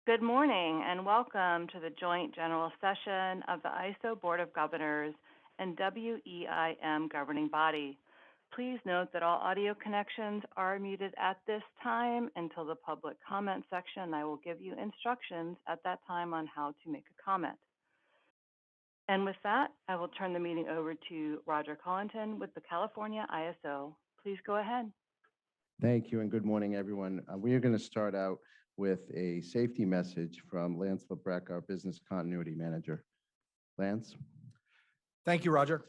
Good morning and welcome to the joint general session of the ISO Board of Governors and WEIM governing body. Please note that all audio connections are muted at this time until the public comment section. I will give you instructions at that time on how to make a comment. And with that, I will turn the meeting over to Roger Collington with the California ISO. Please go ahead. Thank you and good morning, everyone. We are going to start out with a safety message from Lance Lebrecht, our business continuity manager. Lance. Thank you, Roger.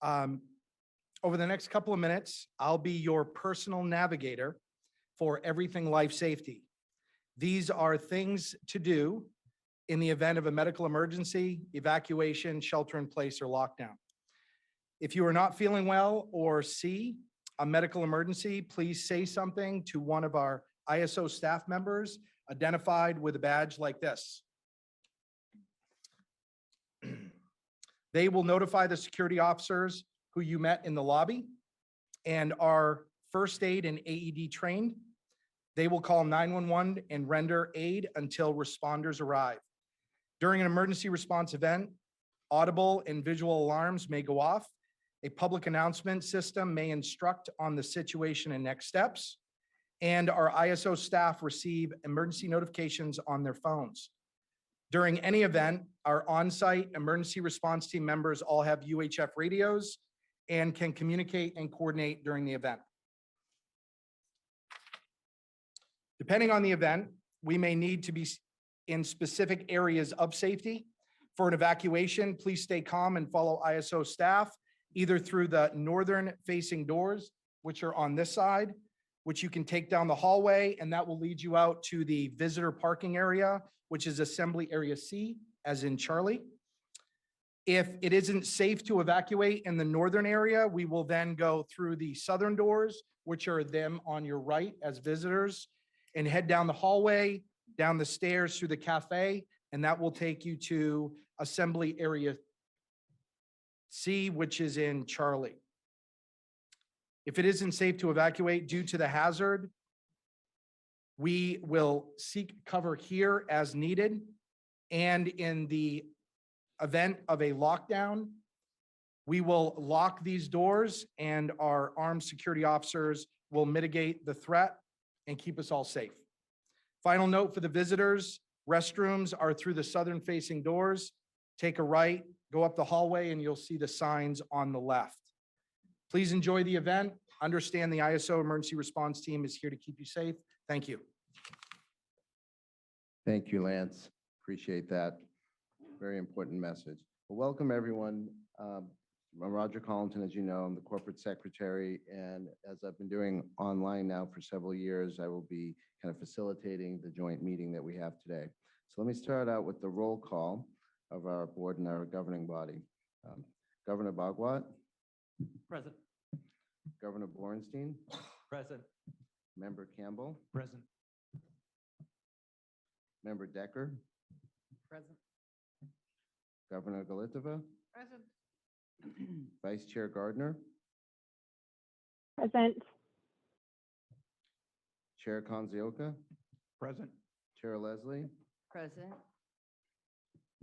Over the next couple of minutes, I'll be your personal navigator for everything life safety. These are things to do in the event of a medical emergency, evacuation, shelter in place, or lockdown. If you are not feeling well or see a medical emergency, please say something to one of our ISO staff members identified with a badge like this. They will notify the security officers who you met in the lobby and are first aid and AED trained. They will call 911 and render aid until responders arrive. During an emergency response event, audible and visual alarms may go off. A public announcement system may instruct on the situation and next steps. And our ISO staff receive emergency notifications on their phones. During any event, our on-site emergency response team members all have UHF radios and can communicate and coordinate during the event. Depending on the event, we may need to be in specific areas of safety. For an evacuation, please stay calm and follow ISO staff, either through the northern facing doors, which are on this side, which you can take down the hallway, and that will lead you out to the visitor parking area, which is Assembly Area C, as in Charlie. If it isn't safe to evacuate in the northern area, we will then go through the southern doors, which are them on your right as visitors, and head down the hallway, down the stairs through the cafe, and that will take you to Assembly Area C, which is in Charlie. If it isn't safe to evacuate due to the hazard, we will seek cover here as needed. And in the event of a lockdown, we will lock these doors and our armed security officers will mitigate the threat and keep us all safe. Final note for the visitors, restrooms are through the southern facing doors. Take a right, go up the hallway, and you'll see the signs on the left. Please enjoy the event. Understand the ISO emergency response team is here to keep you safe. Thank you. Thank you, Lance. Appreciate that. Very important message. Well, welcome, everyone. I'm Roger Collington, as you know. I'm the corporate secretary, and as I've been doing online now for several years, I will be kind of facilitating the joint meeting that we have today. So let me start out with the roll call of our board and our governing body. Governor Bhagwat. Present. Governor Borenstein. Present. Member Campbell. Present. Member Decker. Present. Governor Galitova. Present. Vice Chair Gardner. Present. Chair Konzioka. Present. Chair Leslie. Present.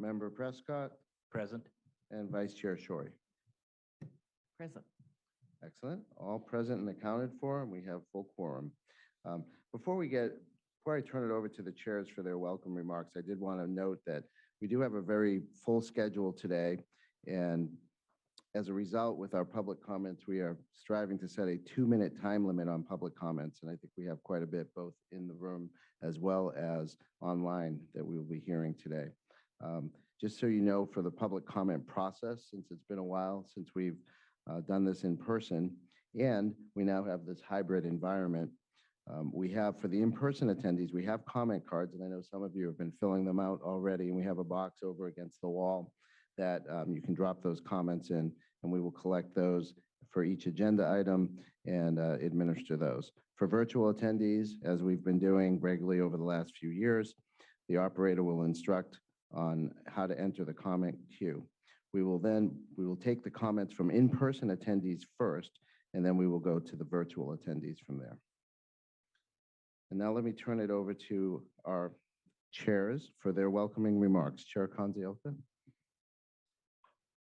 Member Prescott. Present. And Vice Chair Shorey. Present. Excellent. All present and accounted for, and we have full quorum. Before I turn it over to the chairs for their welcome remarks, I did want to note that we do have a very full schedule today, and as a result, with our public comments, we are striving to set a 2-minute time limit on public comments, and I think we have quite a bit both in the room as well as online that we will be hearing today. Just so you know, for the public comment process, since it's been a while since we've done this in person, and we now have this hybrid environment. We have, for the in-person attendees, we have comment cards, and I know some of you have been filling them out already, and we have a box over against the wall that you can drop those comments in, and we will collect those for each agenda item and administer those. For virtual attendees, as we've been doing regularly over the last few years, the operator will instruct on how to enter the comment queue. We will take the comments from in-person attendees first, and then we will go to the virtual attendees from there. And now let me turn it over to our chairs for their welcoming remarks. Chair Conzealta.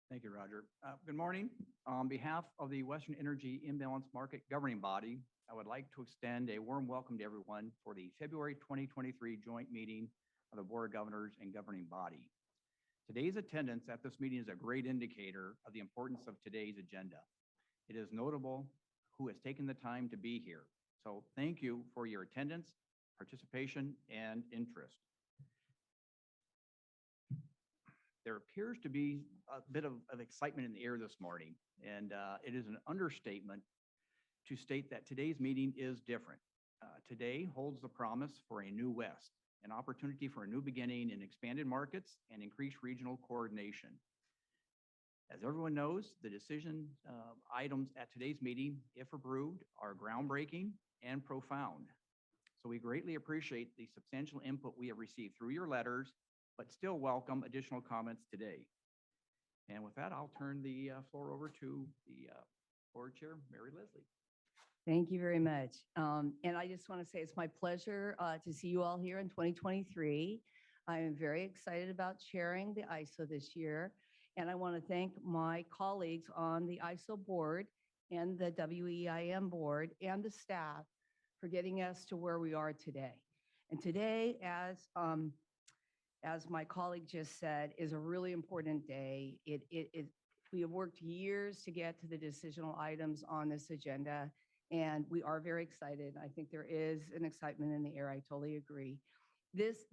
Thank you, Roger. Good morning. On behalf of the Western Energy Imbalance Market Governing Body, I would like to extend a warm welcome to everyone for the February 2023 joint meeting of the Board of Governors and Governing Body. Today's attendance at this meeting is a great indicator of the importance of today's agenda. It is notable who has taken the time to be here. So thank you for your attendance, participation, and interest. There appears to be a bit of excitement in the air this morning, and it is an understatement to state that today's meeting is different. Today holds the promise for a new West, an opportunity for a new beginning in expanded markets and increased regional coordination. As everyone knows, the decision items at today's meeting, if approved, are groundbreaking and profound. So we greatly appreciate the substantial input we have received through your letters, but still welcome additional comments today. And with that, I'll turn the floor over to the board chair, Mary Leslie. Thank you very much. And I just want to say it's my pleasure to see you all here in 2023. I am very excited about chairing the ISO this year. And I want to thank my colleagues on the ISO board and the WEIM board and the staff for getting us to where we are today. And today, as my colleague just said, is a really important day. We have worked years to get to the decisional items on this agenda, and we are very excited. I think there is an excitement in the air. I totally agree. This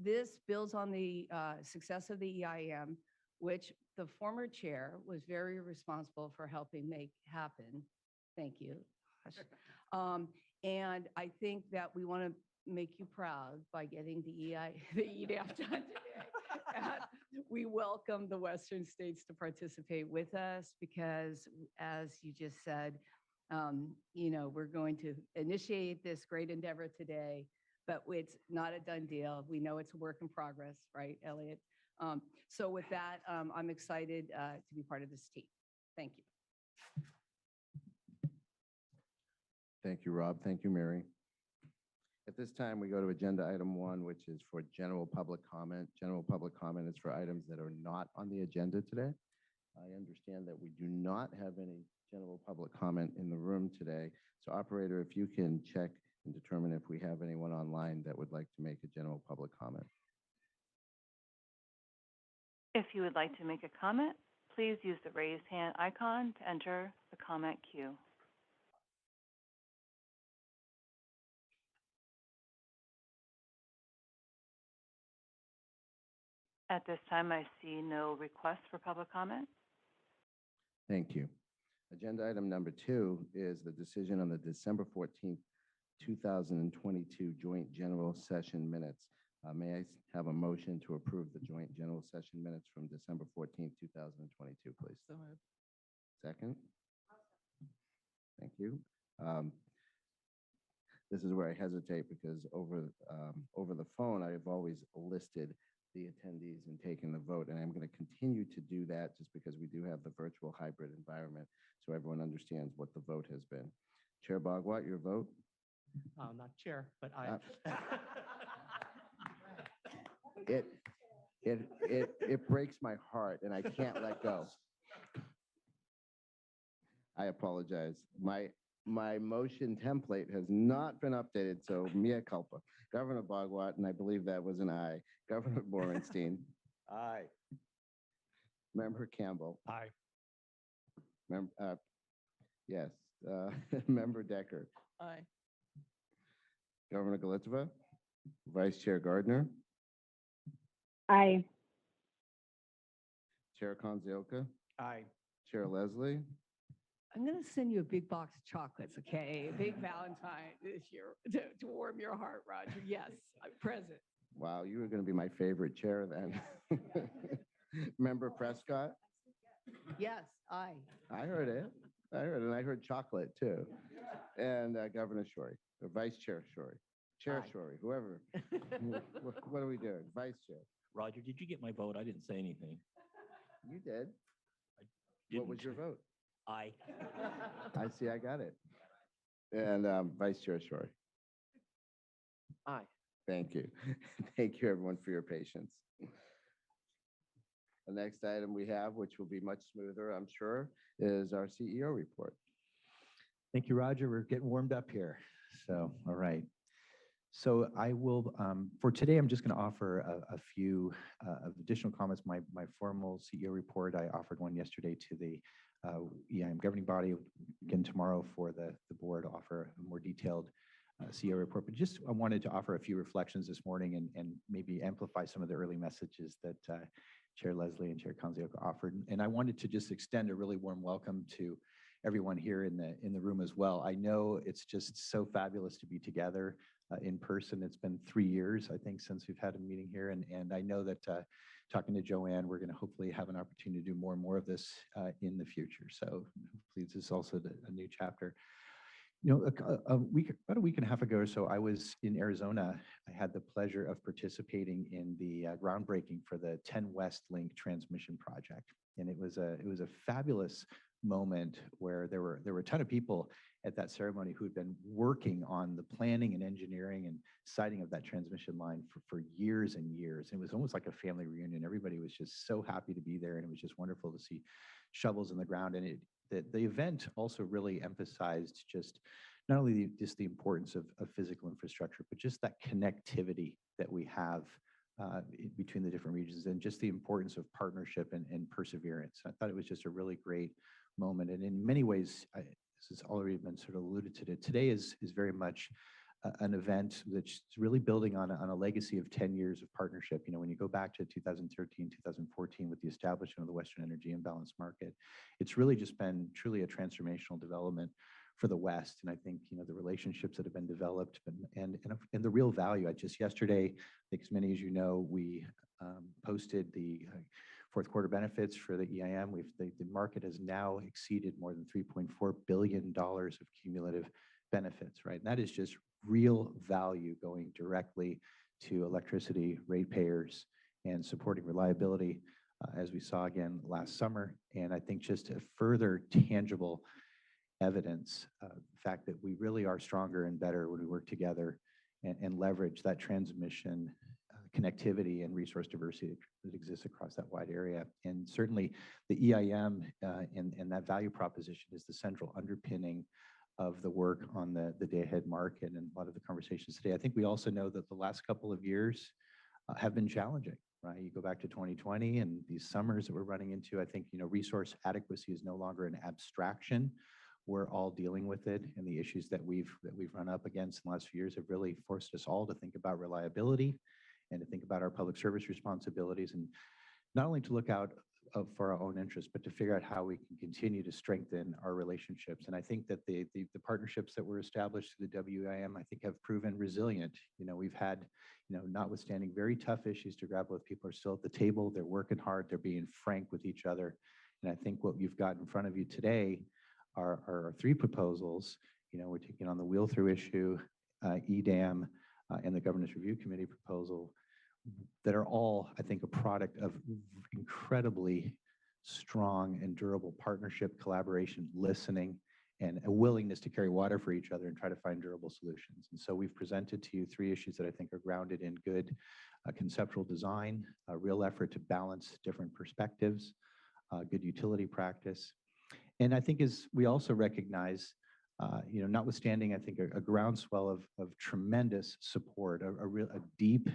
builds on the success of the EIM, which the former chair was very responsible for helping make happen. Thank you. And I think that we want to make you proud by getting the EDAF done today. And we welcome the Western states to participate with us because, as you just said, we're going to initiate this great endeavor today, but it's not a done deal. We know it's a work in progress, right, Elliot? So with that, I'm excited to be part of this team. Thank you. Thank you, Rob. Thank you, Mary. At this time, we go to agenda item 1, which is for general public comment. General public comment is for items that are not on the agenda today. I understand that we do not have any general public comment in the room today. So operator, if you can check and determine if we have anyone online that would like to make a general public comment. If you would like to make a comment, please use the raised hand icon to enter the comment queue. At this time, I see no requests for public comment. Thank you. Agenda item number 2 is the decision on the December 14th, 2022 joint general session minutes. May I have a motion to approve the joint general session minutes from December 14th, 2022, please? So moved. Second? Thank you. This is where I hesitate because over the phone, I've always listed the attendees and taken the vote, and I'm going to continue to do that just because we do have the virtual hybrid environment, so everyone understands what the vote has been. Chair Bhagwat, your vote? Not chair, but I. It breaks my heart, and I can't let go. I apologize. My motion template has not been updated, so mea culpa. Governor Bhagwat, and I believe that was an aye. Governor Borenstein. Aye. Member Campbell. Aye. Yes. Member Decker. Aye. Governor Galitova. Vice Chair Gardner. Aye. Chair Konziolka. Aye. Chair Leslie. I'm going to send you a big box of chocolates, okay? A big Valentine this year to warm your heart, Roger. Yes, I'm present. Wow, you were going to be my favorite chair then. Member Prescott. Yes, aye. I heard it. And I heard chocolate too. And Governor Shorey, or Vice Chair Shorey, Chair Aye. Shorey, whoever. What are we doing? Vice Chair. Roger, did you get my vote? I didn't say anything. You did. What was your vote? Aye. I see, I got it. And Vice Chair Shorey. Aye. Thank you. Thank you, everyone, for your patience. The next item we have, which will be much smoother, I'm sure, is our CEO report. Thank you, Roger. We're getting warmed up here. So, all right. So I will, for today, I'm just going to offer a few additional comments. My formal CEO report, I offered one yesterday to the EIM governing body. Again, tomorrow for the board, offer a more detailed CEO report. But just I wanted to offer a few reflections this morning and maybe amplify some of the early messages that Chair Leslie and Chair Kanzioka offered. And I wanted to just extend a really warm welcome to everyone here in the room as well. I know it's just so fabulous to be together in person. It's been 3 years, I think, since we've had a meeting here. And I know that talking to Joanne, we're going to hopefully have an opportunity to do more and more of this in the future. So hopefully this is also a new chapter. You know, about a week and a half ago or so, I was in Arizona. I had the pleasure of participating in the groundbreaking for the 10 West Link transmission project. And it was a fabulous moment where there were a ton of people at that ceremony who had been working on the planning and engineering and siting of that transmission line for years and years. It was almost like a family reunion. Everybody was just so happy to be there, and it was just wonderful to see shovels in the ground. And the event also really emphasized just not only just the importance of physical infrastructure, but just that connectivity that we have between the different regions, and just the importance of partnership and perseverance. I thought it was just a really great moment. And in many ways, this has already been sort of alluded to, today is very much an event that's really building on a legacy of 10 years of partnership. You know, when you go back to 2013, 2014 with the establishment of the Western Energy Imbalance Market, it's really just been truly a transformational development for the West. And I think, you know, the relationships that have been developed and the real value. Just yesterday, I think as many as you know, we posted the fourth quarter benefits for the EIM. The market has now exceeded more than $3.4 billion of cumulative benefits, right? And that is just real value going directly to electricity ratepayers and supporting reliability, as we saw again last summer. And I think just a further tangible evidence, the fact that we really are stronger and better when we work together and leverage that transmission connectivity and resource diversity that exists across that wide area. And certainly the EIM and that value proposition is the central underpinning of the work on the day-ahead market and a lot of the conversations today. I think we also know that the last couple of years have been challenging, right? You go back to 2020 and these summers that we're running into. I think, you know, resource adequacy is no longer an abstraction. We're all dealing with it, and the issues that we've run up against in the last few years have really forced us all to think about reliability and to think about our public service responsibilities, and not only to look out for our own interests, but to figure out how we can continue to strengthen our relationships. And I think that the partnerships that were established through the WEIM, I think, have proven resilient. You know, we've had, you know, notwithstanding very tough issues to grapple with, people are still at the table. They're working hard. They're being frank with each other. And I think what you've got in front of you today are 3 proposals. You know, we're taking on the wheel-through issue, EDAM, and the Governance Review Committee proposal that are all, I think, a product of incredibly strong and durable partnership, collaboration, listening, and a willingness to carry water for each other and try to find durable solutions. And so we've presented to you 3 issues that I think are grounded in good conceptual design, a real effort to balance different perspectives, good utility practice. And I think as we also recognize, you know, notwithstanding, I think a groundswell of tremendous support, a deep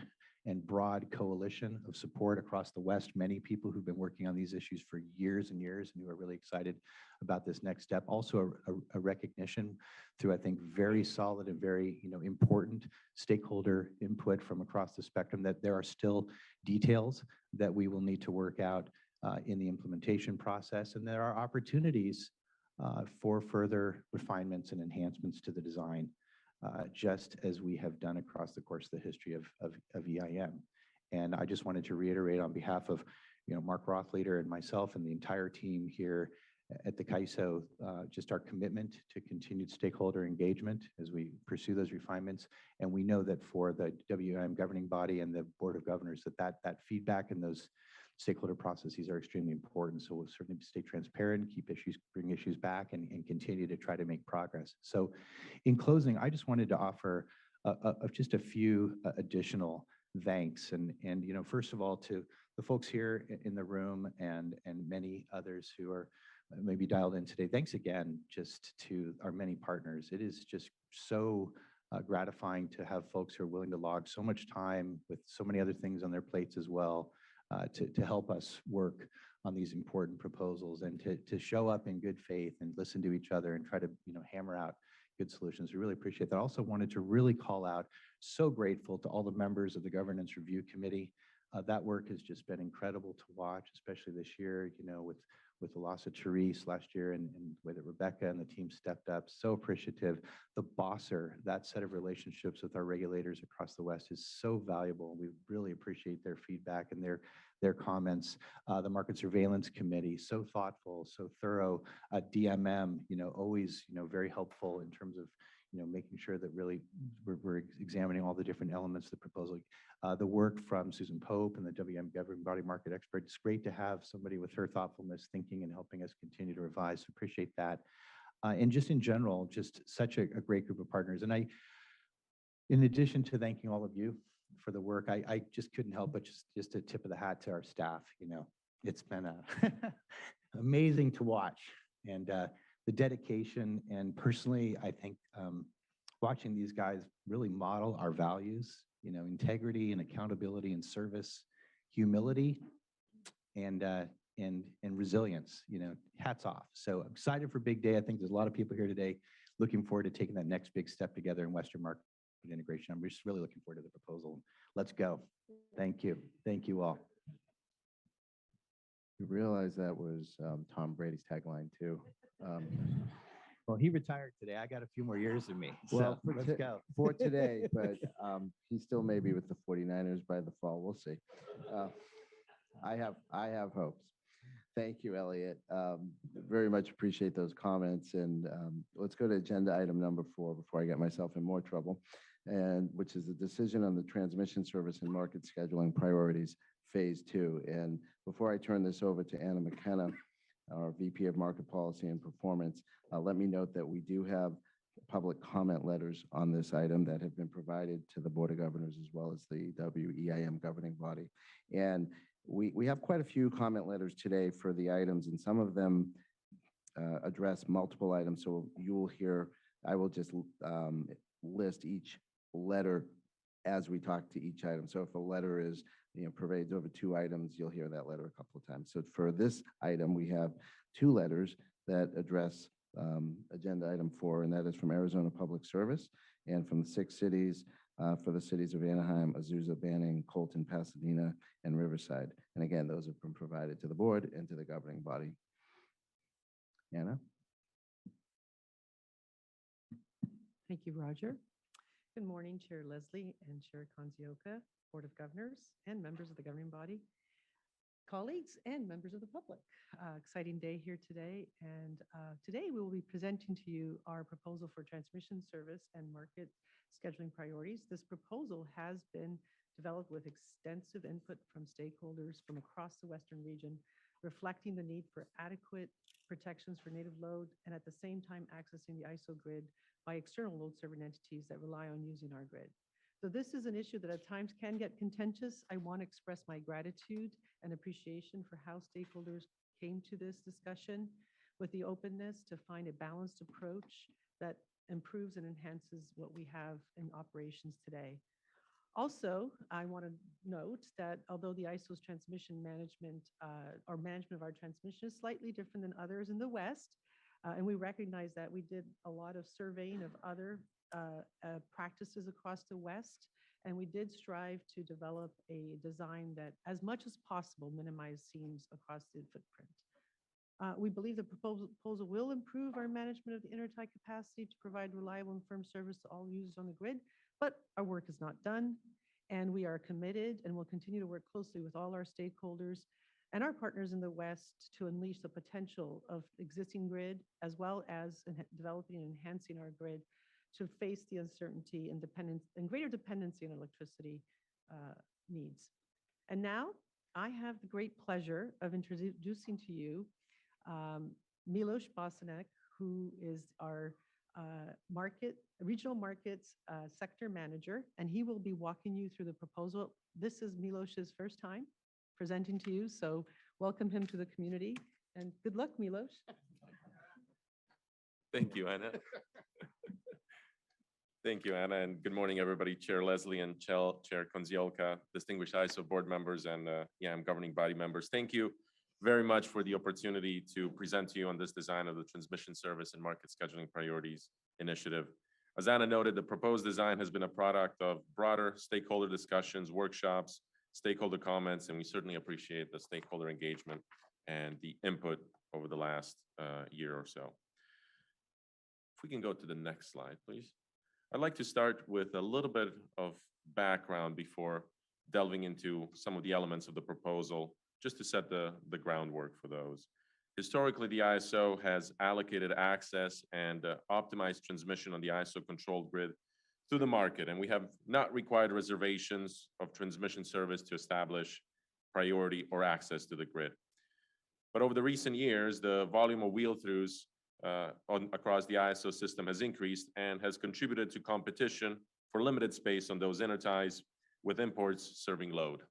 and broad coalition of support across the West, many people who've been working on these issues for years and years and who are really excited about this next step. Also a recognition through, I think, very solid and very, you know, important stakeholder input from across the spectrum that there are still details that we will need to work out in the implementation process. And there are opportunities for further refinements and enhancements to the design, just as we have done across the course of the history of EIM. And I just wanted to reiterate on behalf of, you know, Mark Rothleader and myself and the entire team here at the CAISO, just our commitment to continued stakeholder engagement as we pursue those refinements. And we know that for the WEIM governing body and the Board of Governors, that feedback and those stakeholder processes are extremely important. So we'll certainly stay transparent, bring issues back, and continue to try to make progress. So in closing, I just wanted to offer of just a few additional thanks. And, first of all, to the folks here in the room and many others who are maybe dialed in today, thanks again just to our many partners. It is just so gratifying to have folks who are willing to log so much time with so many other things on their plates as well to help us work on these important proposals and to show up in good faith and listen to each other and try to hammer out good solutions. We really appreciate that. I also wanted to really call out, so grateful to all the members of the Governance Review Committee. That work has just been incredible to watch, especially this year, with the loss of Therese last year and the way that Rebecca and the team stepped up. So appreciative. The BOSSER, that set of relationships with our regulators across the West is so valuable. We really appreciate their feedback and their comments. The Market Surveillance Committee, so thoughtful, so thorough. DMM, always, very helpful in terms of, making sure that really we're examining all the different elements of the proposal. The work from Susan Pope and the WM governing body market expert. It's great to have somebody with her thoughtfulness, thinking, and helping us continue to revise. So appreciate that. And just in general, just such a great group of partners. And in addition to thanking all of you for the work, I just couldn't help but just a tip of the hat to our staff. It's been amazing to watch, and the dedication, and personally, I think watching these guys really model our values, integrity and accountability and service, humility, and resilience, hats off. So I'm excited for big day. I think there's a lot of people here today looking forward to taking that next big step together in Western market integration. I'm just really looking forward to the proposal. Let's go. Thank you. Thank you all. You realize that was Tom Brady's tagline too. Well, he retired today. I got a few more years in me. Well, So let's go. for today, but he still may be with the 49ers by the fall. We'll see. I have hopes. Thank you, Elliot. Very much appreciate those comments. And let's go to agenda item number 4 before I get myself in more trouble, and which is the decision on the transmission service and market scheduling priorities, phase 2. And before I turn this over to Anna McKenna, our VP of Market Policy and Performance, let me note that we do have public comment letters on this item that have been provided to the Board of Governors as well as the WEIM governing body. And we have quite a few comment letters today for the items, and some of them address multiple items. So you will hear, I will just list each letter as we talk to each item. So if a letter is pervades over 2 items, you'll hear that letter a couple of times. So for this item, we have 2 letters that address agenda item 4, and that is from Arizona Public Service and from the 6 cities for the cities of Anaheim, Azusa, Banning, Colton, Pasadena, and Riverside. And again, those have been provided to the board and to the governing body. Anna? Thank you, Roger. Good morning, Chair Leslie and Chair Kanzioka, Board of Governors, and members of the governing body, colleagues, and members of the public. Exciting day here today. And today we will be presenting to you our proposal for transmission service and market scheduling priorities. This proposal has been developed with extensive input from stakeholders from across the Western region, reflecting the need for adequate protections for native load and at the same time accessing the ISO grid by external load serving entities that rely on using our grid. So this is an issue that at times can get contentious. I want to express my gratitude and appreciation for how stakeholders came to this discussion with the openness to find a balanced approach that improves and enhances what we have in operations today. Also, I want to note that although the ISO's transmission management or management of our transmission is slightly different than others in the West, and we recognize that we did a lot of surveying of other practices across the West, and we did strive to develop a design that as much as possible minimize seams across the footprint. We believe the proposal will improve our management of the intertie capacity to provide reliable and firm service to all users on the grid, but our work is not done, and we are committed and will continue to work closely with all our stakeholders and our partners in the West to unleash the potential of existing grid, as well as developing and enhancing our grid to face the uncertainty and greater dependency on electricity needs. And now I have the great pleasure of introducing to you Milos Bosanek, who is our Regional Markets Sector Manager, and he will be walking you through the proposal. This is Miloš's first time presenting to you, so welcome him to the community, and good luck, Miloš. Thank you, Anna. Thank you, Anna, and good morning, everybody. Chair Leslie and Chair Konziolka, distinguished ISO board members and YAM governing body members. Thank you very much for the opportunity to present to you on this design of the Transmission Service and Market Scheduling Priorities Initiative. As Anna noted, the proposed design has been a product of broader stakeholder discussions, workshops, stakeholder comments, and we certainly appreciate the stakeholder engagement and the input over the last year or so. If we can go to the next slide, please. I'd like to start with a little bit of background before delving into some of the elements of the proposal, just to set the groundwork for those. Historically, the ISO has allocated access and optimized transmission on the ISO controlled grid through the market, and we have not required reservations of transmission service to establish priority or access to the grid. But over the recent years, the volume of wheel-throughs across the ISO system has increased and has contributed to competition for limited space on those interties with imports serving load.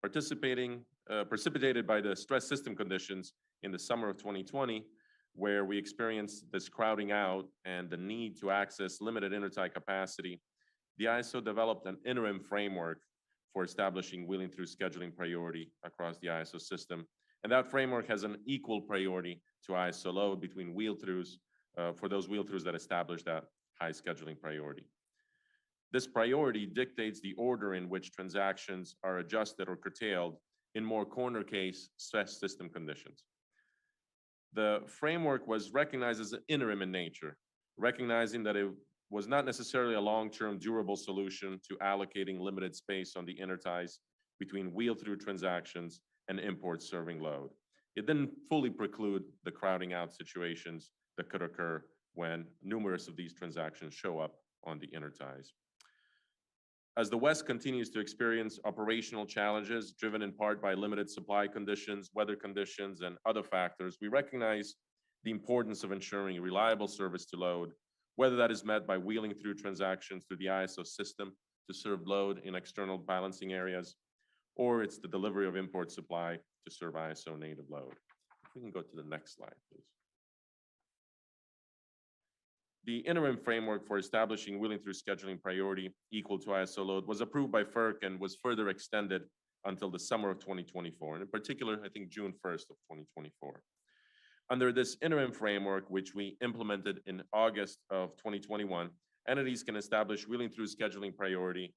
Precipitated by the stress system conditions in the summer of 2020, where we experienced this crowding out and the need to access limited intertie capacity, the ISO developed an interim framework for establishing wheeling through scheduling priority across the ISO system. And that framework has an equal priority to ISO load between wheel-throughs for those wheel-throughs that establish that high scheduling priority. This priority dictates the order in which transactions are adjusted or curtailed in more corner case stress system conditions. The framework was recognized as an interim in nature, recognizing that it was not necessarily a long-term durable solution to allocating limited space on the interties between wheel-through transactions and imports serving load. It didn't fully preclude the crowding out situations that could occur when numerous of these transactions show up on the interties. As the West continues to experience operational challenges driven in part by limited supply conditions, weather conditions, and other factors, we recognize the importance of ensuring reliable service to load, whether that is met by wheeling through transactions through the ISO system to serve load in external balancing areas, or it's the delivery of import supply to serve ISO native load. If we can go to the next slide, please. The interim framework for establishing wheeling through scheduling priority equal to ISO load was approved by FERC and was further extended until the summer of 2024, and in particular, I think June 1st of 2024. Under this interim framework, which we implemented in August of 2021, entities can establish wheeling through scheduling priority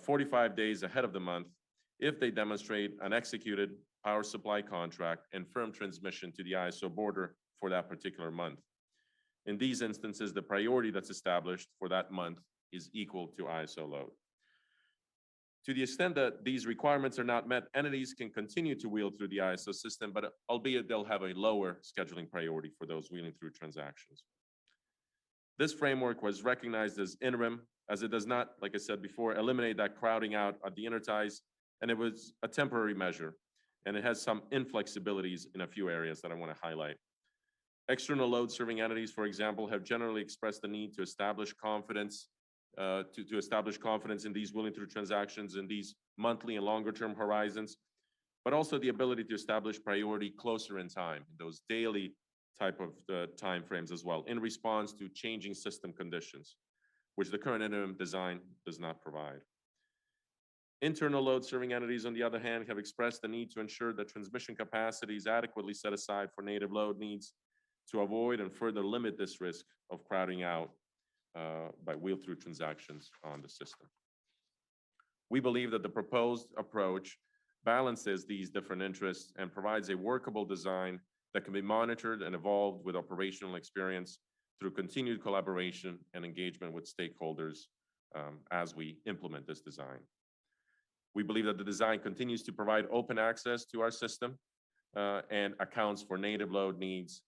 45 days ahead of the month if they demonstrate an executed power supply contract and firm transmission to the ISO border for that particular month. In these instances, the priority that's established for that month is equal to ISO load. To the extent that these requirements are not met, entities can continue to wheel through the ISO system, but albeit they'll have a lower scheduling priority for those wheeling through transactions. This framework was recognized as interim, as it does not, like I said before, eliminate that crowding out of the interties, and it was a temporary measure, and it has some inflexibilities in a few areas that I want to highlight. External load serving entities, for example, have generally expressed the need to establish confidence, to establish confidence in these wheeling through transactions in these monthly and longer term horizons, but also the ability to establish priority closer in time, those daily type of timeframes as well, in response to changing system conditions, which the current interim design does not provide. Internal load serving entities, on the other hand, have expressed the need to ensure that transmission capacity is adequately set aside for native load needs to avoid and further limit this risk of crowding out by wheel-through transactions on the system. We believe that the proposed approach balances these different interests and provides a workable design that can be monitored and evolved with operational experience through continued collaboration and engagement with stakeholders as we implement this design. We believe that the design continues to provide open access to our system and accounts for native load needs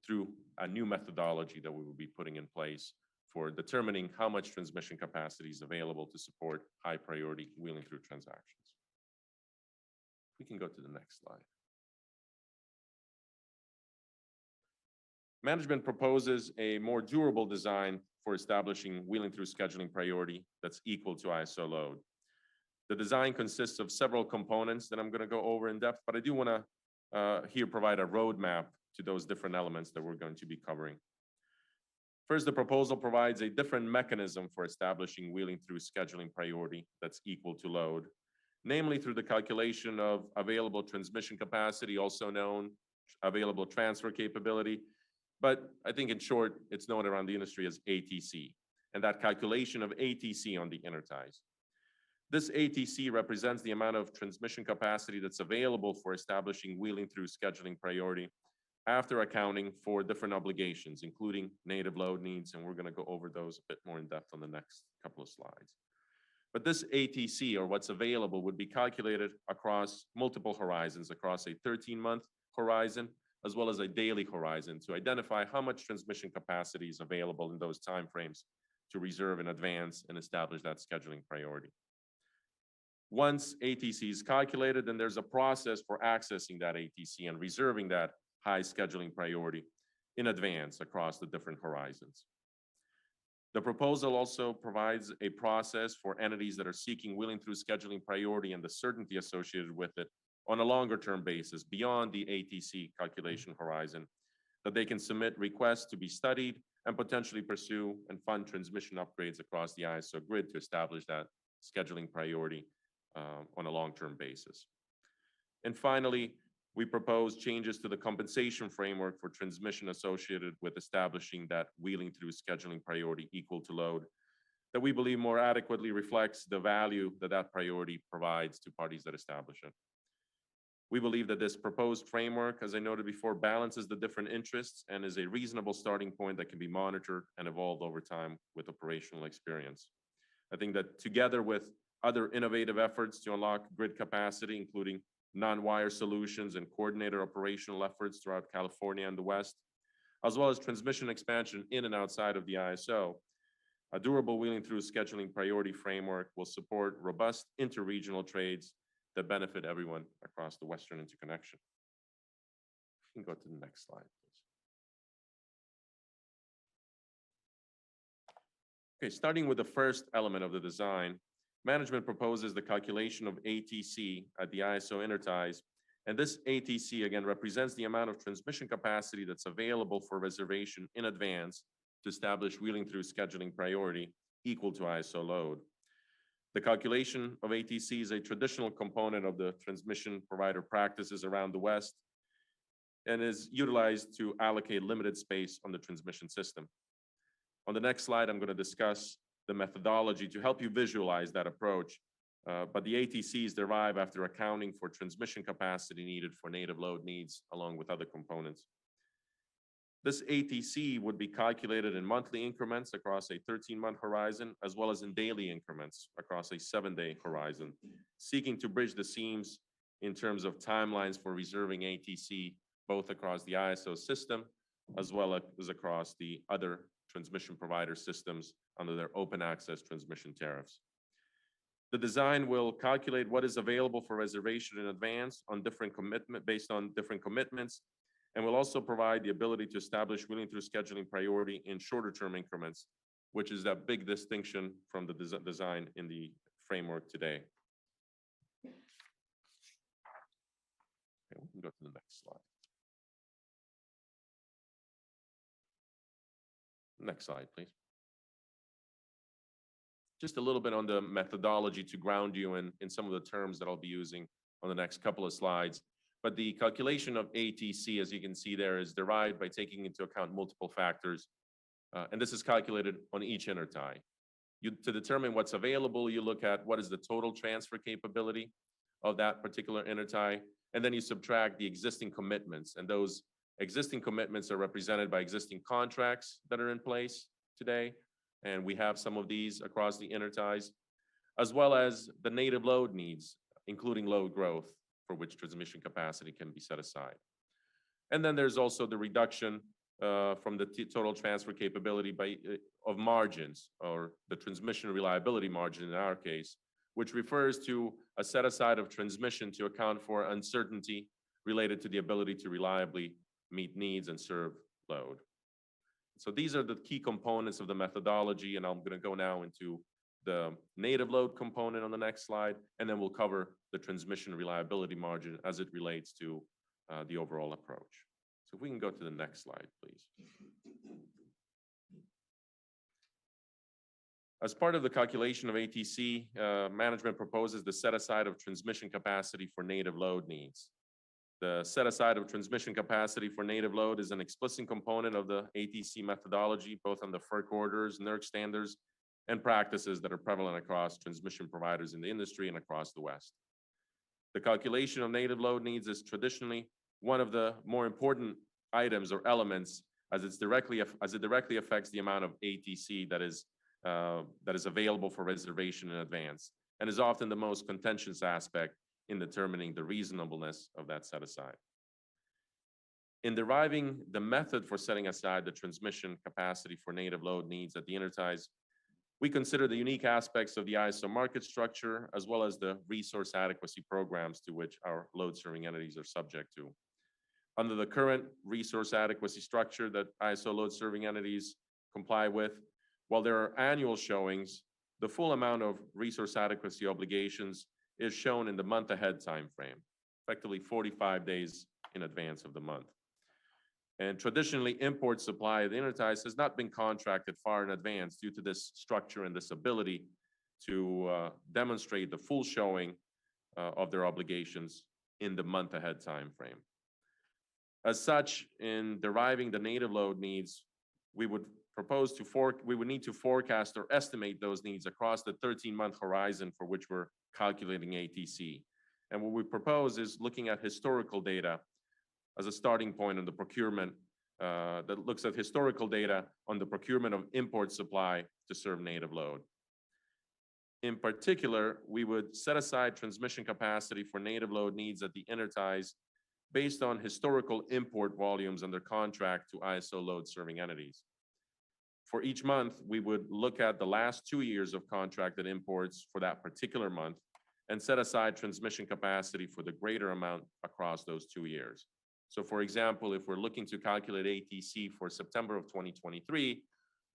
through a new methodology that we will be putting in place for determining how much transmission capacity is available to support high priority wheeling through transactions. We can go to the next slide. Management proposes a more durable design for establishing wheeling through scheduling priority that's equal to ISO load. The design consists of several components that I'm going to go over in depth, but I do want to here provide a roadmap to those different elements that we're going to be covering. First, the proposal provides a different mechanism for establishing wheeling through scheduling priority that's equal to load, namely through the calculation of available transmission capacity, also known available transfer capability. But I think in short, it's known around the industry as ATC, and that calculation of ATC on the interties. This ATC represents the amount of transmission capacity that's available for establishing wheeling through scheduling priority after accounting for different obligations, including native load needs, and we're going to go over those a bit more in depth on the next couple of slides. But this ATC, or what's available, would be calculated across multiple horizons, across a 13-month horizon, as well as a daily horizon, to identify how much transmission capacity is available in those timeframes to reserve in advance and establish that scheduling priority. Once ATC is calculated, then there's a process for accessing that ATC and reserving that high scheduling priority in advance across the different horizons. The proposal also provides a process for entities that are seeking wheeling through scheduling priority and the certainty associated with it on a longer term basis beyond the ATC calculation horizon, that they can submit requests to be studied and potentially pursue and fund transmission upgrades across the ISO grid to establish that scheduling priority on a long-term basis. And finally, we propose changes to the compensation framework for transmission associated with establishing that wheeling through scheduling priority equal to load that we believe more adequately reflects the value that that priority provides to parties that establish it. We believe that this proposed framework, as I noted before, balances the different interests and is a reasonable starting point that can be monitored and evolved over time with operational experience. I think that together with other innovative efforts to unlock grid capacity, including non-wire solutions and coordinated operational efforts throughout California and the West, as well as transmission expansion in and outside of the ISO, a durable wheeling through scheduling priority framework will support robust interregional trades that benefit everyone across the Western interconnection. You can go to the next slide, please. Okay, starting with the first element of the design, management proposes the calculation of ATC at the ISO interties, and this ATC again represents the amount of transmission capacity that's available for reservation in advance to establish wheeling through scheduling priority equal to ISO load. The calculation of ATC is a traditional component of the transmission provider practices around the West and is utilized to allocate limited space on the transmission system. On the next slide, I'm going to discuss the methodology to help you visualize that approach, but the ATCs derive after accounting for transmission capacity needed for native load needs along with other components. This ATC would be calculated in monthly increments across a 13-month horizon, as well as in daily increments across a 7-day horizon, seeking to bridge the seams in terms of timelines for reserving ATC, both across the ISO system, as well as across the other transmission provider systems under their open access transmission tariffs. The design will calculate what is available for reservation in advance on based on different commitments, and will also provide the ability to establish wheeling through scheduling priority in shorter term increments, which is that big distinction from the design in the framework today. Okay, we can go to the next slide. Next slide, please. Just a little bit on the methodology to ground you in some of the terms that I'll be using on the next couple of slides. But the calculation of ATC, as you can see there, is derived by taking into account multiple factors. And this is calculated on each intertie. To determine what's available, you look at what is the total transfer capability of that particular intertie, and then you subtract the existing commitments. And those existing commitments are represented by existing contracts that are in place today. And we have some of these across the interties, as well as the native load needs, including load growth, for which transmission capacity can be set aside. And then there's also the reduction from the total transfer capability of margins, or the transmission reliability margin in our case, which refers to a set aside of transmission to account for uncertainty related to the ability to reliably meet needs and serve load. So these are the key components of the methodology, and I'm going to go now into the native load component on the next slide, and then we'll cover the transmission reliability margin as it relates to the overall approach. So if we can go to the next slide, please. As part of the calculation of ATC, management proposes the set aside of transmission capacity for native load needs. The set aside of transmission capacity for native load is an explicit component of the ATC methodology, both on the FERC orders, NERC standards, and practices that are prevalent across transmission providers in the industry and across the West. The calculation of native load needs is traditionally one of the more important items or elements as it directly affects the amount of ATC that is available for reservation in advance, and is often the most contentious aspect in determining the reasonableness of that set aside. In deriving the method for setting aside the transmission capacity for native load needs at the interties, we consider the unique aspects of the ISO market structure, as well as the resource adequacy programs to which our load serving entities are subject to. Under the current resource adequacy structure that ISO load serving entities comply with, while there are annual showings, the full amount of resource adequacy obligations is shown in the month ahead timeframe, effectively 45 days in advance of the month. And traditionally, import supply at the interties has not been contracted far in advance due to this structure and this ability to demonstrate the full showing of their obligations in the month ahead timeframe. As such, in deriving the native load needs, we would need to forecast or estimate those needs across the 13-month horizon for which we're calculating ATC. And what we propose is looking at historical data as a starting point on the procurement that looks at historical data on the procurement of import supply to serve native load. In particular, we would set aside transmission capacity for native load needs at the interties based on historical import volumes under contract to ISO load serving entities. For each month, we would look at the last 2 years of contracted imports for that particular month and set aside transmission capacity for the greater amount across those 2 years. So for example, if we're looking to calculate ATC for September of 2023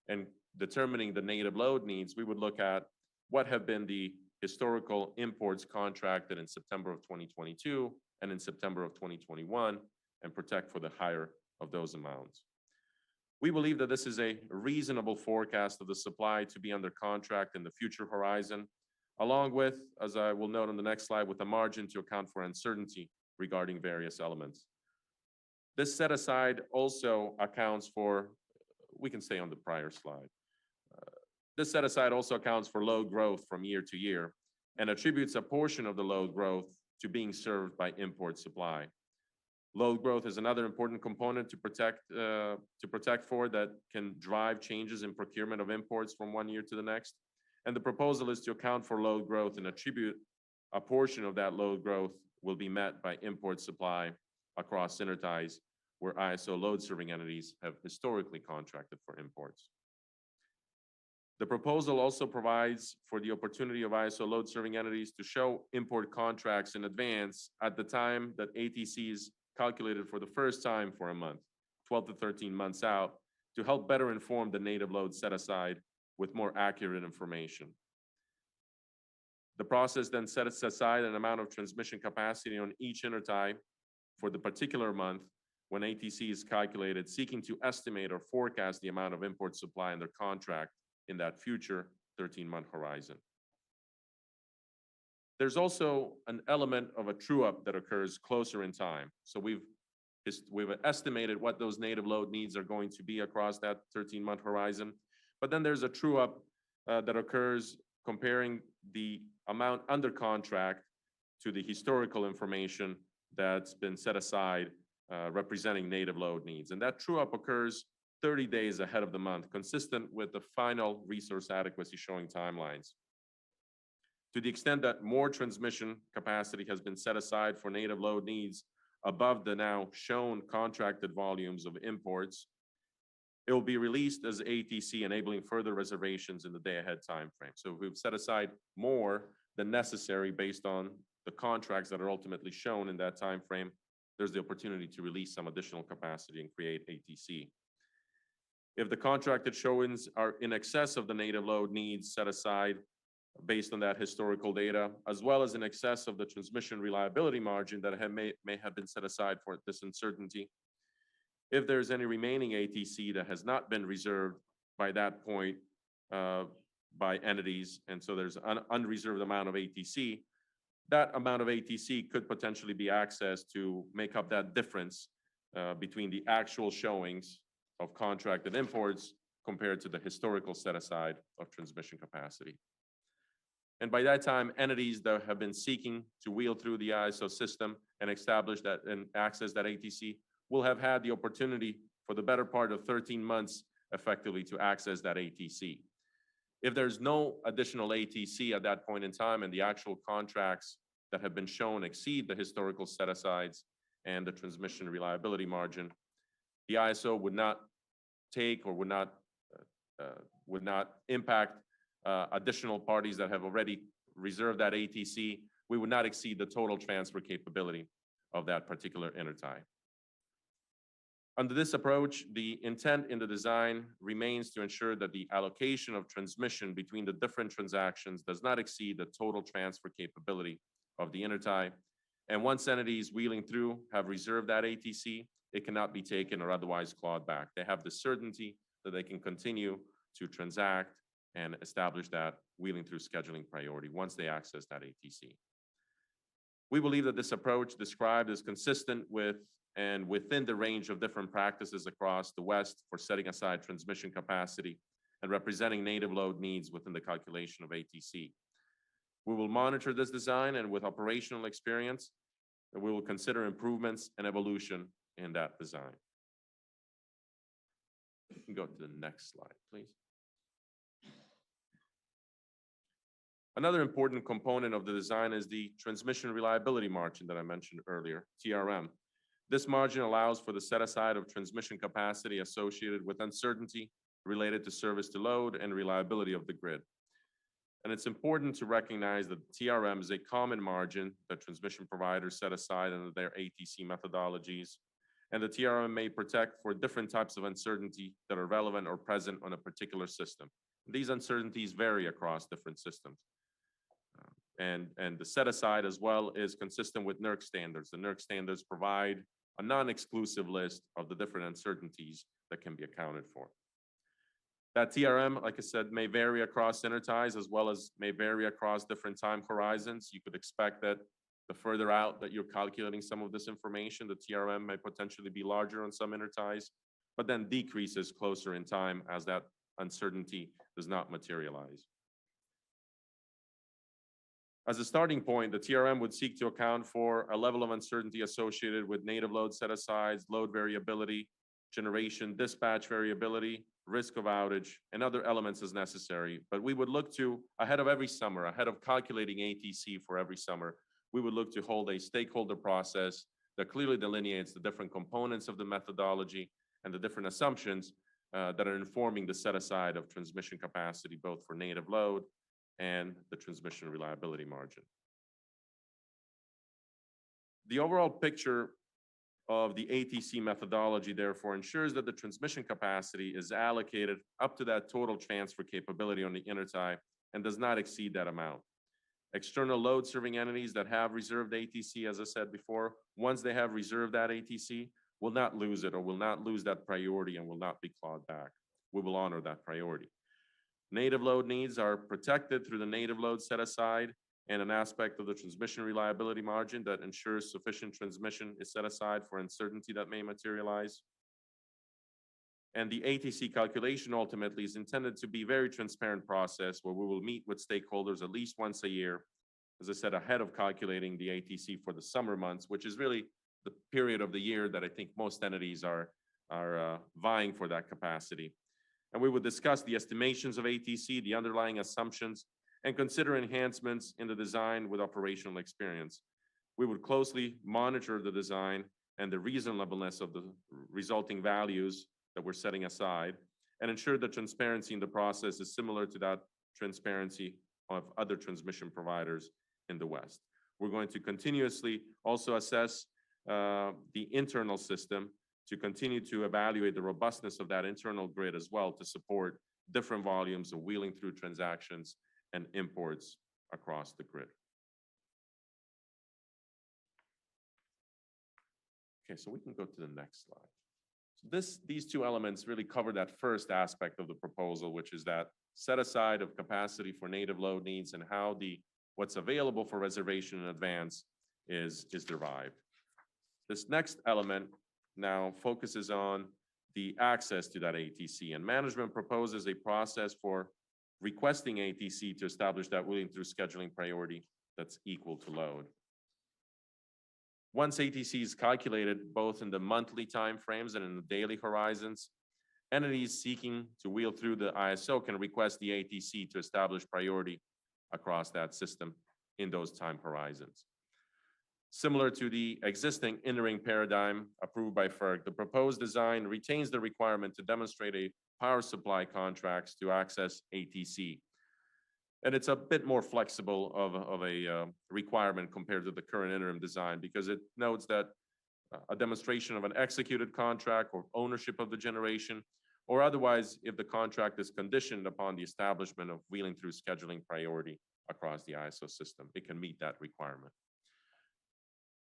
and determining the native load needs, we would look at what have been the historical imports contracted in September of 2022 and in September of 2021 and protect for the higher of those amounts. We believe that this is a reasonable forecast of the supply to be under contract in the future horizon, along with, as I will note on the next slide, with a margin to account for uncertainty regarding various elements. This set aside also accounts for, we can stay on the prior slide. This set aside also accounts for load growth from year to year and attributes a portion of the load growth to being served by import supply. Load growth is another important component to protect for that can drive changes in procurement of imports from one year to the next. And the proposal is to account for load growth and attribute a portion of that load growth will be met by import supply across interties where ISO load serving entities have historically contracted for imports. The proposal also provides for the opportunity of ISO load serving entities to show import contracts in advance at the time that ATC is calculated for the first time for a month, 12 to 13 months out, to help better inform the native load set aside with more accurate information. The process then sets aside an amount of transmission capacity on each intertie for the particular month when ATC is calculated, seeking to estimate or forecast the amount of import supply in their contract in that future 13-month horizon. There's also an element of a true-up that occurs closer in time. So we've estimated what those native load needs are going to be across that 13-month horizon, but then there's a true-up that occurs comparing the amount under contract to the historical information that's been set aside representing native load needs. And that true-up occurs 30 days ahead of the month, consistent with the final resource adequacy showing timelines. To the extent that more transmission capacity has been set aside for native load needs above the now shown contracted volumes of imports, it will be released as ATC, enabling further reservations in the day-ahead timeframe. So if we've set aside more than necessary based on the contracts that are ultimately shown in that timeframe, there's the opportunity to release some additional capacity and create ATC. If the contracted showings are in excess of the native load needs set aside based on that historical data, as well as in excess of the transmission reliability margin that may have been set aside for this uncertainty. If there's any remaining ATC that has not been reserved by that point by entities, and so there's an unreserved amount of ATC, that amount of ATC could potentially be accessed to make up that difference between the actual showings of contracted imports compared to the historical set aside of transmission capacity. And by that time, entities that have been seeking to wheel through the ISO system and establish that and access that ATC will have had the opportunity for the better part of 13 months effectively to access that ATC. If there's no additional ATC at that point in time and the actual contracts that have been shown exceed the historical set-asides and the transmission reliability margin, the ISO would not take or would not impact additional parties that have already reserved that ATC. We would not exceed the total transfer capability of that particular intertie. Under this approach, the intent in the design remains to ensure that the allocation of transmission between the different transactions does not exceed the total transfer capability of the intertie. And once entities wheeling through have reserved that ATC, it cannot be taken or otherwise clawed back. They have the certainty that they can continue to transact and establish that wheeling through scheduling priority once they access that ATC. We believe that this approach described is consistent with and within the range of different practices across the West for setting aside transmission capacity and representing native load needs within the calculation of ATC. We will monitor this design, and with operational experience, we will consider improvements and evolution in that design. You can go to the next slide, please. Another important component of the design is the transmission reliability margin that I mentioned earlier, TRM. This margin allows for the set-aside of transmission capacity associated with uncertainty related to service to load and reliability of the grid. And it's important to recognize that TRM is a common margin that transmission providers set aside under their ATC methodologies, and the TRM may protect for different types of uncertainty that are relevant or present on a particular system. These uncertainties vary across different systems. And the set-aside as well is consistent with NERC standards. The NERC standards provide a non-exclusive list of the different uncertainties that can be accounted for. That TRM, like I said, may vary across interties as well as may vary across different time horizons. You could expect that the further out that you're calculating some of this information, the TRM may potentially be larger on some interties, but then decreases closer in time as that uncertainty does not materialize. As a starting point, the TRM would seek to account for a level of uncertainty associated with native load set-asides, load variability, generation dispatch variability, risk of outage, and other elements as necessary. But we would look to, ahead of every summer, ahead of calculating ATC for every summer, we would look to hold a stakeholder process that clearly delineates the different components of the methodology and the different assumptions that are informing the set-aside of transmission capacity, both for native load and the transmission reliability margin. The overall picture of the ATC methodology, therefore, ensures that the transmission capacity is allocated up to that total transfer capability on the intertie and does not exceed that amount. External load serving entities that have reserved ATC, as I said before, once they have reserved that ATC, will not lose it or will not lose that priority and will not be clawed back. We will honor that priority. Native load needs are protected through the native load set aside and an aspect of the transmission reliability margin that ensures sufficient transmission is set aside for uncertainty that may materialize. And the ATC calculation ultimately is intended to be a very transparent process where we will meet with stakeholders at least once a year, as I said, ahead of calculating the ATC for the summer months, which is really the period of the year that I think most entities are vying for that capacity. And we would discuss the estimations of ATC, the underlying assumptions, and consider enhancements in the design with operational experience. We would closely monitor the design and the reasonableness of the resulting values that we're setting aside and ensure that transparency in the process is similar to that transparency of other transmission providers in the West. We're going to continuously also assess the internal system to continue to evaluate the robustness of that internal grid as well to support different volumes of wheeling through transactions and imports across the grid. Okay, so we can go to the next slide. So these two elements really cover that first aspect of the proposal, which is that set aside of capacity for native load needs and how what's available for reservation in advance is derived. This next element now focuses on the access to that ATC, and management proposes a process for requesting ATC to establish that wheeling through scheduling priority that's equal to load. Once ATC is calculated both in the monthly timeframes and in the daily horizons, entities seeking to wheel through the ISO can request the ATC to establish priority across that system in those time horizons. Similar to the existing in-ring paradigm approved by FERC, the proposed design retains the requirement to demonstrate a power supply contracts to access ATC. And it's a bit more flexible of a requirement compared to the current interim design because it notes that a demonstration of an executed contract or ownership of the generation, or otherwise if the contract is conditioned upon the establishment of wheeling through scheduling priority across the ISO system, it can meet that requirement.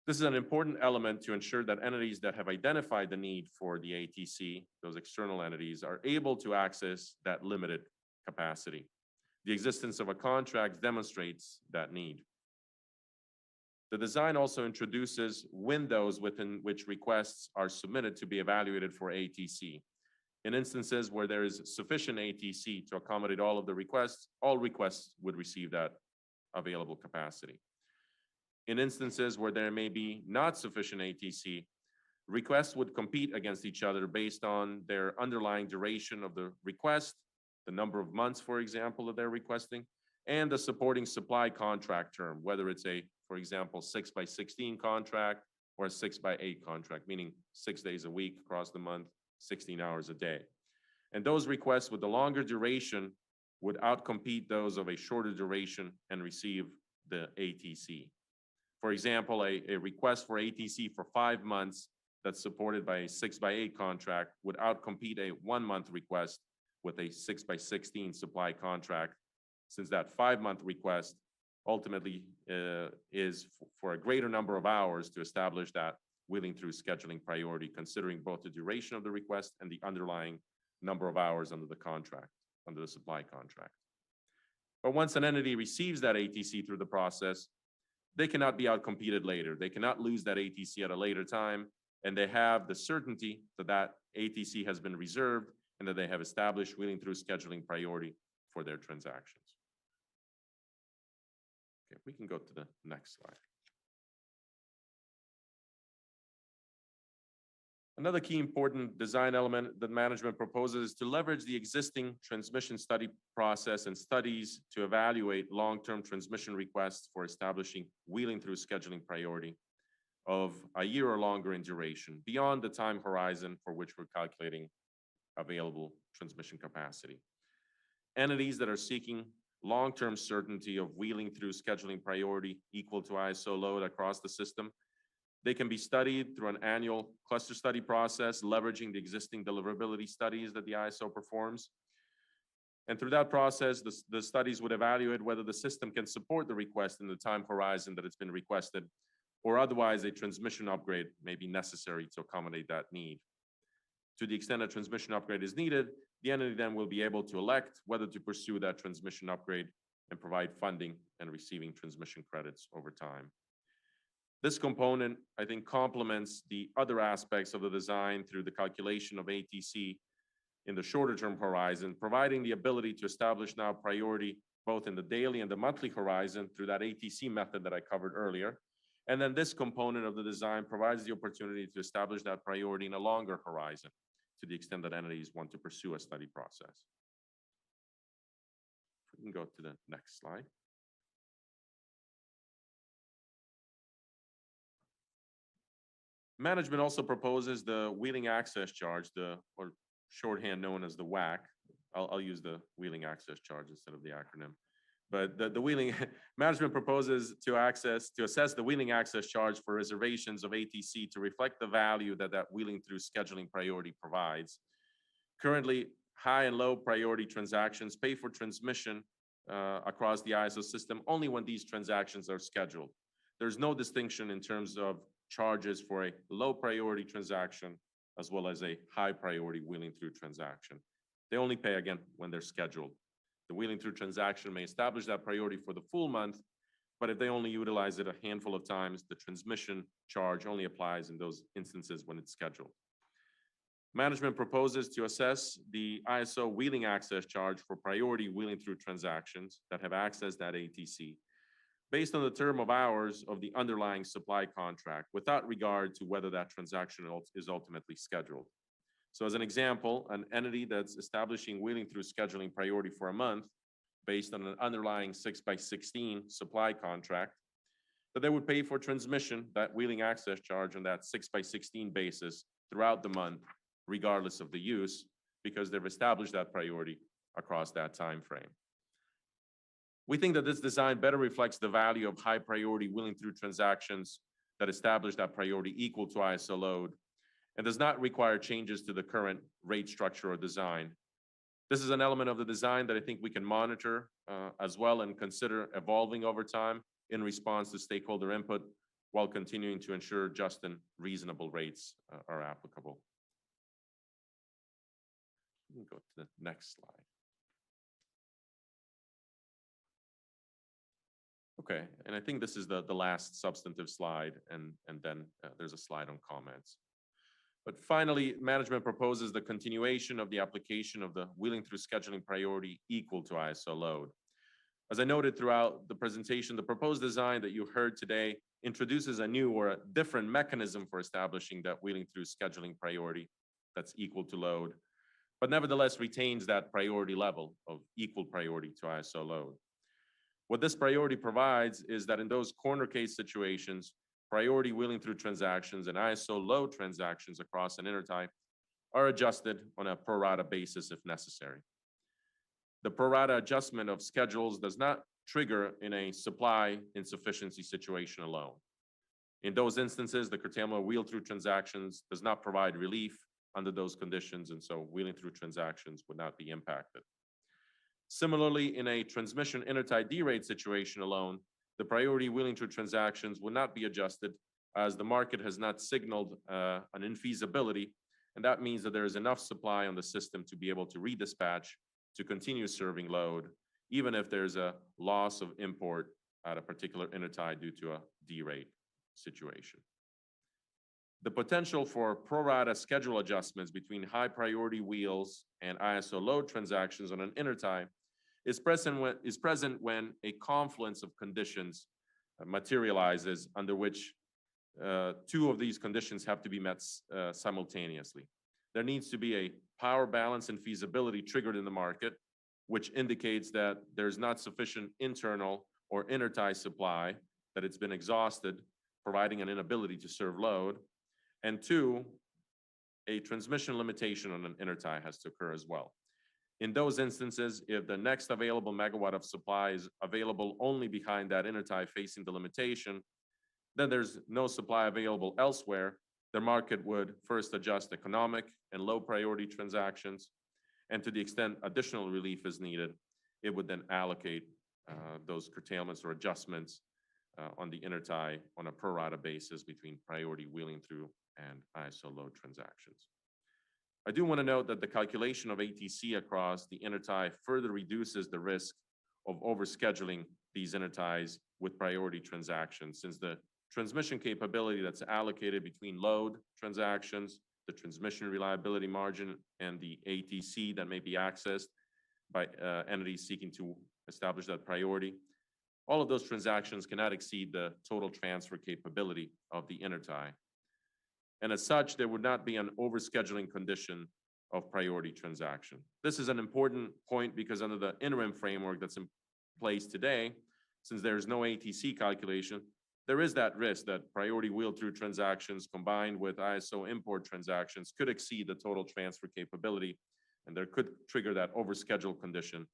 This is an important element to ensure that entities that have identified the need for the ATC, those external entities, are able to access that limited capacity. The existence of a contract demonstrates that need. The design also introduces windows within which requests are submitted to be evaluated for ATC. In instances where there is sufficient ATC to accommodate all of the requests, all requests would receive that available capacity. In instances where there may be not sufficient ATC, requests would compete against each other based on their underlying duration of the request, the number of months, for example, that they're requesting, and the supporting supply contract term, whether it's a, for example, 6x16 contract or a 6x8 contract, meaning 6 days a week across the month, 16 hours a day. And those requests with the longer duration would outcompete those of a shorter duration and receive the ATC. For example, a request for ATC for 5 months that's supported by a 6x8 contract would outcompete a 1-month request with a 6x16 supply contract, since that 5-month request ultimately is for a greater number of hours to establish that wheeling through scheduling priority, considering both the duration of the request and the underlying number of hours under the contract, under the supply contract. But once an entity receives that ATC through the process, they cannot be outcompeted later. They cannot lose that ATC at a later time, and they have the certainty that that ATC has been reserved and that they have established wheeling through scheduling priority for their transactions. Okay, we can go to the next slide. Another key important design element that management proposes is to leverage the existing transmission study process and studies to evaluate long-term transmission requests for establishing wheeling through scheduling priority of a year or longer in duration, beyond the time horizon for which we're calculating available transmission capacity. Entities that are seeking long-term certainty of wheeling through scheduling priority equal to ISO load across the system, they can be studied through an annual cluster study process, leveraging the existing deliverability studies that the ISO performs. And through that process, the studies would evaluate whether the system can support the request in the time horizon that it's been requested, or otherwise a transmission upgrade may be necessary to accommodate that need. To the extent a transmission upgrade is needed, the entity then will be able to elect whether to pursue that transmission upgrade and provide funding and receiving transmission credits over time. This component, I think, complements the other aspects of the design through the calculation of ATC in the shorter term horizon, providing the ability to establish now priority both in the daily and the monthly horizon through that ATC method that I covered earlier. And then this component of the design provides the opportunity to establish that priority in a longer horizon to the extent that entities want to pursue a study process. We can go to the next slide. Management also proposes the wheeling access charge, or shorthand known as the WAC. I'll use the wheeling access charge instead of the acronym. But the wheeling, management proposes to assess the wheeling access charge for reservations of ATC to reflect the value that wheeling through scheduling priority provides. Currently, high and low priority transactions pay for transmission across the ISO system only when these transactions are scheduled. There's no distinction in terms of charges for a low priority transaction as well as a high priority wheeling through transaction. They only pay again when they're scheduled. The wheeling through transaction may establish that priority for the full month, but if they only utilize it a handful of times, the transmission charge only applies in those instances when it's scheduled. Management proposes to assess the ISO wheeling access charge for priority wheeling through transactions that have accessed that ATC based on the term of hours of the underlying supply contract without regard to whether that transaction is ultimately scheduled. So as an example, an entity that's establishing wheeling through scheduling priority for a month based on an underlying 6x16 supply contract, that they would pay for transmission, that wheeling access charge on that 6x16 basis throughout the month, regardless of the use, because they've established that priority across that time frame. We think that this design better reflects the value of high priority wheeling through transactions that establish that priority equal to ISO load and does not require changes to the current rate structure or design. This is an element of the design that I think we can monitor as well and consider evolving over time in response to stakeholder input while continuing to ensure just and reasonable rates are applicable. We can go to the next slide. Okay, and I think this is the last substantive slide, and then there's a slide on comments. But finally, management proposes the continuation of the application of the wheeling through scheduling priority equal to ISO load. As I noted throughout the presentation, the proposed design that you heard today introduces a new or a different mechanism for establishing that wheeling through scheduling priority that's equal to load, but nevertheless retains that priority level of equal priority to ISO load. What this priority provides is that in those corner case situations, priority wheeling through transactions and ISO load transactions across an intertie are adjusted on a pro rata basis if necessary. The pro rata adjustment of schedules does not trigger in a supply insufficiency situation alone. In those instances, the curtailment of wheel through transactions does not provide relief under those conditions, and so wheeling through transactions would not be impacted. Similarly, in a transmission intertie derate situation alone, the priority wheeling through transactions will not be adjusted as the market has not signaled an infeasibility, and that means that there is enough supply on the system to be able to redispatch to continue serving load, even if there's a loss of import at a particular intertie due to a derate situation. The potential for pro rata schedule adjustments between high priority wheels and ISO load transactions on an intertie is present when a confluence of conditions materializes under which two of these conditions have to be met simultaneously. There needs to be a power balance and feasibility triggered in the market, which indicates that there's not sufficient internal or intertie supply, that it's been exhausted, providing an inability to serve load. And two, a transmission limitation on an intertie has to occur as well. In those instances, if the next available megawatt of supply is available only behind that intertie facing the limitation, then there's no supply available elsewhere. The market would first adjust economic and low priority transactions, and to the extent additional relief is needed, it would then allocate those curtailments or adjustments on the intertie on a pro rata basis between priority wheeling through and ISO load transactions. I do want to note that the calculation of ATC across the intertie further reduces the risk of overscheduling these interties with priority transactions, since the transmission capability that's allocated between load transactions, the transmission reliability margin, and the ATC that may be accessed by entities seeking to establish that priority, all of those transactions cannot exceed the total transfer capability of the intertie. And as such, there would not be an overscheduling condition of priority transaction. This is an important point because under the interim framework that's in place today, since there's no ATC calculation, there is that risk that priority wheel through transactions combined with ISO import transactions could exceed the total transfer capability, and there could trigger that overschedule condition,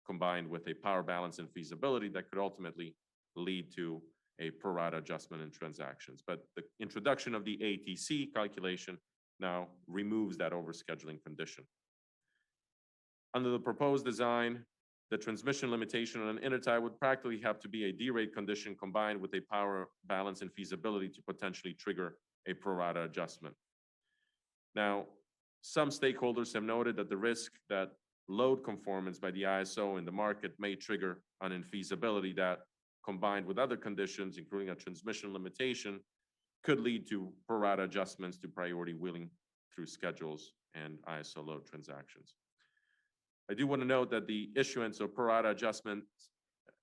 combined with a power balance and feasibility that could ultimately lead to a pro rata adjustment in transactions. But the introduction of the ATC calculation now removes that overscheduling condition. Under the proposed design, the transmission limitation on an intertie would practically have to be a derate condition combined with a power balance and feasibility to potentially trigger a pro rata adjustment. Now, some stakeholders have noted that the risk that load conformance by the ISO in the market may trigger an infeasibility that, combined with other conditions, including a transmission limitation, could lead to pro rata adjustments to priority wheeling through schedules and ISO load transactions. I do want to note that the issuance of pro rata adjustments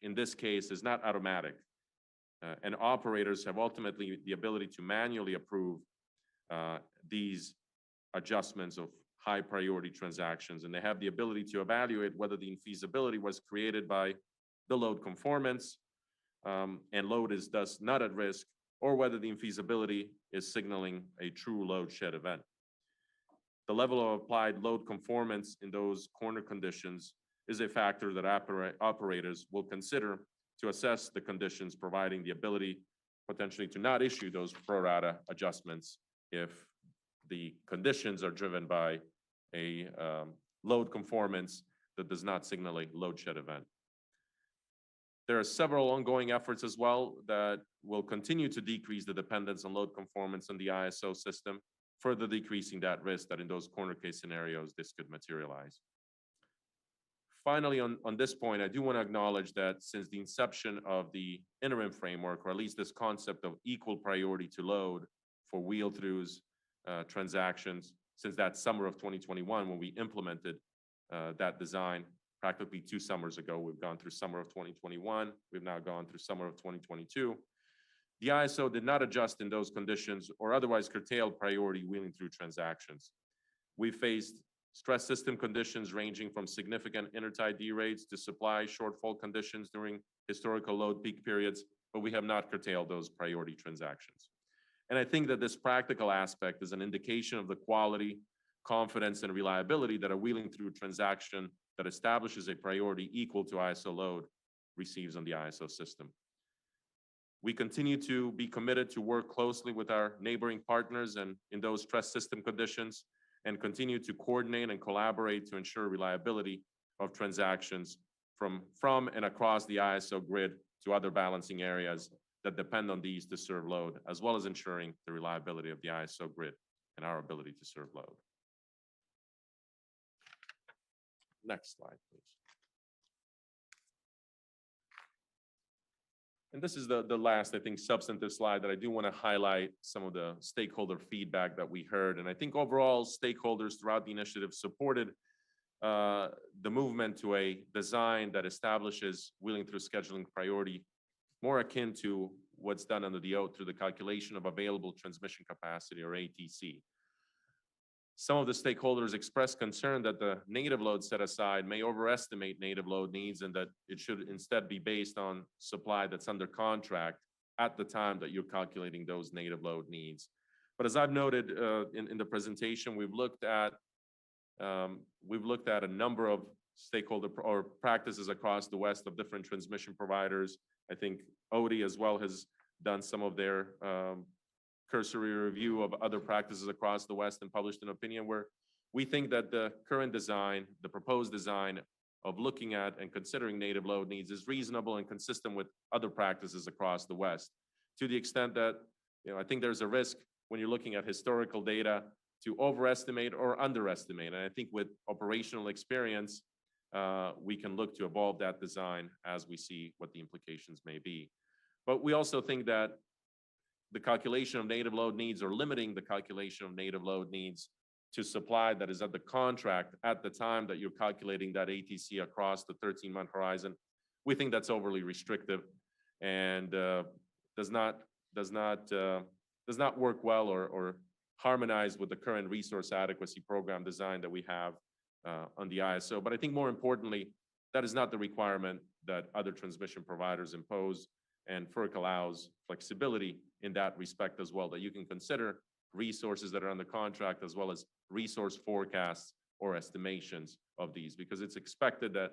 in this case is not automatic, and operators have ultimately the ability to manually approve these adjustments of high priority transactions, and they have the ability to evaluate whether the infeasibility was created by the load conformance and load is thus not at risk, or whether the infeasibility is signaling a true load shed event. The level of applied load conformance in those corner conditions is a factor that operators will consider to assess the conditions, providing the ability potentially to not issue those pro rata adjustments if the conditions are driven by a load conformance that does not signal a load shed event. There are several ongoing efforts as well that will continue to decrease the dependence on load conformance on the ISO system, further decreasing that risk that in those corner case scenarios, this could materialize. Finally, on this point, I do want to acknowledge that since the inception of the interim framework, or at least this concept of equal priority to load for wheel-throughs transactions, since that summer of 2021, when we implemented that design, practically 2 summers ago, we've gone through summer of 2021, we've now gone through summer of 2022. The ISO did not adjust in those conditions or otherwise curtailed priority wheeling through transactions. We faced stress system conditions ranging from significant intertie derates to supply shortfall conditions during historical load peak periods, but we have not curtailed those priority transactions. And I think that this practical aspect is an indication of the quality, confidence, and reliability that a wheeling through transaction that establishes a priority equal to ISO load receives on the ISO system. We continue to be committed to work closely with our neighboring partners and in those stress system conditions, and continue to coordinate and collaborate to ensure reliability of transactions from and across the ISO grid to other balancing areas that depend on these to serve load, as well as ensuring the reliability of the ISO grid and our ability to serve load. Next slide, please. And this is the last, I think, substantive slide that I do want to highlight some of the stakeholder feedback that we heard. And I think overall stakeholders throughout the initiative supported the movement to a design that establishes wheeling through scheduling priority more akin to what's done under the oath through the calculation of available transmission capacity, or ATC. Some of the stakeholders expressed concern that the native load set aside may overestimate native load needs and that it should instead be based on supply that's under contract at the time that you're calculating those native load needs. But as I've noted in the presentation, we've looked at a number of stakeholder or practices across the West of different transmission providers. I think ODI as well has done some of their cursory review of other practices across the West and published an opinion where we think that the current design, the proposed design of looking at and considering native load needs is reasonable and consistent with other practices across the West, to the extent that, I think there's a risk when you're looking at historical data to overestimate or underestimate. And I think with operational experience, we can look to evolve that design as we see what the implications may be. But we also think that the calculation of native load needs, or limiting the calculation of native load needs to supply that is at the contract at the time that you're calculating that ATC across the 13-month horizon, we think that's overly restrictive and does not work well or harmonize with the current resource adequacy program design that we have on the ISO. But I think more importantly, that is not the requirement that other transmission providers impose, and FERC allows flexibility in that respect as well, that you can consider resources that are under contract as well as resource forecasts or estimations of these, because it's expected that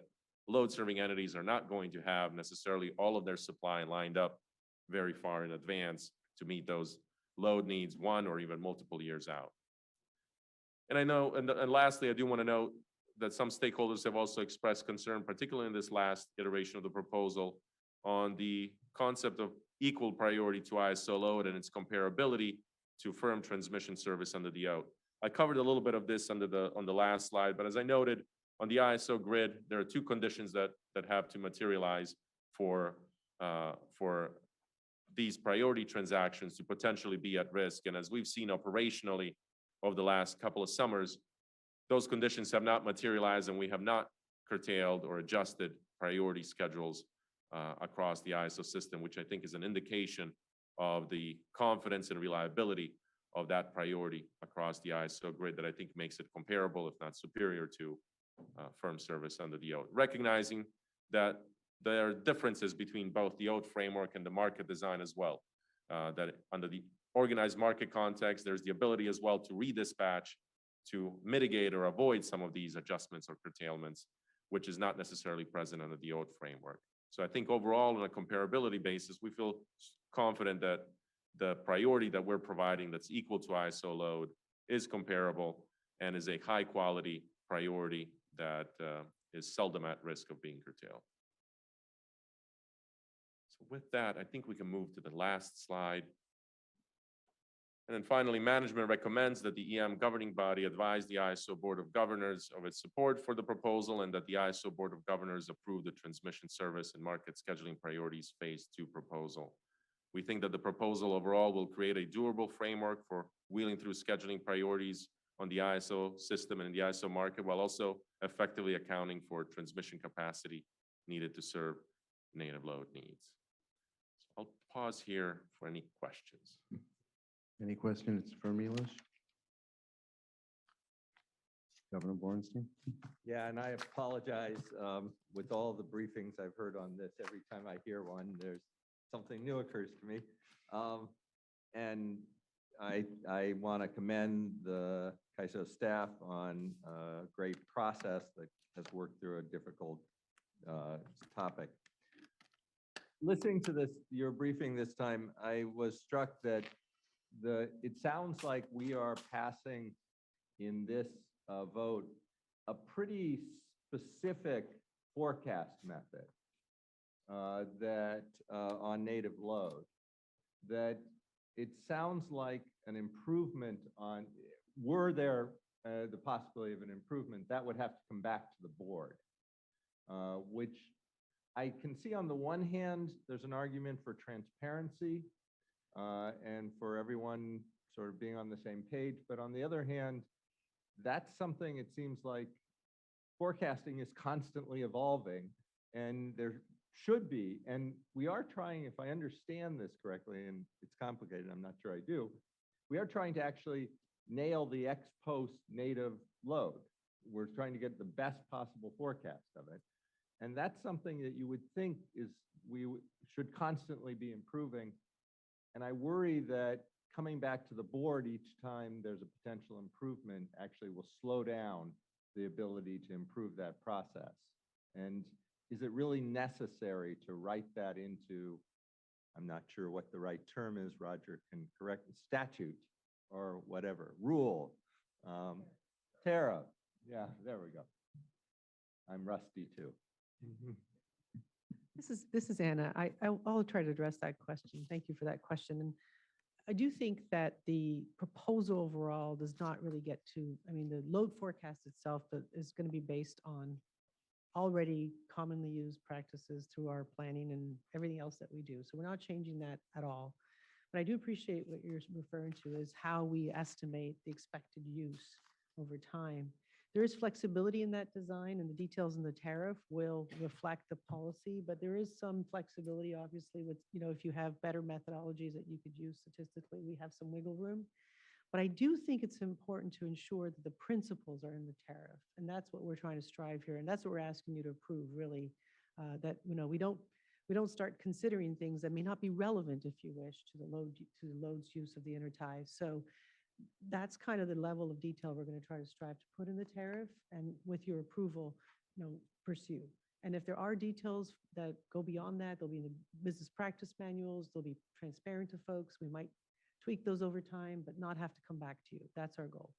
load serving entities are not going to have necessarily all of their supply lined up very far in advance to meet those load needs 1 or even multiple years out. And I know, and lastly, I do want to note that some stakeholders have also expressed concern, particularly in this last iteration of the proposal, on the concept of equal priority to ISO load and its comparability to firm transmission service under the OAT. I covered a little bit of this on the last slide, but as I noted, on the ISO grid, there are 2 conditions that have to materialize for these priority transactions to potentially be at risk. And as we've seen operationally over the last couple of summers, those conditions have not materialized, and we have not curtailed or adjusted priority schedules across the ISO system, which I think is an indication of the confidence and reliability of that priority across the ISO grid that I think makes it comparable, if not superior, to firm service under the OAT. Recognizing that there are differences between both the OAT framework and the market design as well. That under the organized market context, there's the ability as well to redispatch to mitigate or avoid some of these adjustments or curtailments, which is not necessarily present under the OAT framework. So I think overall, on a comparability basis, we feel confident that the priority that we're providing that's equal to ISO load is comparable and is a high quality priority that is seldom at risk of being curtailed. So with that, I think we can move to the last slide. And then finally, management recommends that the EM governing body advise the ISO Board of Governors of its support for the proposal and that the ISO Board of Governors approve the transmission service and market scheduling priorities phase 2 proposal. We think that the proposal overall will create a durable framework for wheeling through scheduling priorities on the ISO system and the ISO market, while also effectively accounting for transmission capacity needed to serve native load needs. So I'll pause here for any questions. Any questions for Milos? Governor Bornstein? Yeah, and I apologize with all the briefings I've heard on this. Every time I hear one, there's something new occurs to me. And I want to commend the CAISO staff on a great process that has worked through a difficult topic. Listening to this, your briefing this time, I was struck that it sounds like we are passing in this vote a pretty specific forecast method that on native load, that it sounds like an improvement on, were there the possibility of an improvement, that would have to come back to the board, which I can see on the one hand, there's an argument for transparency and for everyone sort of being on the same page. But on the other hand, that's something it seems like forecasting is constantly evolving, and there should be, and we are trying, if I understand this correctly, and it's complicated, I'm not sure I do, we are trying to actually nail the ex post native load. We're trying to get the best possible forecast of it. And that's something that you would think is we should constantly be improving. And I worry that coming back to the board each time there's a potential improvement actually will slow down the ability to improve that process. And is it really necessary to write that into, I'm not sure what the right term is, Roger can correct, statute or whatever, rule, tariff. Yeah, there we go. I'm rusty too. This is Anna. I'll try to address that question. Thank you for that question. And I do think that the proposal overall does not really get to, I mean, the load forecast itself is going to be based on already commonly used practices through our planning and everything else that we do. So we're not changing that at all. But I do appreciate what you're referring to is how we estimate the expected use over time. There is flexibility in that design, and the details in the tariff will reflect the policy, but there is some flexibility, obviously, with, if you have better methodologies that you could use statistically, we have some wiggle room. But I do think it's important to ensure that the principles are in the tariff, and that's what we're trying to strive here, and that's what we're asking you to approve, really, that we don't start considering things that may not be relevant, if you wish, to the load's use of the intertie. So that's kind of the level of detail we're going to try to strive to put in the tariff, and with your approval, pursue. And if there are details that go beyond that, they'll be in the business practice manuals, they'll be transparent to folks. We might tweak those over time, but not have to come back to you. That's our goal.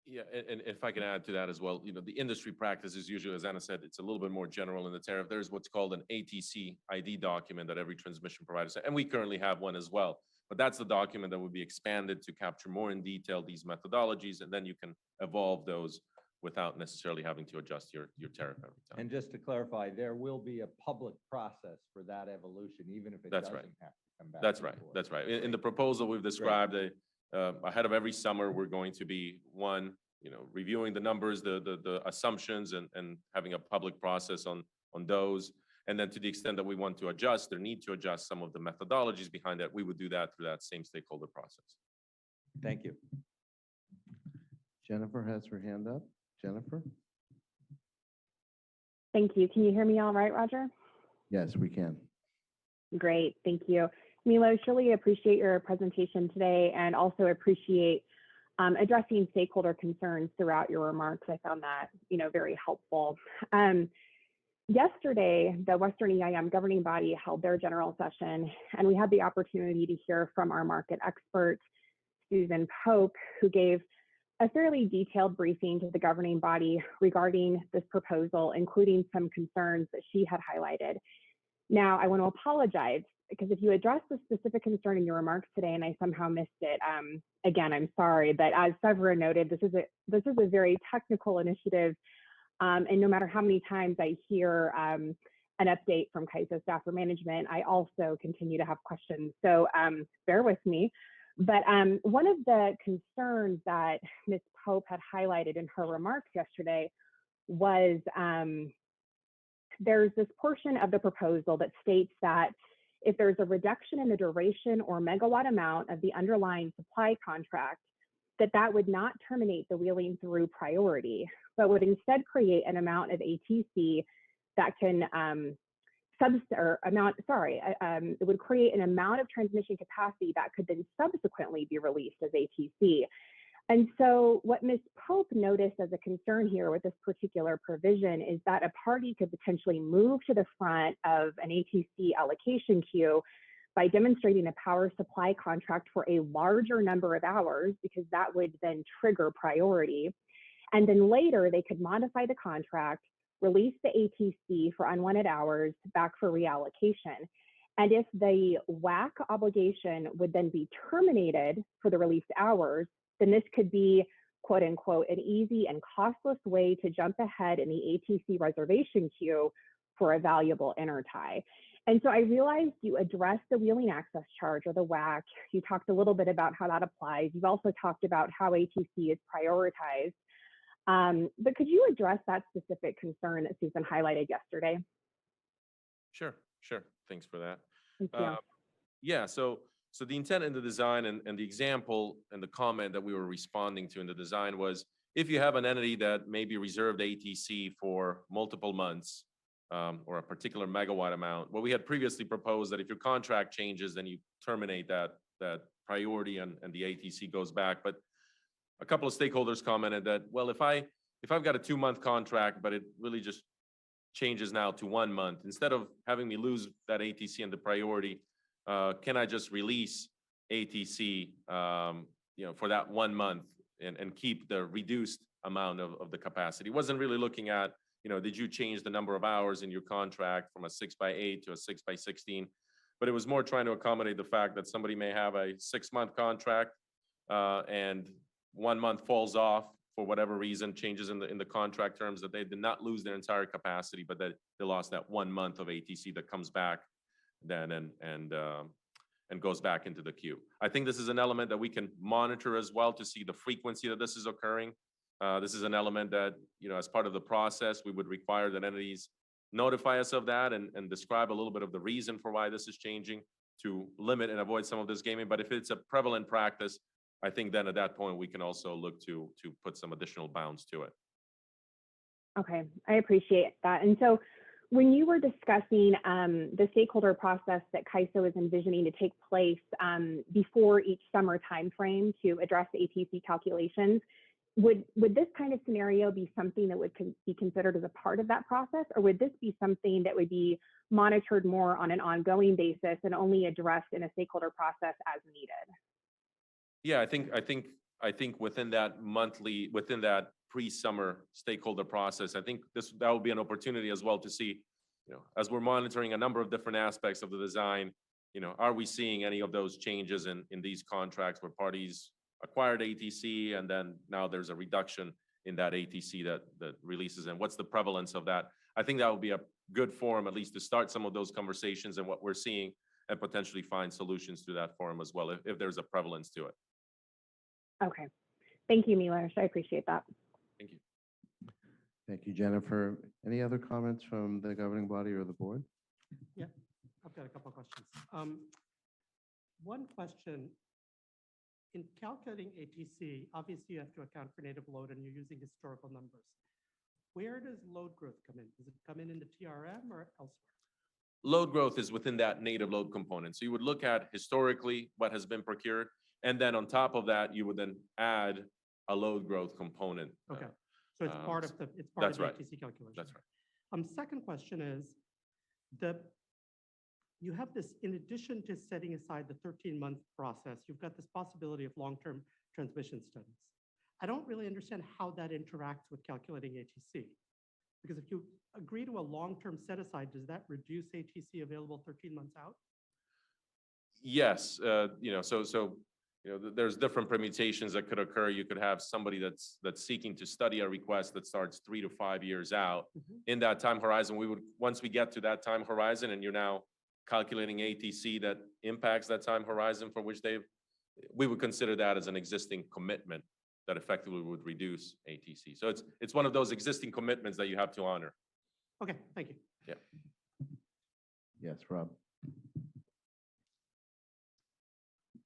Yeah, and if I can add to that as well, the industry practice is usually, as Anna said, it's a little bit more general in the tariff. There's what's called an ATC ID document that every transmission provider, and we currently have one as well. But that's the document that would be expanded to capture more in detail these methodologies, and then you can evolve those without necessarily having to adjust your tariff every time. And just to clarify, there will be a public process for that evolution, even if it That's doesn't right. have to come back. That's right, before. that's right. In the proposal, we've described ahead of every summer, we're going to be reviewing the numbers, the assumptions, and having a public process on those. And then to the extent that we want to adjust or need to adjust some of the methodologies behind that, we would do that through that same stakeholder process. Thank you. Jennifer has her hand up. Jennifer? Thank you. Can you hear me all right, Roger? Yes, we can. Great, thank you. Milos, really appreciate your presentation today and also appreciate addressing stakeholder concerns throughout your remarks. I found that, very helpful. Yesterday, the Western EIM governing body held their general session, and we had the opportunity to hear from our market expert, Susan Pope, who gave a fairly detailed briefing to the governing body regarding this proposal, including some concerns that she had highlighted. Now, I want to apologize because if you addressed the specific concern in your remarks today and I somehow missed it, again, I'm sorry. But as Severin noted, this is a very technical initiative, and no matter how many times I hear an update from CAISO staff or management, I also continue to have questions. So bear with me. But one of the concerns that Ms. Pope had highlighted in her remarks yesterday was there's this portion of the proposal that states that if there's a reduction in the duration or megawatt amount of the underlying supply contract, that would not terminate the wheeling through priority, but would instead create an amount of ATC that can it would create an amount of transmission capacity that could then subsequently be released as ATC. And so what Ms. Pope noticed as a concern here with this particular provision is that a party could potentially move to the front of an ATC allocation queue by demonstrating a power supply contract for a larger number of hours, because that would then trigger priority. And then later they could modify the contract, release the ATC for unwanted hours back for reallocation. And if the WAC obligation would then be terminated for the released hours, then this could be, quote unquote, an easy and costless way to jump ahead in the ATC reservation queue for a valuable intertie. And so I realized you addressed the wheeling access charge, or the WAC. You talked a little bit about how that applies. You've also talked about how ATC is prioritized. But could you address that specific concern that Susan highlighted yesterday? Sure. Thanks for that. Thank you. Yeah, so the intent in the design and the example and the comment that we were responding to in the design was, if you have an entity that may be reserved ATC for multiple months, or a particular megawatt amount, what we had previously proposed that if your contract changes, then you terminate that priority and the ATC goes back. But a couple of stakeholders commented that, well, if I've got a 2-month contract, but it really just changes now to 1 month, instead of having me lose that ATC and the priority, can I just release ATC, for that 1 month and keep the reduced amount of the capacity? Wasn't really looking at, did you change the number of hours in your contract from a 6x8 to a 6x16? But it was more trying to accommodate the fact that somebody may have a 6-month contract, and 1 month falls off for whatever reason, changes in the contract terms, that they did not lose their entire capacity, but that they lost that 1 month of ATC that comes back then and goes back into the queue. I think this is an element that we can monitor as well to see the frequency that this is occurring. This is an element that, as part of the process, we would require that entities notify us of that and describe a little bit of the reason for why this is changing to limit and avoid some of this gaming. But if it's a prevalent practice, I think then at that point, we can also look to put some additional bounds to it. Okay, I appreciate that. And so when you were discussing the stakeholder process that CAISO is envisioning to take place before each summer timeframe to address ATC calculations, would this kind of scenario be something that would be considered as a part of that process, or would this be something that would be monitored more on an ongoing basis and only addressed in a stakeholder process as needed? Yeah, I think within that pre-summer stakeholder process, I think that will be an opportunity as well to see, as we're monitoring a number of different aspects of the design, are we seeing any of those changes in these contracts where parties acquired ATC and then now there's a reduction in that ATC that releases, and what's the prevalence of that? I think that would be a good forum, at least to start some of those conversations and what we're seeing, and potentially find solutions through that forum as well, if there's a prevalence to it. Okay. Thank you, Milos. I appreciate that. Thank you. Thank you, Jennifer. Any other comments from the governing body or the board? Yeah, I've got a couple of questions. One question, in calculating ATC, obviously you have to account for native load and you're using historical numbers. Where does load growth come in? Does it come in the TRM or elsewhere? Load growth is within that native load component. So you would look at historically what has been procured, and then on top of that, you would then add a load growth component. Okay, so it's part of the ATC calculation. That's right. Second question is, you have this, in addition to setting aside the 13-month process, you've got this possibility of long-term transmission studies. I don't really understand how that interacts with calculating ATC. Because if you agree to a long-term set-aside, does that reduce ATC available 13 months out? Yes, there's different permutations that could occur. You could have somebody that's seeking to study a request that starts 3 to 5 years out. In that time horizon, once we get to that time horizon and you're now calculating ATC that impacts that time horizon for which we would consider that as an existing commitment that effectively would reduce ATC. So it's one of those existing commitments that you have to honor. Okay, thank you. Yeah. Yes, Rob.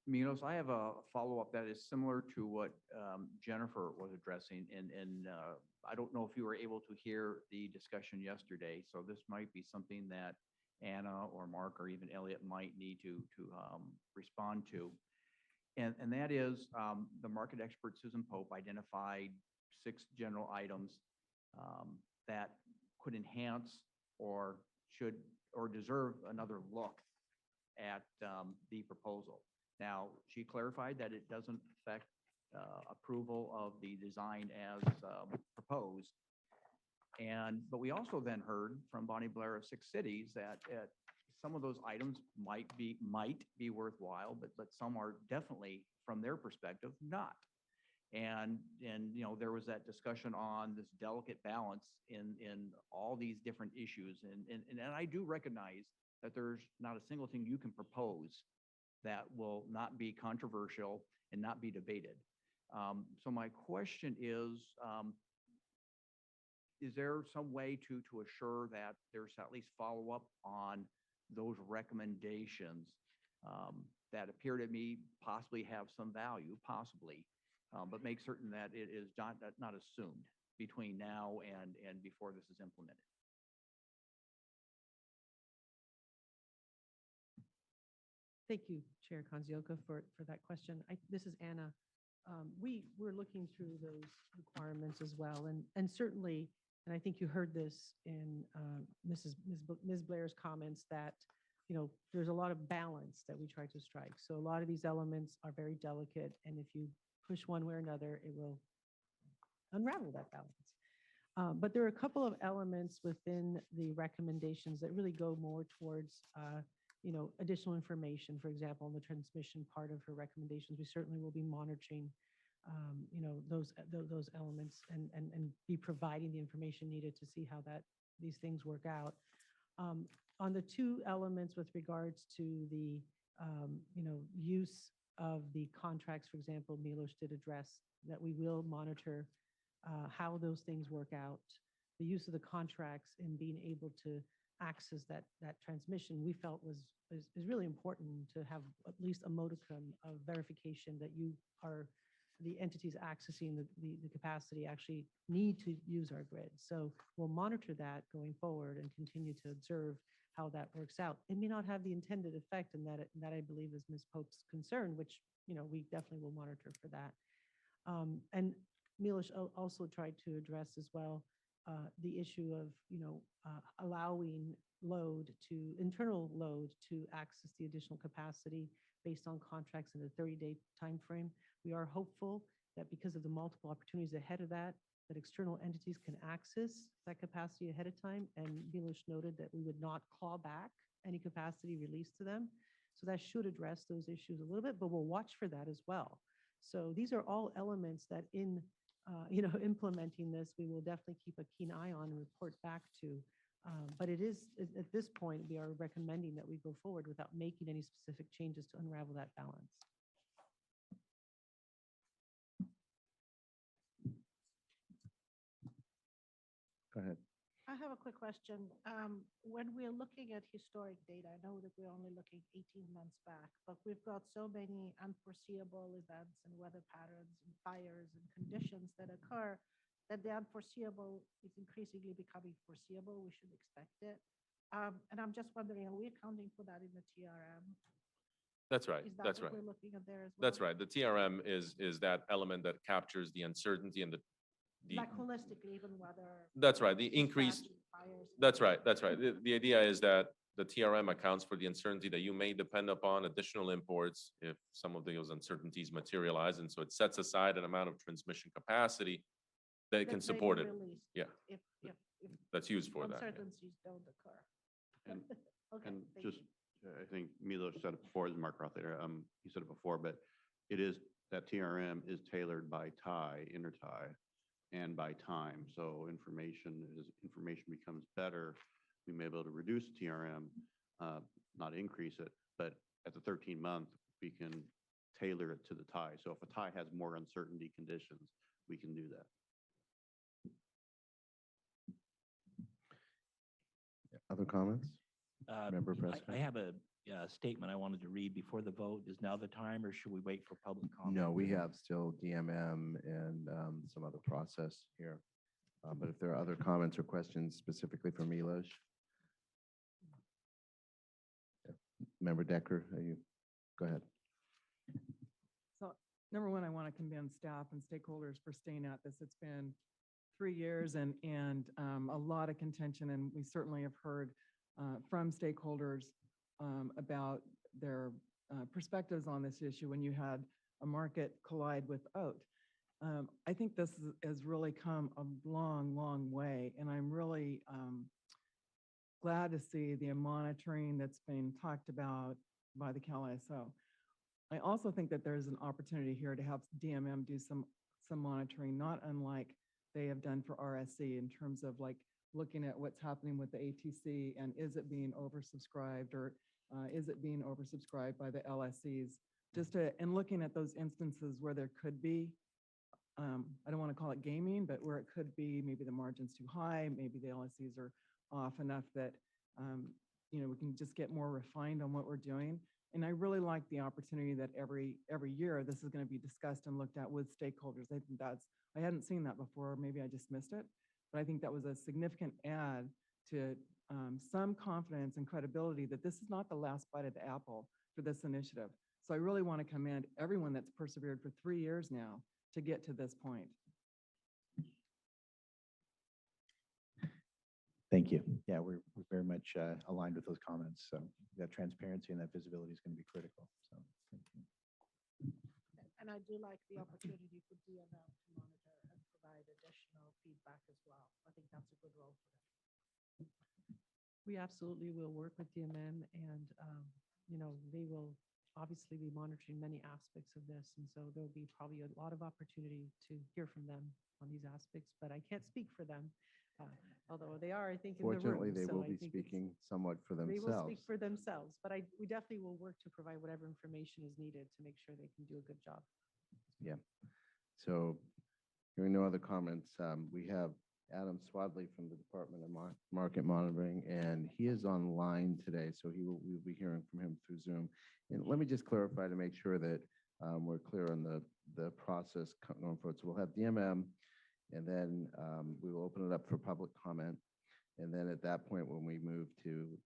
Milos, I have a follow-up that is similar to what Jennifer was addressing, and I don't know if you were able to hear the discussion yesterday, so this might be something that Anna or Mark or even Elliot might need to respond to. And that is the market expert Susan Pope identified 6 general items that could enhance or deserve another look at the proposal. Now, she clarified that it doesn't affect approval of the design as proposed. But we also then heard from Bonnie Blair of 6 Cities that some of those items might be worthwhile, but some are definitely, from their perspective, not. And there was that discussion on this delicate balance in all these different issues. And I do recognize that there's not a single thing you can propose that will not be controversial and not be debated. So my question is there some way to assure that there's at least follow-up on those recommendations that appear to me possibly have some value, but make certain that it is not assumed between now and before this is implemented? Thank you, Chair Kanzioka, for that question. This is Anna. We're looking through those requirements as well, and certainly, and I think you heard this in Ms. Blair's comments, that there's a lot of balance that we try to strike. So a lot of these elements are very delicate, and if you push one way or another, it will unravel that balance. But there are a couple of elements within the recommendations that really go more towards additional information. For example, in the transmission part of her recommendations, we certainly will be monitoring those elements and be providing the information needed to see how these things work out. On the 2 elements with regards to the use of the contracts, for example, Milos did address that we will monitor how those things work out. The use of the contracts and being able to access that transmission, we felt is really important to have at least a modicum of verification that the entities accessing the capacity actually need to use our grid. So we'll monitor that going forward and continue to observe how that works out. It may not have the intended effect, and that I believe is Ms. Pope's concern, which we definitely will monitor for that. And Milos also tried to address as well the issue of, allowing internal load to access the additional capacity based on contracts in a 30-day timeframe. We are hopeful that because of the multiple opportunities ahead of that external entities can access that capacity ahead of time. And Milos noted that we would not claw back any capacity released to them. So that should address those issues a little bit, but we'll watch for that as well. So these are all elements that in implementing this, we will definitely keep a keen eye on and report back to. But it is, at this point, we are recommending that we go forward without making any specific changes to unravel that balance. Go ahead. I have a quick question. When we're looking at historic data, I know that we're only looking 18 months back, but we've got so many unforeseeable events and weather patterns and fires and conditions that occur that the unforeseeable is increasingly becoming foreseeable. We should expect it. And I'm just wondering, are we accounting for that in the TRM? That's right. Is that That's what right. we're looking at there as well? That's right. The TRM is that element that captures the uncertainty and the Like holistically, even whether. That's right. The increased, that's right. That's right. The idea is that the TRM accounts for the uncertainty that you may depend upon additional imports if some of those uncertainties materialize. And so it sets aside an amount of transmission capacity that it can that may be support it. released Yeah. If That's used for that. yeah. uncertainties don't occur. And, Okay, and thank just, you. I think Milo said it before, this is Mark Rothlater, he said it before, but it is, that TRM is tailored by tie, intertie, and by time. So information becomes better, we may be able to reduce TRM, not increase it, but at the 13-month, we can tailor it to the tie. So if a tie has more uncertainty conditions, we can do that. Other comments? Member I Prescott? have a statement I wanted to read before the vote. Is now the time, or should we wait for public comment? No, we have still DMM and some other process here. But if there are other comments or questions specifically for Milos? Yeah. Member Decker, go ahead. So number one, I want to commend staff and stakeholders for staying at this. It's been 3 years and a lot of contention, and we certainly have heard from stakeholders about their perspectives on this issue when you had a market collide with OAT. I think this has really come a long, long way, and I'm really glad to see the monitoring that's being talked about by the CalISO. I also think that there's an opportunity here to have DMM do some monitoring, not unlike they have done for RSC in terms of like looking at what's happening with the ATC and is it being oversubscribed or is it being oversubscribed by the LSCs? And looking at those instances where there could be, I don't want to call it gaming, but where it could be maybe the margin's too high, maybe the LSCs are off enough that, we can just get more refined on what we're doing. And I really like the opportunity that every year this is going to be discussed and looked at with stakeholders. I think I hadn't seen that before. Maybe I just missed it, but I think that was a significant add to some confidence and credibility that this is not the last bite of the apple for this initiative. So I really want to commend everyone that's persevered for 3 years now to get to this point. Thank you. Yeah, we're very much aligned with those comments. So that transparency and that visibility is going to be critical. So thank you. And I do like the opportunity for DMM to monitor and provide additional feedback as well. I think that's a good role for them. We absolutely will work with DMM and, they will obviously be monitoring many aspects of this. And so there'll be probably a lot of opportunity to hear from them on these aspects, but I can't speak for them. Although they are, I think, in the room. Fortunately, they so will I be think speaking somewhat for They will themselves. speak for themselves, but we definitely will work to provide whatever information is needed to make sure they can do a good job. Yeah. So hearing no other comments, we have Adam Swadley from the Department of Market Monitoring, and he is online today, so we'll be hearing from him through Zoom. And let me just clarify to make sure that we're clear on the process going forward. So we'll have DMM, and then we will open it up for public comment. And then at that point, when we move to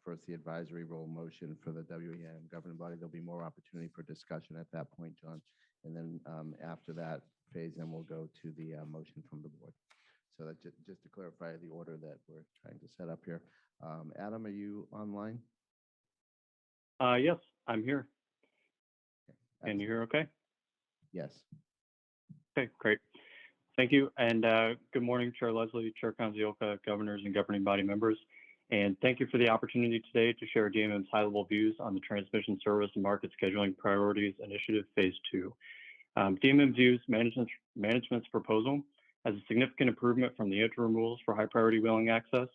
first the advisory role motion for the WEIM governing body, there'll be more opportunity for discussion at that point, John. And then after that phase, then we'll go to the motion from the board. So that just to clarify the order that we're trying to set up here. Adam, are you online? Yes, I'm here. Can you Excellent. hear okay? Yes. Okay, great. Thank you. And good morning, Chair Leslie, Chair Kanzioka, governors and governing body members. And thank you for the opportunity today to share DMM's high-level views on the Transmission Service and Market Scheduling Priorities Initiative Phase 2. DMM views management's proposal as a significant improvement from the interim rules for high-priority wheeling access.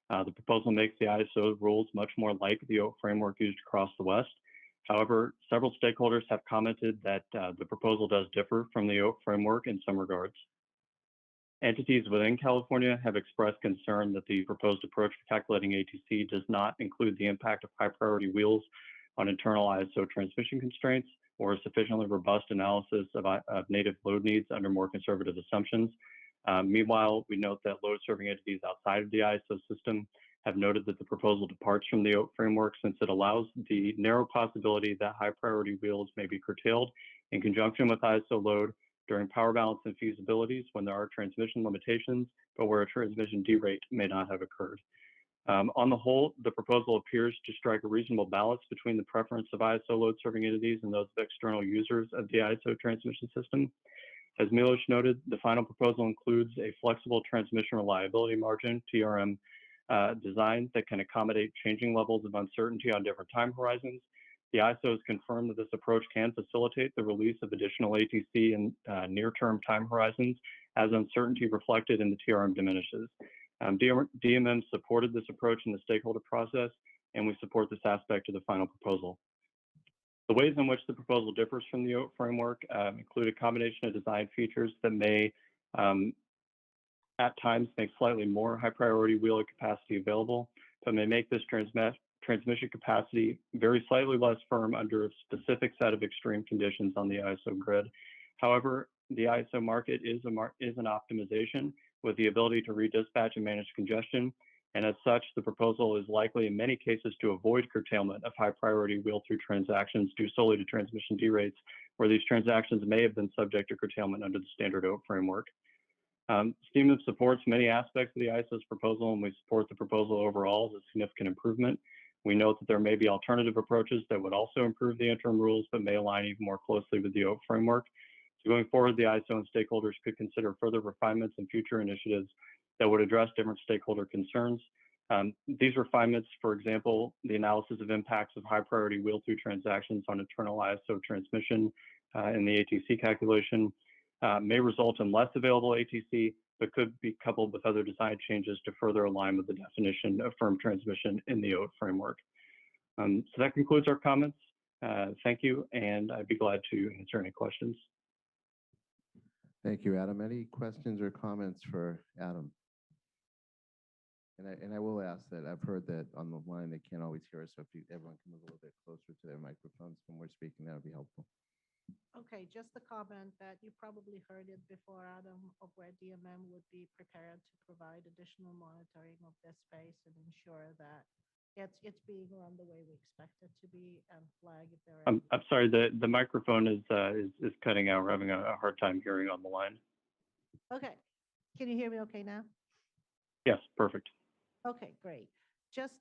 The proposal makes the ISO rules much more like the OAT framework used across the West. However, several stakeholders have commented that the proposal does differ from the OAT framework in some regards. Entities within California have expressed concern that the proposed approach to calculating ATC does not include the impact of high-priority wheels on internal ISO transmission constraints or a sufficiently robust analysis of native load needs under more conservative assumptions. Meanwhile, we note that load-serving entities outside of the ISO system have noted that the proposal departs from the OAT framework since it allows the narrow possibility that high-priority wheels may be curtailed in conjunction with ISO load during power balance and feasibilities when there are transmission limitations, but where a transmission derate may not have occurred. On the whole, the proposal appears to strike a reasonable balance between the preference of ISO load serving entities and those of external users of the ISO transmission system. As Milos noted, the final proposal includes a flexible transmission reliability margin, TRM, design that can accommodate changing levels of uncertainty on different time horizons. The ISO has confirmed that this approach can facilitate the release of additional ATC in near-term time horizons as uncertainty reflected in the TRM diminishes. DMM supported this approach in the stakeholder process, and we support this aspect of the final proposal. The ways in which the proposal differs from the OAT framework include a combination of design features that may at times make slightly more high priority wheeler capacity available, but may make this transmission capacity very slightly less firm under a specific set of extreme conditions on the ISO grid. However, the ISO market is an optimization with the ability to redispatch and manage congestion. And as such, the proposal is likely in many cases to avoid curtailment of high priority wheel through transactions due solely to transmission derates, where these transactions may have been subject to curtailment under the standard OAT framework. DMM supports many aspects of the ISO's proposal, and we support the proposal overall as a significant improvement. We note that there may be alternative approaches that would also improve the interim rules, but may align even more closely with the OAT framework. So going forward, the ISO and stakeholders could consider further refinements and future initiatives that would address different stakeholder concerns. These refinements, for example, the analysis of impacts of high priority wheel through transactions on internal ISO transmission in the ATC calculation may result in less available ATC, but could be coupled with other design changes to further align with the definition of firm transmission in the OAT framework. So that concludes our comments. Thank you, and I'd be glad to answer any questions. Thank you, Adam. Any questions or comments for Adam? And I will ask that I've heard that on the line they can't always hear us, so if everyone can move a little bit closer to their microphones when we're speaking, that would be helpful. Okay, just the comment that you probably heard it before, Adam, of where DMM would be prepared to provide additional monitoring of this space and ensure that it's being run the way we expect it to be and flag if there are. I'm sorry, the microphone is cutting out. We're having a hard time hearing on the line. Okay, can you hear me okay now? Yes, perfect. Okay, great. Just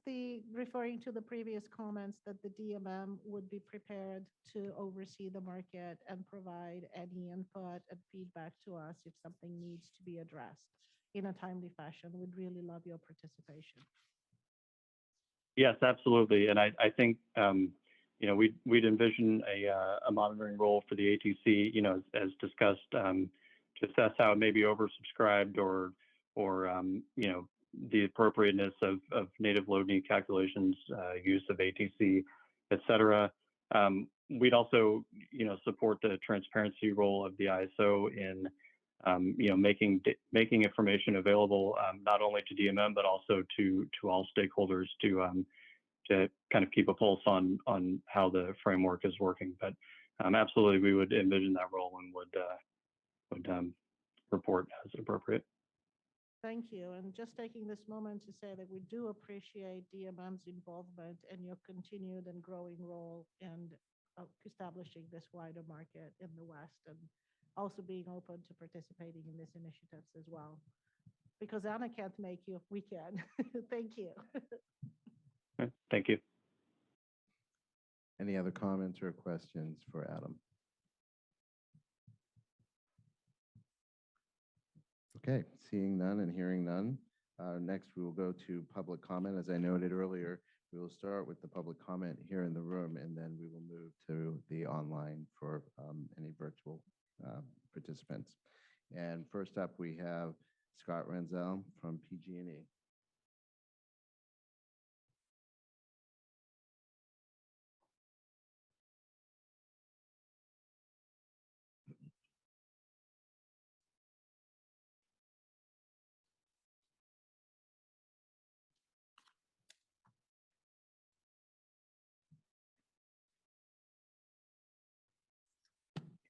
referring to the previous comments that the DMM would be prepared to oversee the market and provide any input and feedback to us if something needs to be addressed in a timely fashion. We'd really love your participation. Yes, absolutely. And I think, we'd envision a monitoring role for the ATC, as discussed, to assess how it may be oversubscribed or the appropriateness of native load need calculations, use of ATC, et cetera. We'd also, support the transparency role of the ISO in, making information available not only to DMM but also to all stakeholders to kind of keep a pulse on how the framework is working. But absolutely, we would envision that role and would report as appropriate. Thank you. And just taking this moment to say that we do appreciate DMM's involvement and your continued and growing role and establishing this wider market in the West and also being open to participating in these initiatives as well. Because Anna can't make you, we can. Thank you. Thank you. Any other comments or questions for Adam? Okay, seeing none and hearing none. Next, we will go to public comment. As I noted earlier, we will start with the public comment here in the room, and then we will move to the online for any virtual participants. And first up, we have Scott Renzel from PG&E.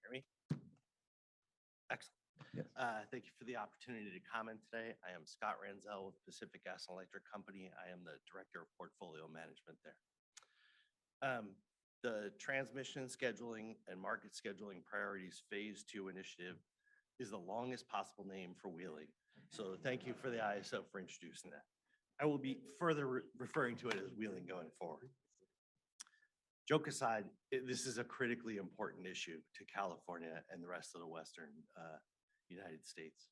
Hear me? Excellent. Yes. Thank you for the opportunity to comment today. I am Scott Ranzel with Pacific Gas and Electric Company. I am the Director of Portfolio Management there. The Transmission Scheduling and Market Scheduling Priorities Phase 2 initiative is the longest possible name for wheeling. So thank you for the ISO for introducing that. I will be further referring to it as wheeling going forward. Joke aside, this is a critically important issue to California and the rest of the Western United States.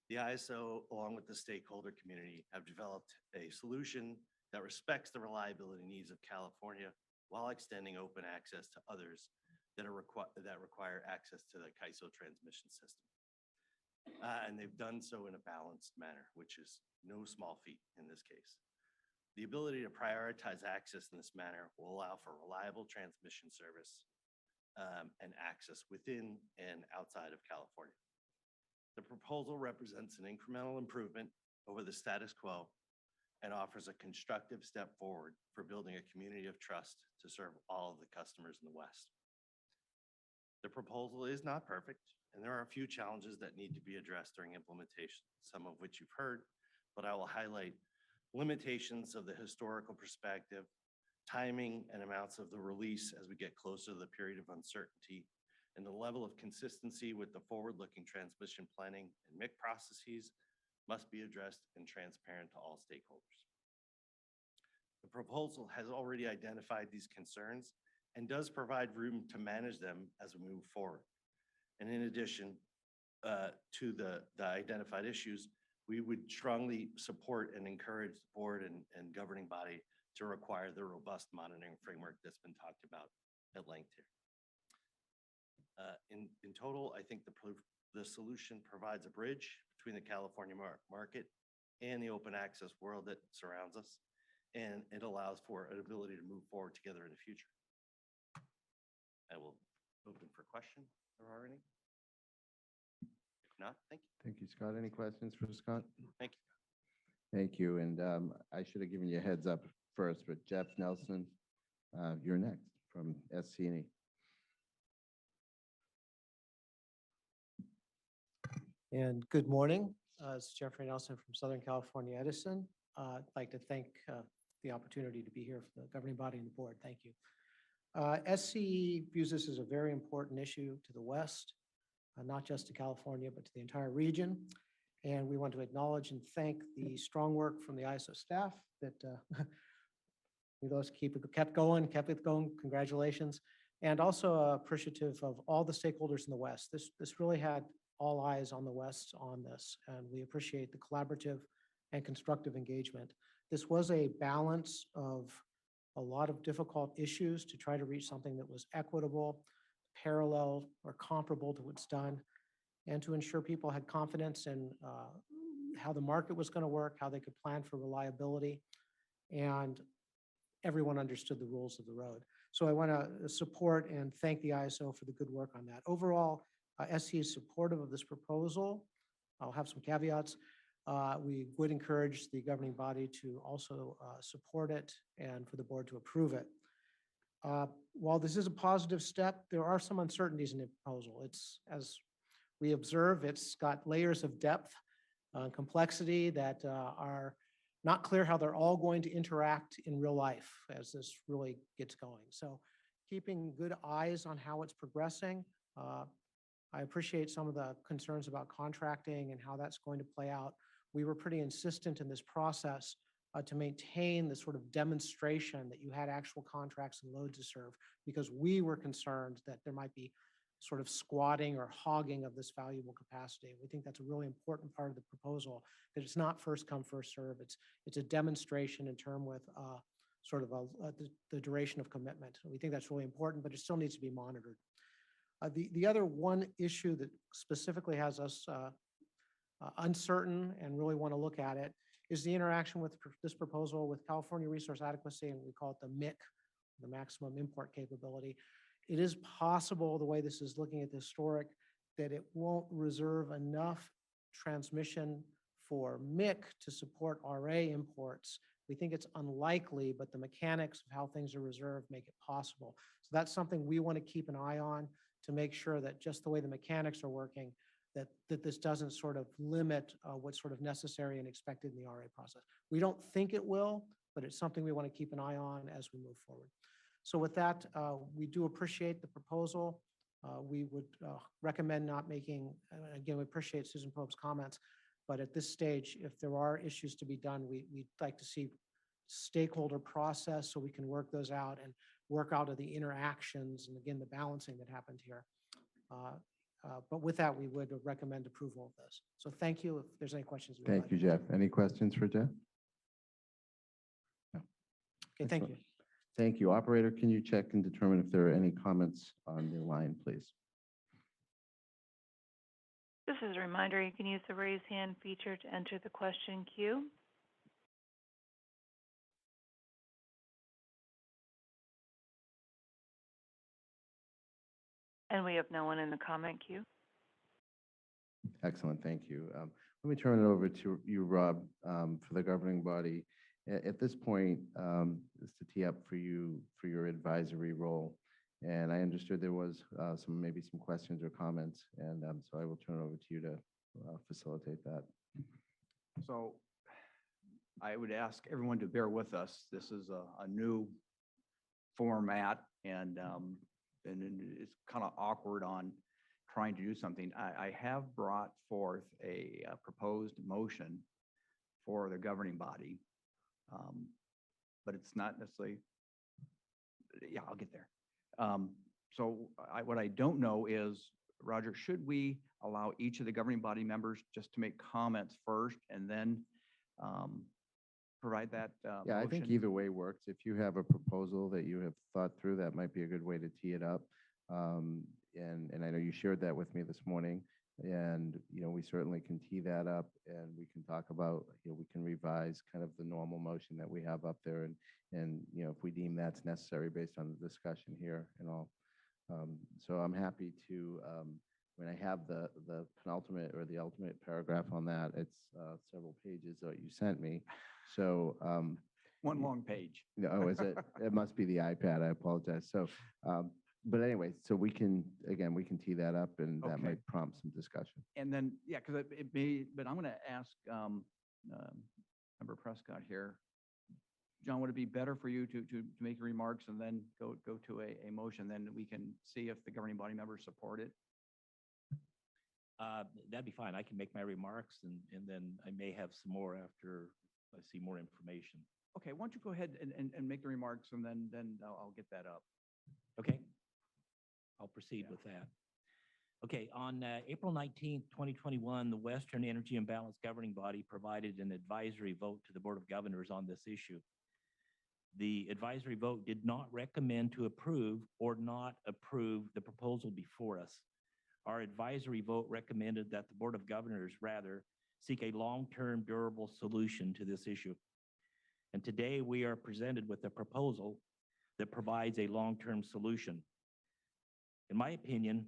The ISO, along with the stakeholder community, have developed a solution that respects the reliability needs of California while extending open access to others that require access to the CAISO transmission system. And they've done so in a balanced manner, which is no small feat in this case. The ability to prioritize access in this manner will allow for reliable transmission service and access within and outside of California. The proposal represents an incremental improvement over the status quo and offers a constructive step forward for building a community of trust to serve all of the customers in the West. The proposal is not perfect, and there are a few challenges that need to be addressed during implementation, some of which you've heard, but I will highlight limitations of the historical perspective, timing and amounts of the release as we get closer to the period of uncertainty, and the level of consistency with the forward-looking transmission planning and MIC processes must be addressed and transparent to all stakeholders. The proposal has already identified these concerns and does provide room to manage them as we move forward. And in addition to the identified issues, we would strongly support and encourage the board and governing body to require the robust monitoring framework that's been talked about at length here. In total, I think the solution provides a bridge between the California market and the open access world that surrounds us, and it allows for an ability to move forward together in the future. I will open for questions if there are any. If not, thank you. Thank you, Scott. Any questions for Scott? Thank you. Thank you. And I should have given you a heads up first, but Jeff Nelson, you're next from SC&E. And good morning. It's Jeffrey Nelson from Southern California Edison. I'd like to thank the opportunity to be here for the governing body and the board. Thank you. SCE views this as a very important issue to the West, not just to California, but to the entire region. And we want to acknowledge and thank the strong work from the ISO staff that we those kept it going. Congratulations. And also appreciative of all the stakeholders in the West. This really had all eyes on the West on this, and we appreciate the collaborative and constructive engagement. This was a balance of a lot of difficult issues to try to reach something that was equitable, parallel, or comparable to what's done, and to ensure people had confidence in how the market was going to work, how they could plan for reliability, and everyone understood the rules of the road. So I want to support and thank the ISO for the good work on that. Overall, SC is supportive of this proposal. I'll have some caveats. We would encourage the governing body to also support it and for the board to approve it. While this is a positive step, there are some uncertainties in the proposal. It's, as we observe, it's got layers of depth and complexity that are not clear how they're all going to interact in real life as this really gets going. So keeping good eyes on how it's progressing. I appreciate some of the concerns about contracting and how that's going to play out. We were pretty insistent in this process to maintain the sort of demonstration that you had actual contracts and loads to serve, because we were concerned that there might be sort of squatting or hogging of this valuable capacity. We think that's a really important part of the proposal, that it's not first come, first serve. It's a demonstration in term with sort of the duration of commitment. We think that's really important, but it still needs to be monitored. The other one issue that specifically has us uncertain and really want to look at it is the interaction with this proposal with California Resource Adequacy, and we call it the MIC, the maximum import capability. It is possible, the way this is looking at the historic, that it won't reserve enough transmission for MIC to support RA imports. We think it's unlikely, but the mechanics of how things are reserved make it possible. So that's something we want to keep an eye on to make sure that just the way the mechanics are working, that this doesn't sort of limit what's sort of necessary and expected in the RA process. We don't think it will, but it's something we want to keep an eye on as we move forward. So with that, we do appreciate the proposal. We would recommend not making, again, we appreciate Susan Pope's comments, but at this stage, if there are issues to be done, we'd like to see stakeholder process so we can work those out and work out of the interactions and again, the balancing that happened here. But with that, we would recommend approval of this. So thank you. If there's any questions. Thank you, Jeff. Any questions for Jeff? No. Okay, thank you. Thank you. Operator, can you check and determine if there are any comments on the line, please? This is a reminder, you can use the raise hand feature to enter the question queue. And we have no one in the comment queue. Excellent, thank you. Let me turn it over to you, Rob, for the governing body. At this point, is to tee up for you for your advisory role. And I understood there was maybe some questions or comments, and so I will turn it over to you to facilitate that. So I would ask everyone to bear with us. This is a new format, and it's kind of awkward on trying to do something. I have brought forth a proposed motion for the governing body, but it's not necessarily, yeah, I'll get there. So what I don't know is, Roger, should we allow each of the governing body members just to make comments first and then provide that Yeah, I think motion? either way works. If you have a proposal that you have thought through, that might be a good way to tee it up. And I know you shared that with me this morning, and we certainly can tee that up, and we can talk about, we can revise kind of the normal motion that we have up there, and if we deem that's necessary based on the discussion here and all. So I'm happy to, when I have the penultimate or the ultimate paragraph on that, it's several pages that you sent me. So one long page. Oh, is it? It must be the iPad. I apologize. So, but anyway, so we can tee that up, and that Okay. might prompt some discussion. And then, yeah, because it may, but I'm going to ask Member Prescott here. John, would it be better for you to make your remarks and then go to a motion? Then we can see if the governing body members support it. That'd be fine. I can make my remarks, and then I may have some more after I see more information. Okay, why don't you go ahead and make the remarks, and then I'll get that up. Okay, I'll proceed with that. Okay, on April 19th, 2021, the Western Energy Imbalance Governing Body provided an advisory vote to the Board of Governors on this issue. The advisory vote did not recommend to approve or not approve the proposal before us. Our advisory vote recommended that the Board of Governors rather seek a long-term durable solution to this issue. And today we are presented with a proposal that provides a long-term solution. In my opinion,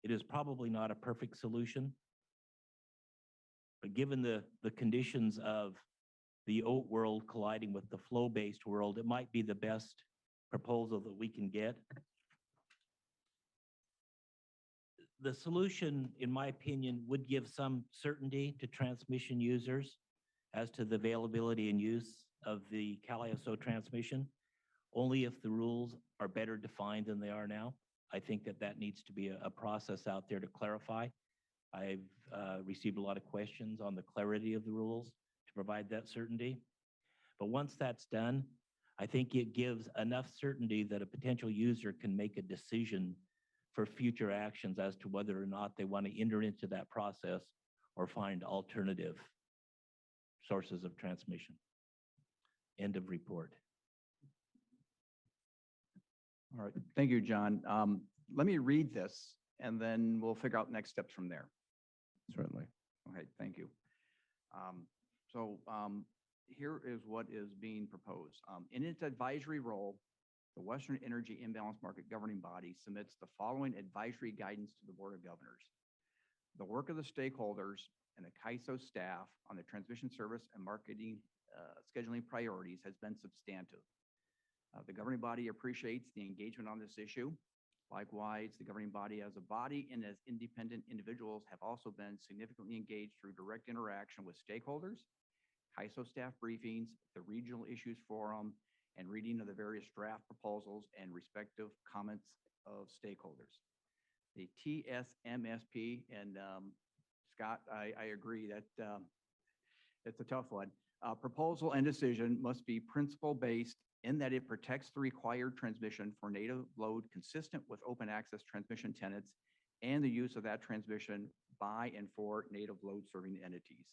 it is probably not a perfect solution, but given the conditions of the oat world colliding with the flow-based world, it might be the best proposal that we can get. The solution, in my opinion, would give some certainty to transmission users as to the availability and use of the CalISO transmission, only if the rules are better defined than they are now. I think that that needs to be a process out there to clarify. I've received a lot of questions on the clarity of the rules to provide that certainty. But once that's done, I think it gives enough certainty that a potential user can make a decision for future actions as to whether or not they want to enter into that process or find alternative sources of transmission. End of report. All right, thank you, John. Let me read this and then we'll figure out next steps from there. Certainly. Okay, thank you. Here is what is being proposed. In its advisory role, the Western Energy Imbalance Market Governing Body submits the following advisory guidance to the Board of Governors. The work of the stakeholders and the CAISO staff on the transmission service and marketing scheduling priorities has been substantive. The governing body appreciates the engagement on this issue. Likewise, the governing body as a body and as independent individuals have also been significantly engaged through direct interaction with stakeholders, CAISO staff briefings, the Regional Issues Forum, and reading of the various draft proposals and respective comments of stakeholders. The TSMSP, and Scott, I agree that it's a tough one. Proposal and decision must be principle-based in that it protects the required transmission for native load consistent with open access transmission tenets and the use of that transmission by and for native load serving entities.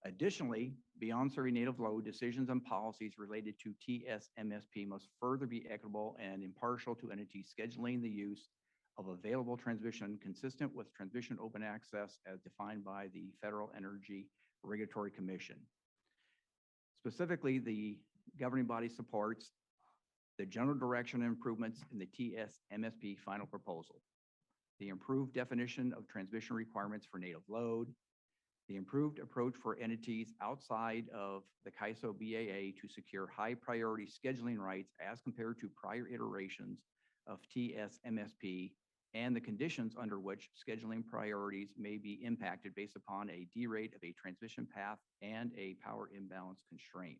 Additionally, beyond serving native load, decisions and policies related to TSMSP must further be equitable and impartial to entities scheduling the use of available transmission consistent with transmission open access as defined by the Federal Energy Regulatory Commission. Specifically, the governing body supports the general direction and improvements in the TSMSP final proposal, the improved definition of transmission requirements for native load, the improved approach for entities outside of the CAISO BAA to secure high priority scheduling rights as compared to prior iterations of TSMSP, and the conditions under which scheduling priorities may be impacted based upon a derate of a transmission path and a power imbalance constraint.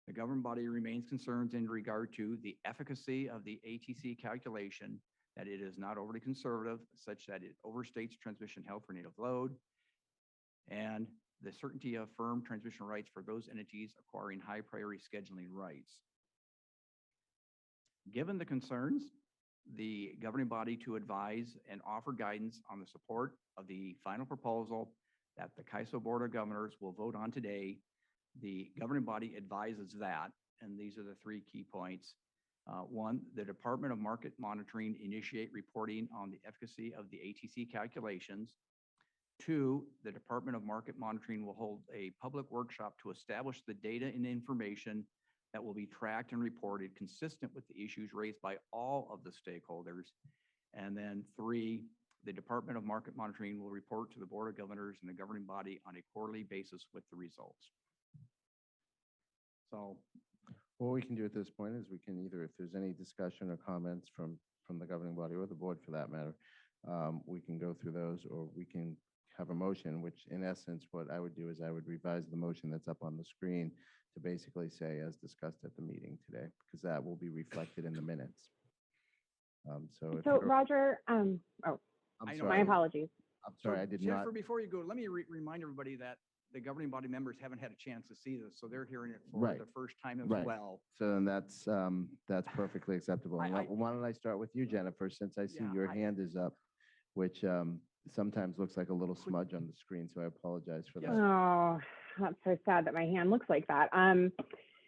The governing body remains concerned in regard to the efficacy of the ATC calculation, that it is not overly conservative such that it overstates transmission held for native load, and the certainty of firm transmission rights for those entities acquiring high priority scheduling rights. Given the concerns, the governing body to advise and offer guidance on the support of the final proposal that the CAISO Board of Governors will vote on today. The governing body advises that, and these are the three key points. One, the Department of Market Monitoring initiate reporting on the efficacy of the ATC calculations. Two, the Department of Market Monitoring will hold a public workshop to establish the data and information that will be tracked and reported consistent with the issues raised by all of the stakeholders. And then three, the Department of Market Monitoring will report to the Board of Governors and the governing body on a quarterly basis with the results. So what we can do at this point is we can either, if there's any discussion or comments from the governing body or the board for that matter, we can go through those, or we can have a motion, which in essence, what I would do is I would revise the motion that's up on the screen to basically say as discussed at the meeting today, because that will be reflected in the minutes. So Roger, I'm sorry. my apologies. I'm sorry, I did Jennifer, not. before you go, let me remind everybody that the governing body members haven't had a chance to see this, so they're hearing it for Right. the first time as Right. well. So then that's perfectly acceptable. And why don't I start with you, Jennifer, since I see your hand is up, which sometimes looks like a little smudge on the screen, so I apologize for that. Oh, that's so sad that my hand looks like that.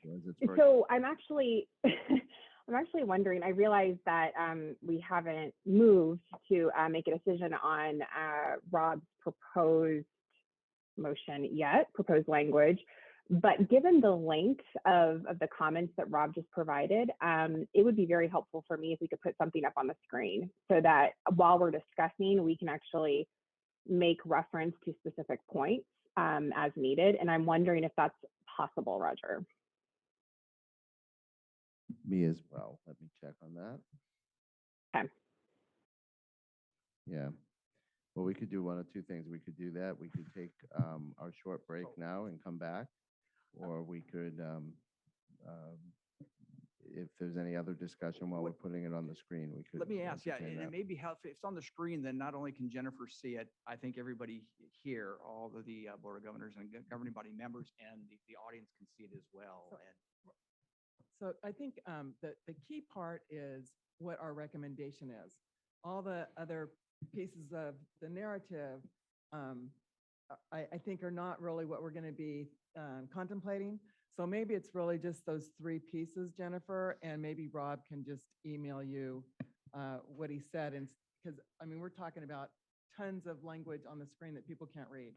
It's So I'm actually, I'm actually wondering, I realize that we haven't moved to make a decision on Rob's proposed motion yet, proposed language, but given the length of the comments that Rob just provided, it would be very helpful for me if we could put something up on the screen so that while we're discussing, we can actually make reference to specific points as needed. And I'm wondering if that's possible, Roger. Me as well. Let me check on that. Okay. Yeah. Well, we could do one of two things. We could do that. We could take our short break now and come back. or we could, if there's any other discussion while we're putting it on the screen, we could. Let me ask, yeah, entertain and that. it may be helpful, if it's on the screen, then not only can Jennifer see it, I think everybody here, all of the Board of Governors and governing body members and the audience can see it as well. And So I think the key part is what our recommendation is. All the other pieces of the narrative, I think are not really what we're going to be contemplating. So maybe it's really just those three pieces, Jennifer, and maybe Rob can just email you what he said. And because, I mean, we're talking about tons of language on the screen that people can't read.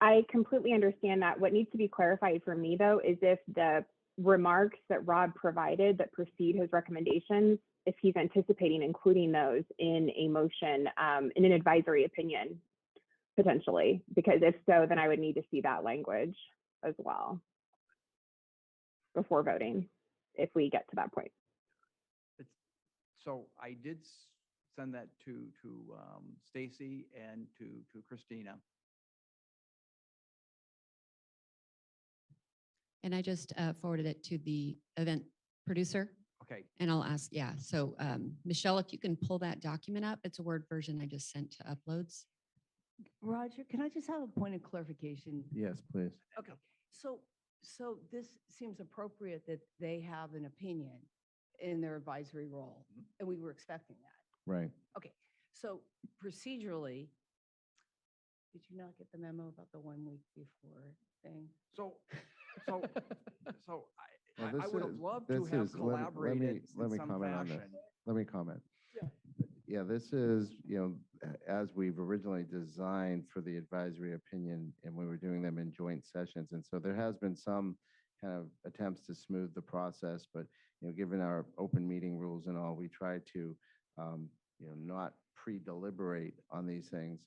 I completely understand that. What needs to be clarified for me, though, is if the remarks that Rob provided that precede his recommendations, if he's anticipating including those in a motion, in an advisory opinion, potentially. Because if so, then I would need to see that language as well before voting, if we get to that point. so I did send that to Stacy and to Christina. And I just forwarded it to the event producer. Okay. And I'll ask, yeah. So Michelle, if you can pull that document up, it's a Word version I just sent to uploads. Roger, can I just have a point of clarification? Yes, please. Okay, so this seems appropriate that they have an opinion in their advisory role, and we were expecting that. Right. Okay, so procedurally, did you not get the memo about the 1 week before thing? So Well, I would have is- loved to this have is- let me- collaborated let in me some comment on this. fashion. Let me comment. Yeah. Yeah, this is, as we've originally designed for the advisory opinion, and we were doing them in joint sessions. And so there has been some kind of attempts to smooth the process, but, given our open meeting rules and all, we try to, not pre-deliberate on these things.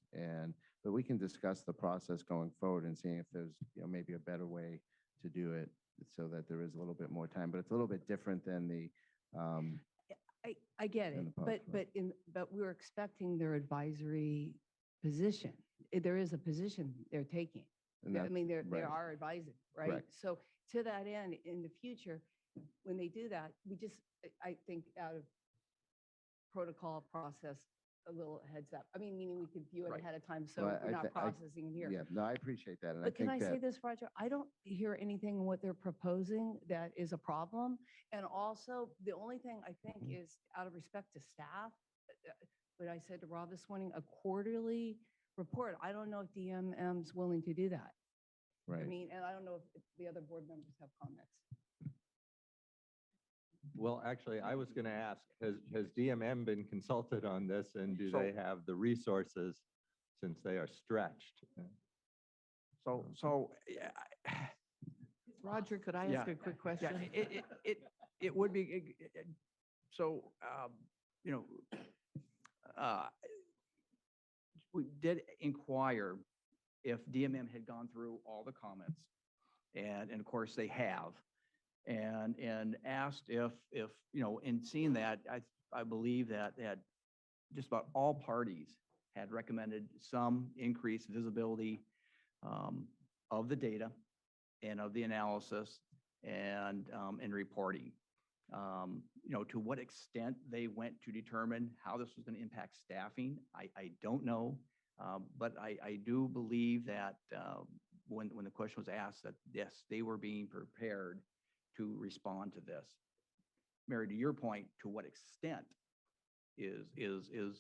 But we can discuss the process going forward and seeing if there's, maybe a better way to do it so that there is a little bit more time. But it's a little bit different than the, I get in it, the past, but we're expecting their advisory position. There is a position they're taking. And I that's mean, they right. are advising, right? Correct. So to that end, in the future, when they do that, we just, I think out of protocol process, a little heads up. I mean, meaning we could view it Right. ahead of time, so Well, we're I not thi- I- processing here. Yeah, no, I appreciate that. And But can I say that, this, Roger? I don't hear anything in what they're proposing that is a problem. And also, the only thing I think is out of respect to staff, what I said to Rob this morning, a quarterly report. I don't know if DMM's willing to do that. I right. mean, and I don't know if the other board members have comments. Well, actually, I was going to ask, has DMM been consulted on this, and do So- they have the resources since they are stretched? So, yeah, Roger, could I Yeah. ask a quick yeah, question? it would be, so, we did inquire if DMM had gone through all the comments, and of course they have. And asked if, in seeing that, I believe that just about all parties had recommended some increased visibility of the data and of the analysis and reporting. To what extent they went to determine how this was going to impact staffing, I don't know. But I do believe that when the question was asked, that yes, they were being prepared to respond to this. Mary, to your point, to what extent is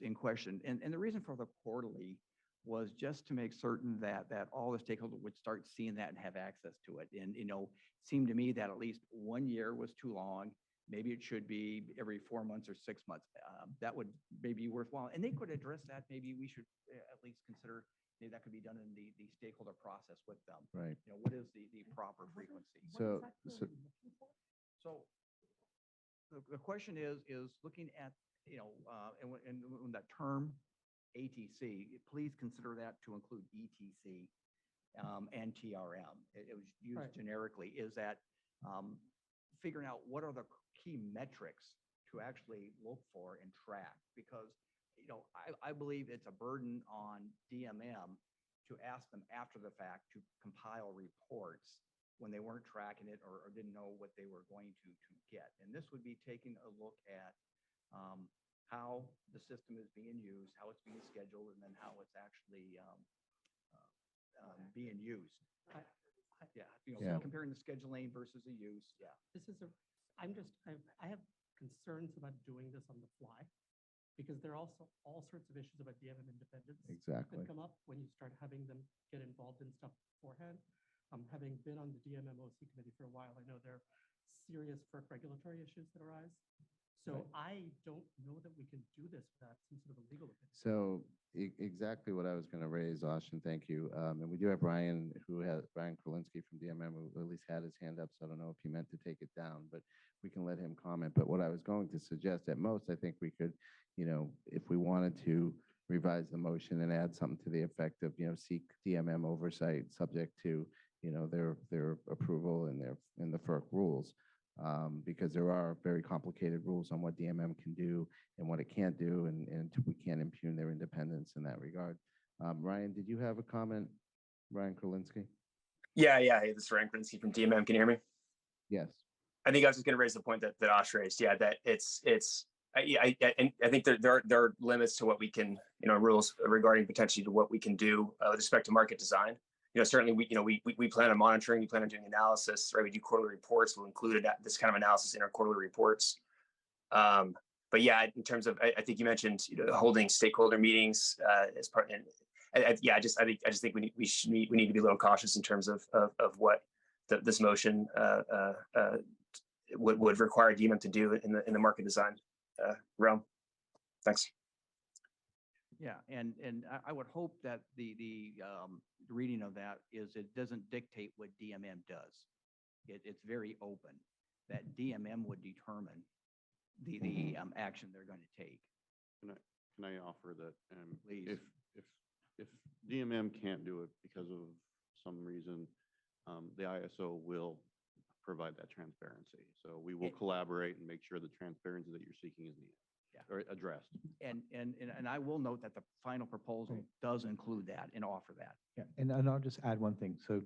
in question. And the reason for the quarterly was just to make certain that all the stakeholders would start seeing that and have access to it. And, seemed to me that at least 1 year was too long. Maybe it should be every 4 months or 6 months. That would maybe be worthwhile. And they could address that. Maybe we should at least consider, maybe that could be done in the stakeholder process with them. Right. What is the proper frequency? So, So the question is looking at, and when that term ATC, please consider that to include ETC and TRM. It was used Right. generically, is that figuring out what are the key metrics to actually look for and track. Because, I believe it's a burden on DMM to ask them after the fact to compile reports when they weren't tracking it or didn't know what they were going to get. And this would be taking a look at how the system is being used, how it's being scheduled, and then how it's actually being used. Yeah, Yeah. comparing the scheduling versus the use, yeah. I have concerns about doing this on the fly because there are also all sorts of issues about DMM independence Exactly. that come up when you start having them get involved in stuff beforehand. Having been on the DMMOC committee for a while, I know there are serious FERC regulatory issues that arise. So I don't know that we can do this without some sort of a legal opinion. So exactly what I was going to raise, Austin, thank you. And we do have Ryan Kralinski from DMM, who at least had his hand up, so I don't know if he meant to take it down, but we can let him comment. But what I was going to suggest, at most, I think we could, if we wanted to revise the motion and add something to the effect of, seek DMM oversight subject to, their approval and the FERC rules. Because there are very complicated rules on what DMM can do and what it can't do, and we can't impugn their independence in that regard. Ryan, did you have a comment? Ryan Kralinski? Yeah. Hey, this is Ryan Krinsky from DMM. Can you hear me? Yes. I think I was just going to raise the point that Ash raised. Yeah, that I think there are limits to what we can, rules regarding potentially to what we can do with respect to market design. Certainly we plan on monitoring, we plan on doing analysis, right? We do quarterly reports. We'll include this kind of analysis in our quarterly reports. But yeah, in terms of, I think you mentioned, holding stakeholder meetings as part. And I just think we need to be a little cautious in terms of what this motion would require DMM to do in the market design realm. Thanks. Yeah, and I would hope that the reading of that is it doesn't dictate what DMM does. It's very open, that DMM would determine the action they're going to take. Can I offer that? Please. If DMM can't do it because of some reason, the ISO will provide that transparency. So we will collaborate and make sure the transparency that you're seeking is needed. Or addressed. And I will note that the final proposal does include that and offer that. Yeah, and I'll just add one thing. So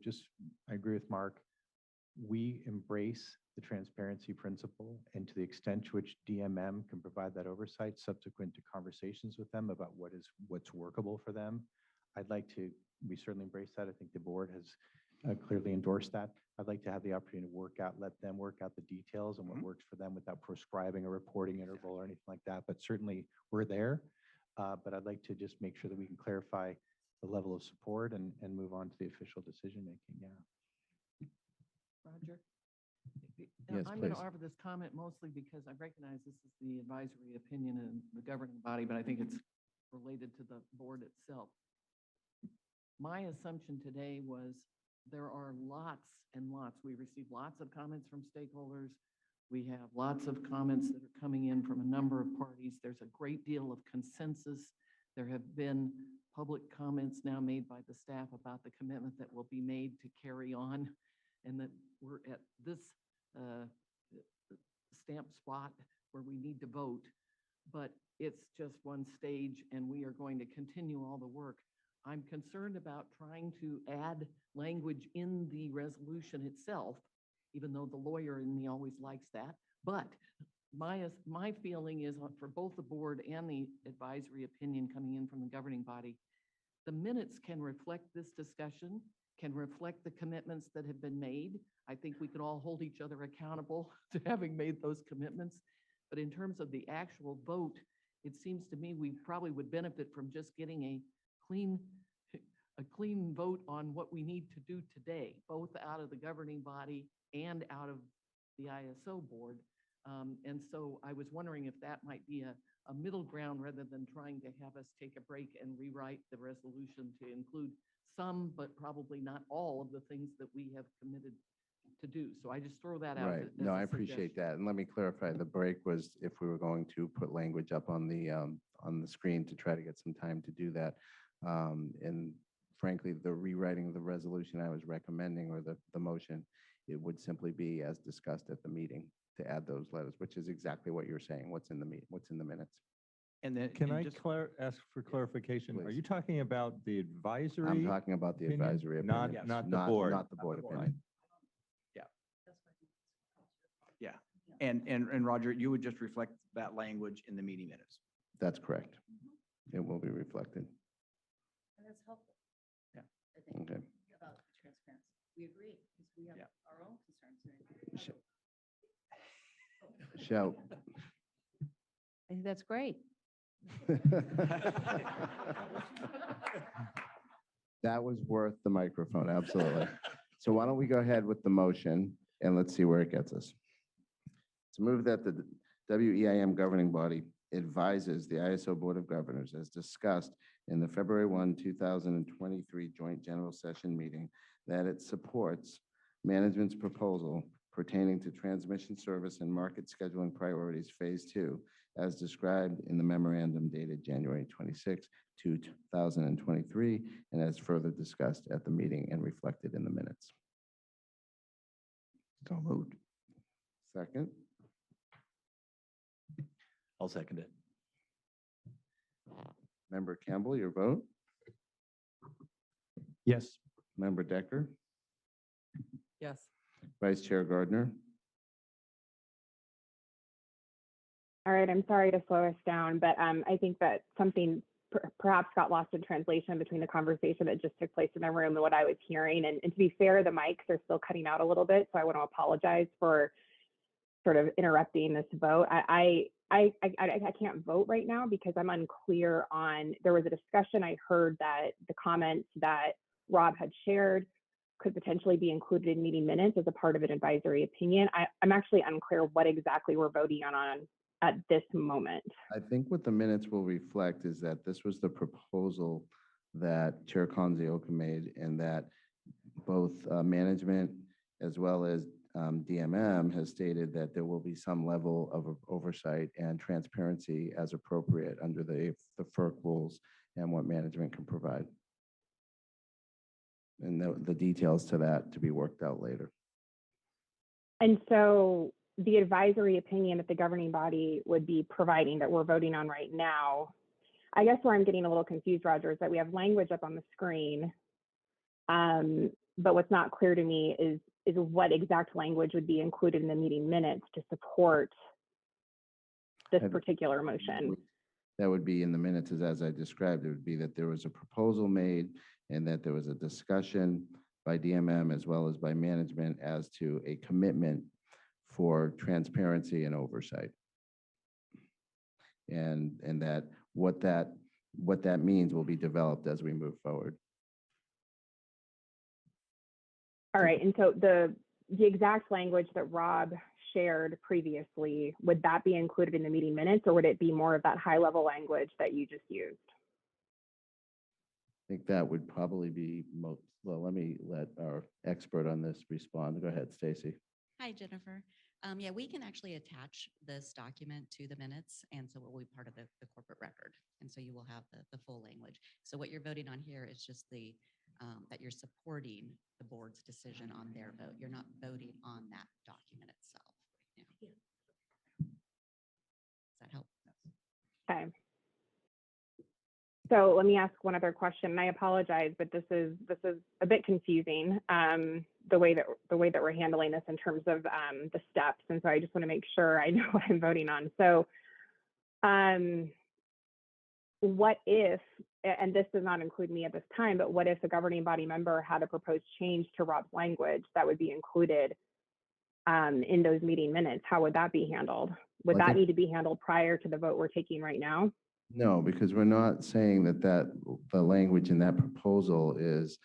I agree with Mark. We embrace the transparency principle, and to the extent to which DMM can provide that oversight subsequent to conversations with them about what's workable for them, we certainly embrace that. I think the board has clearly endorsed that. I'd like to have the opportunity to let them work out the details and what works for them without prescribing a reporting interval or anything like that. But certainly we're there. But I'd like to just make sure that we can clarify the level of support and move on to the official decision-making. Yeah. Roger? Yes, I'm going please. to offer this comment mostly because I recognize this is the advisory opinion and the governing body, but I think it's related to the board itself. My assumption today was there are lots and lots. We received lots of comments from stakeholders. We have lots of comments that are coming in from a number of parties. There's a great deal of consensus. There have been public comments now made by the staff about the commitment that will be made to carry on, and that we're at this stamp spot where we need to vote. But it's just one stage, and we are going to continue all the work. I'm concerned about trying to add language in the resolution itself, even though the lawyer in me always likes that. But my feeling is for both the board and the advisory opinion coming in from the governing body, the minutes can reflect this discussion, can reflect the commitments that have been made. I think we can all hold each other accountable to having made those commitments. But in terms of the actual vote, it seems to me we probably would benefit from just getting a clean vote on what we need to do today, both out of the governing body and out of the ISO board. And so I was wondering if that might be a middle ground rather than trying to have us take a break and rewrite the resolution to include some, but probably not all of the things that we have committed to do. So I just throw that out. Right. No, I appreciate that. And let me clarify, the break was if we were going to put language up on the screen to try to get some time to do that. And frankly, the rewriting of the resolution I was recommending, or the motion, it would simply be as discussed at the meeting to add those letters, which is exactly what you're saying, what's in the minutes. And then can I ask for clarification? Are Please. you talking about the advisory? I'm talking about the opinion? advisory opinion. Not the board. Not the board opinion. And Roger, you would just reflect that language in the meeting minutes. That's correct. It will be reflected. And that's helpful. Yeah. I think, Okay. about transparency. We agree, because we have Yeah. our own concerns. Shout. I think that's great. That was worth the microphone, absolutely. So why don't we go ahead with the motion and let's see where it gets us. To move that the WEIM governing body advises the ISO Board of Governors as discussed in the February 1, 2023 joint general session meeting that it supports management's proposal pertaining to transmission service and market scheduling priorities phase 2 as described in the memorandum dated January 26, 2023 and as further discussed at the meeting and reflected in the minutes. So moved. Second. I'll second it. Member Campbell, your vote? Yes. Member Decker? Yes. Vice Chair Gardner? All right, I'm sorry to slow us down, but I think that something perhaps got lost in translation between the conversation that just took place in the room and what I was hearing. And to be fair, the mics are still cutting out a little bit, so I want to apologize for sort of interrupting this vote. I can't vote right now because I'm unclear on, there was a discussion I heard that the comments that Rob had shared could potentially be included in meeting minutes as a part of an advisory opinion. I'm actually unclear what exactly we're voting on at this moment. I think what the minutes will reflect is that this was the proposal that Chair Conzioka made and that both management as well as DMM has stated that there will be some level of oversight and transparency as appropriate under the FERC rules and what management can provide. And the details to that to be worked out later. And so the advisory opinion that the governing body would be providing that we're voting on right now, I guess where I'm getting a little confused, Roger, is that we have language up on the screen, but what's not clear to me is what exact language would be included in the meeting minutes to support this particular motion. That would be in the minutes as I described. It would be that there was a proposal made and that there was a discussion by DMM as well as by management as to a commitment for transparency and oversight. And that what that means will be developed as we move forward. All right, and so the exact language that Rob shared previously, would that be included in the meeting minutes or would it be more of that high level language that you just used? I think that would probably be most, well, let me let our expert on this respond. Go ahead, Stacy. Hi, Jennifer. Yeah, we can actually attach this document to the minutes, and so it will be part of the corporate record. And so you will have the full language. So what you're voting on here is just the that you're supporting the board's decision on their vote. You're not voting on that document itself right now. Does that help? Okay. So let me ask one other question, and I apologize, but this is a bit confusing, the way that we're handling this in terms of the steps, and so I just want to make sure I know what I'm voting on. So, what if, and this does not include me at this time, but what if a governing body member had a proposed change to Rob's language that would be included in those meeting minutes? How would that be handled? Would that need to be handled prior to the vote we're taking right now? No, because we're not saying that the language in that proposal is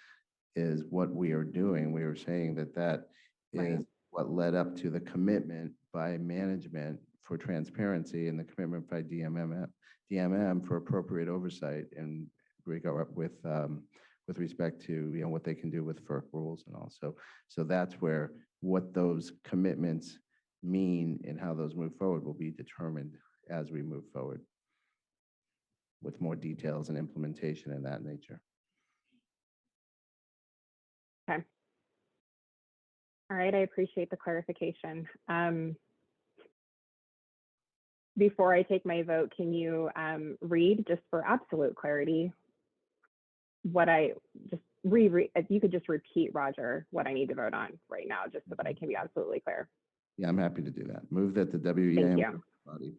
what we are doing. We are saying that is what led up to the commitment by management for transparency and the commitment by DMM for appropriate oversight and with respect to what they can do with FERC rules and all. So that's where what those commitments mean and how those move forward will be determined as we move forward with more details and implementation in that nature. Okay. All right, I appreciate the clarification. Before I take my vote, can you read, just for absolute clarity, what I just if you could just repeat, Roger, what I need to vote on right now, just so that I can be absolutely clear. Yeah, I'm happy to do that. Move that the Thank WEIM you. body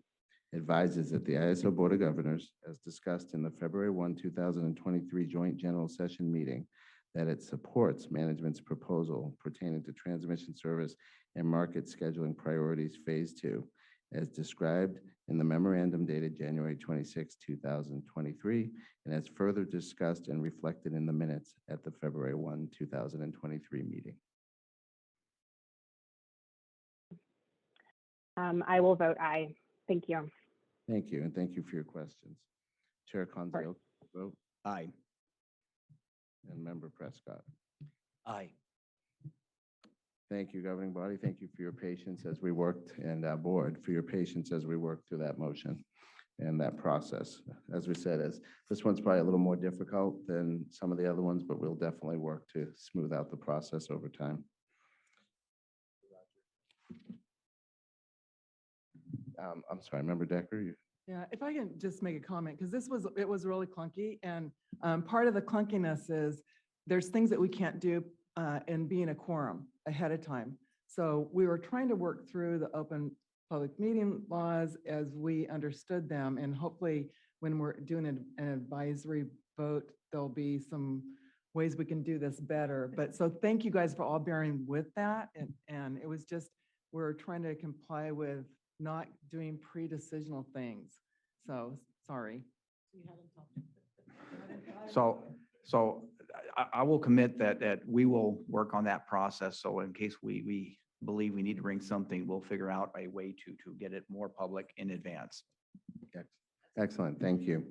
advises that the ISO Board of Governors, as discussed in the February 1, 2023 Joint General Session meeting, that it supports management's proposal pertaining to transmission service and market scheduling priorities Phase 2, as described in the memorandum dated January 26, 2023, and as further discussed and reflected in the minutes at the February 1, 2023 meeting. I will vote aye. Thank you. Thank you, and thank you for your questions. Chair Conzio, vote. Aye. And Member Prescott. Aye. Thank you, governing body. Thank you for your patience as we worked, and board for your patience as we worked through that motion and that process. As we said, as this one's probably a little more difficult than some of the other ones, but we'll definitely work to smooth out the process over time. I'm sorry, Member Decker, you. Yeah, if I can just make a comment, because it was really clunky, and part of the clunkiness is there's things that we can't do in being a quorum ahead of time. So we were trying to work through the open public meeting laws as we understood them, and hopefully when we're doing an advisory vote, there'll be some ways we can do this better. But so thank you guys for all bearing with that, and it was just, we're trying to comply with not doing pre-decisional things. So, sorry. So I will commit that we will work on that process. So in case we believe we need to bring something, we'll figure out a way to get it more public in advance. Excellent, thank you.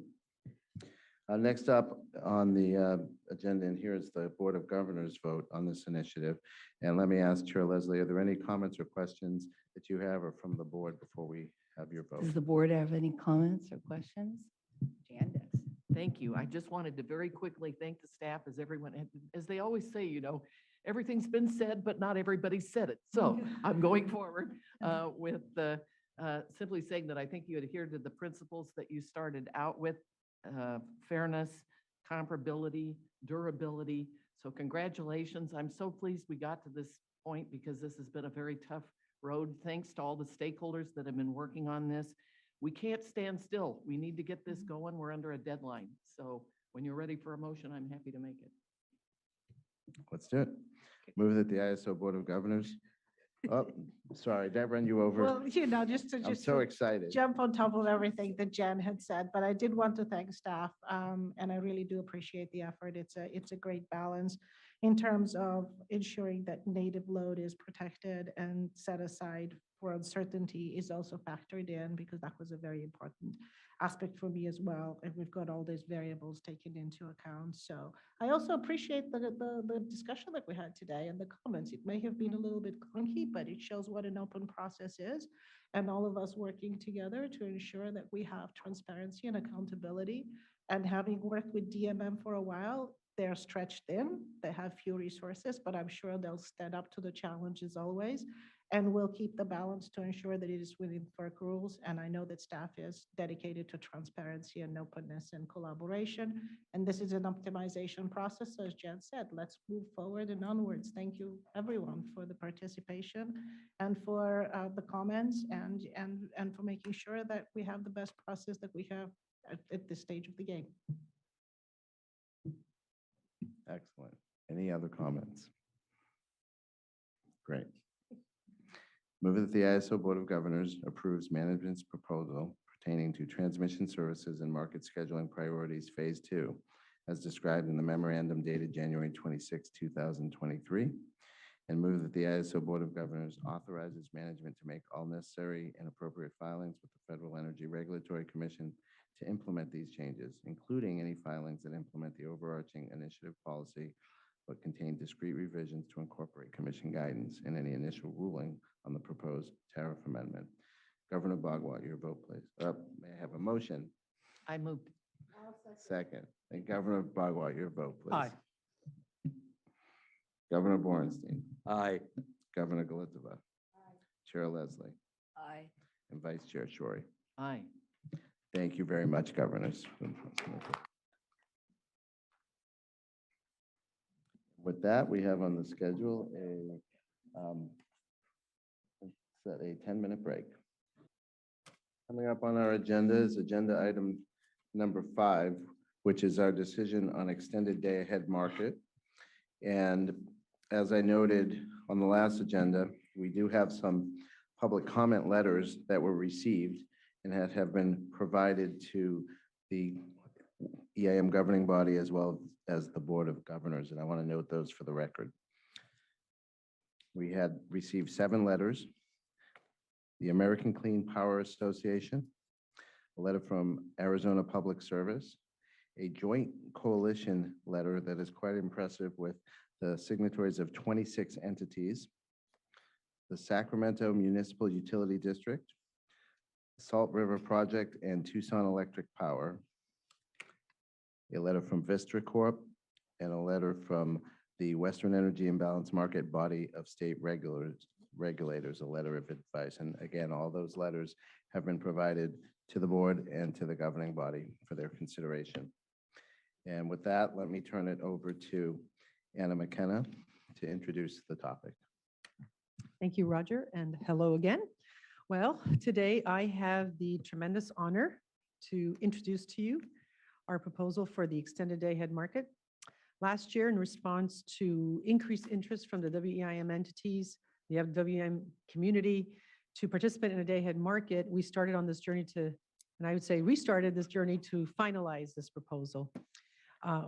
Next up on the agenda, and here is the Board of Governors vote on this initiative. And let me ask Chair Leslie, are there any comments or questions that you have or from the board before we have your vote? Does the board have any comments or questions? Jan does. Thank you. I just wanted to very quickly thank the staff, as everyone, as they always say, everything's been said, but not everybody said it. So I'm going forward with simply saying that I think you adhered to the principles that you started out with, fairness, comparability, durability. So congratulations. I'm so pleased we got to this point because this has been a very tough road. Thanks to all the stakeholders that have been working on this. We can't stand still. We need to get this going. We're under a deadline. So when you're ready for a motion, I'm happy to make it. Let's do it. Move that the ISO Board of Governors. Oh, sorry, did I run you over? Well, just I'm so excited. jump on top of everything that Jen had said, but I did want to thank staff, and I really do appreciate the effort. It's a great balance in terms of ensuring that native load is protected and set aside for uncertainty is also factored in, because that was a very important aspect for me as well. And we've got all these variables taken into account. So I also appreciate the discussion that we had today and the comments. It may have been a little bit clunky, but it shows what an open process is, and all of us working together to ensure that we have transparency and accountability. And having worked with DMM for a while, they're stretched thin, they have few resources, but I'm sure they'll stand up to the challenges always. And we'll keep the balance to ensure that it is within FERC rules. And I know that staff is dedicated to transparency and openness and collaboration. And this is an optimization process. So as Jen said, let's move forward and onwards. Thank you, everyone, for the participation and for the comments and for making sure that we have the best process that we have at this stage of the game. Excellent. Any other comments? Great. Move that the ISO Board of Governors approves management's proposal pertaining to transmission services and market scheduling priorities Phase 2, as described in the memorandum dated January 26, 2023, and move that the ISO Board of Governors authorizes management to make all necessary and appropriate filings with the Federal Energy Regulatory Commission to implement these changes, including any filings that implement the overarching initiative policy but contain discrete revisions to incorporate commission guidance and any initial ruling on the proposed tariff amendment. Governor Bagua, your vote, please. May I have a motion? I moved. Second. And Governor Bagua, your vote, please. Aye. Governor Borenstein. Aye. Governor Galitova. Chair Leslie. Aye. And Vice Chair Shori. Aye. Thank you very much, governors. With that, we have on the schedule a set a 10-minute break. Coming up on our agenda is agenda item number 5, which is our decision on extended day ahead market. And as I noted on the last agenda, we do have some public comment letters that were received and that have been provided to the EIM governing body as well as the Board of Governors, and I want to note those for the record. We had received 7 letters. The American Clean Power Association, a letter from Arizona Public Service, a joint coalition letter that is quite impressive with the signatories of 26 entities, the Sacramento Municipal Utility District, Salt River Project, and Tucson Electric Power, a letter from Vistra Corp, and a letter from the Western Energy Imbalance Market Body of State Regulators, a letter of advice. And again, all those letters have been provided to the board and to the governing body for their consideration. And with that, let me turn it over to Anna McKenna to introduce the topic. Thank you, Roger, and hello again. Well, today I have the tremendous honor to introduce to you our proposal for the extended day ahead market. Last year, in response to increased interest from the WEIM entities, the WEIM community to participate in a day ahead market, we started on this journey to, and I would say restarted this journey to finalize this proposal.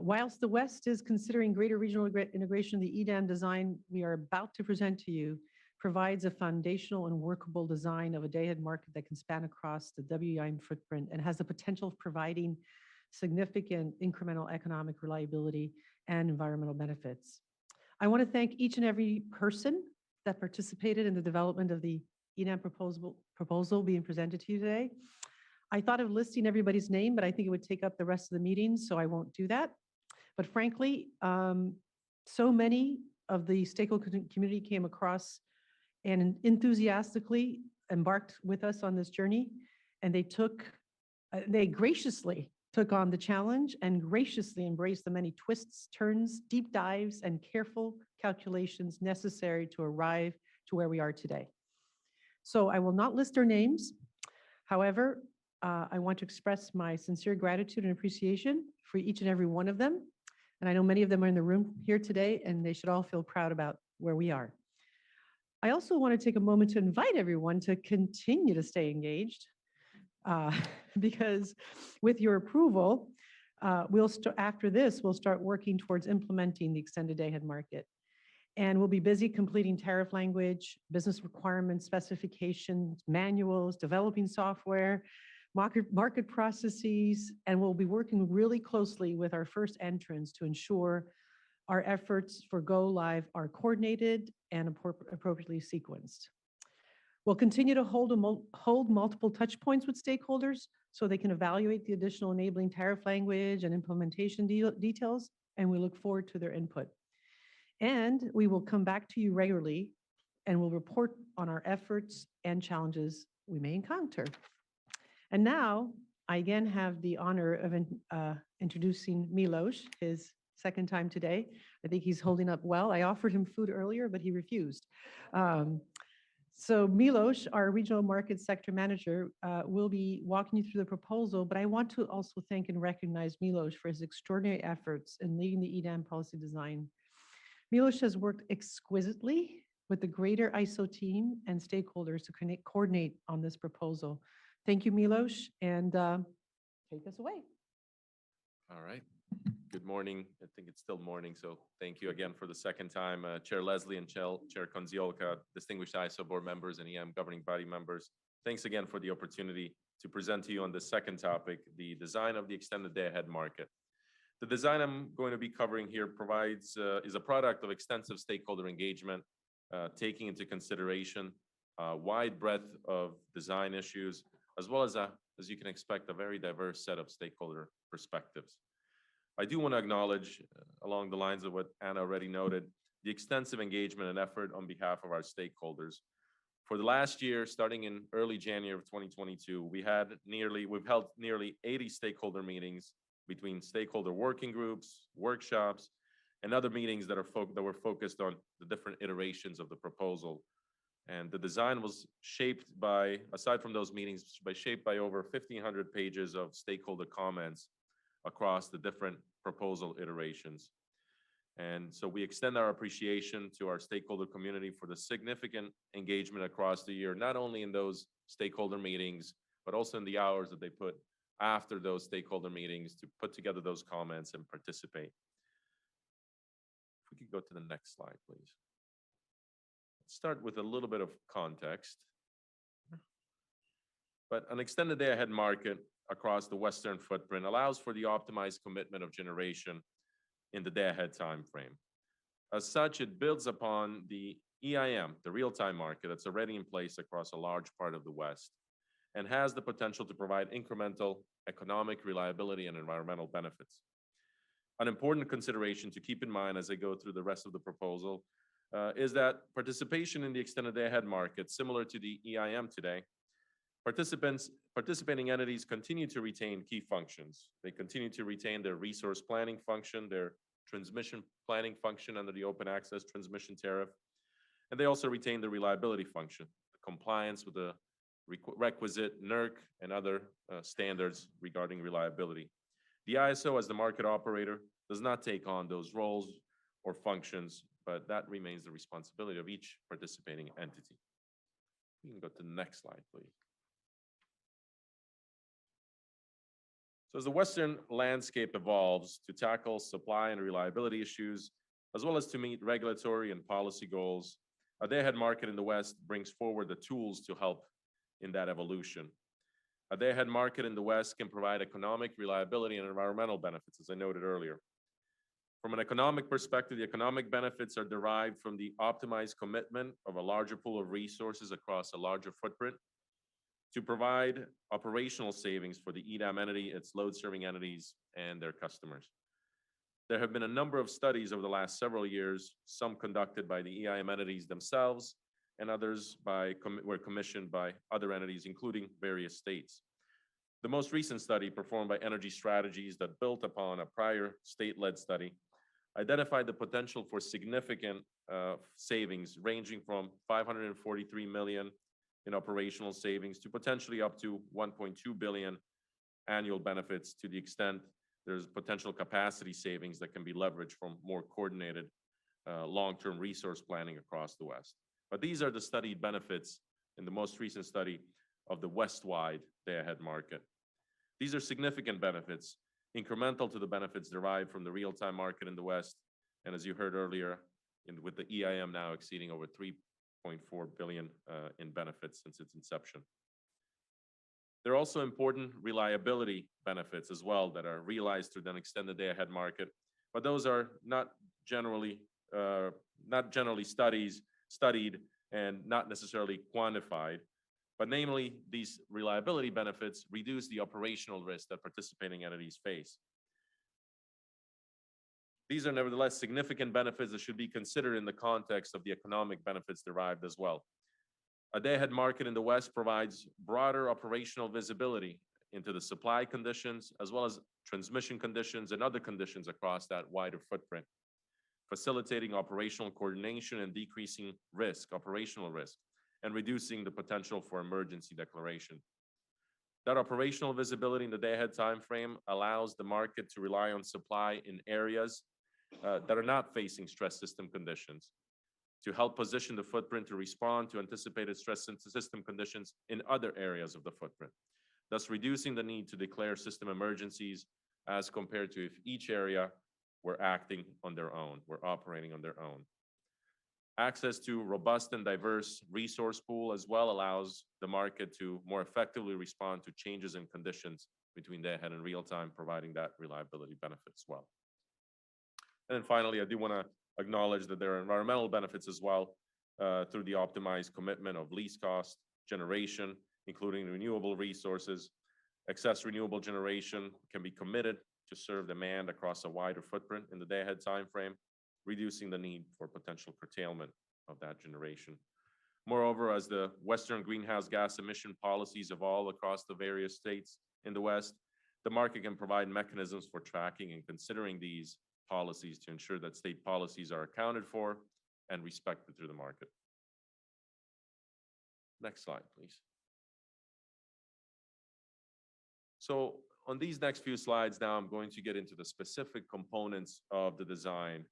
Whilst the West is considering greater regional integration, the EDAM design we are about to present to you provides a foundational and workable design of a day-ahead market that can span across the WEIM footprint and has the potential of providing significant incremental economic reliability and environmental benefits. I want to thank each and every person that participated in the development of the EDAM proposal being presented to you today. I thought of listing everybody's name, but I think it would take up the rest of the meeting, so I won't do that. But frankly, so many of the stakeholder community came across and enthusiastically embarked with us on this journey, and they graciously took on the challenge and graciously embraced the many twists, turns, deep dives, and careful calculations necessary to arrive to where we are today. So I will not list their names. However, I want to express my sincere gratitude and appreciation for each and every one of them. And I know many of them are in the room here today, and they should all feel proud about where we are. I also want to take a moment to invite everyone to continue to stay engaged because with your approval, after this, we'll start working towards implementing the extended day ahead market. And we'll be busy completing tariff language, business requirements, specifications, manuals, developing software, market processes, and we'll be working really closely with our first entrants to ensure our efforts for go live are coordinated and appropriately sequenced. We'll continue to hold multiple touch points with stakeholders so they can evaluate the additional enabling tariff language and implementation details, and we look forward to their input. And we will come back to you regularly and we'll report on our efforts and challenges we may encounter. And now I again have the honor of introducing Milos, his second time today. I think he's holding up well. I offered him food earlier, but he refused. So Milos, our regional market sector manager, will be walking you through the proposal, but I want to also thank and recognize Milos for his extraordinary efforts in leading the EDAM policy design. Milos has worked exquisitely with the greater ISO team and stakeholders to coordinate on this proposal. Thank you, Milos, and take us away. All right. Good morning. I think it's still morning, so thank you again for the second time. Chair Leslie and Chair Konziolka, distinguished ISO board members and EM governing body members, thanks again for the opportunity to present to you on the second topic, the design of the extended day ahead market. The design I'm going to be covering here is a product of extensive stakeholder engagement, taking into consideration a wide breadth of design issues, as well as you can expect, a very diverse set of stakeholder perspectives. I do want to acknowledge, along the lines of what Anna already noted, the extensive engagement and effort on behalf of our stakeholders. For the last year, starting in early January of 2022, we've held nearly 80 stakeholder meetings between stakeholder working groups, workshops, and other meetings that were focused on the different iterations of the proposal. And the design was shaped by, aside from those meetings, shaped by over 1,500 pages of stakeholder comments across the different proposal iterations. And so we extend our appreciation to our stakeholder community for the significant engagement across the year, not only in those stakeholder meetings, but also in the hours that they put after those stakeholder meetings to put together those comments and participate. If we could go to the next slide, please. Let's start with a little bit of context. But an extended day-ahead market across the Western footprint allows for the optimized commitment of generation in the day-ahead time frame. As such, it builds upon the EIM, the real-time market that's already in place across a large part of the West, and has the potential to provide incremental economic reliability and environmental benefits. An important consideration to keep in mind as I go through the rest of the proposal is that participation in the extended day-ahead market, similar to the EIM today, participating entities continue to retain key functions. They continue to retain their resource planning function, their transmission planning function under the open access transmission tariff, and they also retain the reliability function, the compliance with the requisite NERC and other standards regarding reliability. The ISO, as the market operator, does not take on those roles or functions, but that remains the responsibility of each participating entity. You can go to the next slide, please. So as the Western landscape evolves to tackle supply and reliability issues, as well as to meet regulatory and policy goals, a day-ahead market in the West brings forward the tools to help in that evolution. A day-ahead market in the West can provide economic reliability and environmental benefits, as I noted earlier. From an economic perspective, the economic benefits are derived from the optimized commitment of a larger pool of resources across a larger footprint to provide operational savings for the EDAM entity, its load-serving entities, and their customers. There have been a number of studies over the last several years, some conducted by the EIM entities themselves, and others were commissioned by other entities, including various states. The most recent study, performed by Energy Strategies that built upon a prior state-led study, identified the potential for significant savings ranging from $543 million in operational savings to potentially up to $1.2 billion annual benefits, to the extent there's potential capacity savings that can be leveraged from more coordinated long-term resource planning across the West. But these are the studied benefits in the most recent study of the West-wide day-ahead market. These are significant benefits, incremental to the benefits derived from the real-time market in the West, and as you heard earlier, with the EIM now exceeding over $3.4 billion in benefits since its inception. There are also important reliability benefits as well that are realized through an extended day-ahead market, but those are not generally studied and not necessarily quantified. But namely, these reliability benefits reduce the operational risk that participating entities face. These are nevertheless significant benefits that should be considered in the context of the economic benefits derived as well. A day-ahead market in the West provides broader operational visibility into the supply conditions, as well as transmission conditions and other conditions across that wider footprint, facilitating operational coordination and decreasing risk, operational risk, and reducing the potential for emergency declaration. That operational visibility in the day-ahead time frame allows the market to rely on supply in areas that are not facing stress system conditions, to help position the footprint to respond to anticipated stress system conditions in other areas of the footprint, thus reducing the need to declare system emergencies as compared to if each area were acting on their own, were operating on their own. Access to robust and diverse resource pool as well allows the market to more effectively respond to changes in conditions between day-ahead and real-time, providing that reliability benefit as well. And then finally, I do want to acknowledge that there are environmental benefits as well through the optimized commitment of least cost generation, including renewable resources. Excess renewable generation can be committed to serve demand across a wider footprint in the day-ahead timeframe, reducing the need for potential curtailment of that generation. Moreover, as the Western greenhouse gas emission policies evolve across the various states in the West, the market can provide mechanisms for tracking and considering these policies to ensure that state policies are accounted for and respected through the market. Next slide, please. So on these next few slides now, I'm going to get into the specific components of the design.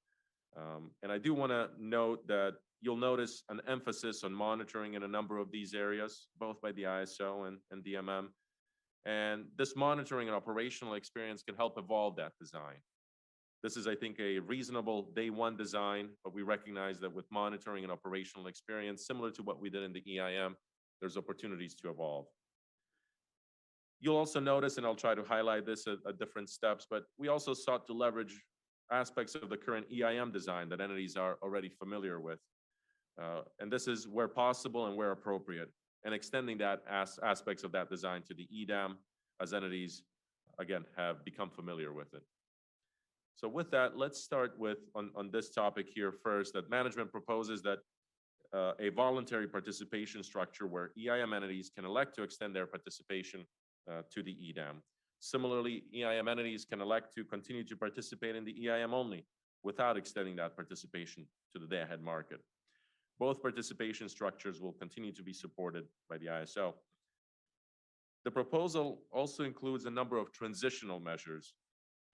And I do want to note that you'll notice an emphasis on monitoring in a number of these areas, both by the ISO and DMM. And this monitoring and operational experience can help evolve that design. This is, I think, a reasonable day one design, but we recognize that with monitoring and operational experience, similar to what we did in the EIM, there's opportunities to evolve. You'll also notice, and I'll try to highlight this at different steps, but we also sought to leverage aspects of the current EIM design that entities are already familiar with. And this is where possible and where appropriate, and extending that aspects of that design to the EDAM as entities, again, have become familiar with it. So with that, let's start with, on this topic here first, that management proposes that a voluntary participation structure where EIM entities can elect to extend their participation to the EDAM. Similarly, EIM entities can elect to continue to participate in the EIM only without extending that participation to the day-ahead market. Both participation structures will continue to be supported by the ISO. The proposal also includes a number of transitional measures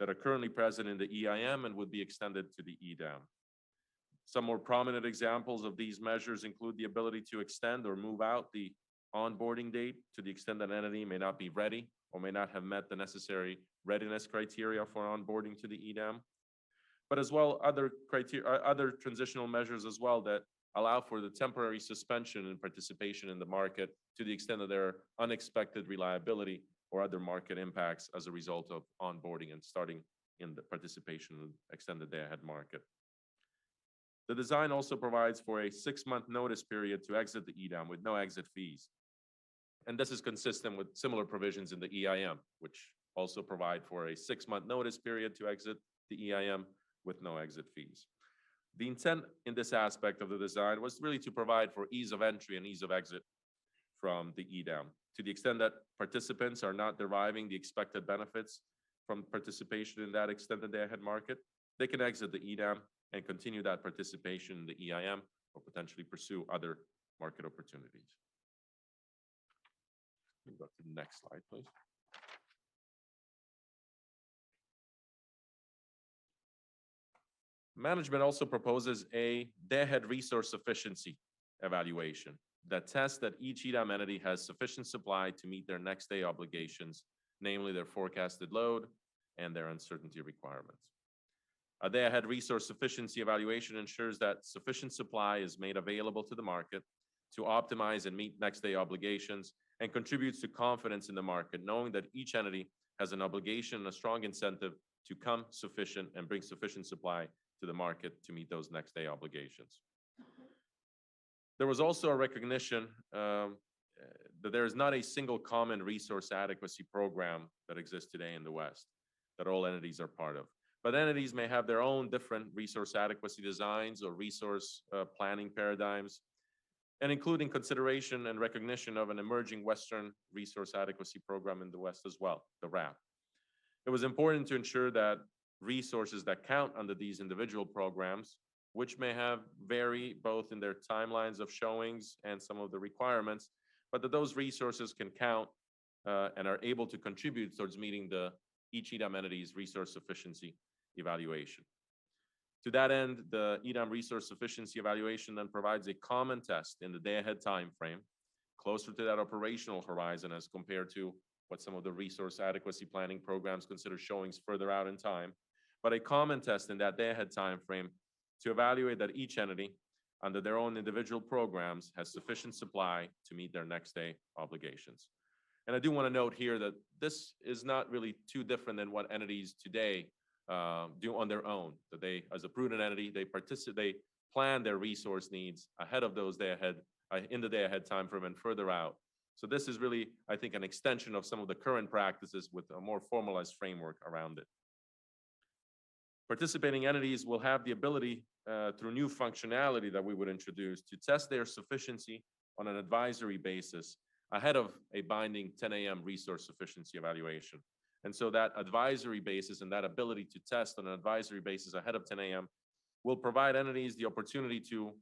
that are currently present in the EIM and would be extended to the EDAM. Some more prominent examples of these measures include the ability to extend or move out the onboarding date to the extent that an entity may not be ready or may not have met the necessary readiness criteria for onboarding to the EDAM, but as well other transitional measures as well that allow for the temporary suspension and participation in the market to the extent that there are unexpected reliability or other market impacts as a result of onboarding and starting in the participation in the extended day-ahead market. The design also provides for a 6-month notice period to exit the EDAM with no exit fees. And this is consistent with similar provisions in the EIM, which also provide for a 6-month notice period to exit the EIM with no exit fees. The intent in this aspect of the design was really to provide for ease of entry and ease of exit from the EDAM. To the extent that participants are not deriving the expected benefits from participation in that extended day-ahead market, they can exit the EDAM and continue that participation in the EIM or potentially pursue other market opportunities. Go to the next slide, please. Management also proposes a day-ahead resource efficiency evaluation that tests that each EDAM entity has sufficient supply to meet their next day obligations, namely their forecasted load and their uncertainty requirements. A day-ahead resource efficiency evaluation ensures that sufficient supply is made available to the market to optimize and meet next day obligations, and contributes to confidence in the market, knowing that each entity has an obligation and a strong incentive to come sufficient and bring sufficient supply to the market to meet those next day obligations. There was also a recognition that there is not a single common resource adequacy program that exists today in the West that all entities are part of. But entities may have their own different resource adequacy designs or resource planning paradigms, and including consideration and recognition of an emerging Western resource adequacy program in the West as well, the RAP. It was important to ensure that resources that count under these individual programs, which may have vary both in their timelines of showings and some of the requirements, but that those resources can count and are able to contribute towards meeting each EDAM entity's resource efficiency evaluation. To that end, the EDAM resource efficiency evaluation then provides a common test in the day-ahead time frame, closer to that operational horizon as compared to what some of the resource adequacy planning programs consider showings further out in time, but a common test in that day-ahead time frame to evaluate that each entity under their own individual programs has sufficient supply to meet their next day obligations. And I do want to note here that this is not really too different than what entities today do on their own. That they, as a prudent entity, they plan their resource needs ahead of those in the day ahead time frame and further out. So this is really, I think, an extension of some of the current practices with a more formalized framework around it. Participating entities will have the ability through new functionality that we would introduce to test their sufficiency on an advisory basis ahead of a binding 10 a.m. resource sufficiency evaluation. And so that advisory basis and that ability to test on an advisory basis ahead of 10 a.m. will provide entities the opportunity to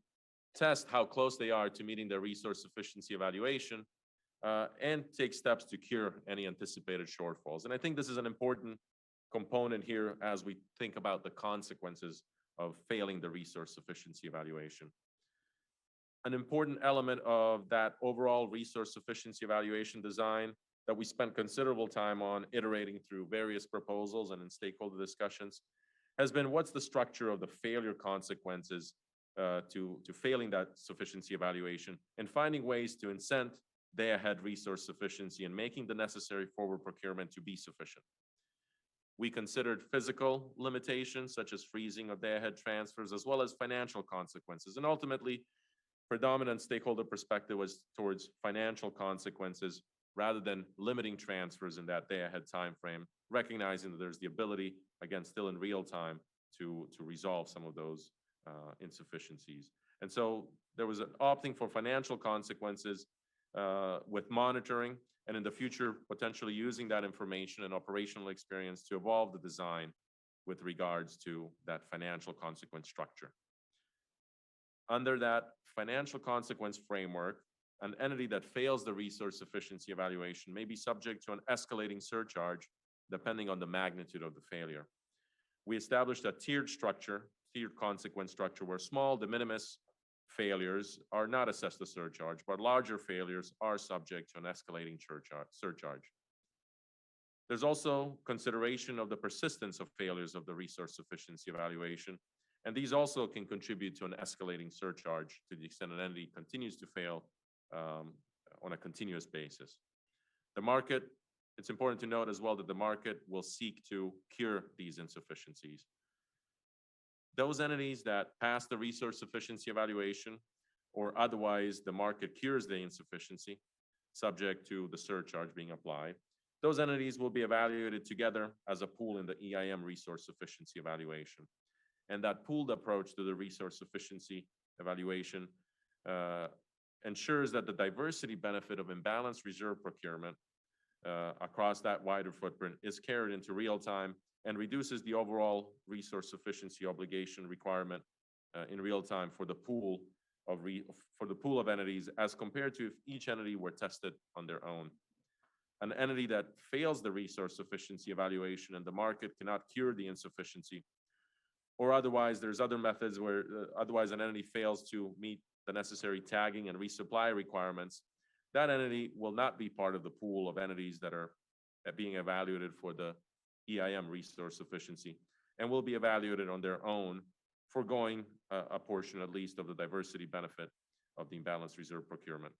test how close they are to meeting their resource sufficiency evaluation, and take steps to cure any anticipated shortfalls. And I think this is an important component here as we think about the consequences of failing the resource sufficiency evaluation. An important element of that overall resource sufficiency evaluation design that we spent considerable time on iterating through various proposals and in stakeholder discussions has been what's the structure of the failure consequences to failing that sufficiency evaluation, and finding ways to incent day-ahead resource sufficiency and making the necessary forward procurement to be sufficient. We considered physical limitations such as freezing of day-ahead transfers, as well as financial consequences. And ultimately, predominant stakeholder perspective was towards financial consequences rather than limiting transfers in that day-ahead timeframe, recognizing that there's the ability, again, still in real time, to resolve some of those insufficiencies. And so there was an opting for financial consequences with monitoring, and in the future, potentially using that information and operational experience to evolve the design with regards to that financial consequence structure. Under that financial consequence framework, an entity that fails the resource sufficiency evaluation may be subject to an escalating surcharge depending on the magnitude of the failure. We established a tiered consequence structure, where small de minimis failures are not assessed a surcharge, but larger failures are subject to an escalating surcharge. There's also consideration of the persistence of failures of the resource sufficiency evaluation, and these also can contribute to an escalating surcharge to the extent an entity continues to fail on a continuous basis. The market, it's important to note as well that the market will seek to cure these insufficiencies. Those entities that pass the resource sufficiency evaluation, or otherwise the market cures the insufficiency, subject to the surcharge being applied, those entities will be evaluated together as a pool in the EIM resource sufficiency evaluation. And that pooled approach to the resource sufficiency evaluation ensures that the diversity benefit of imbalanced reserve procurement across that wider footprint is carried into real time and reduces the overall resource sufficiency obligation requirement in real time for the pool of entities, as compared to if each entity were tested on their own. An entity that fails the resource sufficiency evaluation and the market cannot cure the insufficiency, or otherwise there's other methods where otherwise an entity fails to meet the necessary tagging and resupply requirements, that entity will not be part of the pool of entities that are being evaluated for the EIM resource sufficiency, and will be evaluated on their own, foregoing a portion at least of the diversity benefit of the imbalanced reserve procurement.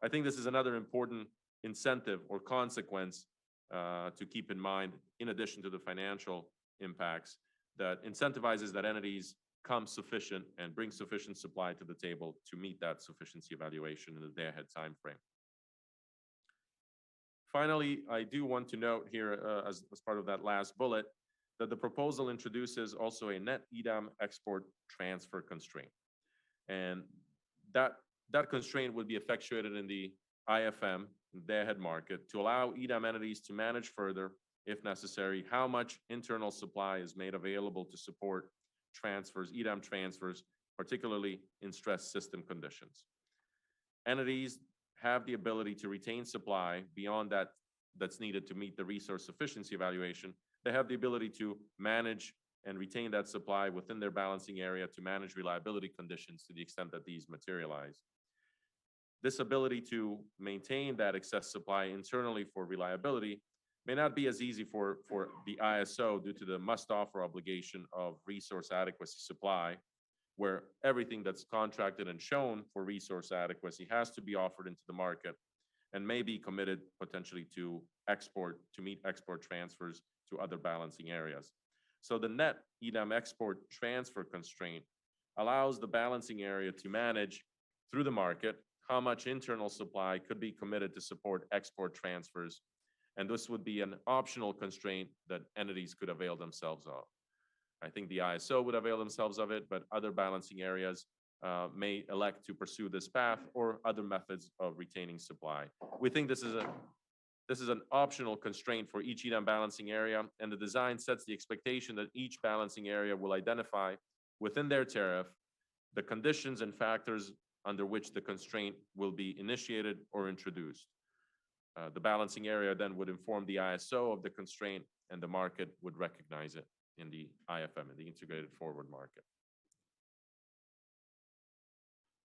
I think this is another important incentive or consequence to keep in mind, in addition to the financial impacts, that incentivizes that entities come sufficient and bring sufficient supply to the table to meet that sufficiency evaluation in the day-ahead timeframe. Finally, I do want to note here, as part of that last bullet, that the proposal introduces also a net EDAM export transfer constraint. And that constraint would be effectuated in the IFM, day-ahead market, to allow EDAM entities to manage further, if necessary, how much internal supply is made available to support transfers, EDAM transfers, particularly in stress system conditions. Entities have the ability to retain supply beyond that's needed to meet the resource sufficiency evaluation. They have the ability to manage and retain that supply within their balancing area to manage reliability conditions to the extent that these materialize. This ability to maintain that excess supply internally for reliability may not be as easy for the ISO due to the must-offer obligation of resource adequacy supply, where everything that's contracted and shown for resource adequacy has to be offered into the market and may be committed potentially to export, to meet export transfers to other balancing areas. So the net EDAM export transfer constraint allows the balancing area to manage through the market how much internal supply could be committed to support export transfers. And this would be an optional constraint that entities could avail themselves of. I think the ISO would avail themselves of it, but other balancing areas may elect to pursue this path or other methods of retaining supply. We think this is an optional constraint for each EDAM balancing area, and the design sets the expectation that each balancing area will identify within their tariff the conditions and factors under which the constraint will be initiated or introduced. The balancing area then would inform the ISO of the constraint, and the market would recognize it in the IFM, in the integrated forward market.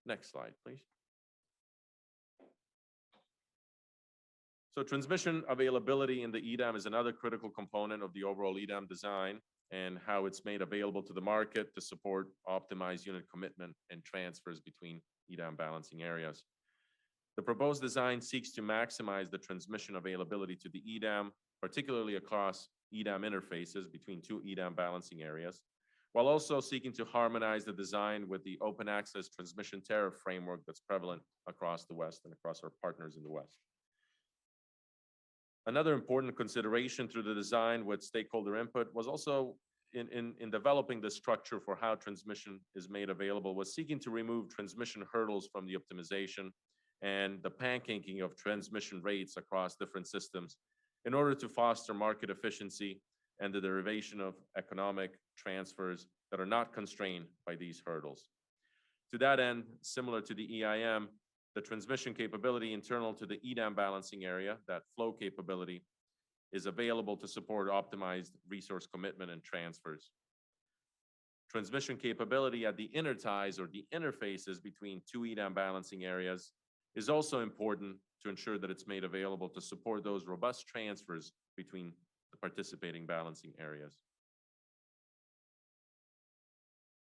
Next slide, please. So transmission availability in the EDAM is another critical component of the overall EDAM design and how it's made available to the market to support optimized unit commitment and transfers between EDAM balancing areas. The proposed design seeks to maximize the transmission availability to the EDAM, particularly across EDAM interfaces between two EDAM balancing areas, while also seeking to harmonize the design with the open access transmission tariff framework that's prevalent across the West and across our partners in the West. Another important consideration through the design with stakeholder input was also in developing the structure for how transmission is made available was seeking to remove transmission hurdles from the optimization and the pancaking of transmission rates across different systems in order to foster market efficiency and the derivation of economic transfers that are not constrained by these hurdles. To that end, similar to the EIM, the transmission capability internal to the EDAM balancing area, that flow capability, is available to support optimized resource commitment and transfers. Transmission capability at the interties or the interfaces between two EDAM balancing areas is also important to ensure that it's made available to support those robust transfers between the participating balancing areas.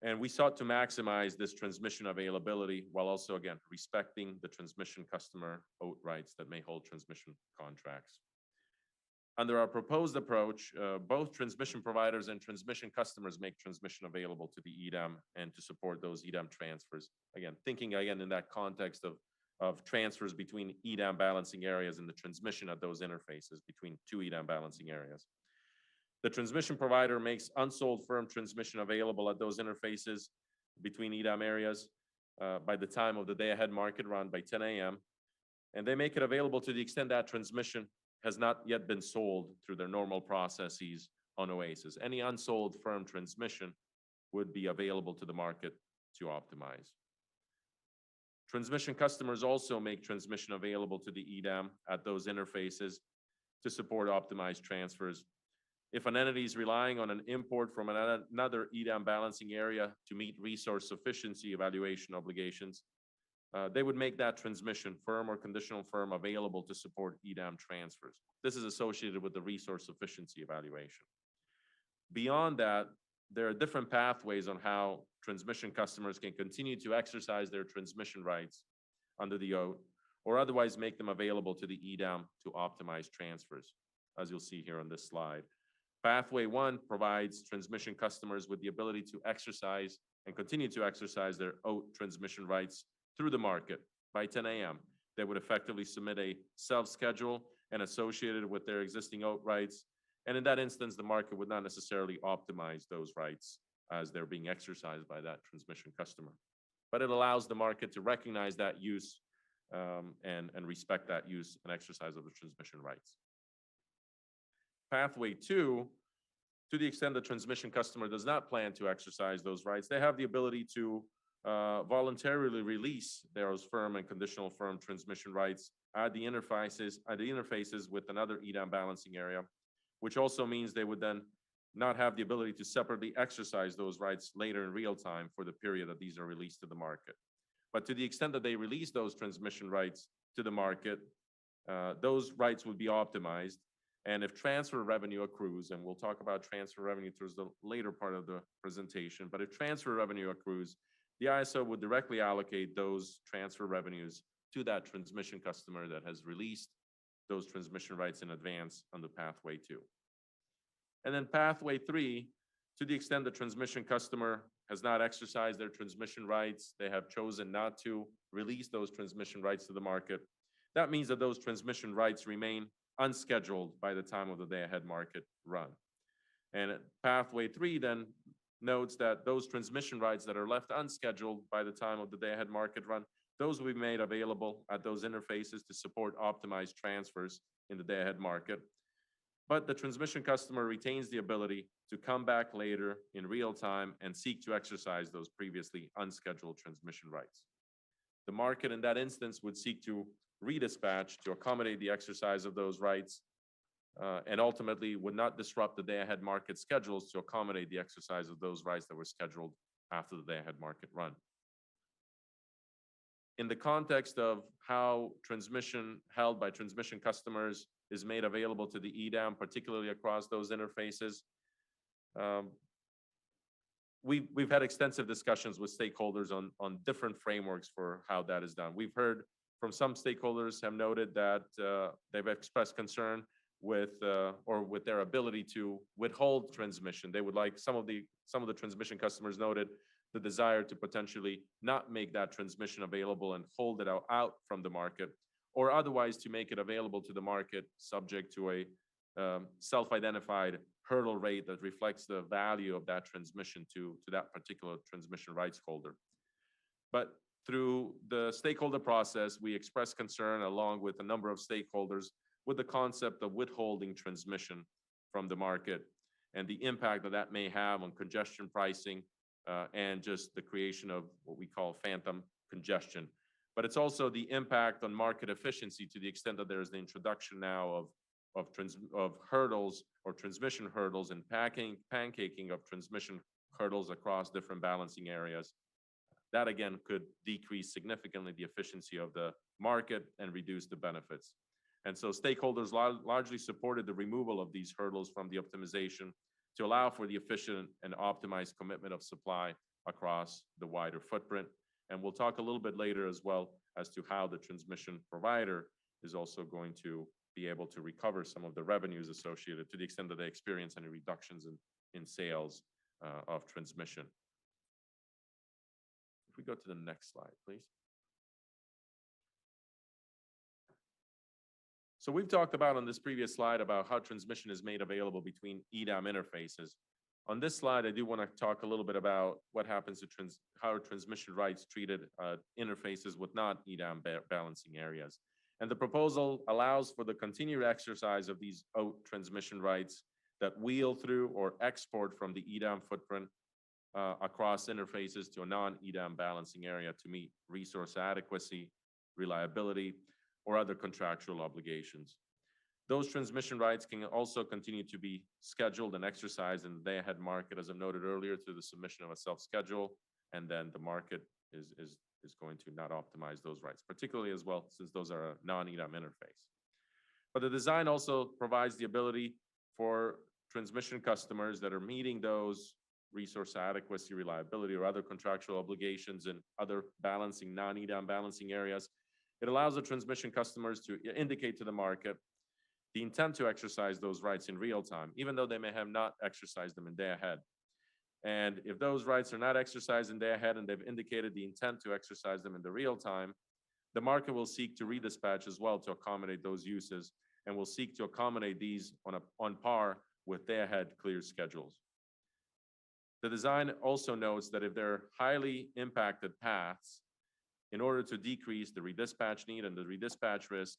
And we sought to maximize this transmission availability while also, again, respecting the transmission customer oat rights that may hold transmission contracts. Under our proposed approach, both transmission providers and transmission customers make transmission available to the EDAM and to support those EDAM transfers. Again, thinking again in that context of transfers between EDAM balancing areas and the transmission at those interfaces between two EDAM balancing areas. The transmission provider makes unsold firm transmission available at those interfaces between EDAM areas by the time of the day-ahead market run by 10 a.m. And they make it available to the extent that transmission has not yet been sold through their normal processes on OASIS. Any unsold firm transmission would be available to the market to optimize. Transmission customers also make transmission available to the EDAM at those interfaces to support optimized transfers. If an entity is relying on an import from another EDAM balancing area to meet resource sufficiency evaluation obligations, they would make that transmission, firm or conditional firm, available to support EDAM transfers. This is associated with the resource sufficiency evaluation. Beyond that, there are different pathways on how transmission customers can continue to exercise their transmission rights under the OAT or otherwise make them available to the EDAM to optimize transfers, as you'll see here on this slide. Pathway 1 provides transmission customers with the ability to exercise and continue to exercise their OAT transmission rights through the market by 10 a.m. They would effectively submit a self-schedule and associated with their existing OAT rights. And in that instance, the market would not necessarily optimize those rights as they're being exercised by that transmission customer. But it allows the market to recognize that use and respect that use and exercise of the transmission rights. Pathway 2, to the extent the transmission customer does not plan to exercise those rights, they have the ability to voluntarily release those firm and conditional firm transmission rights at the interfaces with another EDAM balancing area, which also means they would then not have the ability to separately exercise those rights later in real time for the period that these are released to the market. But to the extent that they release those transmission rights to the market, those rights would be optimized. And if transfer revenue accrues, and we'll talk about transfer revenue towards the later part of the presentation, but if transfer revenue accrues, the ISO would directly allocate those transfer revenues to that transmission customer that has released those transmission rights in advance under pathway 2. And then pathway 3, to the extent the transmission customer has not exercised their transmission rights, they have chosen not to release those transmission rights to the market. That means that those transmission rights remain unscheduled by the time of the day-ahead market run. And pathway 3 then notes that those transmission rights that are left unscheduled by the time of the day-ahead market run, those will be made available at those interfaces to support optimized transfers in the day-ahead market. but the transmission customer retains the ability to come back later in real time and seek to exercise those previously unscheduled transmission rights. The market in that instance would seek to redispatch to accommodate the exercise of those rights, and ultimately would not disrupt the day-ahead market schedules to accommodate the exercise of those rights that were scheduled after the day-ahead market run. In the context of how transmission held by transmission customers is made available to the EDAM, particularly across those interfaces, we've had extensive discussions with stakeholders on different frameworks for how that is done. We've heard from some stakeholders have noted that they've expressed concern with their ability to withhold transmission. They would like some of the transmission customers noted the desire to potentially not make that transmission available and hold it out from the market, or otherwise to make it available to the market subject to a self-identified hurdle rate that reflects the value of that transmission to that particular transmission rights holder. But through the stakeholder process, we expressed concern along with a number of stakeholders with the concept of withholding transmission from the market and the impact that that may have on congestion pricing and just the creation of what we call phantom congestion. But it's also the impact on market efficiency to the extent that there's the introduction now of hurdles or transmission hurdles and pancaking of transmission hurdles across different balancing areas. That again could decrease significantly the efficiency of the market and reduce the benefits. And so stakeholders largely supported the removal of these hurdles from the optimization to allow for the efficient and optimized commitment of supply across the wider footprint. And we'll talk a little bit later as well as to how the transmission provider is also going to be able to recover some of the revenues associated to the extent that they experience any reductions in sales of transmission. If we go to the next slide, please. So we've talked about on this previous slide about how transmission is made available between EDAM interfaces. On this slide, I do want to talk a little bit about what happens to how transmission rights treated interfaces with non-EDAM balancing areas. And the proposal allows for the continued exercise of these OAT transmission rights that wheel through or export from the EDAM footprint across interfaces to a non-EDAM balancing area to meet resource adequacy, reliability, or other contractual obligations. Those transmission rights can also continue to be scheduled and exercised in the day-ahead market, as I noted earlier, through the submission of a self-schedule, and then the market is going to not optimize those rights, particularly as well, since those are a non-EDAM interface. But the design also provides the ability for transmission customers that are meeting those resource adequacy, reliability, or other contractual obligations in other balancing, non-EDAM balancing areas. It allows the transmission customers to indicate to the market the intent to exercise those rights in real time, even though they may have not exercised them in day ahead. And if those rights are not exercised in day ahead and they've indicated the intent to exercise them in the real time, the market will seek to redispatch as well to accommodate those uses and will seek to accommodate these on par with day ahead clear schedules. The design also notes that if there are highly impacted paths, in order to decrease the redispatch need and the redispatch risk,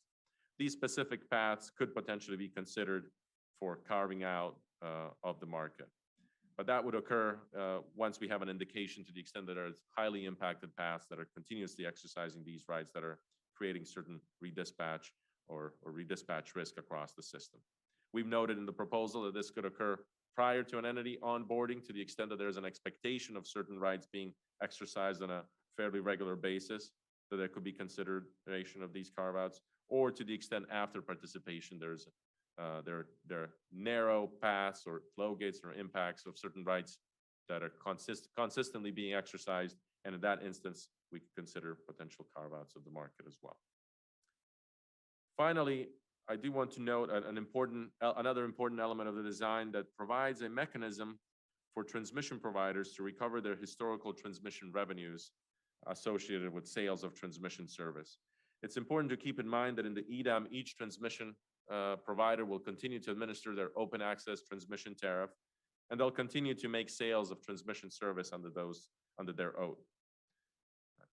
these specific paths could potentially be considered for carving out of the market. But that would occur once we have an indication to the extent that there are highly impacted paths that are continuously exercising these rights that are creating certain redispatch or redispatch risk across the system. We've noted in the proposal that this could occur prior to an entity onboarding to the extent that there's an expectation of certain rights being exercised on a fairly regular basis, so there could be consideration of these carve-outs, or to the extent after participation, there are narrow paths or flow gates or impacts of certain rights that are consistently being exercised, and in that instance, we could consider potential carve-outs of the market as well. Finally, I do want to note another important element of the design that provides a mechanism for transmission providers to recover their historical transmission revenues associated with sales of transmission service. It's important to keep in mind that in the EDAM, each transmission provider will continue to administer their open access transmission tariff, and they'll continue to make sales of transmission service under their OAT.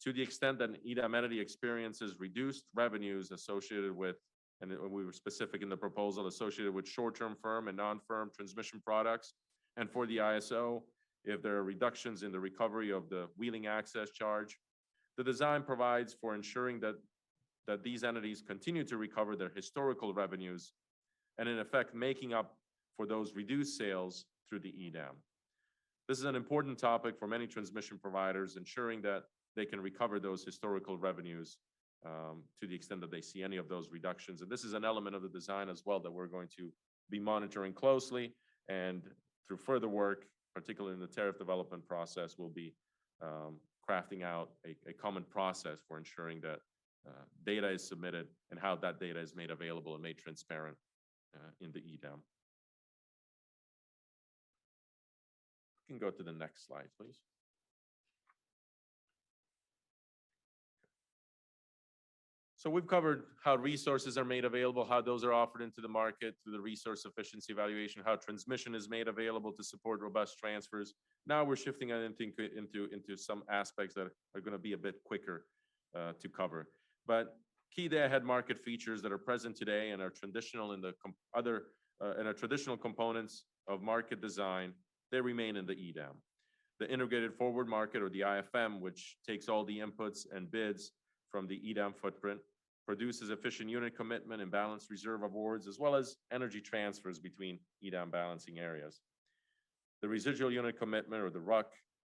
To the extent that an EDAM entity experiences reduced revenues associated with and we were specific in the proposal associated with short-term firm and non-firm transmission products. And for the ISO, if there are reductions in the recovery of the wheeling access charge, the design provides for ensuring that these entities continue to recover their historical revenues and in effect making up for those reduced sales through the EDAM. This is an important topic for many transmission providers, ensuring that they can recover those historical revenues to the extent that they see any of those reductions. And this is an element of the design as well that we're going to be monitoring closely, and through further work, particularly in the tariff development process, we'll be crafting out a common process for ensuring that data is submitted and how that data is made available and made transparent in the EDAM. You can go to the next slide, please. So we've covered how resources are made available, how those are offered into the market through the resource efficiency evaluation, how transmission is made available to support robust transfers. Now we're shifting into some aspects that are going to be a bit quicker to cover. But key day-ahead market features that are present today and are traditional in the traditional components of market design, they remain in the EDAM. The integrated forward market, or the IFM, which takes all the inputs and bids from the EDAM footprint, produces efficient unit commitment and balanced reserve awards, as well as energy transfers between EDAM balancing areas. The residual unit commitment, or the RUC,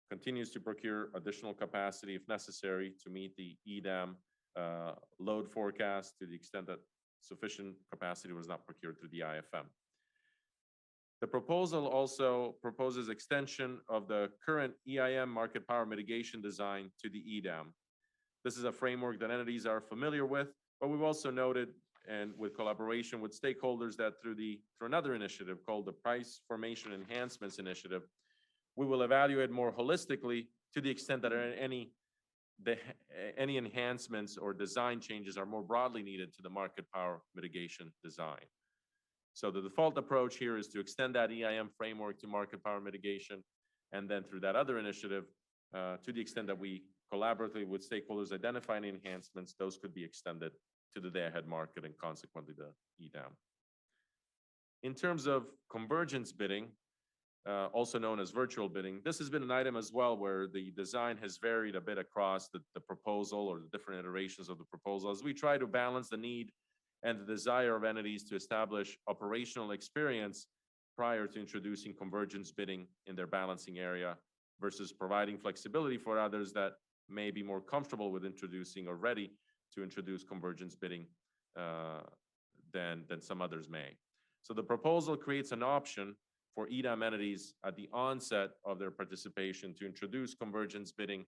continues to procure additional capacity if necessary to meet the EDAM load forecast to the extent that sufficient capacity was not procured through the IFM. The proposal also proposes extension of the current EIM market power mitigation design to the EDAM. This is a framework that entities are familiar with, but we've also noted, and with collaboration with stakeholders, that through another initiative called the Price Formation Enhancements Initiative, we will evaluate more holistically to the extent that any enhancements or design changes are more broadly needed to the market power mitigation design. So the default approach here is to extend that EIM framework to market power mitigation, and then through that other initiative, to the extent that we collaboratively with stakeholders identify any enhancements, those could be extended to the day-ahead market and consequently the EDAM. In terms of convergence bidding, also known as virtual bidding, this has been an item as well where the design has varied a bit across the proposal or the different iterations of the proposal, as we try to balance the need and the desire of entities to establish operational experience prior to introducing convergence bidding in their balancing area versus providing flexibility for others that may be more comfortable with introducing or ready to introduce convergence bidding than some others may. So the proposal creates an option for EDAM entities at the onset of their participation to introduce convergence bidding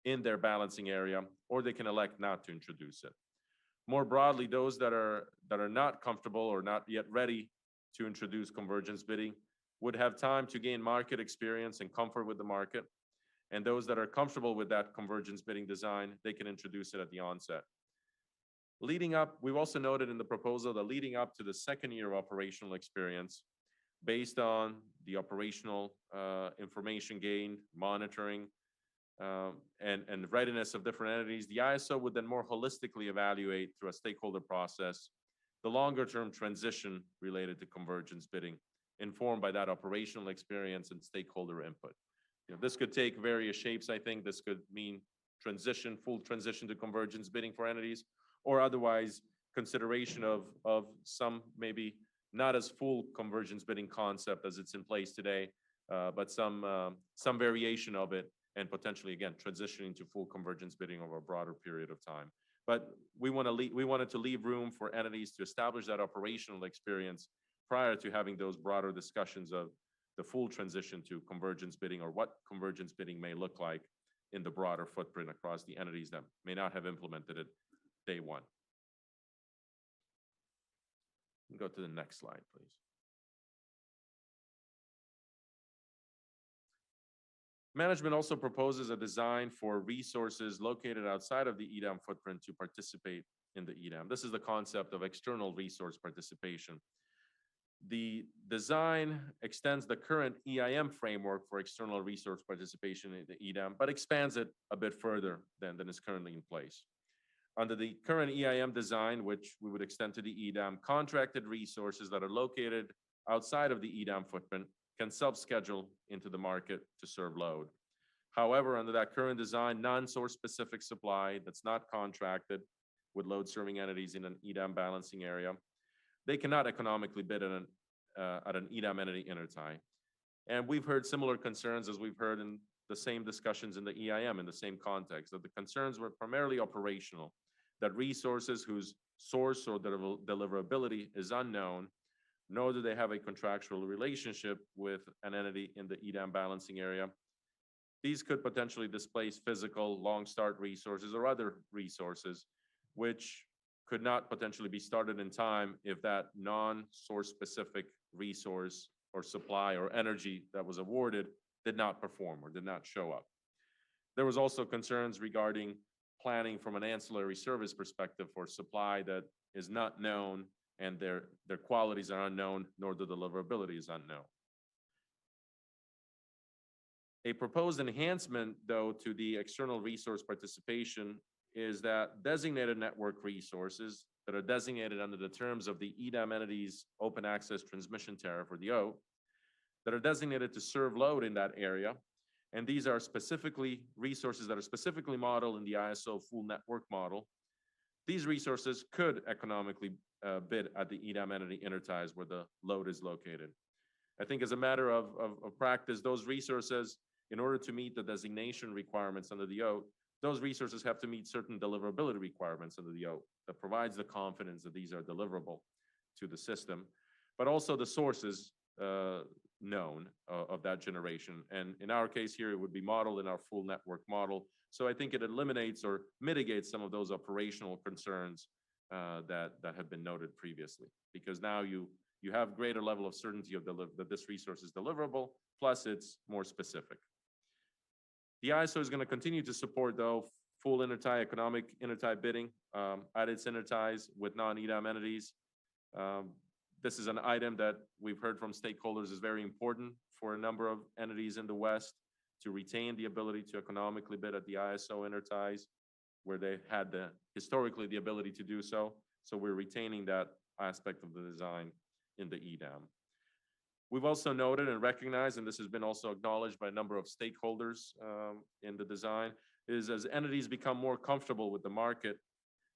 in their balancing area, or they can elect not to introduce it. More broadly, those that are not comfortable or not yet ready to introduce convergence bidding would have time to gain market experience and comfort with the market. And those that are comfortable with that convergence bidding design, they can introduce it at the onset. Leading up, we've also noted in the proposal that leading up to the second year of operational experience, based on the operational information gained, monitoring, and readiness of different entities, the ISO would then more holistically evaluate through a stakeholder process the longer-term transition related to convergence bidding, informed by that operational experience and stakeholder input. This could take various shapes, I think. This could mean full transition to convergence bidding for entities, or otherwise consideration of some maybe not as full convergence bidding concept as it's in place today, but some variation of it, and potentially, again, transitioning to full convergence bidding over a broader period of time. But we wanted to leave room for entities to establish that operational experience prior to having those broader discussions of the full transition to convergence bidding, or what convergence bidding may look like in the broader footprint across the entities that may not have implemented it day one. Go to the next slide, please. Management also proposes a design for resources located outside of the EDAM footprint to participate in the EDAM. This is the concept of external resource participation. The design extends the current EIM framework for external resource participation in the EDAM, but expands it a bit further than is currently in place. Under the current EIM design, which we would extend to the EDAM, contracted resources that are located outside of the EDAM footprint can self-schedule into the market to serve load. However, under that current design, non-source specific supply that's not contracted with load serving entities in an EDAM balancing area, they cannot economically bid at an EDAM entity intertie. And we've heard similar concerns as we've heard in the same discussions in the EIM in the same context, that the concerns were primarily operational, that resources whose source or deliverability is unknown, nor do they have a contractual relationship with an entity in the EDAM balancing area. These could potentially displace physical, long start resources or other resources, which could not potentially be started in time if that non-source specific resource or supply or energy that was awarded did not perform or did not show up. There was also concerns regarding planning from an ancillary service perspective for supply that is not known and their qualities are unknown, nor the deliverability is unknown. A proposed enhancement, though, to the external resource participation is that designated network resources that are designated under the terms of the EDAM entity's open access transmission tariff, or the OAT, that are designated to serve load in that area. And these are specifically resources that are specifically modeled in the ISO full network model. These resources could economically bid at the EDAM entity interties where the load is located. I think as a matter of practice, those resources, in order to meet the designation requirements under the OAT, those resources have to meet certain deliverability requirements under the OAT that provides the confidence that these are deliverable to the system, but also the sources known of that generation. And in our case here, it would be modeled in our full network model. So I think it eliminates or mitigates some of those operational concerns that have been noted previously, because now you have greater level of certainty of that this resource is deliverable, plus it's more specific. The ISO is going to continue to support, though, full intertie, economic intertie bidding at its interties with non-EDAM entities. This is an item that we've heard from stakeholders is very important for a number of entities in the West to retain the ability to economically bid at the ISO interties, where they had historically the ability to do so. So we're retaining that aspect of the design in the EDAM. We've also noted and recognized, and this has been also acknowledged by a number of stakeholders in the design, is as entities become more comfortable with the market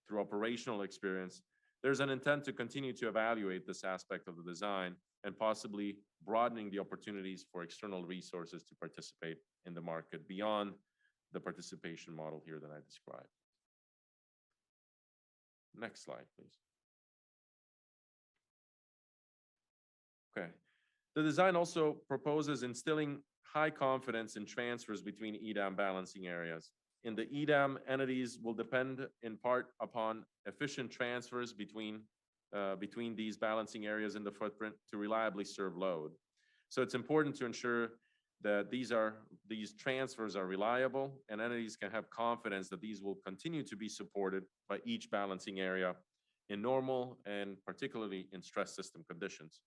through operational experience, there's an intent to continue to evaluate this aspect of the design and possibly broadening the opportunities for external resources to participate in the market beyond the participation model here that I described. Next slide, please. Okay. The design also proposes instilling high confidence in transfers between EDAM balancing areas. In the EDAM, entities will depend in part upon efficient transfers between these balancing areas in the footprint to reliably serve load. So it's important to ensure that these transfers are reliable and entities can have confidence that these will continue to be supported by each balancing area in normal and particularly in stress system conditions.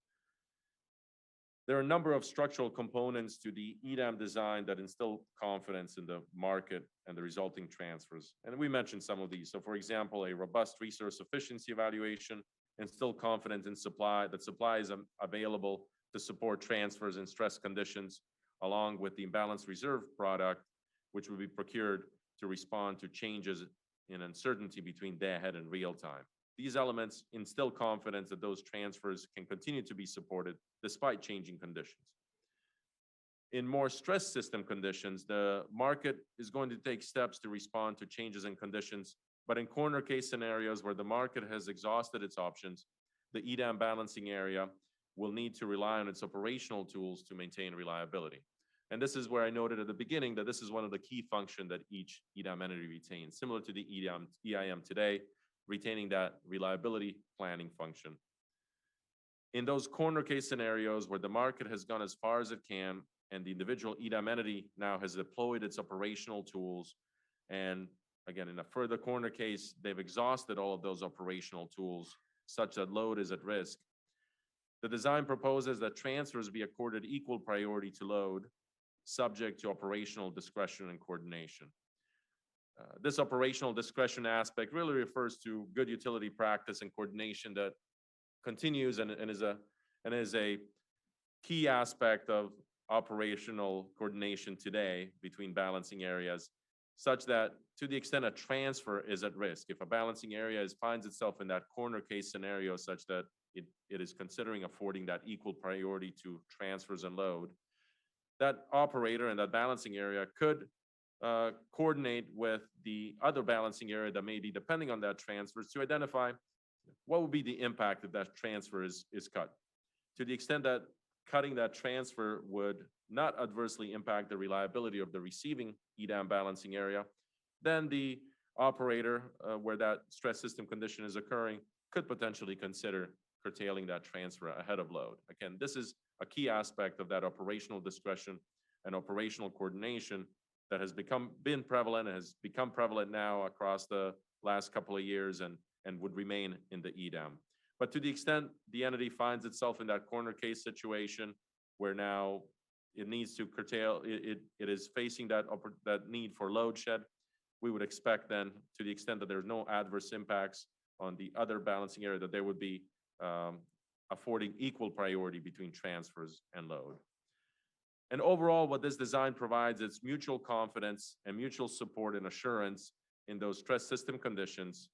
There are a number of structural components to the EDAM design that instill confidence in the market and the resulting transfers. And we mentioned some of these. So for example, a robust resource efficiency evaluation, instill confidence in supply, that supply is available to support transfers in stress conditions, along with the imbalance reserve product, which will be procured to respond to changes in uncertainty between day ahead and real time. These elements instill confidence that those transfers can continue to be supported despite changing conditions. In more stress system conditions, the market is going to take steps to respond to changes in conditions, but in corner case scenarios where the market has exhausted its options, the EDAM balancing area will need to rely on its operational tools to maintain reliability. And this is where I noted at the beginning that this is one of the key functions that each EDAM entity retains, similar to the EIM today, retaining that reliability planning function. In those corner case scenarios where the market has gone as far as it can and the individual EDAM entity now has deployed its operational tools, and again, in a further corner case, they've exhausted all of those operational tools such that load is at risk, the design proposes that transfers be accorded equal priority to load, subject to operational discretion and coordination. This operational discretion aspect really refers to good utility practice and coordination that continues and is a key aspect of operational coordination today between balancing areas, such that to the extent a transfer is at risk, if a balancing area finds itself in that corner case scenario such that it is considering affording that equal priority to transfers and load, that operator in that balancing area could coordinate with the other balancing area that may be depending on that transfers to identify what would be the impact if that transfer is cut. To the extent that cutting that transfer would not adversely impact the reliability of the receiving EDAM balancing area, then the operator where that stress system condition is occurring could potentially consider curtailing that transfer ahead of load. Again, this is a key aspect of that operational discretion and operational coordination that has been prevalent and has become prevalent now across the last couple of years and would remain in the EDAM. But to the extent the entity finds itself in that corner case situation where now it needs to curtail, it is facing that need for load shed, we would expect then, to the extent that there's no adverse impacts on the other balancing area, that there would be affording equal priority between transfers and load. And overall, what this design provides is mutual confidence and mutual support and assurance in those stress system conditions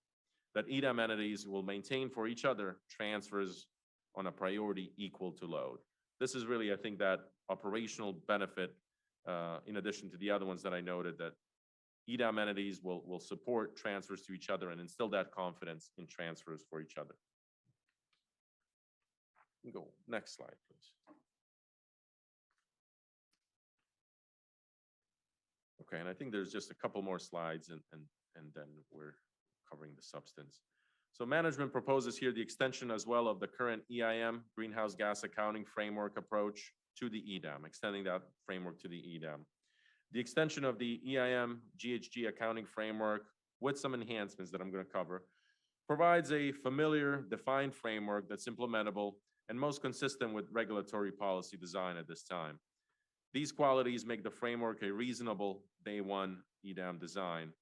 that EDAM entities will maintain for each other transfers on a priority equal to load. This is really, I think, that operational benefit, in addition to the other ones that I noted, that EDAM entities will support transfers to each other and instill that confidence in transfers for each other. Go next slide, please. Okay, and I think there's just a couple more slides and then we're covering the substance. So management proposes here the extension as well of the current EIM, greenhouse gas accounting framework approach, to the EDAM, extending that framework to the EDAM. The extension of the EIM GHG accounting framework with some enhancements that I'm going to cover provides a familiar, defined framework that's implementable and most consistent with regulatory policy design at this time. These qualities make the framework a reasonable day one EDAM design.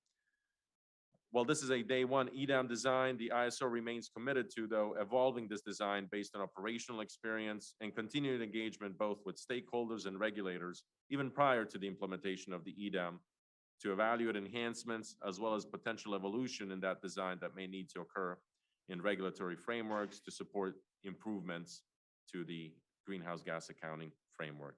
While this is a day one EDAM design, the ISO remains committed to, though, evolving this design based on operational experience and continued engagement both with stakeholders and regulators, even prior to the implementation of the EDAM, to evaluate enhancements as well as potential evolution in that design that may need to occur in regulatory frameworks to support improvements to the greenhouse gas accounting framework.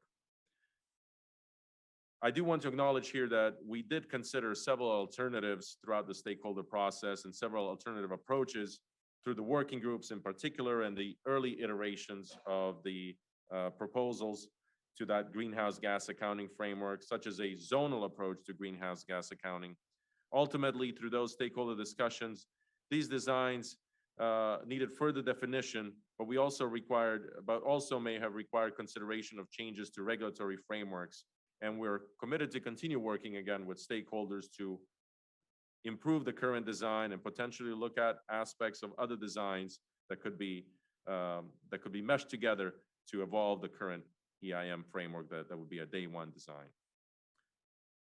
I do want to acknowledge here that we did consider several alternatives throughout the stakeholder process and several alternative approaches through the working groups in particular and the early iterations of the proposals to that greenhouse gas accounting framework, such as a zonal approach to greenhouse gas accounting. Ultimately, through those stakeholder discussions, these designs needed further definition, but also may have required consideration of changes to regulatory frameworks. And we're committed to continue working again with stakeholders to improve the current design and potentially look at aspects of other designs that could be meshed together to evolve the current EIM framework that would be a day one design.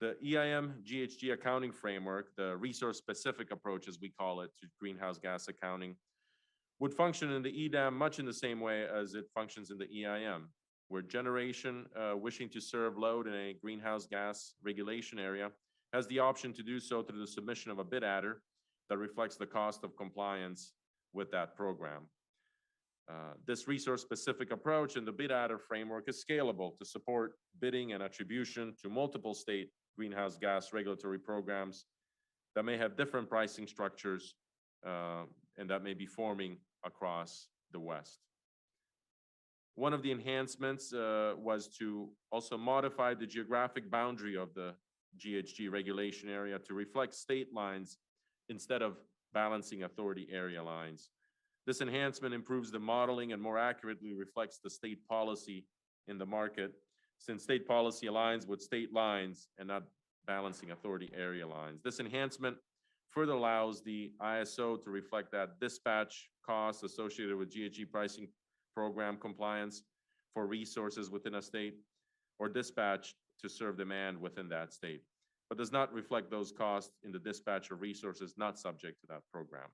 The EIM GHG accounting framework, the resource-specific approach, as we call it, to greenhouse gas accounting, would function in the EDAM much in the same way as it functions in the EIM, where generation wishing to serve load in a greenhouse gas regulation area has the option to do so through the submission of a bid adder that reflects the cost of compliance with that program. This resource-specific approach in the bid adder framework is scalable to support bidding and attribution to multiple state greenhouse gas regulatory programs that may have different pricing structures and that may be forming across the West. One of the enhancements was to also modify the geographic boundary of the GHG regulation area to reflect state lines instead of balancing authority area lines. This enhancement improves the modeling and more accurately reflects the state policy in the market, since state policy aligns with state lines and not balancing authority area lines. This enhancement further allows the ISO to reflect that dispatch costs associated with GHG pricing program compliance for resources within a state or dispatch to serve demand within that state. but does not reflect those costs in the dispatch of resources not subject to that program.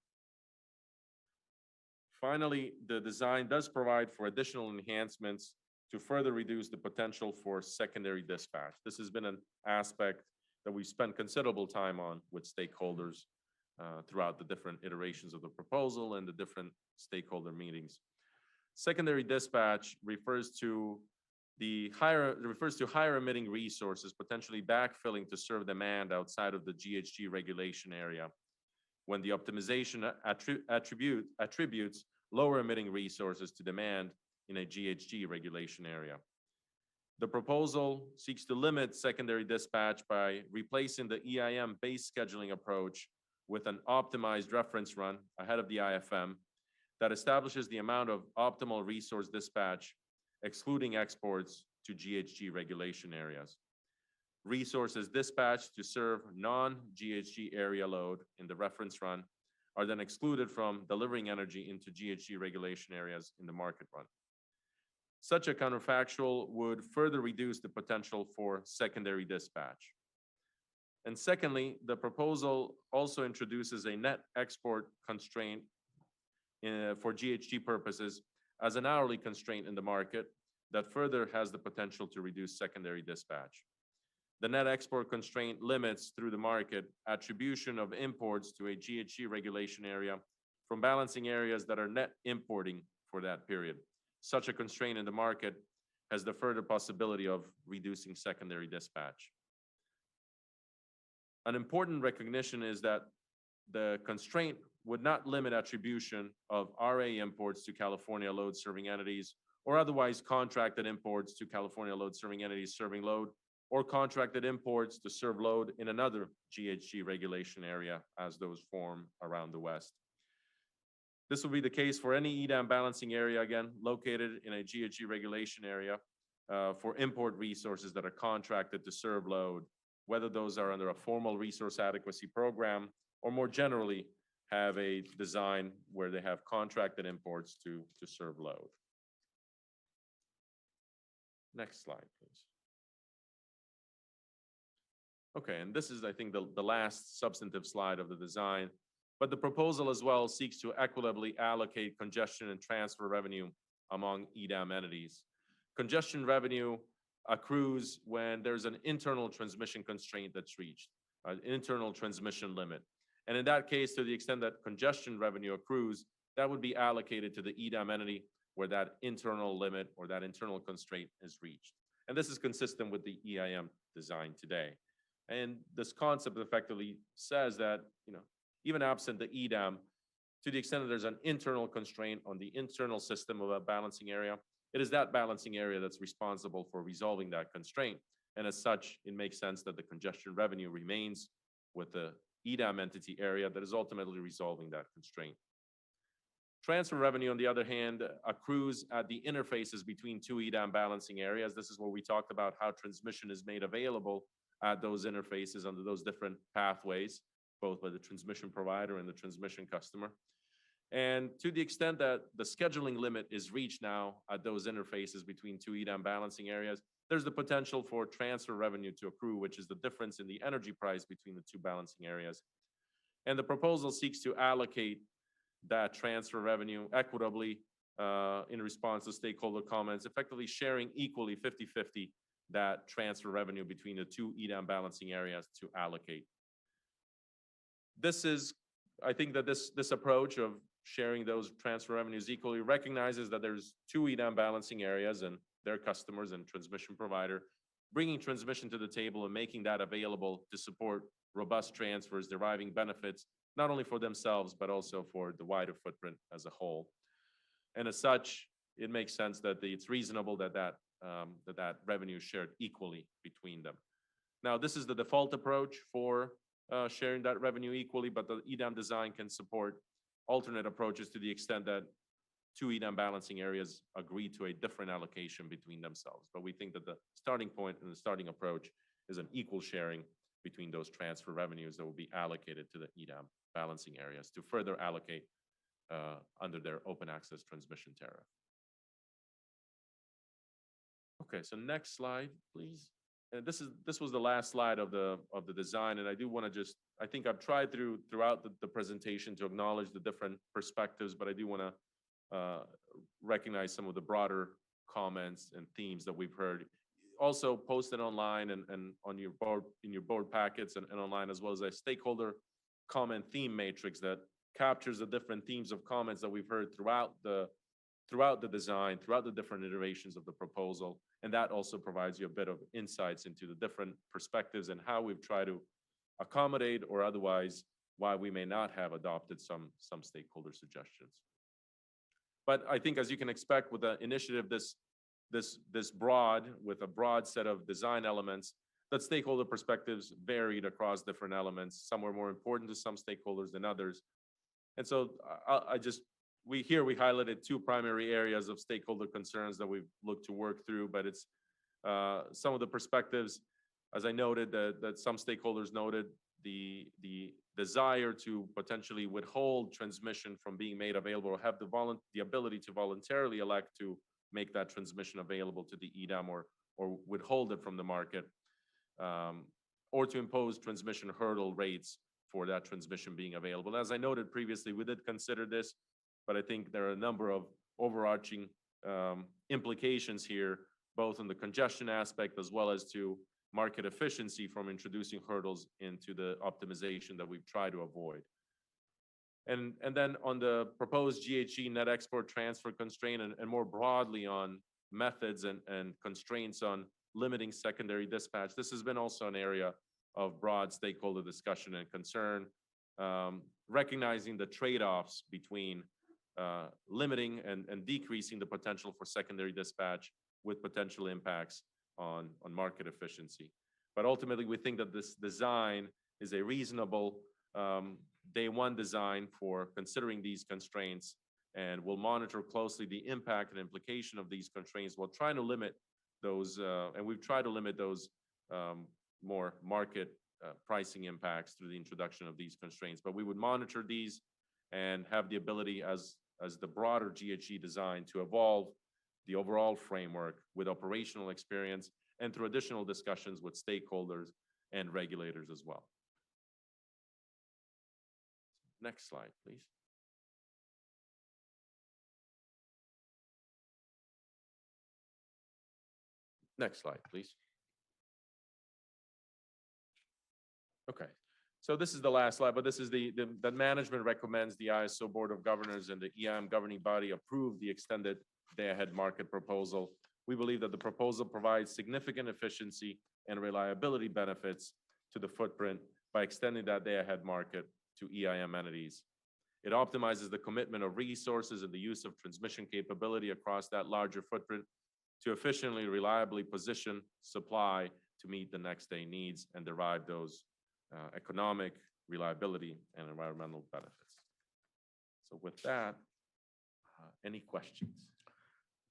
Finally, the design does provide for additional enhancements to further reduce the potential for secondary dispatch. This has been an aspect that we spent considerable time on with stakeholders throughout the different iterations of the proposal and the different stakeholder meetings. Secondary dispatch refers to higher emitting resources potentially backfilling to serve demand outside of the GHG regulation area when the optimization attributes lower emitting resources to demand in a GHG regulation area. The proposal seeks to limit secondary dispatch by replacing the EIM base scheduling approach with an optimized reference run ahead of the IFM that establishes the amount of optimal resource dispatch, excluding exports to GHG regulation areas. Resources dispatched to serve non-GHG area load in the reference run are then excluded from delivering energy into GHG regulation areas in the market run. Such a counterfactual would further reduce the potential for secondary dispatch. And secondly, the proposal also introduces a net export constraint for GHG purposes as an hourly constraint in the market that further has the potential to reduce secondary dispatch. The net export constraint limits through the market attribution of imports to a GHG regulation area from balancing areas that are net importing for that period. Such a constraint in the market has the further possibility of reducing secondary dispatch. An important recognition is that the constraint would not limit attribution of RA imports to California load serving entities or otherwise contracted imports to California load serving entities serving load or contracted imports to serve load in another GHG regulation area as those form around the West. This will be the case for any EDAM balancing area, again, located in a GHG regulation area for import resources that are contracted to serve load, whether those are under a formal resource adequacy program or more generally have a design where they have contracted imports to serve load. Next slide, please. Okay, and this is, I think, the last substantive slide of the design, but the proposal as well seeks to equitably allocate congestion and transfer revenue among EDAM entities. Congestion revenue accrues when there's an internal transmission constraint that's reached, an internal transmission limit. And in that case, to the extent that congestion revenue accrues, that would be allocated to the EDAM entity where that internal limit or that internal constraint is reached. And this is consistent with the EIM design today. And this concept effectively says that, even absent the EDAM, to the extent that there's an internal constraint on the internal system of a balancing area, it is that balancing area that's responsible for resolving that constraint. And as such, it makes sense that the congestion revenue remains with the EDAM entity area that is ultimately resolving that constraint. Transfer revenue, on the other hand, accrues at the interfaces between two EDAM balancing areas. This is where we talked about how transmission is made available at those interfaces under those different pathways, both by the transmission provider and the transmission customer. And to the extent that the scheduling limit is reached now at those interfaces between two EDAM balancing areas, there's the potential for transfer revenue to accrue, which is the difference in the energy price between the two balancing areas. And the proposal seeks to allocate that transfer revenue equitably in response to stakeholder comments, effectively sharing equally 50-50 that transfer revenue between the two EDAM balancing areas to allocate. I think that this approach of sharing those transfer revenues equally recognizes that there's two EDAM balancing areas and their customers and transmission provider bringing transmission to the table and making that available to support robust transfers, deriving benefits, not only for themselves, but also for the wider footprint as a whole. And as such, it makes sense that it's reasonable that that revenue is shared equally between them. Now, this is the default approach for sharing that revenue equally, but the EDAM design can support alternate approaches to the extent that two EDAM balancing areas agree to a different allocation between themselves. But we think that the starting point and the starting approach is an equal sharing between those transfer revenues that will be allocated to the EDAM balancing areas to further allocate under their open access transmission tariff. Okay, so next slide, please. and this was the last slide of the design, and I do want to just, I think I've tried throughout the presentation to acknowledge the different perspectives, but I do want to recognize some of the broader comments and themes that we've heard. Also posted online and on your board, in your board packets and online, as well as a stakeholder comment theme matrix that captures the different themes of comments that we've heard throughout the design, throughout the different iterations of the proposal. And that also provides you a bit of insights into the different perspectives and how we've tried to accommodate or otherwise why we may not have adopted some stakeholder suggestions. But I think, as you can expect with the initiative this broad, with a broad set of design elements, that stakeholder perspectives varied across different elements. Some were more important to some stakeholders than others. And so we highlighted two primary areas of stakeholder concerns that we've looked to work through, but it's some of the perspectives, as I noted, that some stakeholders noted the desire to potentially withhold transmission from being made available, or have the ability to voluntarily elect to make that transmission available to the EDAM or withhold it from the market, or to impose transmission hurdle rates for that transmission being available. As I noted previously, we did consider this, but I think there are a number of overarching implications here, both on the congestion aspect as well as to market efficiency from introducing hurdles into the optimization that we've tried to avoid. And then on the proposed GHG net export transfer constraint, and more broadly on methods and constraints on limiting secondary dispatch, this has been also an area of broad stakeholder discussion and concern, recognizing the trade-offs between limiting and decreasing the potential for secondary dispatch with potential impacts on market efficiency. But ultimately, we think that this design is a reasonable day one design for considering these constraints, and we'll monitor closely the impact and implication of these constraints while trying to limit those, and we've tried to limit those more market pricing impacts through the introduction of these constraints. But we would monitor these and have the ability as the broader GHG design to evolve the overall framework with operational experience and through additional discussions with stakeholders and regulators as well. Next slide, please. Next slide, please. Okay, so this is the last slide, but this is the management recommends the ISO Board of Governors and the EIM governing body approve the extended day-ahead market proposal. We believe that the proposal provides significant efficiency and reliability benefits to the footprint by extending that day-ahead market to EIM entities. It optimizes the commitment of resources and the use of transmission capability across that larger footprint to efficiently, reliably position supply to meet the next day needs and derive those economic, reliability, and environmental benefits. So with that, any questions?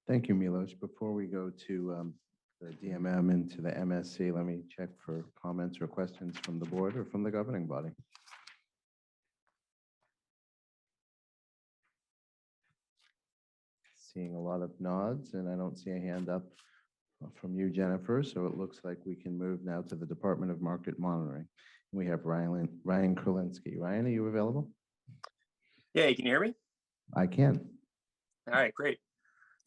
Thank you, Milos. Before we go to the DMM and to the MSC, let me check for comments or questions from the board or from the governing body. Seeing a lot of nods, and I don't see a hand up from you, Jennifer, so it looks like we can move now to the Department of Market Monitoring. We have Ryan Kurlinski. Ryan, are you available? Yeah, you can hear me? I can. All right, great.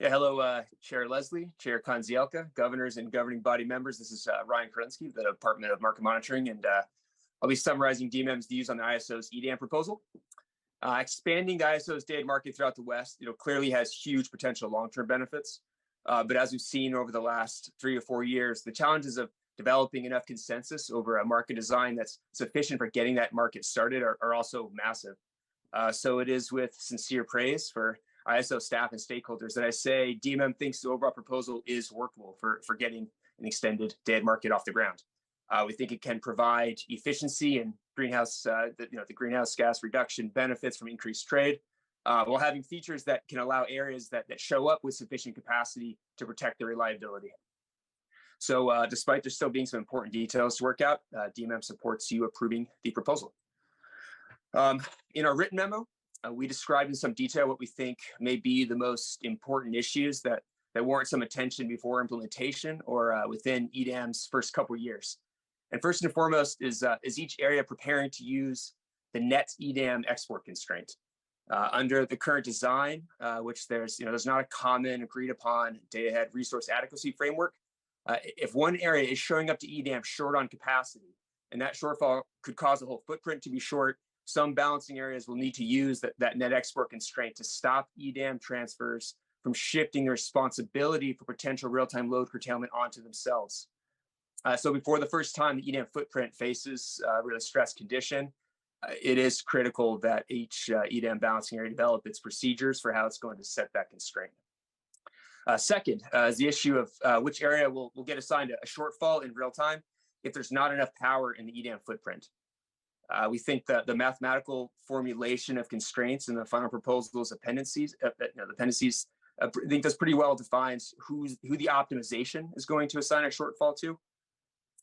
Yeah, hello, Chair Leslie, Chair Konzielka, governors and governing body members. This is Ryan Kurlinski, the Department of Market Monitoring, and I'll be summarizing DMM's views on the ISO's EDAM proposal. Expanding the ISO's day market throughout the West, clearly has huge potential long-term benefits. But as we've seen over the last 3 or 4 years, the challenges of developing enough consensus over a market design that's sufficient for getting that market started are also massive. So it is with sincere praise for ISO staff and stakeholders that I say DMM thinks the overall proposal is workable for getting an extended day market off the ground. We think it can provide efficiency and the greenhouse gas reduction benefits from increased trade, while having features that can allow areas that show up with sufficient capacity to protect their reliability. So despite there still being some important details to work out, DMM supports you approving the proposal. In our written memo, we described in some detail what we think may be the most important issues that that warrant some attention before implementation or within EDAM's first couple of years. And first and foremost is each area preparing to use the net EDAM export constraint. Under the current design, which there's not a common agreed upon day-ahead resource adequacy framework, if one area is showing up to EDAM short on capacity, and that shortfall could cause the whole footprint to be short, some balancing areas will need to use that net export constraint to stop EDAM transfers from shifting the responsibility for potential real-time load curtailment onto themselves. So before the first time the EDAM footprint faces a really stressed condition, it is critical that each EDAM balancing area develop its procedures for how it's going to set that constraint. Second is the issue of which area will get assigned a shortfall in real time if there's not enough power in the EDAM footprint. We think that the mathematical formulation of constraints in the final proposal's appendices, I think that's pretty well defines who the optimization is going to assign a shortfall to.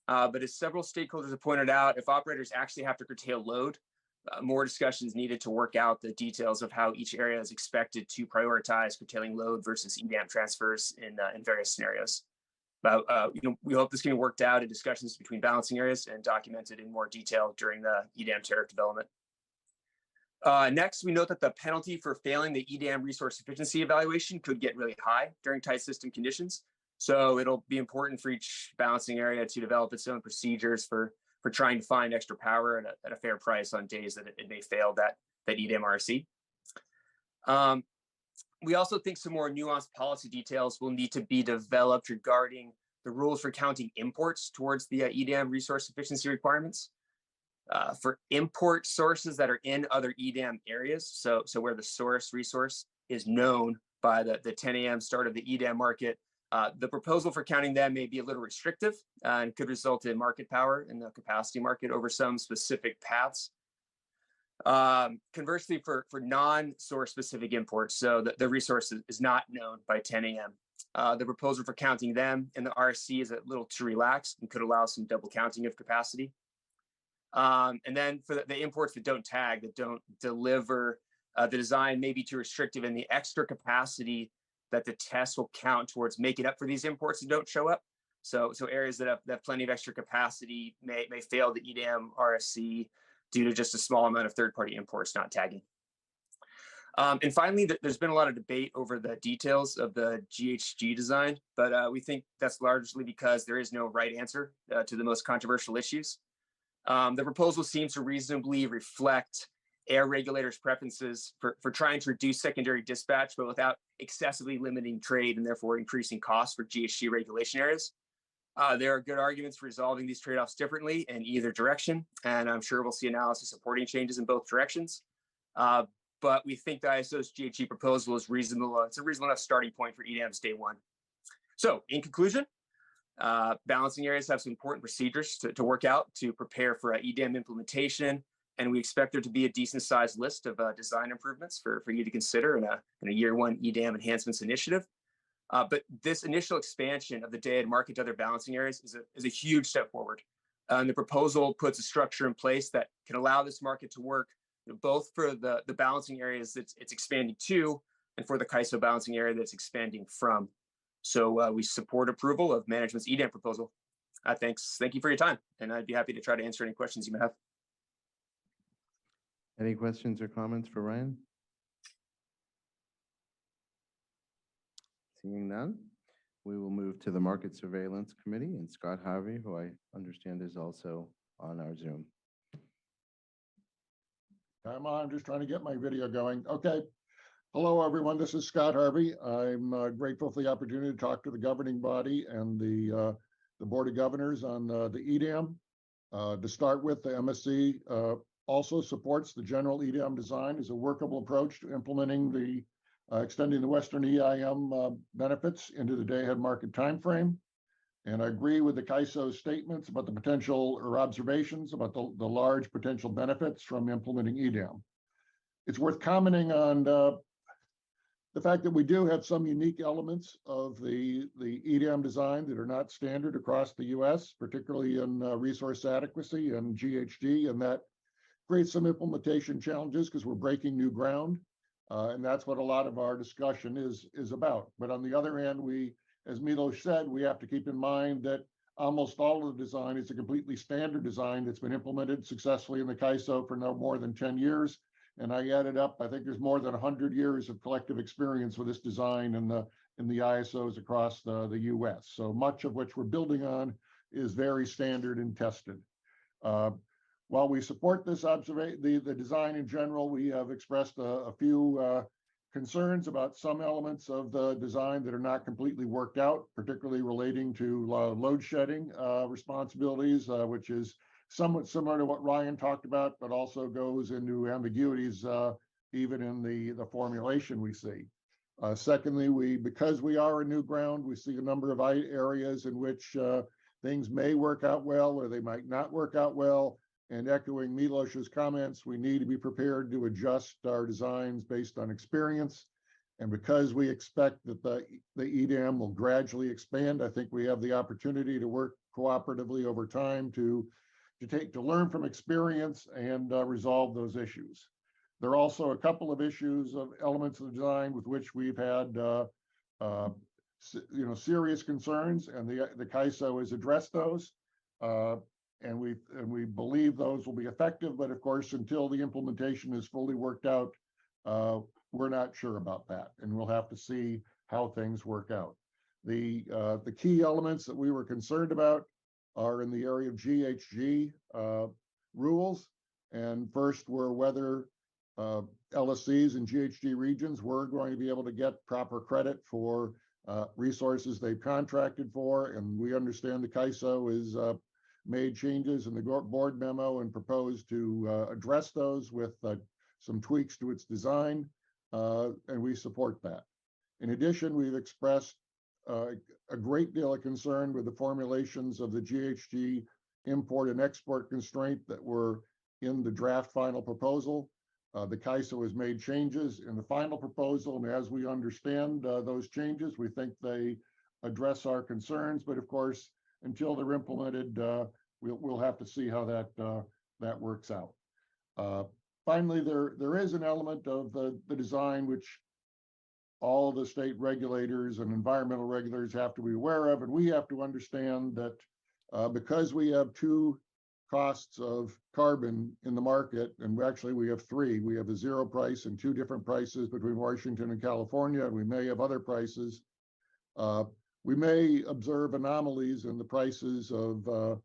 But as several stakeholders have pointed out, if operators actually have to curtail load, more discussions needed to work out the details of how each area is expected to prioritize curtailing load versus EDAM transfers in various scenarios. But we hope this can be worked out in discussions between balancing areas and documented in more detail during the EDAM tariff development. Next, we note that the penalty for failing the EDAM resource efficiency evaluation could get really high during tight system conditions. So it'll be important for each balancing area to develop its own procedures for trying to find extra power at a fair price on days that it may fail that EDAM RSC. We also think some more nuanced policy details will need to be developed regarding the rules for counting imports towards the EDAM resource efficiency requirements. For import sources that are in other EDAM areas, so where the source resource is known by the 10 a.m. start of the EDAM market, the proposal for counting them may be a little restrictive and could result in market power in the capacity market over some specific paths. Conversely, for non-source specific imports, so the resource is not known by 10 a.m., the proposal for counting them in the RSC is a little too relaxed and could allow some double counting of capacity. And then for the imports that don't tag, that don't deliver, the design may be too restrictive, and the extra capacity that the test will count towards making up for these imports that don't show up. So areas that have plenty of extra capacity may fail the EDAM RSC due to just a small amount of third-party imports not tagging. And finally, there's been a lot of debate over the details of the GHG design, but we think that's largely because there is no right answer to the most controversial issues. The proposal seems to reasonably reflect air regulators' preferences for trying to reduce secondary dispatch, but without excessively limiting trade and therefore increasing costs for GHG regulation areas. There are good arguments for resolving these trade-offs differently in either direction, and I'm sure we'll see analysis supporting changes in both directions. But we think the ISO's GHG proposal is reasonable. It's a reasonable enough starting point for EDAM's day one. So in conclusion, balancing areas have some important procedures to work out to prepare for EDAM implementation, and we expect there to be a decent sized list of design improvements for you to consider in a year one EDAM enhancements initiative. But this initial expansion of the day-ahead market to other balancing areas is a huge step forward. And the proposal puts a structure in place that can allow this market to work both for the balancing areas that it's expanding to and for the CAISO balancing area that's expanding from. So we support approval of management's EDAM proposal. Thank you for your time, and I'd be happy to try to answer any questions you may have. Any questions or comments for Ryan? Seeing none, we will move to the Market Surveillance Committee and Scott Harvey, who I understand is also on our Zoom. I'm on, I'm just trying to get my video going. Okay. Hello, everyone. This is Scott Harvey. I'm grateful for the opportunity to talk to the governing body and the Board of Governors on the EDAM. To start with, the MSC also supports the general EDAM design as a workable approach to implementing the extending the Western EIM benefits into the day-ahead market timeframe. And I agree with the CAISO statements about the potential or observations about the large potential benefits from implementing EDAM. It's worth commenting on the fact that we do have some unique elements of the EDAM design that are not standard across the US, particularly in resource adequacy and GHG, and that creates some implementation challenges because we're breaking new ground. And that's what a lot of our discussion is about. But on the other hand, as Milos said, we have to keep in mind that almost all of the design is a completely standard design that's been implemented successfully in the CAISO for no more than 10 years. And I added up, I think there's more than 100 years of collective experience with this design in the ISOs across the US. So much of which we're building on is very standard and tested. While we support this the design in general, we have expressed a few concerns about some elements of the design that are not completely worked out, particularly relating to load shedding responsibilities, which is somewhat similar to what Ryan talked about, but also goes into ambiguities even in the formulation we see. Secondly, because we are a new ground, we see a number of areas in which things may work out well or they might not work out well. And echoing Milos's comments, we need to be prepared to adjust our designs based on experience. And because we expect that the EDAM will gradually expand, I think we have the opportunity to work cooperatively over time to learn from experience and resolve those issues. There are also a couple of issues of elements of the design with which we've had serious concerns, and the CAISO has addressed those. And we believe those will be effective, but of course, until the implementation is fully worked out, we're not sure about that, and we'll have to see how things work out. The key elements that we were concerned about are in the area of GHG rules, and first were whether LSCs and GHG regions were going to be able to get proper credit for resources they've contracted for, and we understand the CAISO is made changes in the board memo and proposed to address those with some tweaks to its design, and we support that. In addition, we've expressed a great deal of concern with the formulations of the GHG import and export constraint that were in the draft final proposal. The CAISO has made changes in the final proposal, and as we understand those changes, we think they address our concerns, but of course, until they're implemented, we'll have to see how that works out. Finally, there is an element of the design which all the state regulators and environmental regulators have to be aware of, and we have to understand that because we have two costs of carbon in the market, and actually we have three. We have a zero price and two different prices between Washington and California, and we may have other prices. We may observe anomalies in the prices of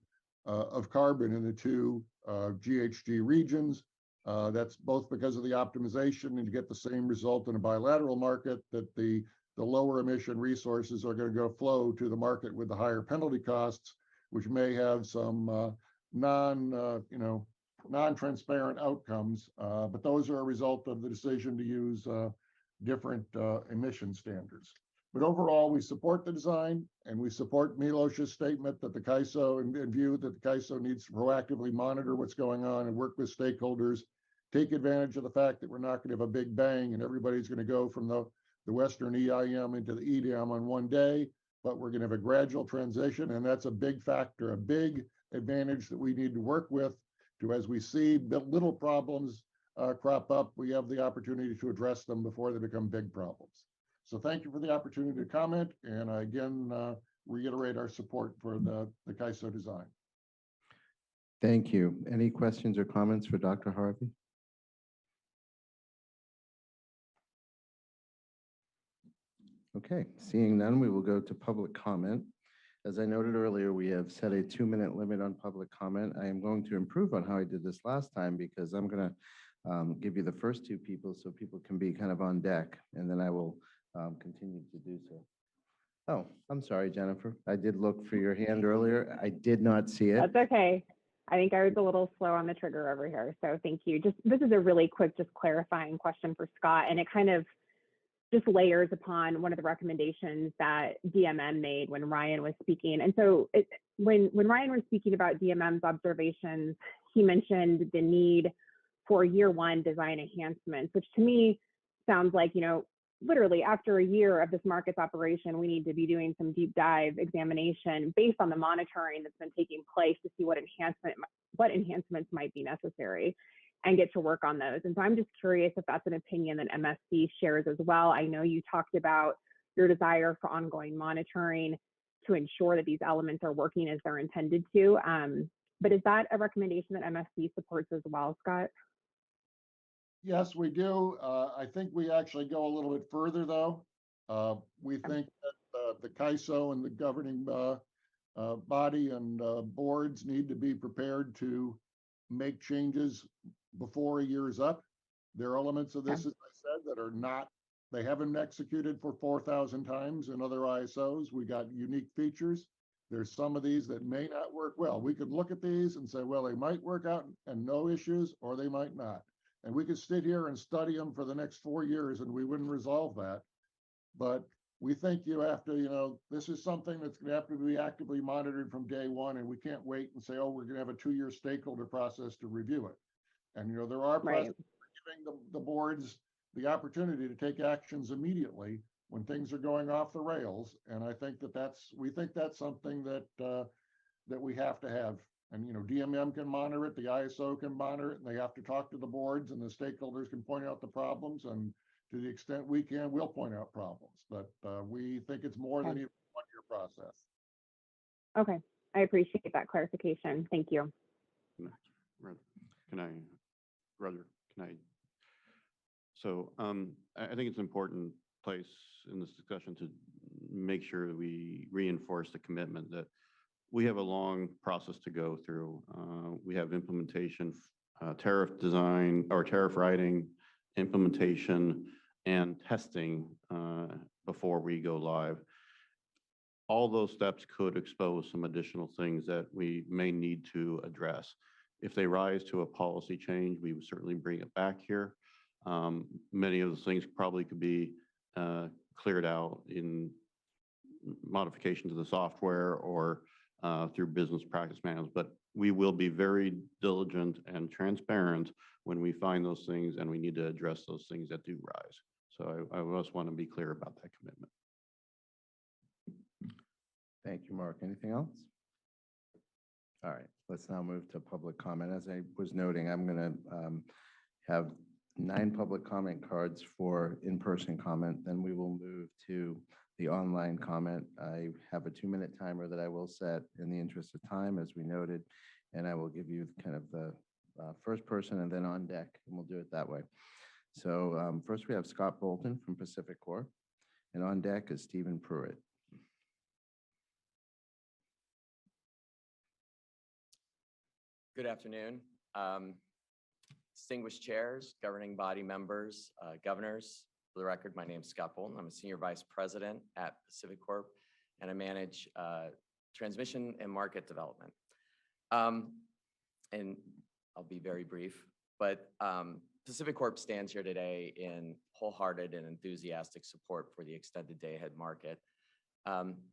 carbon in the two GHG regions. That's both because of the optimization and to get the same result in a bilateral market, that the lower emission resources are going to go flow to the market with the higher penalty costs, which may have some non-transparent outcomes, but those are a result of the decision to use different emission standards. But overall, we support the design, and we support Milos's statement that the CAISO and view that the CAISO needs to proactively monitor what's going on and work with stakeholders, take advantage of the fact that we're not going to have a big bang and everybody's going to go from the Western EIM into the EDAM on one day, but we're going to have a gradual transition, and that's a big factor, a big advantage that we need to work with to, as we see little problems crop up, we have the opportunity to address them before they become big problems. So thank you for the opportunity to comment, and I again reiterate our support for the CAISO design. Thank you. Any questions or comments for Dr. Harvey? Okay, seeing none, we will go to public comment. As I noted earlier, we have set a 2-minute limit on public comment. I am going to improve on how I did this last time because I'm going to give you the first two people so people can be kind of on deck, and then I will continue to do so. Oh, I'm sorry, Jennifer. I did look for your hand earlier. I did not see it. That's okay. I think I was a little slow on the trigger over here, so thank you. This is a really quick, just clarifying question for Scott, and it kind of just layers upon one of the recommendations that DMM made when Ryan was speaking. And so when Ryan was speaking about DMM's observations, he mentioned the need for year one design enhancements, which to me sounds like, literally after a year of this market's operation, we need to be doing some deep dive examination based on the monitoring that's been taking place to see what enhancements might be necessary. and get to work on those. And so I'm just curious if that's an opinion that MSC shares as well. I know you talked about your desire for ongoing monitoring to ensure that these elements are working as they're intended to. But is that a recommendation that MSC supports as well, Scott? Yes, we do. I think we actually go a little bit further, though. We think that the CAISO and the governing body and boards need to be prepared to make changes before a year is up. There are elements of this, as I said, that are not, they haven't executed for 4,000 times in other ISOs. We got unique features. There's some of these that may not work well. We could look at these and say, well, they might work out and no issues, or they might not. And we could sit here and study them for the next 4 years and we wouldn't resolve that. But we think you have to, this is something that's going to have to be actively monitored from day one. And we can't wait and say, oh, we're going to have a 2-year stakeholder process to review it. And, there are processes for giving the boards the opportunity to take actions immediately when things are going off the rails. And I think we think that's something that that we have to have. And, DMM can monitor it, the ISO can monitor it, and they have to talk to the boards, and the stakeholders can point out the problems. And to the extent we can, we'll point out problems. But we think it's more than even a 1-year process. Okay, I appreciate that clarification. Thank you. So I think it's an important place in this discussion to make sure that we reinforce the commitment that we have a long process to go through. We have implementation, tariff design or tariff writing, implementation, and testing before we go live. All those steps could expose some additional things that we may need to address. If they rise to a policy change, we would certainly bring it back here. Many of those things probably could be cleared out in modification to the software or through business practice manuals, but we will be very diligent and transparent when we find those things, and we need to address those things that do rise. So I just want to be clear about that commitment. Thank you, Mark. Anything else? All right, let's now move to public comment. As I was noting, I'm going to have 9 public comment cards for in-person comment. Then we will move to the online comment. I have a 2-minute timer that I will set in the interest of time, as we noted, and I will give you kind of the first person and then on deck, and we'll do it that way. So first we have Scott Bolton from Pacific Corp, and on deck is Stephen Pruitt. Good afternoon. Distinguished chairs, governing body members, governors. For the record, my name is Scott Bolton. I'm a senior vice president at Pacific Corp, and I manage transmission and market development. And I'll be very brief, but Pacific Corp stands here today in wholehearted and enthusiastic support for the extended day-ahead market.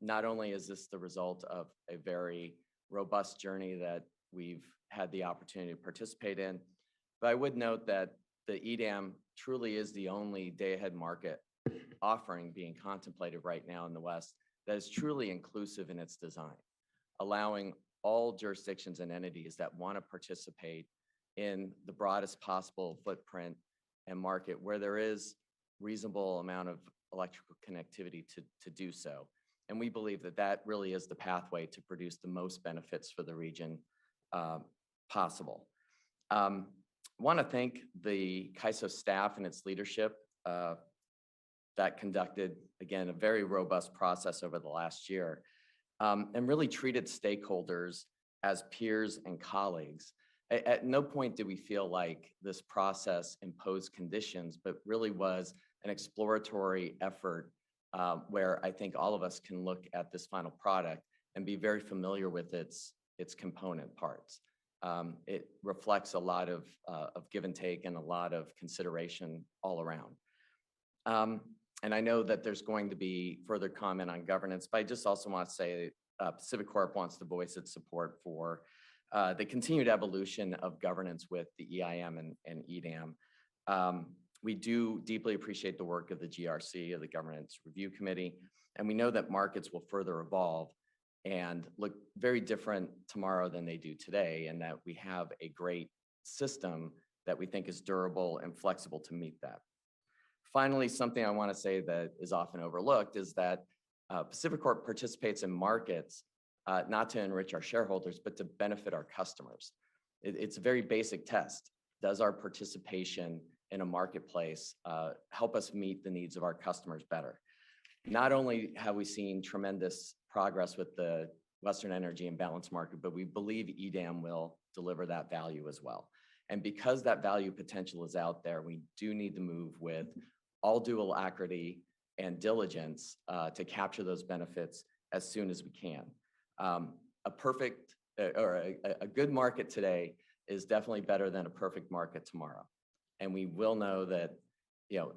Not only is this the result of a very robust journey that we've had the opportunity to participate in, but I would note that the EDAM truly is the only day-ahead market offering being contemplated right now in the West that is truly inclusive in its design, allowing all jurisdictions and entities that want to participate in the broadest possible footprint and market where there is reasonable amount of electrical connectivity to do so. And we believe that that really is the pathway to produce the most benefits for the region possible. Want to thank the CAISO staff and its leadership that conducted, again, a very robust process over the last year and really treated stakeholders as peers and colleagues. At no point did we feel like this process imposed conditions, but really was an exploratory effort where I think all of us can look at this final product and be very familiar with its component parts. It reflects a lot of give and take and a lot of consideration all around. And I know that there's going to be further comment on governance, but I just also want to say Pacific Corp wants to voice its support for the continued evolution of governance with the EIM and EDAM. We do deeply appreciate the work of the GRC, of the Governance Review Committee, and we know that markets will further evolve and look very different tomorrow than they do today, and that we have a great system that we think is durable and flexible to meet that. Finally, something I want to say that is often overlooked is that Pacific Corp participates in markets not to enrich our shareholders, but to benefit our customers. It's a very basic test. Does our participation in a marketplace help us meet the needs of our customers better? Not only have we seen tremendous progress with the Western Energy Imbalance Market, but we believe EDAM will deliver that value as well. And because that value potential is out there, we do need to move with all due alacrity and diligence to capture those benefits as soon as we can. A perfect or a good market today is definitely better than a perfect market tomorrow. And we will know that,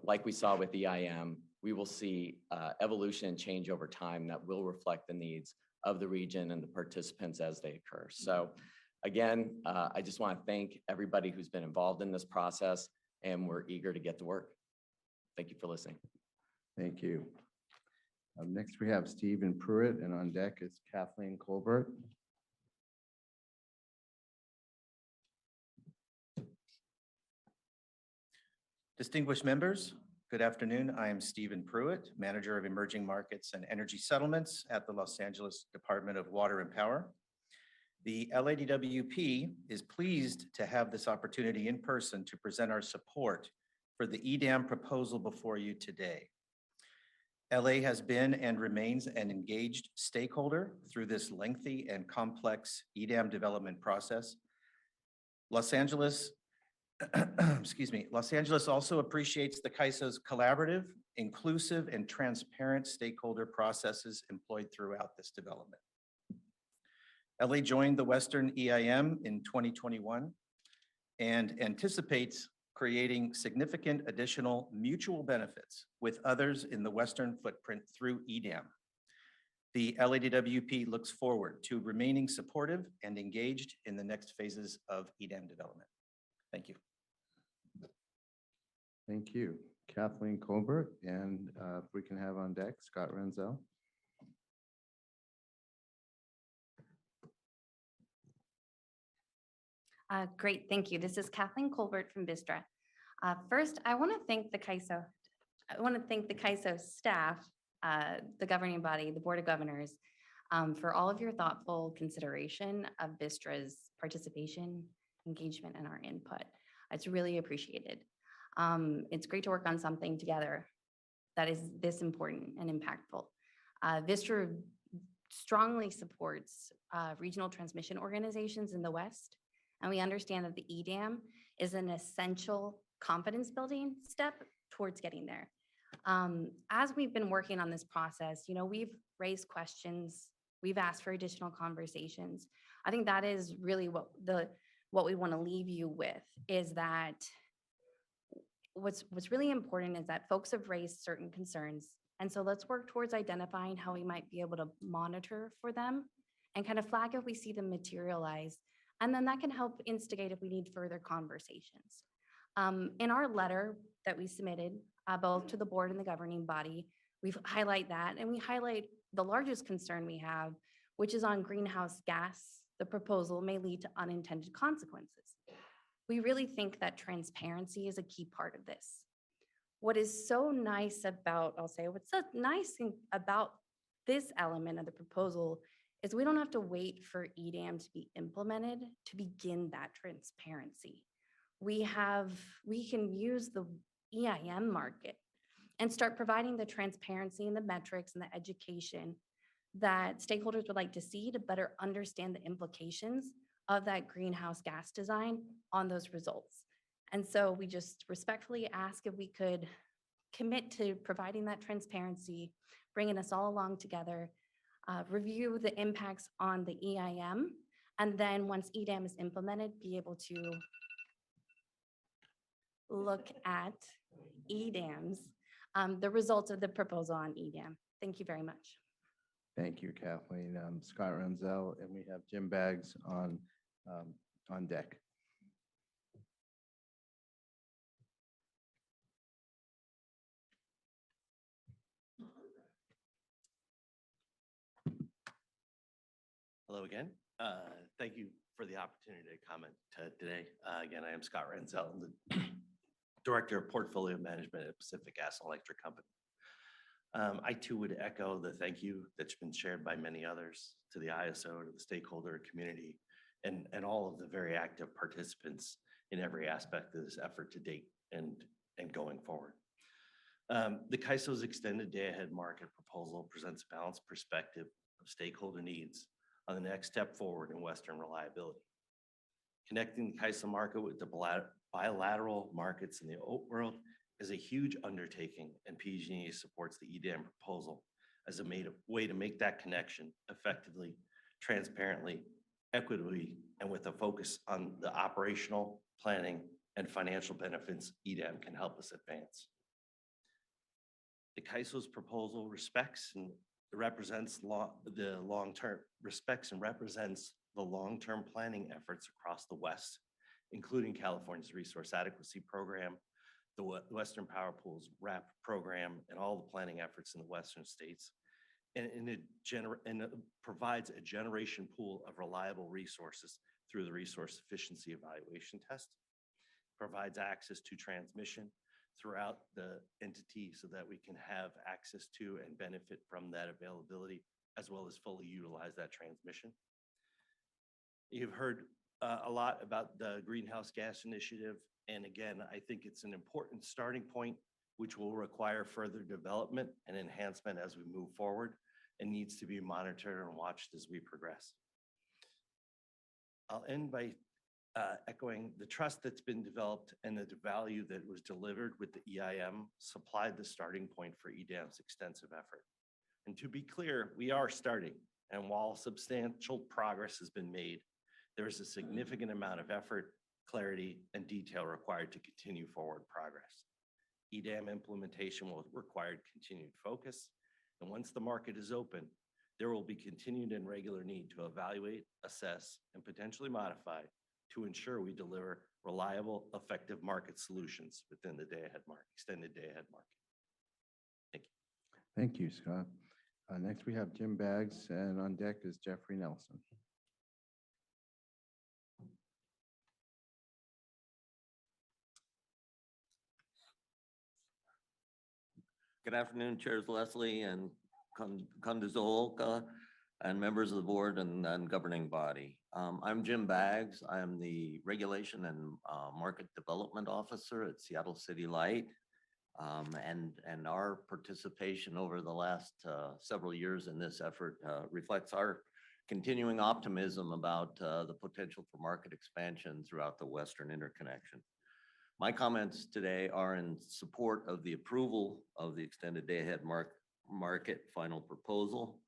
like we saw with EIM, we will see evolution and change over time that will reflect the needs of the region and the participants as they occur. So again, I just want to thank everybody who's been involved in this process, and we're eager to get to work. Thank you for listening. Thank you. Next, we have Stephen Pruitt, and on deck is Kathleen Colbert. Distinguished members, good afternoon. I am Stephen Pruitt, Manager of Emerging Markets and Energy Settlements at the Los Angeles Department of Water and Power. The LADWP is pleased to have this opportunity in person to present our support for the EDAM proposal before you today. LA has been and remains an engaged stakeholder through this lengthy and complex EDAM development process. Los Angeles, Los Angeles also appreciates the CAISO's collaborative, inclusive, and transparent stakeholder processes employed throughout this development. LA joined the Western EIM in 2021 and anticipates creating significant additional mutual benefits with others in the Western footprint through EDAM. The LADWP looks forward to remaining supportive and engaged in the next phases of EDAM development. Thank you. Thank you, Kathleen Colbert, and if we can have on deck Scott Renzel. Great, thank you. This is Kathleen Colbert from Vistra. First, I want to thank the CAISO. I want to thank the CAISO staff, the governing body, the Board of Governors, for all of your thoughtful consideration of Vistra's participation, engagement, and our input. It's really appreciated. It's great to work on something together that is this important and impactful. Vistra strongly supports regional transmission organizations in the West, and we understand that the EDAM is an essential confidence building step towards getting there. As we've been working on this process, we've raised questions, we've asked for additional conversations. I think that is really what we want to leave you with, is that what's really important is that folks have raised certain concerns. And so let's work towards identifying how we might be able to monitor for them and kind of flag if we see them materialize. And then that can help instigate if we need further conversations. In our letter that we submitted, both to the board and the governing body, we highlight that, and we highlight the largest concern we have, which is on greenhouse gas. The proposal may lead to unintended consequences. We really think that transparency is a key part of this. What is so nice about, what's so nice about this element of the proposal is we don't have to wait for EDAM to be implemented to begin that transparency. We can use the EIM market and start providing the transparency and the metrics and the education that stakeholders would like to see to better understand the implications of that greenhouse gas design on those results. And so we just respectfully ask if we could commit to providing that transparency, bringing us all along together, review the impacts on the EIM, and then once EDAM is implemented, be able to look at EDAMs, the results of the proposal on EDAM. Thank you very much. Thank you, Kathleen. Scott Renzel, and we have Jim Baggs on deck. Hello again. Thank you for the opportunity to comment today. Again, I am Scott Renzel, the Director of Portfolio Management at Pacific Gas and Electric Company. I too would echo the thank you that's been shared by many others to the ISO, to the stakeholder community, and all of the very active participants in every aspect of this effort to date and going forward. The CAISO's extended day-ahead market proposal presents a balanced perspective of stakeholder needs on the next step forward in Western reliability. Connecting the CAISO market with the bilateral markets in the world is a huge undertaking, and PG&E supports the EDAM proposal as a way to make that connection effectively, transparently, equitably, and with a focus on the operational, planning, and financial benefits EDAM can help us advance. The CAISO's proposal respects and represents the long-term planning efforts across the West, including California's Resource Adequacy Program, the Western Power Pool's RAP program, and all the planning efforts in the Western states, and it provides a generation pool of reliable resources through the Resource Efficiency Evaluation Test, provides access to transmission throughout the entity so that we can have access to and benefit from that availability, as well as fully utilize that transmission. You've heard a lot about the greenhouse gas initiative. And again, I think it's an important starting point, which will require further development and enhancement as we move forward and needs to be monitored and watched as we progress. I'll end by echoing the trust that's been developed and the value that was delivered with the EIM supplied the starting point for EDAM's extensive effort. And to be clear, we are starting. And while substantial progress has been made, there is a significant amount of effort, clarity, and detail required to continue forward progress. EDAM implementation will require continued focus. And once the market is open, there will be continued and regular need to evaluate, assess, and potentially modify to ensure we deliver reliable, effective market solutions within the day-ahead market, extended day-ahead market. Thank you. Thank you, Scott. Next, we have Jim Baggs, and on deck is Jeffrey Nelson. Good afternoon, Chairs Leslie and Kondazolka, and members of the board and governing body. I'm Jim Baggs. I'm the Regulation and Market Development Officer at Seattle City Light. And our participation over the last several years in this effort reflects our continuing optimism about the potential for market expansion throughout the Western interconnection. My comments today are in support of the approval of the extended day-ahead market final proposal.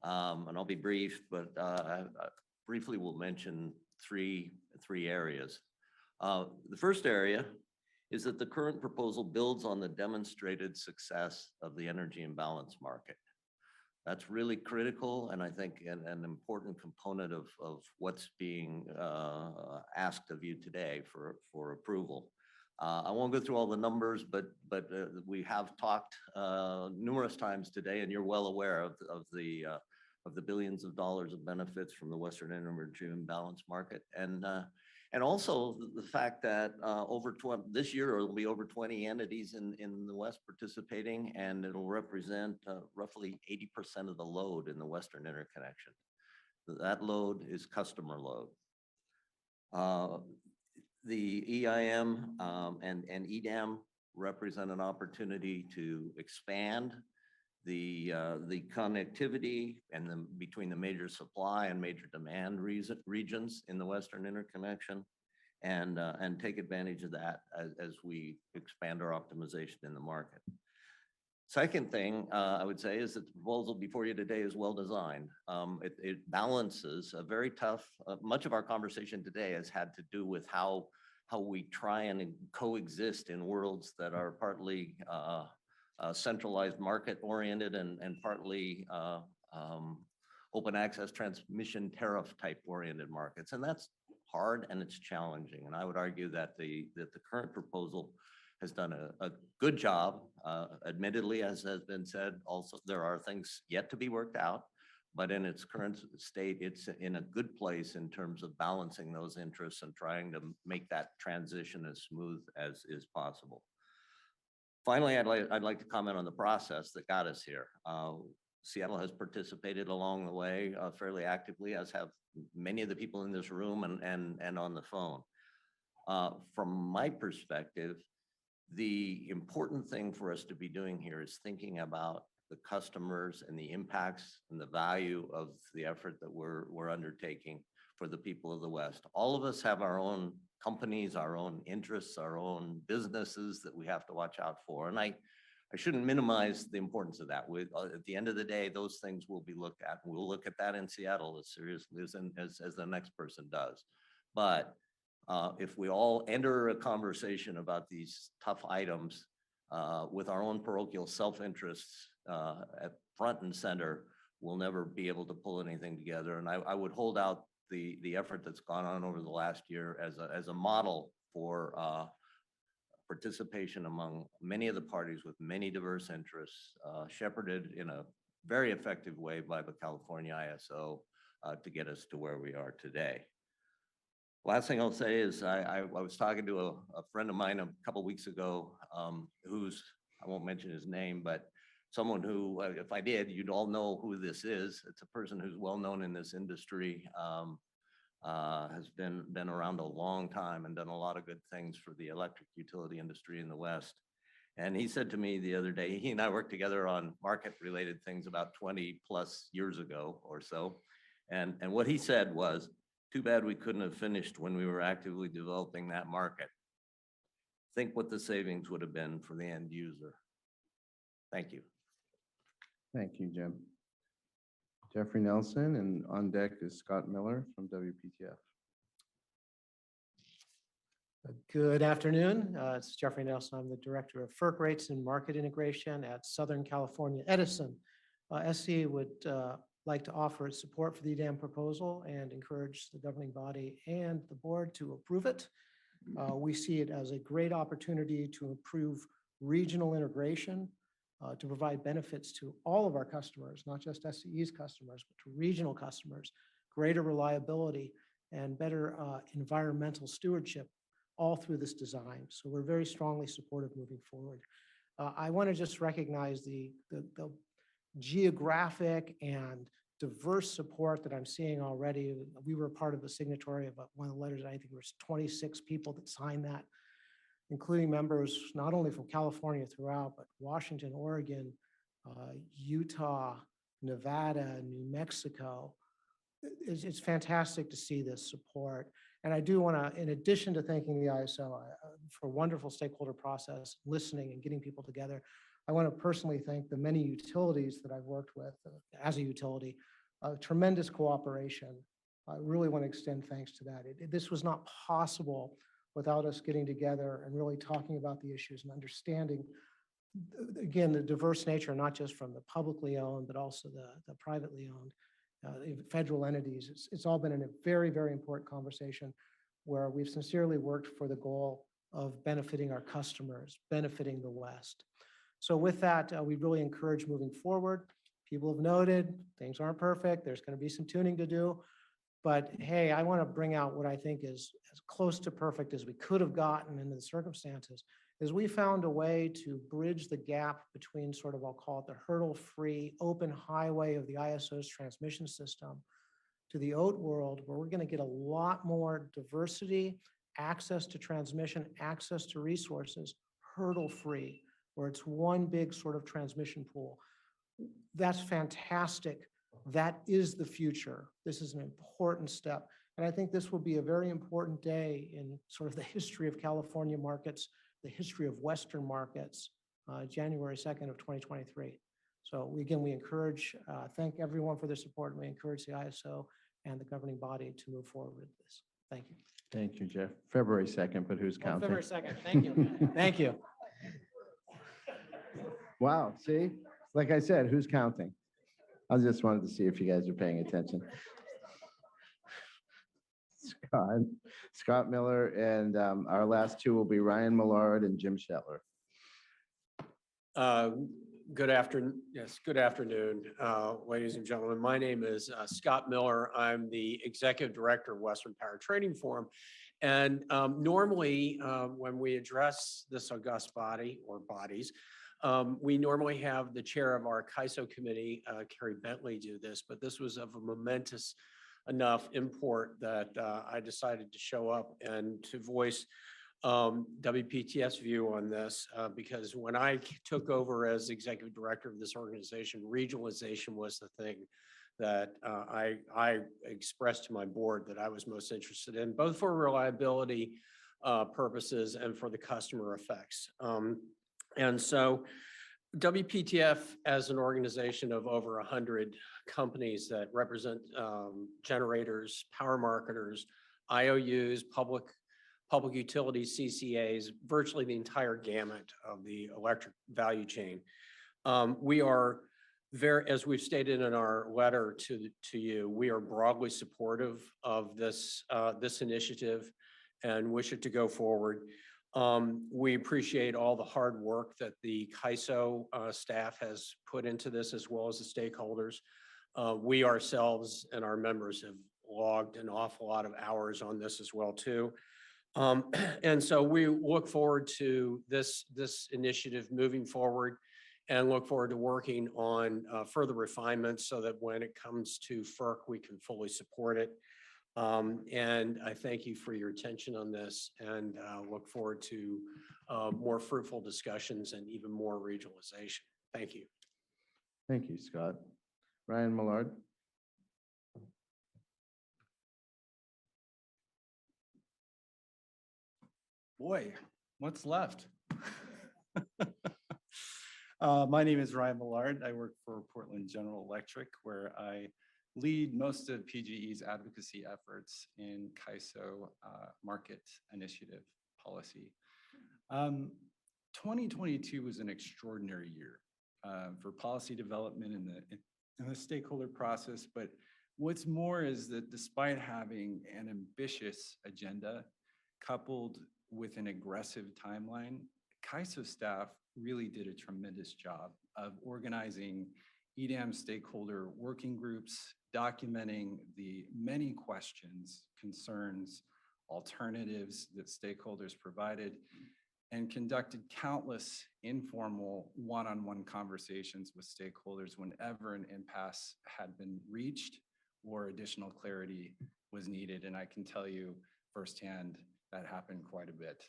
And I'll be brief, but I briefly will mention three areas. The first area is that the current proposal builds on the demonstrated success of the energy imbalance market. That's really critical, and I think an important component of what's being asked of you today for approval. I won't go through all the numbers, but we have talked numerous times today, and you're well aware of the billions of dollars of benefits from the Western Energy Imbalance Market, and also the fact that this year there will be over 20 entities in the West participating, and it'll represent roughly 80% of the load in the Western interconnection. That load is customer load. The EIM and EDAM represent an opportunity to expand the connectivity and between the major supply and major demand regions in the Western interconnection, and take advantage of that as we expand our optimization in the market. Second thing I would say is that the proposal before you today is well designed. It balances a very tough, much of our conversation today has had to do with how we try and coexist in worlds that are partly centralized market oriented and partly open access transmission tariff type oriented markets. And that's hard and it's challenging. And I would argue that the current proposal has done a good job. Admittedly, as has been said, also there are things yet to be worked out, but in its current state, it's in a good place in terms of balancing those interests and trying to make that transition as smooth as is possible. Finally, I'd like to comment on the process that got us here. Seattle has participated along the way fairly actively, as have many of the people in this room and on the phone. From my perspective, the important thing for us to be doing here is thinking about the customers and the impacts and the value of the effort that we're undertaking for the people of the West. All of us have our own companies, our own interests, our own businesses that we have to watch out for. And I shouldn't minimize the importance of that. At the end of the day, those things will be looked at. And we'll look at that in Seattle as seriously as the next person does. But if we all enter a conversation about these tough items with our own parochial self-interests at front and center, we'll never be able to pull anything together. And I would hold out the effort that's gone on over the last year as a model for participation among many of the parties with many diverse interests, shepherded in a very effective way by the California ISO to get us to where we are today. Last thing I'll say is I was talking to a friend of mine a couple of weeks ago who's, I won't mention his name, but someone who, if I did, you'd all know who this is. It's a person who's well known in this industry, has been around a long time and done a lot of good things for the electric utility industry in the West. And he said to me the other day, he and I worked together on market-related things about 20 plus years ago or so. And what he said was, too bad we couldn't have finished when we were actively developing that market. Think what the savings would have been for the end user. Thank you. Thank you, Jim. Jeffrey Nelson, and on deck is Scott Miller from WPTF. Good afternoon. It's Jeffrey Nelson. I'm the Director of FERC Rates and Market Integration at Southern California Edison. SCE would like to offer its support for the EDAM proposal and encourage the governing body and the board to approve it. We see it as a great opportunity to improve regional integration, to provide benefits to all of our customers, not just SCE's customers, but to regional customers, greater reliability and better environmental stewardship all through this design. So we're very strongly supportive moving forward. I want to just recognize the geographic and diverse support that I'm seeing already. We were part of a signatory of one of the letters. I think there was 26 people that signed that, including members not only from California throughout, but Washington, Oregon, Utah, Nevada, New Mexico. It's fantastic to see this support. And I do want to, in addition to thanking the ISO for a wonderful stakeholder process, listening and getting people together, I want to personally thank the many utilities that I've worked with as a utility, tremendous cooperation. I really want to extend thanks to that. This was not possible without us getting together and really talking about the issues and understanding, again, the diverse nature, not just from the publicly owned, but also the privately owned federal entities. It's all been in a very, very important conversation where we've sincerely worked for the goal of benefiting our customers, benefiting the West. So with that, we really encourage moving forward. People have noted things aren't perfect. There's going to be some tuning to do. But hey, I want to bring out what I think is as close to perfect as we could have gotten in the circumstances, is we found a way to bridge the gap between sort of, I'll call it the hurdle-free open highway of the ISO's transmission system to the OAT world, where we're going to get a lot more diversity, access to transmission, access to resources, hurdle-free, where it's one big sort of transmission pool. That's fantastic. That is the future. This is an important step. And I think this will be a very important day in sort of the history of California markets, the history of Western markets, January 2nd of 2023. So we encourage, thank everyone for their support, and we encourage the ISO and the governing body to move forward with this. Thank you. Thank you, Jeff. February 2nd, but who's counting? February 2nd, thank you. Thank you. Wow, see, like I said, who's counting? I just wanted to see if you guys are paying attention. Scott Miller, and our last two will be Ryan Millard and Jim Shetler. Good afternoon. Yes, good afternoon, ladies and gentlemen. My name is Scott Miller. I'm the Executive Director of Western Power Trading Forum. And normally, when we address this august body or bodies, we normally have the chair of our CAISO committee, Carrie Bentley, do this, but this was of a momentous enough import that I decided to show up and to voice WPTF's view on this, because when I took over as executive director of this organization, regionalization was the thing that I expressed to my board that I was most interested in, both for reliability purposes and for the customer effects. And so WPTF, as an organization of over 100 companies that represent generators, power marketers, IOUs, public utilities, CCAs, virtually the entire gamut of the electric value chain. We are very, as we've stated in our letter to you, we are broadly supportive of this initiative and wish it to go forward. We appreciate all the hard work that the CAISO staff has put into this, as well as the stakeholders. We ourselves and our members have logged an awful lot of hours on this as well too. And so we look forward to this initiative moving forward and look forward to working on further refinements so that when it comes to FERC, we can fully support it. And I thank you for your attention on this and look forward to more fruitful discussions and even more regionalization. Thank you. Thank you, Scott. Ryan Millard. Boy, what's left? My name is Ryan Millard. I work for Portland General Electric, where I lead most of PGE's advocacy efforts in CAISO market initiative policy. 2022 was an extraordinary year for policy development in the stakeholder process. But what's more is that despite having an ambitious agenda coupled with an aggressive timeline, CAISO staff really did a tremendous job of organizing EDAM stakeholder working groups, documenting the many questions, concerns, alternatives that stakeholders provided, and conducted countless informal one-on-one conversations with stakeholders whenever an impasse had been reached or additional clarity was needed. And I can tell you firsthand, that happened quite a bit.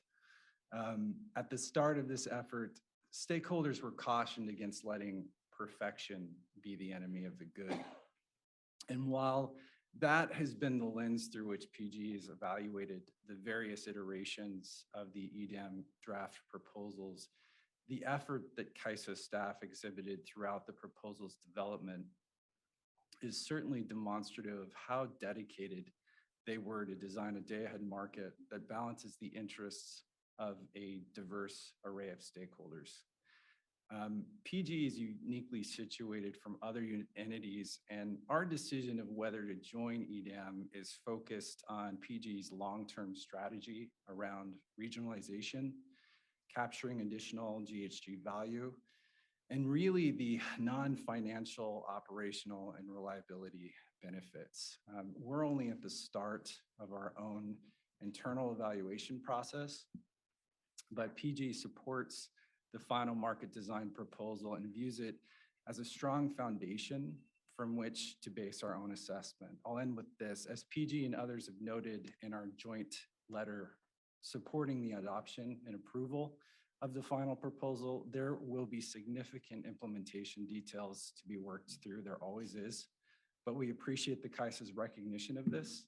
At the start of this effort, stakeholders were cautioned against letting perfection be the enemy of the good. And while that has been the lens through which PG has evaluated the various iterations of the EDAM draft proposals, the effort that CAISO staff exhibited throughout the proposal's development is certainly demonstrative of how dedicated they were to design a day-ahead market that balances the interests of a diverse array of stakeholders. PG is uniquely situated from other entities, and our decision of whether to join EDAM is focused on PG's long-term strategy around regionalization, capturing additional GHG value, and really the non-financial, operational, and reliability benefits. We're only at the start of our own internal evaluation process, but PG supports the final market design proposal and views it as a strong foundation from which to base our own assessment. I'll end with this. As PG and others have noted in our joint letter supporting the adoption and approval of the final proposal, there will be significant implementation details to be worked through. There always is, but we appreciate the CAISO's recognition of this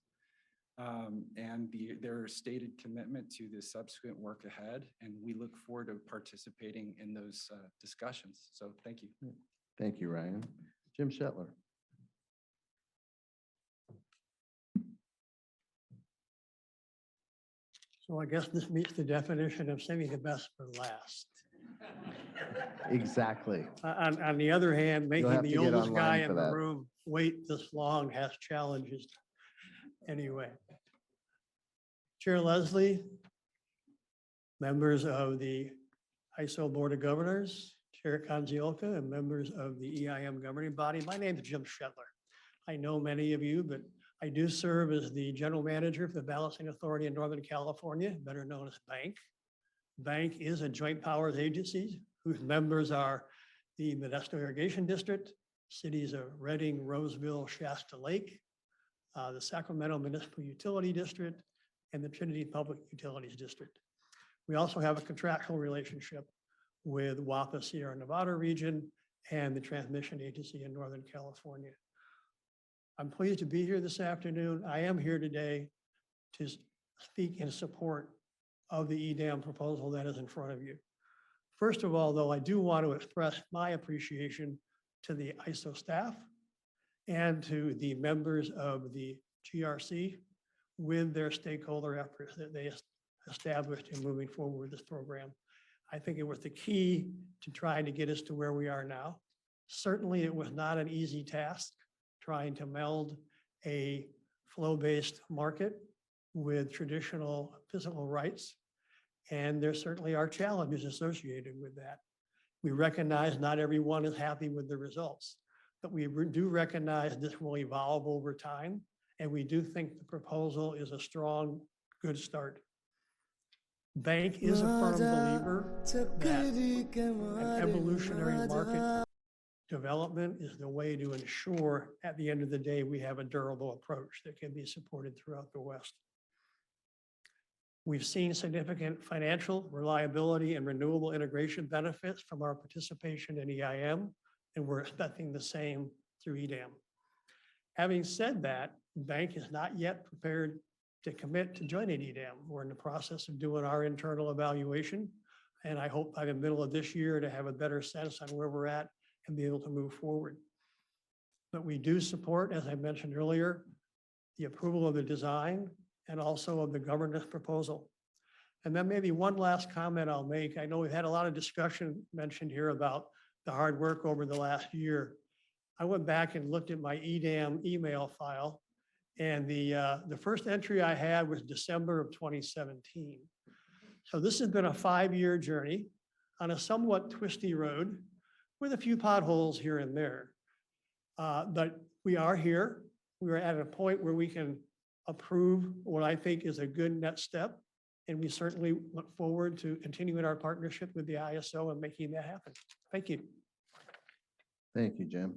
and their stated commitment to the subsequent work ahead. And we look forward to participating in those discussions. So thank you. Thank you, Ryan. Jim Shetler. So I guess this meets the definition of saving the best for last. Exactly. On the other hand, You'll have making to the get oldest guy online for in the that. room wait this long has challenges. Anyway. Chair Leslie, members of the ISO Board of Governors, Chair Conziolka, and members of the EIM governing body. My name is Jim Shetler. I know many of you, but I do serve as the general manager for the Balancing Authority in Northern California, better known as BANC. BANC is a joint powers agency whose members are the Modesto Irrigation District, cities of Redding, Roseville, Shasta Lake, the Sacramento Municipal Utility District, and the Trinity Public Utilities District. We also have a contractual relationship with WAPA Sierra Nevada region and the Transmission Agency in Northern California. I'm pleased to be here this afternoon. I am here today to speak in support of the EDAM proposal that is in front of you. First of all, though, I do want to express my appreciation to the ISO staff and to the members of the GRC with their stakeholder efforts that they established in moving forward with this program. I think it was the key to trying to get us to where we are now. Certainly, it was not an easy task trying to meld a flow-based market with traditional physical rights. And there certainly are challenges associated with that. We recognize not everyone is happy with the results, but we do recognize this will evolve over time. And we do think the proposal is a strong, good start. BANC is a firm believer that an evolutionary market development is the way to ensure at the end of the day we have a durable approach that can be supported throughout the West. We've seen significant financial reliability and renewable integration benefits from our participation in EIM, and we're expecting the same through EDAM. Having said that, BANC is not yet prepared to commit to joining EDAM. We're in the process of doing our internal evaluation, and I hope by the middle of this year to have a better sense on where we're at and be able to move forward. But we do support, as I mentioned earlier, the approval of the design and also of the governance proposal. And then maybe one last comment I'll make. I know we've had a lot of discussion mentioned here about the hard work over the last year. I went back and looked at my EDAM email file, and the first entry I had was December of 2017. So this has been a 5-year journey on a somewhat twisty road with a few potholes here and there. But we are here. We are at a point where we can approve what I think is a good next step. And we certainly look forward to continuing our partnership with the ISO and making that happen. Thank you. Thank you, Jim.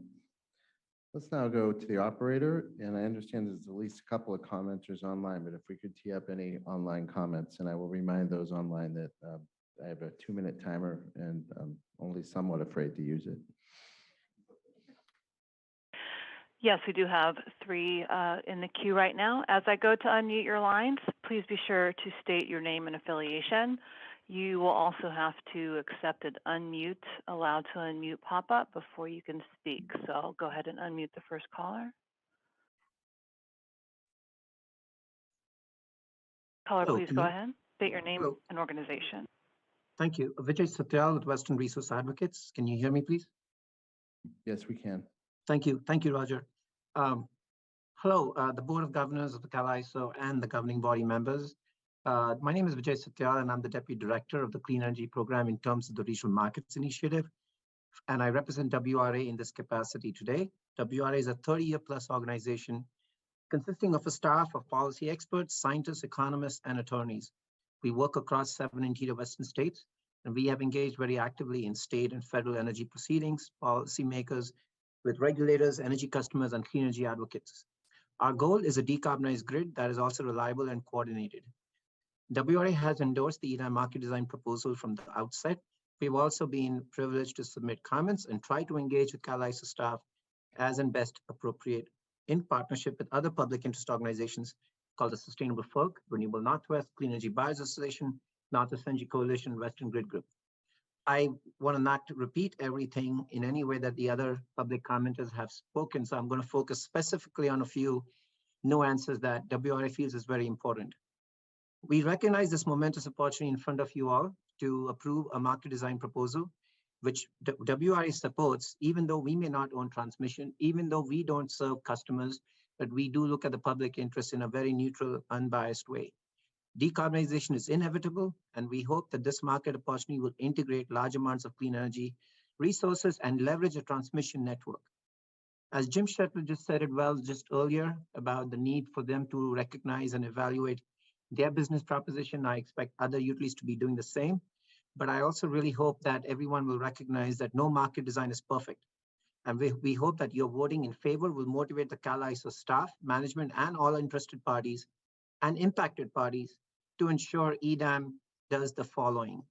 Let's now go to the operator, and I understand there's at least a couple of commenters online, but if we could tee up any online comments, and I will remind those online that I have a 2-minute timer and I'm only somewhat afraid to use it. Yes, we do have 3 in the queue right now. As I go to unmute your lines, please be sure to state your name and affiliation. You will also have to accept an unmute, allowed to unmute pop-up before you can speak. So I'll go ahead and unmute the first caller. Caller, Hello, please go ahead. State your name and organization. Thank you. Vijay Satyal with Western Resource Advocates. Can you hear me, please? Yes, we can. Thank you. Thank you, Roger. Hello, the Board of Governors of the CalISO and the governing body members. My name is Vijay Satyal, and I'm the Deputy Director of the Clean Energy Program in terms of the Regional Markets Initiative. And I represent WRA in this capacity today. WRA is a 30-year-plus organization consisting of a staff of policy experts, scientists, economists, and attorneys. We work across 7 interior Western states, and we have engaged very actively in state and federal energy proceedings, policymakers, with regulators, energy customers, and clean energy advocates. Our goal is a decarbonized grid that is also reliable and coordinated. WRA has endorsed the EDAM market design proposal from the outset. We've also been privileged to submit comments and try to engage with CalISO staff as and best appropriate in partnership with other public interest organizations called the Sustainable FERC, Renewable Northwest, Clean Energy Buyers Association, Northwest Energy Coalition, Western Grid Group. I want to not repeat everything in any way that the other public commenters have spoken, so I'm going to focus specifically on a few nuances that WRA feels is very important. We recognize this momentous opportunity in front of you all to approve a market design proposal, which WRA supports, even though we may not own transmission, even though we don't serve customers, but we do look at the public interest in a very neutral, unbiased way. Decarbonization is inevitable, and we hope that this market opportunity will integrate large amounts of clean energy resources, and leverage a transmission network. As Jim Shetler just said it well just earlier about the need for them to recognize and evaluate their business proposition, I expect other utilities to be doing the same. But I also really hope that everyone will recognize that no market design is perfect. And we hope that your voting in favor will motivate the CalISO staff, management, and all interested parties and impacted parties to ensure EDAM does the following: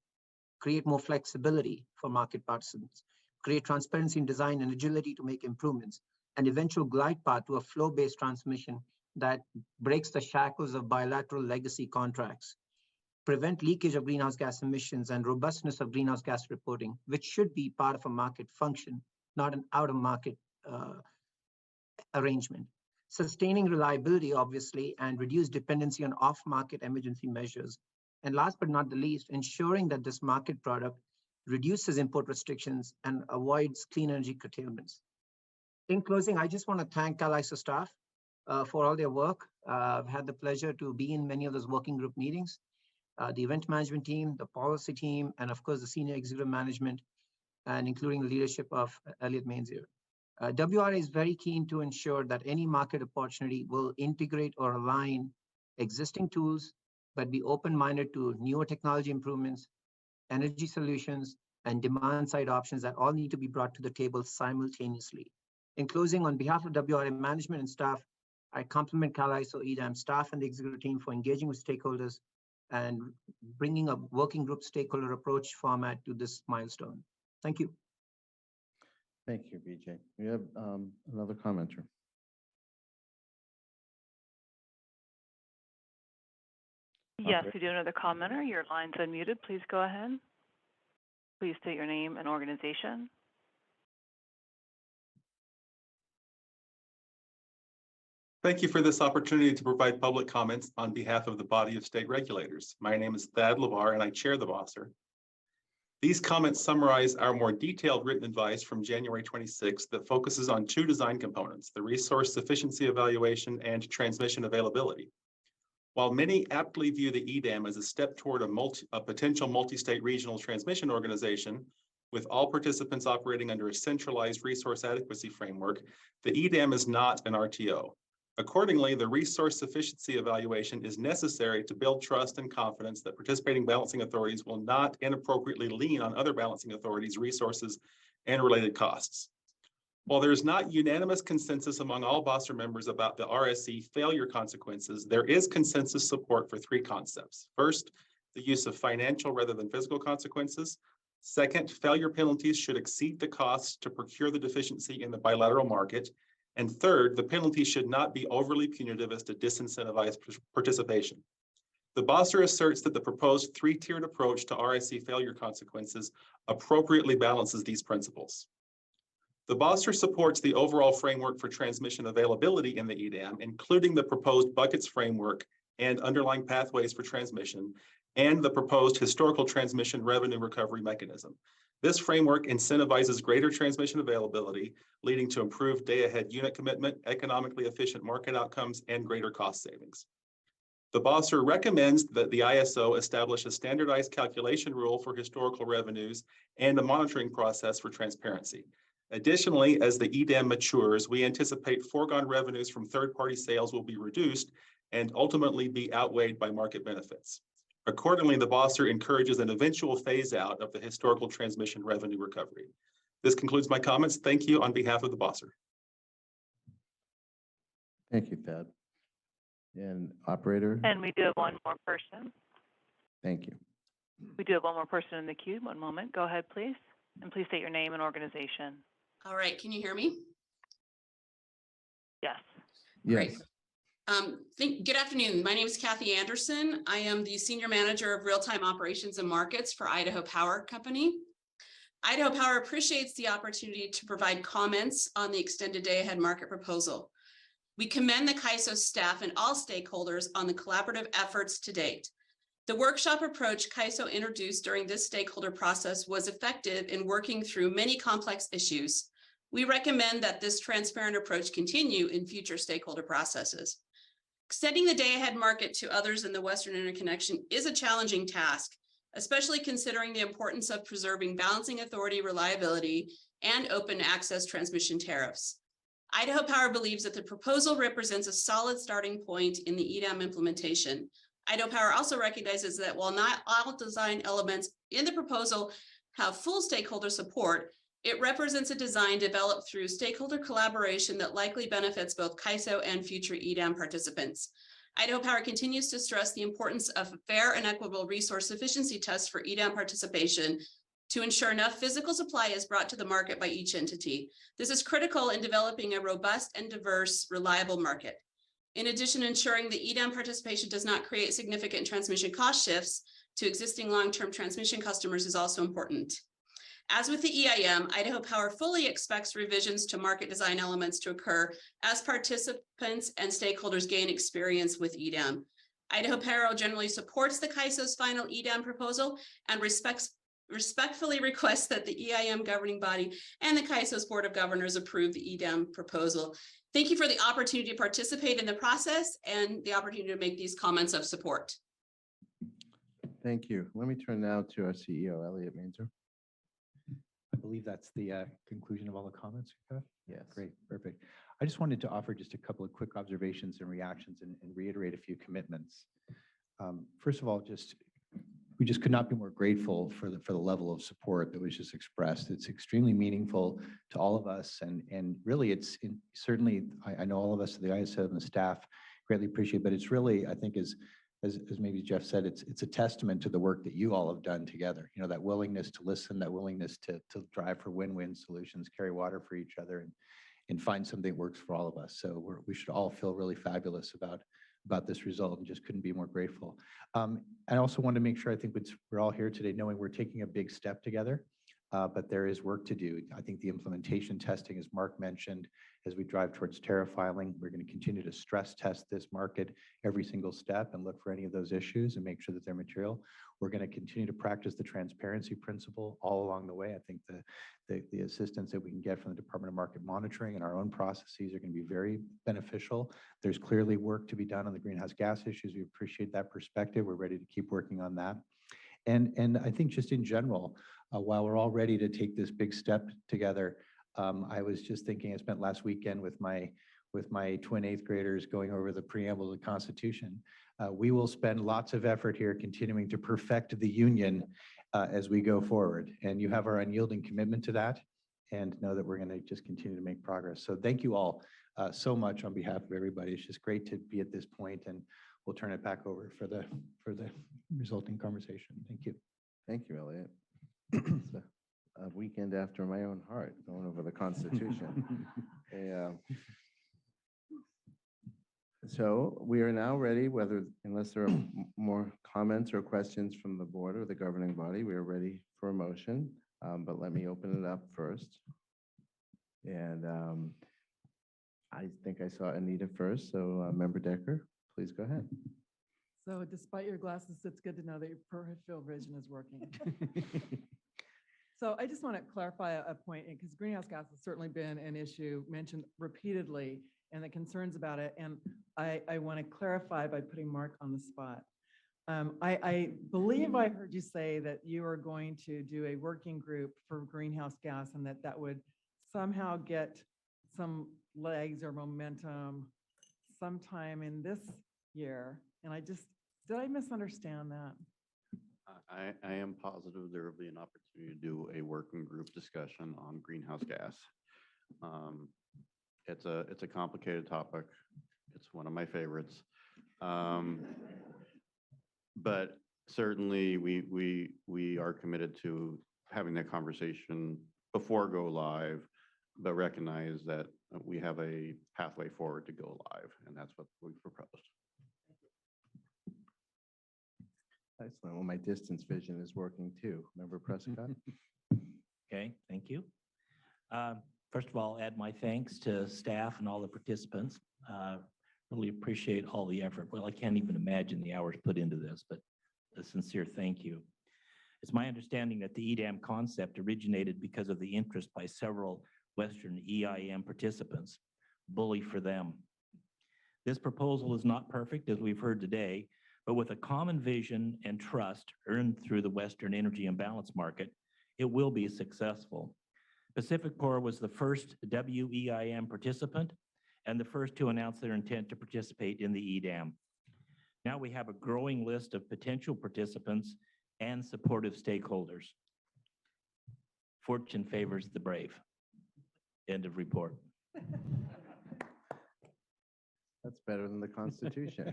create more flexibility for market participants, create transparency in design and agility to make improvements, and eventual glide path to a flow-based transmission that breaks the shackles of bilateral legacy contracts, prevent leakage of greenhouse gas emissions and robustness of greenhouse gas reporting, which should be part of a market function, not an out-of-market arrangement. Sustaining reliability, obviously, and reduce dependency on off-market emergency measures. And last but not the least, ensuring that this market product reduces import restrictions and avoids clean energy curtailments. In closing, I just want to thank CalISO staff for all their work. I've had the pleasure to be in many of those working group meetings. The event management team, the policy team, and of course the senior executive management, and including the leadership of Elliot Mainzer. WRA is very keen to ensure that any market opportunity will integrate or align existing tools, but be open-minded to newer technology improvements, energy solutions, and demand-side options that all need to be brought to the table simultaneously. In closing, on behalf of WRA management and staff, I compliment CalISO EDAM staff and the executive team for engaging with stakeholders and bringing a working group stakeholder approach format to this milestone. Thank you. Thank you, Vijay. We have another commenter. Yes, we do another commenter. Your line's unmuted. Please go ahead. Please state your name and organization. Thank you for this opportunity to provide public comments on behalf of the body of state regulators. My name is Thad LeVar and I chair the BOSSR. These comments summarize our more detailed written advice from January 26th that focuses on two design components, the resource sufficiency evaluation and transmission availability. While many aptly view the EDAM as a step toward a potential multi-state regional transmission organization, with all participants operating under a centralized resource adequacy framework, the EDAM is not an RTO. Accordingly, the resource sufficiency evaluation is necessary to build trust and confidence that participating balancing authorities will not inappropriately lean on other balancing authorities' resources and related costs. While there is not unanimous consensus among all BOSSR members about the RSE failure consequences, there is consensus support for three concepts. First, the use of financial rather than physical consequences. Second, failure penalties should exceed the costs to procure the deficiency in the bilateral market. And third, the penalty should not be overly punitive as to disincentivize participation. The BOSSR asserts that the proposed three-tiered approach to RSE failure consequences appropriately balances these principles. The BOSSR supports the overall framework for transmission availability in the EDAM, including the proposed buckets framework and underlying pathways for transmission, and the proposed historical transmission revenue recovery mechanism. This framework incentivizes greater transmission availability, leading to improved day-ahead unit commitment, economically efficient market outcomes, and greater cost savings. The BOSSR recommends that the ISO establish a standardized calculation rule for historical revenues and a monitoring process for transparency. Additionally, as the EDAM matures, we anticipate foregone revenues from third-party sales will be reduced and ultimately be outweighed by market benefits. Accordingly, the BOSSR encourages an eventual phase out of the historical transmission revenue recovery. This concludes my comments. Thank you on behalf of the BOSSR. Thank you, Thad. And operator? And we do have one more person. Thank you. We do have one more person in the queue. One moment. Go ahead, please. And please state your name and organization. All right. Can you hear me? Yes. Yes. Good afternoon. My name is Kathy Anderson. I am the Senior Manager of Real-Time Operations and Markets for Idaho Power Company. Idaho Power appreciates the opportunity to provide comments on the extended day-ahead market proposal. We commend the CAISO staff and all stakeholders on the collaborative efforts to date. The workshop approach CAISO introduced during this stakeholder process was effective in working through many complex issues. We recommend that this transparent approach continue in future stakeholder processes. Extending the day-ahead market to others in the Western interconnection is a challenging task, especially considering the importance of preserving balancing authority reliability and open access transmission tariffs. Idaho Power believes that the proposal represents a solid starting point in the EDAM implementation. Idaho Power also recognizes that while not all design elements in the proposal have full stakeholder support, it represents a design developed through stakeholder collaboration that likely benefits both CAISO and future EDAM participants. Idaho Power continues to stress the importance of fair and equitable resource sufficiency tests for EDAM participation to ensure enough physical supply is brought to the market by each entity. This is critical in developing a robust and diverse, reliable market. In addition, ensuring the EDAM participation does not create significant transmission cost shifts to existing long-term transmission customers is also important. As with the EIM, Idaho Power fully expects revisions to market design elements to occur as participants and stakeholders gain experience with EDAM. Idaho Power generally supports the CAISO's final EDAM proposal and respectfully requests that the EIM governing body and the CAISO's Board of Governors approve the EDAM proposal. Thank you for the opportunity to participate in the process and the opportunity to make these comments of support. Thank you. Let me turn now to our CEO, Elliot Mainzer. I believe that's the conclusion of all the comments. Yes. Great, perfect. I just wanted to offer just a couple of quick observations and reactions and reiterate a few commitments. First of all, we just could not be more grateful for the level of support that was just expressed. It's extremely meaningful to all of us, and really, certainly I know all of us, the ISO and the staff, greatly appreciate. But it's really, I think, as maybe Jeff said, it's a testament to the work that you all have done together. You know, that willingness to listen, that willingness to drive for win-win solutions, carry water for each other, and find something that works for all of us. So we should all feel really fabulous about this result, and just couldn't be more grateful. I also want to make sure, I think we're all here today knowing we're taking a big step together, but there is work to do. I think the implementation testing, as Mark mentioned, as we drive towards tariff filing, we're going to continue to stress test this market every single step and look for any of those issues and make sure that they're material. We're going to continue to practice the transparency principle all along the way. I think the assistance that we can get from the Department of Market Monitoring and our own processes are going to be very beneficial. There's clearly work to be done on the greenhouse gas issues. We appreciate that perspective. We're ready to keep working on that. And I think just in general, while we're all ready to take this big step together, I was just thinking, I spent last weekend with my twin 8th graders going over the preamble of the Constitution. We will spend lots of effort here continuing to perfect the Union as we go forward. And you have our unyielding commitment to that, and know that we're going to just continue to make progress. So thank you all so much on behalf of everybody. It's just great to be at this point, and we'll turn it back over for the resulting conversation. Thank you. Thank you, Elliot. It's a weekend after my own heart, going over the Constitution. So we are now ready, unless there are more comments or questions from the board or the governing body, we are ready for a motion. But let me open it up first. And I think I saw Anita first. So Member Decker, please go ahead. So despite your glasses, it's good to know that your peripheral vision is working. So I just want to clarify a point, because greenhouse gas has certainly been an issue mentioned repeatedly, and the concerns about it. And I want to clarify by putting Mark on the spot. I believe I heard you say that you are going to do a working group for greenhouse gas, and that would somehow get some legs or momentum sometime in this year. And did I misunderstand that? I am positive there will be an opportunity to do a working group discussion on greenhouse gas. It's a complicated topic. It's one of my favorites. But certainly we are committed to having that conversation before go live, but recognize that we have a pathway forward to go live, and that's what we've proposed. Excellent. Well, my distance vision is working too. Member Prescott? Okay, thank you. First of all, add my thanks to staff and all the participants. Really appreciate all the effort. Well, I can't even imagine the hours put into this, but a sincere thank you. It's my understanding that the EDAM concept originated because of the interest by several Western EIM participants. Bully for them. This proposal is not perfect, as we've heard today, But with a common vision and trust earned through the Western Energy Imbalance Market, it will be successful. PacifiCorp was the first WEIM participant and the first to announce their intent to participate in the EDAM. Now we have a growing list of potential participants and supportive stakeholders. Fortune favors the brave. End of report. That's better than the Constitution.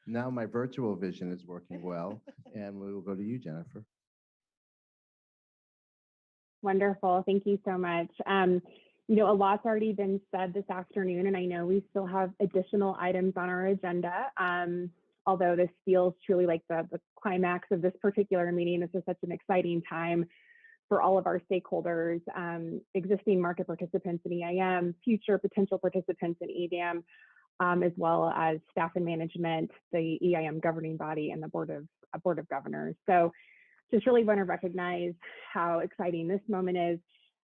Now my virtual vision is working well, and we will go to you, Jennifer. Wonderful. Thank you so much. You know, a lot's already been said this afternoon, and I know we still have additional items on our agenda. Although this feels truly like the climax of this particular meeting, this is such an exciting time for all of our stakeholders, existing market participants in EIM, future potential participants in EDAM, as well as staff and management, the EIM governing body, and the Board of Governors. So just really want to recognize how exciting this moment is.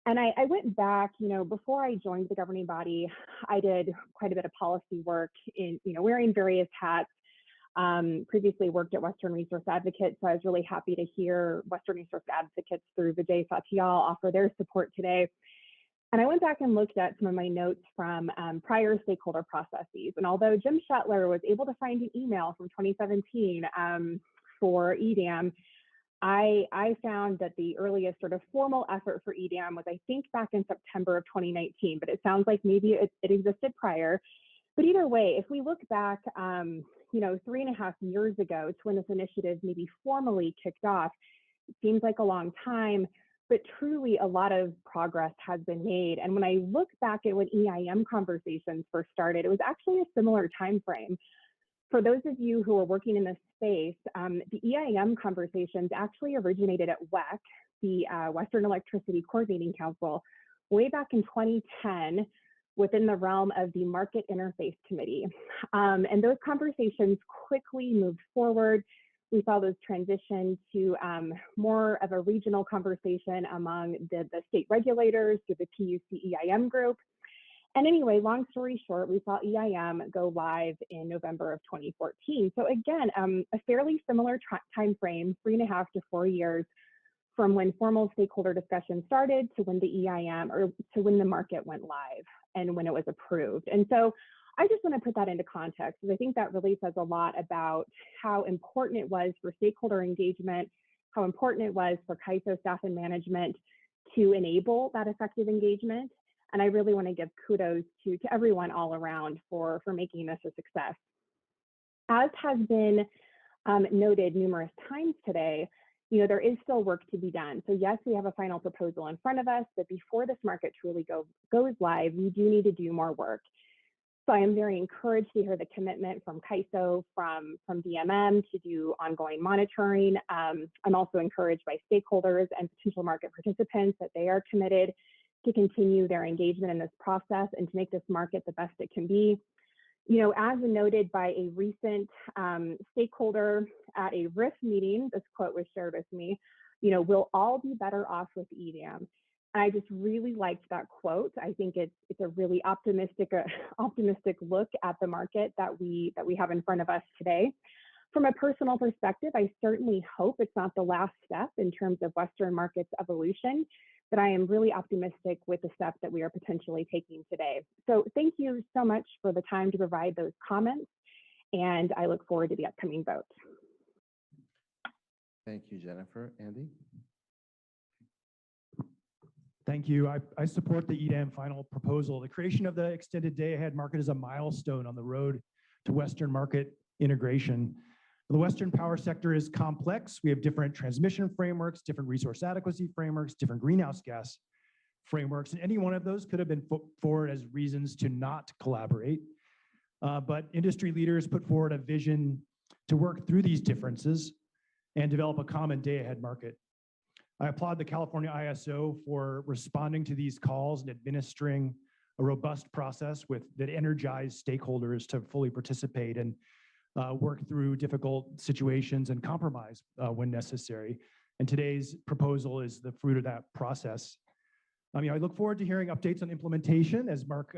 And I went back, you know, before I joined the governing body, I did quite a bit of policy work in, you know, wearing various hats. Previously worked at Western Resource Advocates, so I was really happy to hear Western Resource Advocates through Vijay Satyal offer their support today. And I went back and looked at some of my notes from prior stakeholder processes. And although Jim Shetler was able to find an email from 2017 for EDAM, I found that the earliest sort of formal effort for EDAM was, I think, back in September of 2019, but it sounds like maybe it existed prior. But either way, if we look back, you know, 3.5 years ago to when this initiative maybe formally kicked off, it seems like a long time, but truly a lot of progress has been made. And when I look back at when EIM conversations first started, it was actually a similar time frame. For those of you who are working in this space, the EIM conversations actually originated at WEC, the Western Electricity Coordinating Council, way back in 2010, within the realm of the Market Interface Committee. And those conversations quickly moved forward. We saw those transition to more of a regional conversation among the state regulators through the PUC EIM group. And anyway, long story short, we saw EIM go live in November of 2014. So again, a fairly similar time frame, 3.5 to 4 years from when formal stakeholder discussion started to when the EIM, or to when the market went live and when it was approved. And so I just want to put that into context, because I think that really says a lot about how important it was for stakeholder engagement, how important it was for CAISO staff and management to enable that effective engagement. And I really want to give kudos to everyone all around for making this a success. As has been noted numerous times today, you know, there is still work to be done. So yes, we have a final proposal in front of us, but before this market truly goes live, we do need to do more work. So I am very encouraged to hear the commitment from CAISO, from DMM to do ongoing monitoring. I'm also encouraged by stakeholders and potential market participants that they are committed to continue their engagement in this process and to make this market the best it can be. You know, as noted by a recent stakeholder at a RIF meeting, this quote was shared with me, you know, we'll all be better off with EDAM. And I just really liked that quote. I think it's a really optimistic look at the market that we have in front of us today. From a personal perspective, I certainly hope it's not the last step in terms of Western markets evolution, but I am really optimistic with the steps that we are potentially taking today. So thank you so much for the time to provide those comments, and I look forward to the upcoming vote. Thank you, Jennifer. Andy? Thank you. I support the EDAM final proposal. The creation of the extended day-ahead market is a milestone on the road to Western market integration. The Western power sector is complex. We have different transmission frameworks, different resource adequacy frameworks, different greenhouse gas frameworks, and any one of those could have been put forward as reasons to not collaborate. But industry leaders put forward a vision to work through these differences and develop a common day-ahead market. I applaud the California ISO for responding to these calls and administering a robust process that energized stakeholders to fully participate and work through difficult situations and compromise when necessary. And today's proposal is the fruit of that process. I look forward to hearing updates on implementation, as Mark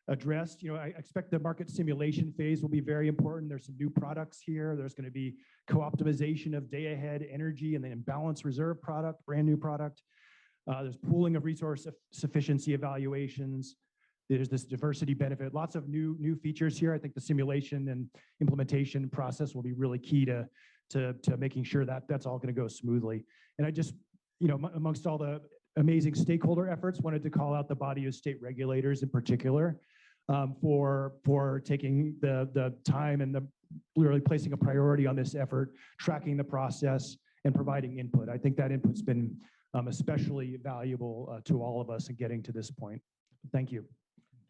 addressed. I expect the market simulation phase will be very important. There's some new products here. There's going to be co-optimization of day-ahead energy and the imbalance reserve product, brand new product. There's pooling of resource sufficiency evaluations. There's this diversity benefit, lots of new features here. I think the simulation and implementation process will be really key to making sure that that's all going to go smoothly. And I just, amongst all the amazing stakeholder efforts, wanted to call out the body of state regulators in particular for taking the time and literally placing a priority on this effort, tracking the process and providing input. I think that input's been especially valuable to all of us in getting to this point. Thank you.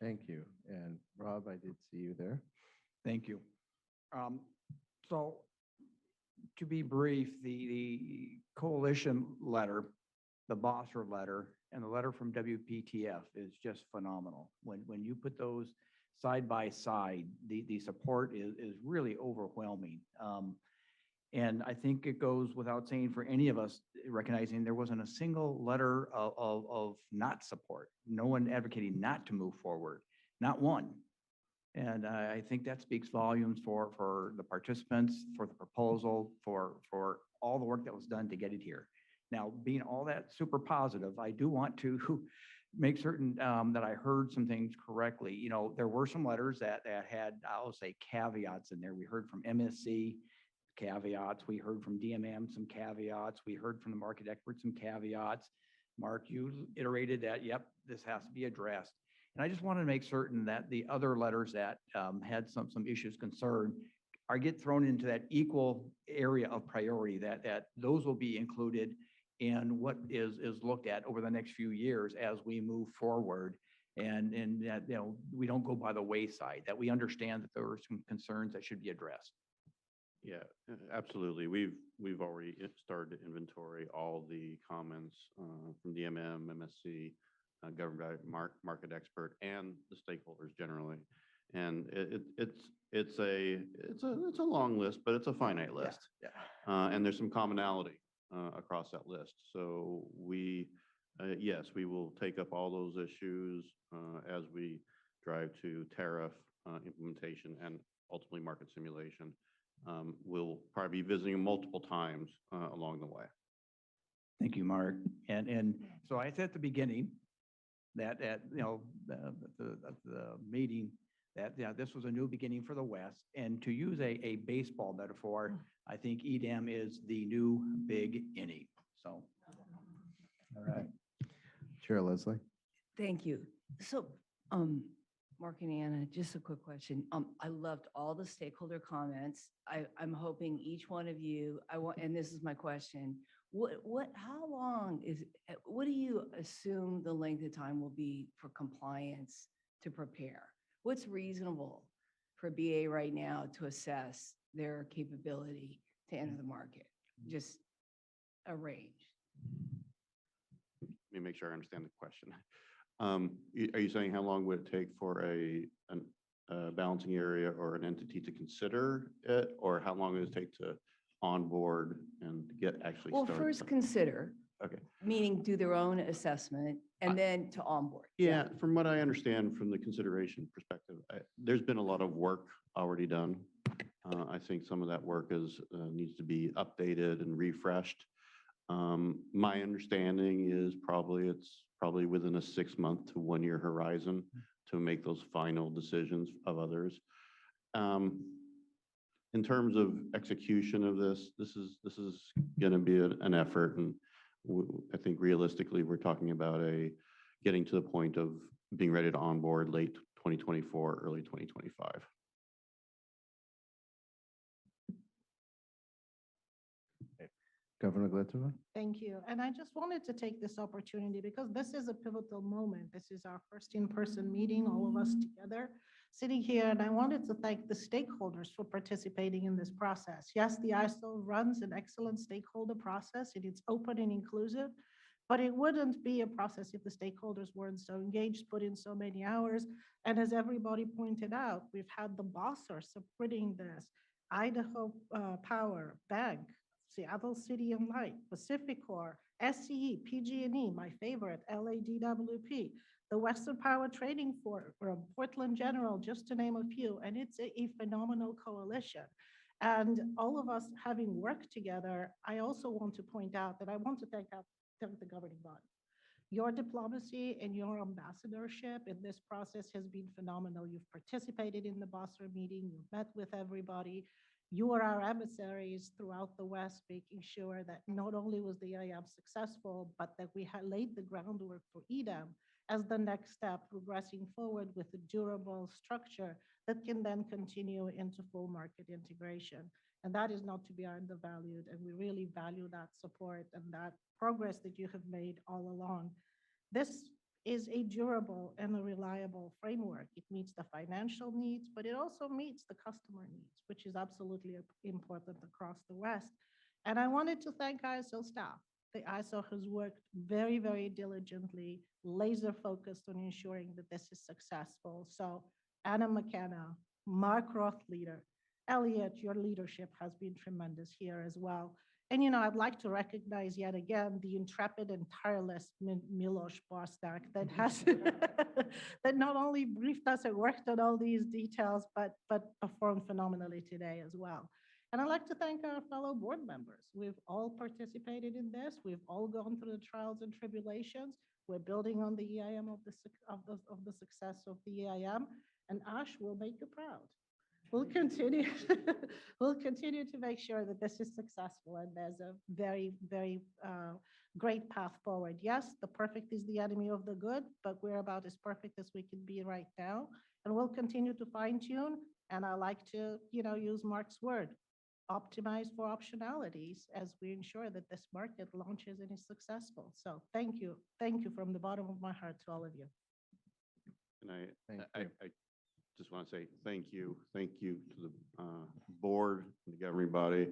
Thank you. And Rob, I did see you there. Thank you. So to be brief, the coalition letter, the Bosser letter, and the letter from WPTF is just phenomenal. When you put those side by side, the support is really overwhelming. And I think it goes without saying for any of us recognizing there wasn't a single letter of not support, no one advocating not to move forward, not one. And I think that speaks volumes for the participants, for the proposal, for all the work that was done to get it here. Now, being all that super positive, I do want to make certain that I heard some things correctly. There were some letters that had, I'll say, caveats in there. We heard from MSC, caveats. We heard from DMM some caveats. We heard from the market experts some caveats. Mark, you iterated that, yep, this has to be addressed. And I just wanted to make certain that the other letters that had some issues concerned get thrown into that equal area of priority, that those will be included in what is looked at over the next few years as we move forward. And that, we don't go by the wayside, that we understand that there are some concerns that should be addressed. Yeah, absolutely. We've already started to inventory all the comments from DMM, MSC, government market expert, and the stakeholders generally. And it's a long list, but it's a finite list. And there's some commonality across that list. So yes, we will take up all those issues as we drive to tariff implementation and ultimately market simulation. We'll probably be visiting multiple times along the way. Thank you, Mark. And so I said at the beginning that the meeting that this was a new beginning for the West. And to use a baseball metaphor, I think EDAM is the new big inning. So, all right. Chair Leslie. Thank you. So, Mark and Anna, just a quick question. I loved all the stakeholder comments. I'm hoping each one of you, and this is my question, how long what do you assume the length of time will be for compliance to prepare? What's reasonable for BA right now to assess their capability to enter the market? Just a range. Let me make sure I understand the question. Are you saying how long would it take for a balancing area or an entity to consider it, or how long does it take to onboard and get actually started? Well, first consider. Okay. Meaning do their own assessment and then to onboard. Yeah, from what I understand from the consideration perspective, there's been a lot of work already done. I think some of that work needs to be updated and refreshed. My understanding is it's probably within a 6-month to 1-year horizon to make those final decisions of others. In terms of execution of this is going to be an effort, and I think realistically we're talking about getting to the point of being ready to onboard late 2024, early 2025. Governor Glitzova. Thank you. And I just wanted to take this opportunity because this is a pivotal moment. This is our first in-person meeting, all of us together sitting here. And I wanted to thank the stakeholders for participating in this process. Yes, the ISO runs an excellent stakeholder process and it's open and inclusive, but it wouldn't be a process if the stakeholders weren't so engaged, put in so many hours. And as everybody pointed out, we've had the Bosser supporting this, Idaho Power, Bank, Seattle City and Light, Pacific Core, SCE, PG&E, my favorite, LADWP, the Western Power Trading Forum, Portland General, just to name a few, and it's a phenomenal coalition. And all of us having worked together, I also want to point out that I want to thank the governing body. Your diplomacy and your ambassadorship in this process has been phenomenal. You've participated in the Basra meeting, you've met with everybody. You are our emissaries throughout the West, making sure that not only was the EIM successful, but that we had laid the groundwork for EDAM as the next step, progressing forward with a durable structure that can then continue into full market integration. And that is not to be undervalued. And we really value that support and that progress that you have made all along. This is a durable and a reliable framework. It meets the financial needs, but it also meets the customer needs, which is absolutely important across the West. And I wanted to thank ISO staff. The ISO has worked very, very diligently, laser focused on ensuring that this is successful. So Anna McKenna, Mark Rothleader, Elliot, your leadership has been tremendous here as well. And, you know, I'd like to recognize yet again the intrepid and tireless Milos Bostak that has that not only briefed us and worked on all these details, but performed phenomenally today as well. And I'd like to thank our fellow board members. We've all participated in this. We've all gone through the trials and tribulations. We're building on the EIM of the success of the EIM, and Ash will make you proud. We'll continue, we'll continue to make sure that this is successful and there's a very, very great path forward. Yes, the perfect is the enemy of the good, but we're about as perfect as we can be right now. And we'll continue to fine tune. And I like to, you know, use Mark's word, optimize for optionalities as we ensure that this market launches and is successful. So thank you. Thank you from the bottom of my heart to all of you. And I just want to say thank you to the board, the governing body.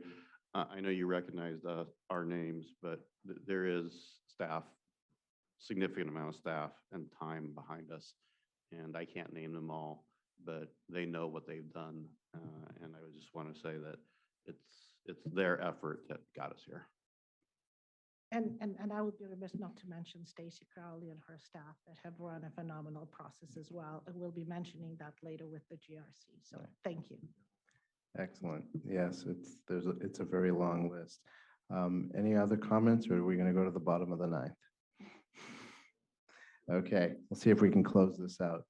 I know you recognized our names, but there is staff, significant amount of staff and time behind us. And I can't name them all, but they know what they've done. And I would just want to say that it's their effort that got us here. And I would be remiss not to mention Stacy Crowley and her staff that have run a phenomenal process as well. And we'll be mentioning that later with the GRC. So thank you. Excellent. Yes, it's a very long list. Any other comments, or are we going to go to the bottom of the ninth? Okay, we'll see if we can close this out.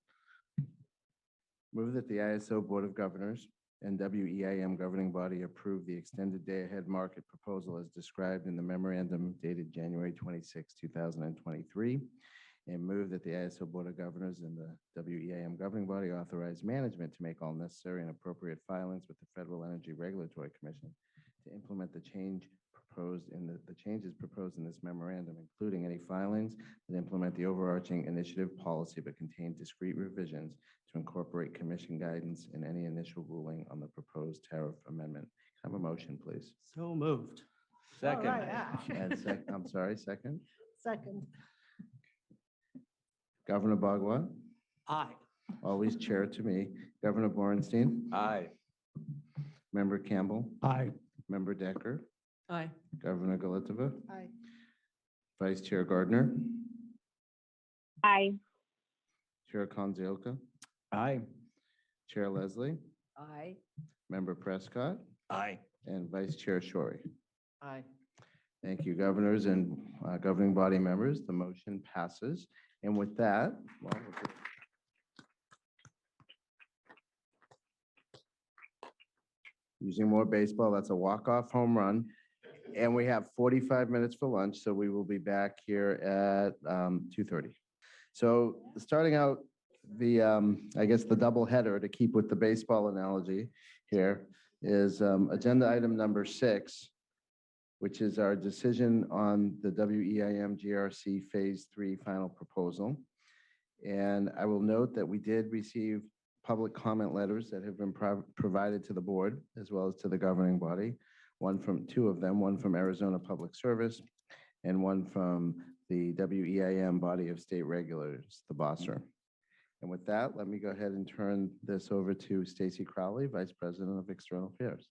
Move that the ISO Board of Governors and WEIM governing body approve the extended day-ahead market proposal as described in the memorandum dated January 26, 2023, and move that the ISO Board of Governors and the WEIM governing body authorize management to make all necessary and appropriate filings with the Federal Energy Regulatory Commission to implement the changes proposed in this memorandum, including any filings that implement the overarching initiative policy but contain discrete revisions to incorporate commission guidance in any initial ruling on the proposed tariff amendment. Can I have a motion, please? So moved. Second. All right, Ash. And I'm sorry, second. Second. Governor Bagua? Aye. Always chair to me. Governor Borenstein? Aye. Member Campbell? Aye. Member Decker? Aye. Governor Galitova? Aye. Vice Chair Gardner? Aye. Chair Konziolka? Aye. Chair Leslie? Aye. Member Prescott? Aye. And Vice Chair Shorey. Aye. Thank you, governors and governing body members. The motion passes. And with that, well, using more baseball, that's a walk-off home run. And we have 45 minutes for lunch, so we will be back here at 2:30. So starting out I guess the double header, to keep with the baseball analogy here, is agenda item number 6, which is our decision on the WEIM GRC Phase 3 final proposal. And I will note that we did receive public comment letters that have been provided to the board as well as to the governing body. Two of them, one from Arizona Public Service and one from the WEIM body of state regulators, the BOSSR. And with that, let me go ahead and turn this over to Stacy Crowley, Vice President of External Affairs.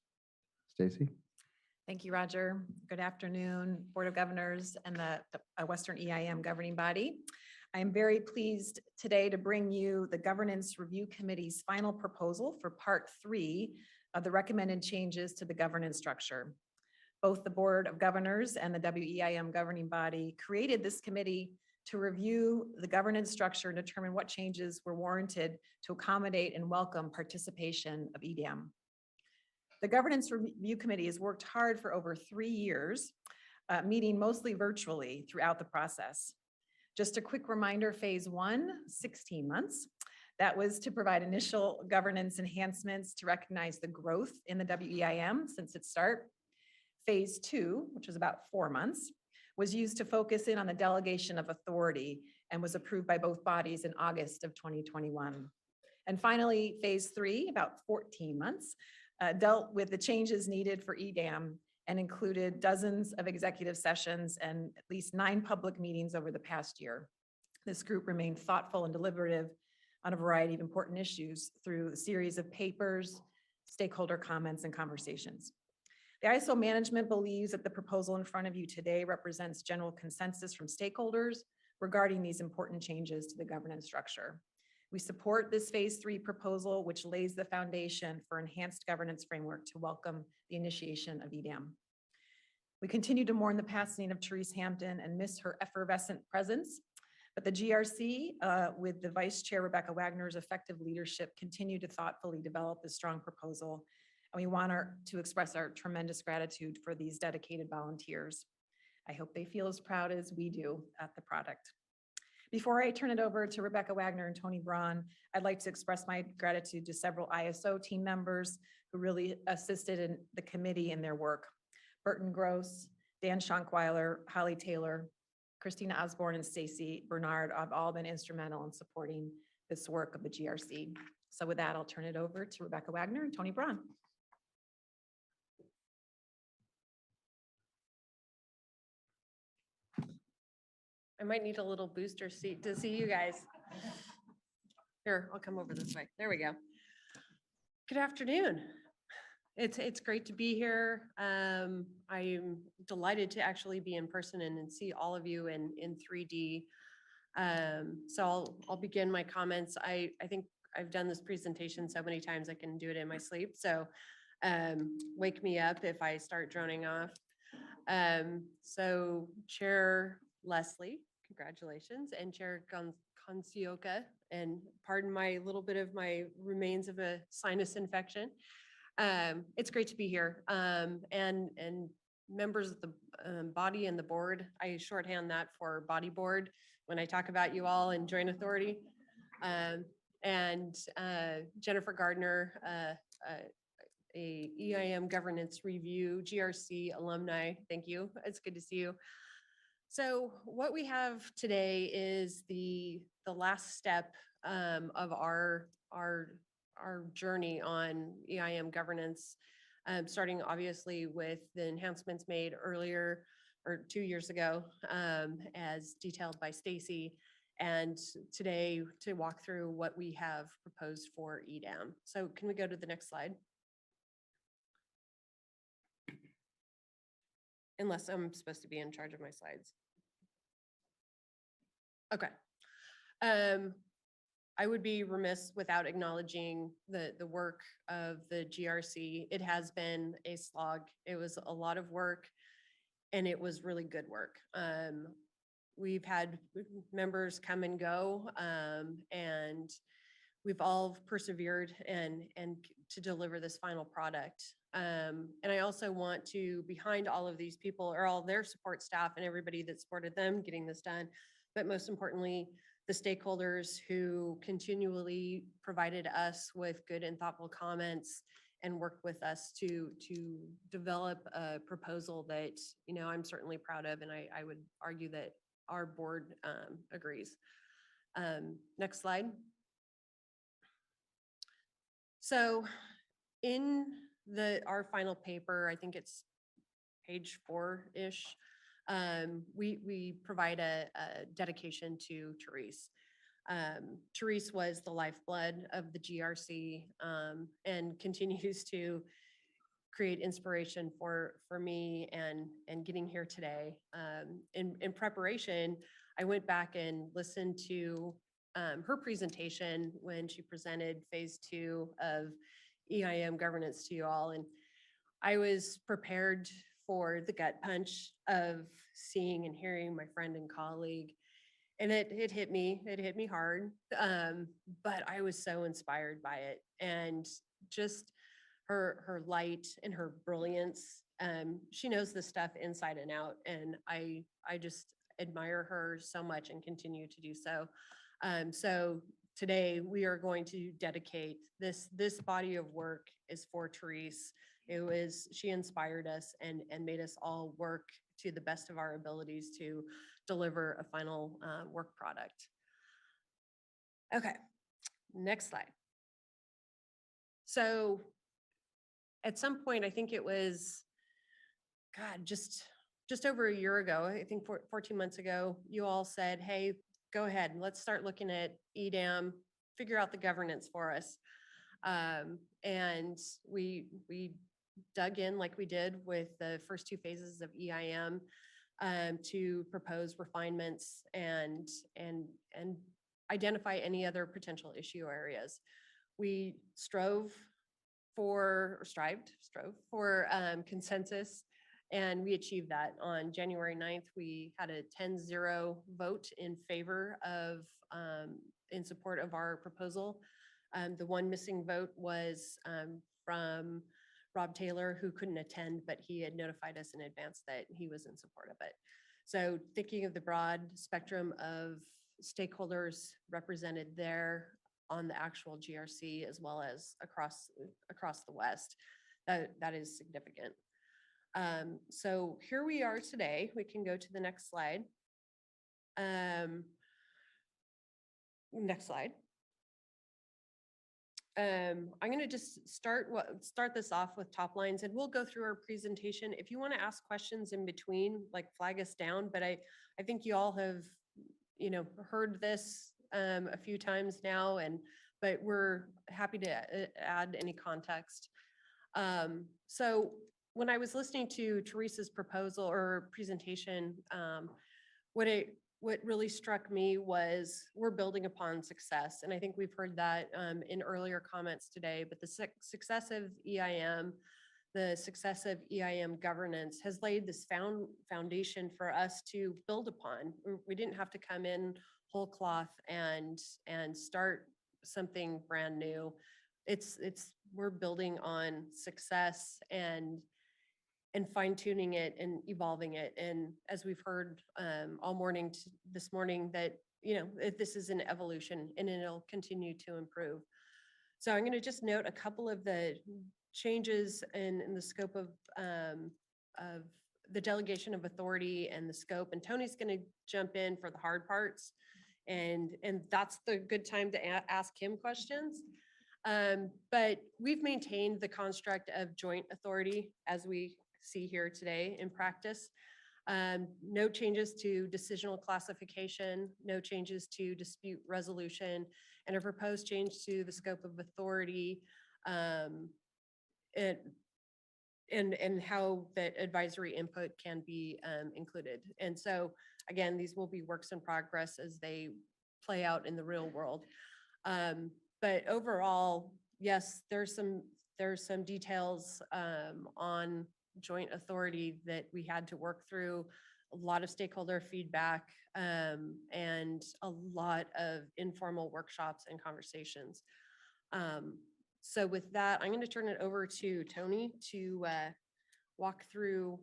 Stacy? Thank you, Roger. Good afternoon, Board of Governors and the Western EIM governing body. I am very pleased today to bring you the Governance Review Committee's final proposal for Part 3 of the recommended changes to the governance structure. Both the Board of Governors and the WEIM governing body created this committee to review the governance structure and determine what changes were warranted to accommodate and welcome participation of EDAM. The Governance Review Committee has worked hard for over 3 years, meeting mostly virtually throughout the process. Just a quick reminder, phase 1, 16 months. That was to provide initial governance enhancements to recognize the growth in the WEIM since its start. Phase 2, which was about 4 months, was used to focus in on the delegation of authority and was approved by both bodies in August of 2021. And finally, phase 3, about 14 months, dealt with the changes needed for EDAM and included dozens of executive sessions and at least 9 public meetings over the past year. This group remained thoughtful and deliberative on a variety of important issues through a series of papers, stakeholder comments, and conversations. The ISO management believes that the proposal in front of you today represents general consensus from stakeholders regarding these important changes to the governance structure. We support this phase 3 proposal, which lays the foundation for enhanced governance framework to welcome the initiation of EDAM. We continue to mourn the passing of Therese Hampton and miss her effervescent presence, but the GRC, with the Vice Chair Rebecca Wagner's effective leadership, continue to thoughtfully develop this strong proposal. And we want to express our tremendous gratitude for these dedicated volunteers. I hope they feel as proud as we do at the product. Before I turn it over to Rebecca Wagner and Tony Braun, I'd like to express my gratitude to several ISO team members who really assisted in the committee in their work. Burton Gross, Dan Schonkweiler, Holly Taylor, Christina Osborne, and Stacy Bernard have all been instrumental in supporting this work of the GRC. So with that, I'll turn it over to Rebecca Wagner and Tony Braun. I might need a little booster seat to see you guys. Here, I'll come over this way. There we go. Good afternoon. It's great to be here. I'm delighted to actually be in person and see all of you in 3D. So I'll begin my comments. I think I've done this presentation so many times I can do it in my sleep. So wake me up if I start droning off. So Chair Leslie, congratulations, and Chair Kansioka, and pardon my little bit of my remains of a sinus infection. It's great to be here. And members of the body and the board, I shorthand that for body board when I talk about you all in joint authority. And Jennifer Gardner, a EIM governance review, GRC alumni. Thank you. It's good to see you. So what we have today is the last step of our journey on EIM governance, starting obviously with the enhancements made earlier or 2 years ago, as detailed by Stacy, and today to walk through what we have proposed for EDAM. So can we go to the next slide? Unless I'm supposed to be in charge of my slides. Okay. I would be remiss without acknowledging the work of the GRC. It has been a slog. It was a lot of work, and it was really good work. We've had members come and go, and we've all persevered and to deliver this final product. And I also want to, behind all of these people, are all their support staff and everybody that supported them getting this done, but most importantly, the stakeholders who continually provided us with good and thoughtful comments and worked with us to develop a proposal that, you know, I'm certainly proud of, and I would argue that our board agrees. Next slide. So in our final paper, I think it's page 4-ish, we provide a dedication to Therese. Therese was the lifeblood of the GRC, and continues to create inspiration for me and getting here today. In preparation, I went back and listened to her presentation when she presented phase 2 of EIM governance to you all. And I was prepared for the gut punch of seeing and hearing my friend and colleague. And it hit me hard. But I was so inspired by it. And just her light and her brilliance. She knows this stuff inside and out. And I just admire her so much and continue to do so. So today we are going to dedicate this body of work is for Therese. She inspired us and made us all work to the best of our abilities to deliver a final work product. Okay, next slide. So at some point, I think it was, God, just over a year ago, I think 14 months ago, you all said, hey, go ahead, let's start looking at EDAM, figure out the governance for us. And we dug in like we did with the first 2 phases of EIM to propose refinements and identify any other potential issue areas. We strove for consensus, and we achieved that. On January 9th, we had a 10-0 vote in favor of, in support of our proposal. The one missing vote was from Rob Taylor, who couldn't attend, but he had notified us in advance that he was in support of it. So thinking of the broad spectrum of stakeholders represented there on the actual GRC as well as across the West, that is significant. So here we are today. We can go to the next slide. Next slide. I'm going to just start this off with top lines, and we'll go through our presentation. If you want to ask questions in between, like flag us down, but I think you all have, heard this a few times now, but we're happy to add any context. So when I was listening to Teresa's proposal or presentation, what really struck me was we're building upon success. And I think we've heard that in earlier comments today, but the success of EIM, the success of EIM governance has laid this foundation for us to build upon. We didn't have to come in whole cloth and start something brand new. We're building on success and fine tuning it and evolving it. And as we've heard all morning this morning, that this is an evolution and it'll continue to improve. So I'm going to just note a couple of the changes in the scope of the delegation of authority and the scope. And Tony's going to jump in for the hard parts, and that's the good time to ask him questions. But we've maintained the construct of joint authority as we see here today in practice. No changes to decisional classification, no changes to dispute resolution, and a proposed change to the scope of authority and how that advisory input can be included. And so again, these will be works in progress as they play out in the real world. But overall, yes, there's some details on joint authority that we had to work through, a lot of stakeholder feedback, and a lot of informal workshops and conversations. So with that, I'm going to turn it over to Tony to walk through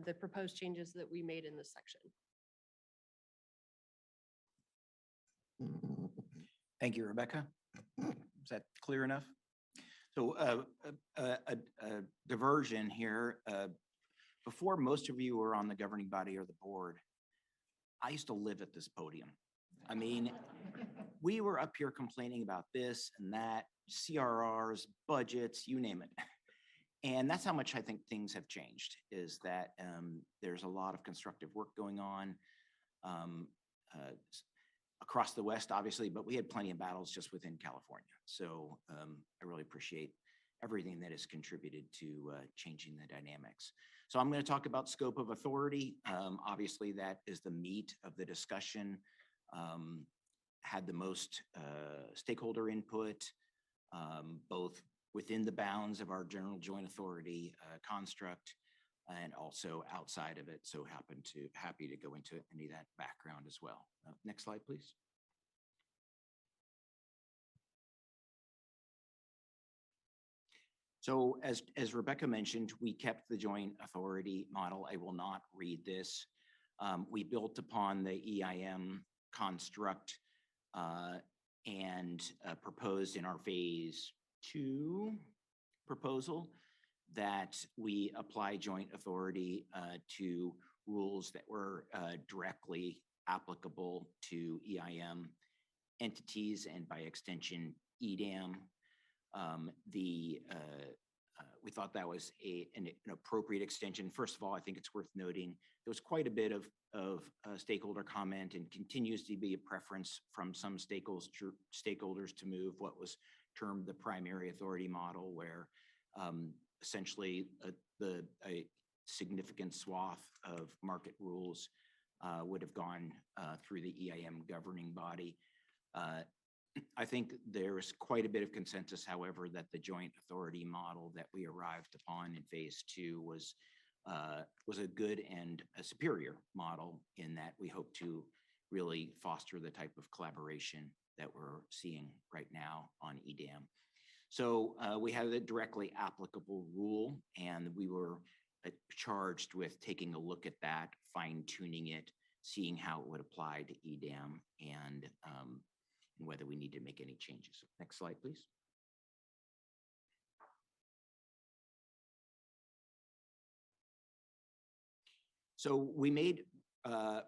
the proposed changes that we made in this section. Thank you, Rebecca. Is that clear enough? So a diversion here. Before most of you were on the governing body or the board, I used to live at this podium. I mean, we were up here complaining about this and that, CRRs, budgets, you name it. And that's how much I think things have changed, is that there's a lot of constructive work going on across the West, obviously, but we had plenty of battles just within California. So I really appreciate everything that has contributed to changing the dynamics. So I'm going to talk about scope of authority. Obviously, that is the meat of the discussion. Had the most stakeholder input, both within the bounds of our general joint authority construct and also outside of it. So happy to go into any of that background as well. Next slide, please. So as Rebecca mentioned, we kept the joint authority model. I will not read this. We built upon the EIM construct and proposed in our phase 2 proposal that we apply joint authority to rules that were directly applicable to EIM entities and by extension EDAM. We thought that was an appropriate extension. First of all, I think it's worth noting there was quite a bit of stakeholder comment and continues to be a preference from some stakeholders to move what was termed the primary authority model, where essentially a significant swath of market rules would have gone through the EIM governing body. I think there's quite a bit of consensus, however, that the joint authority model that we arrived upon in phase 2 was a good and a superior model in that we hope to really foster the type of collaboration that we're seeing right now on EDAM. So we had a directly applicable rule, and we were charged with taking a look at that, fine-tuning it, seeing how it would apply to EDAM, and whether we need to make any changes. Next slide, please. So we made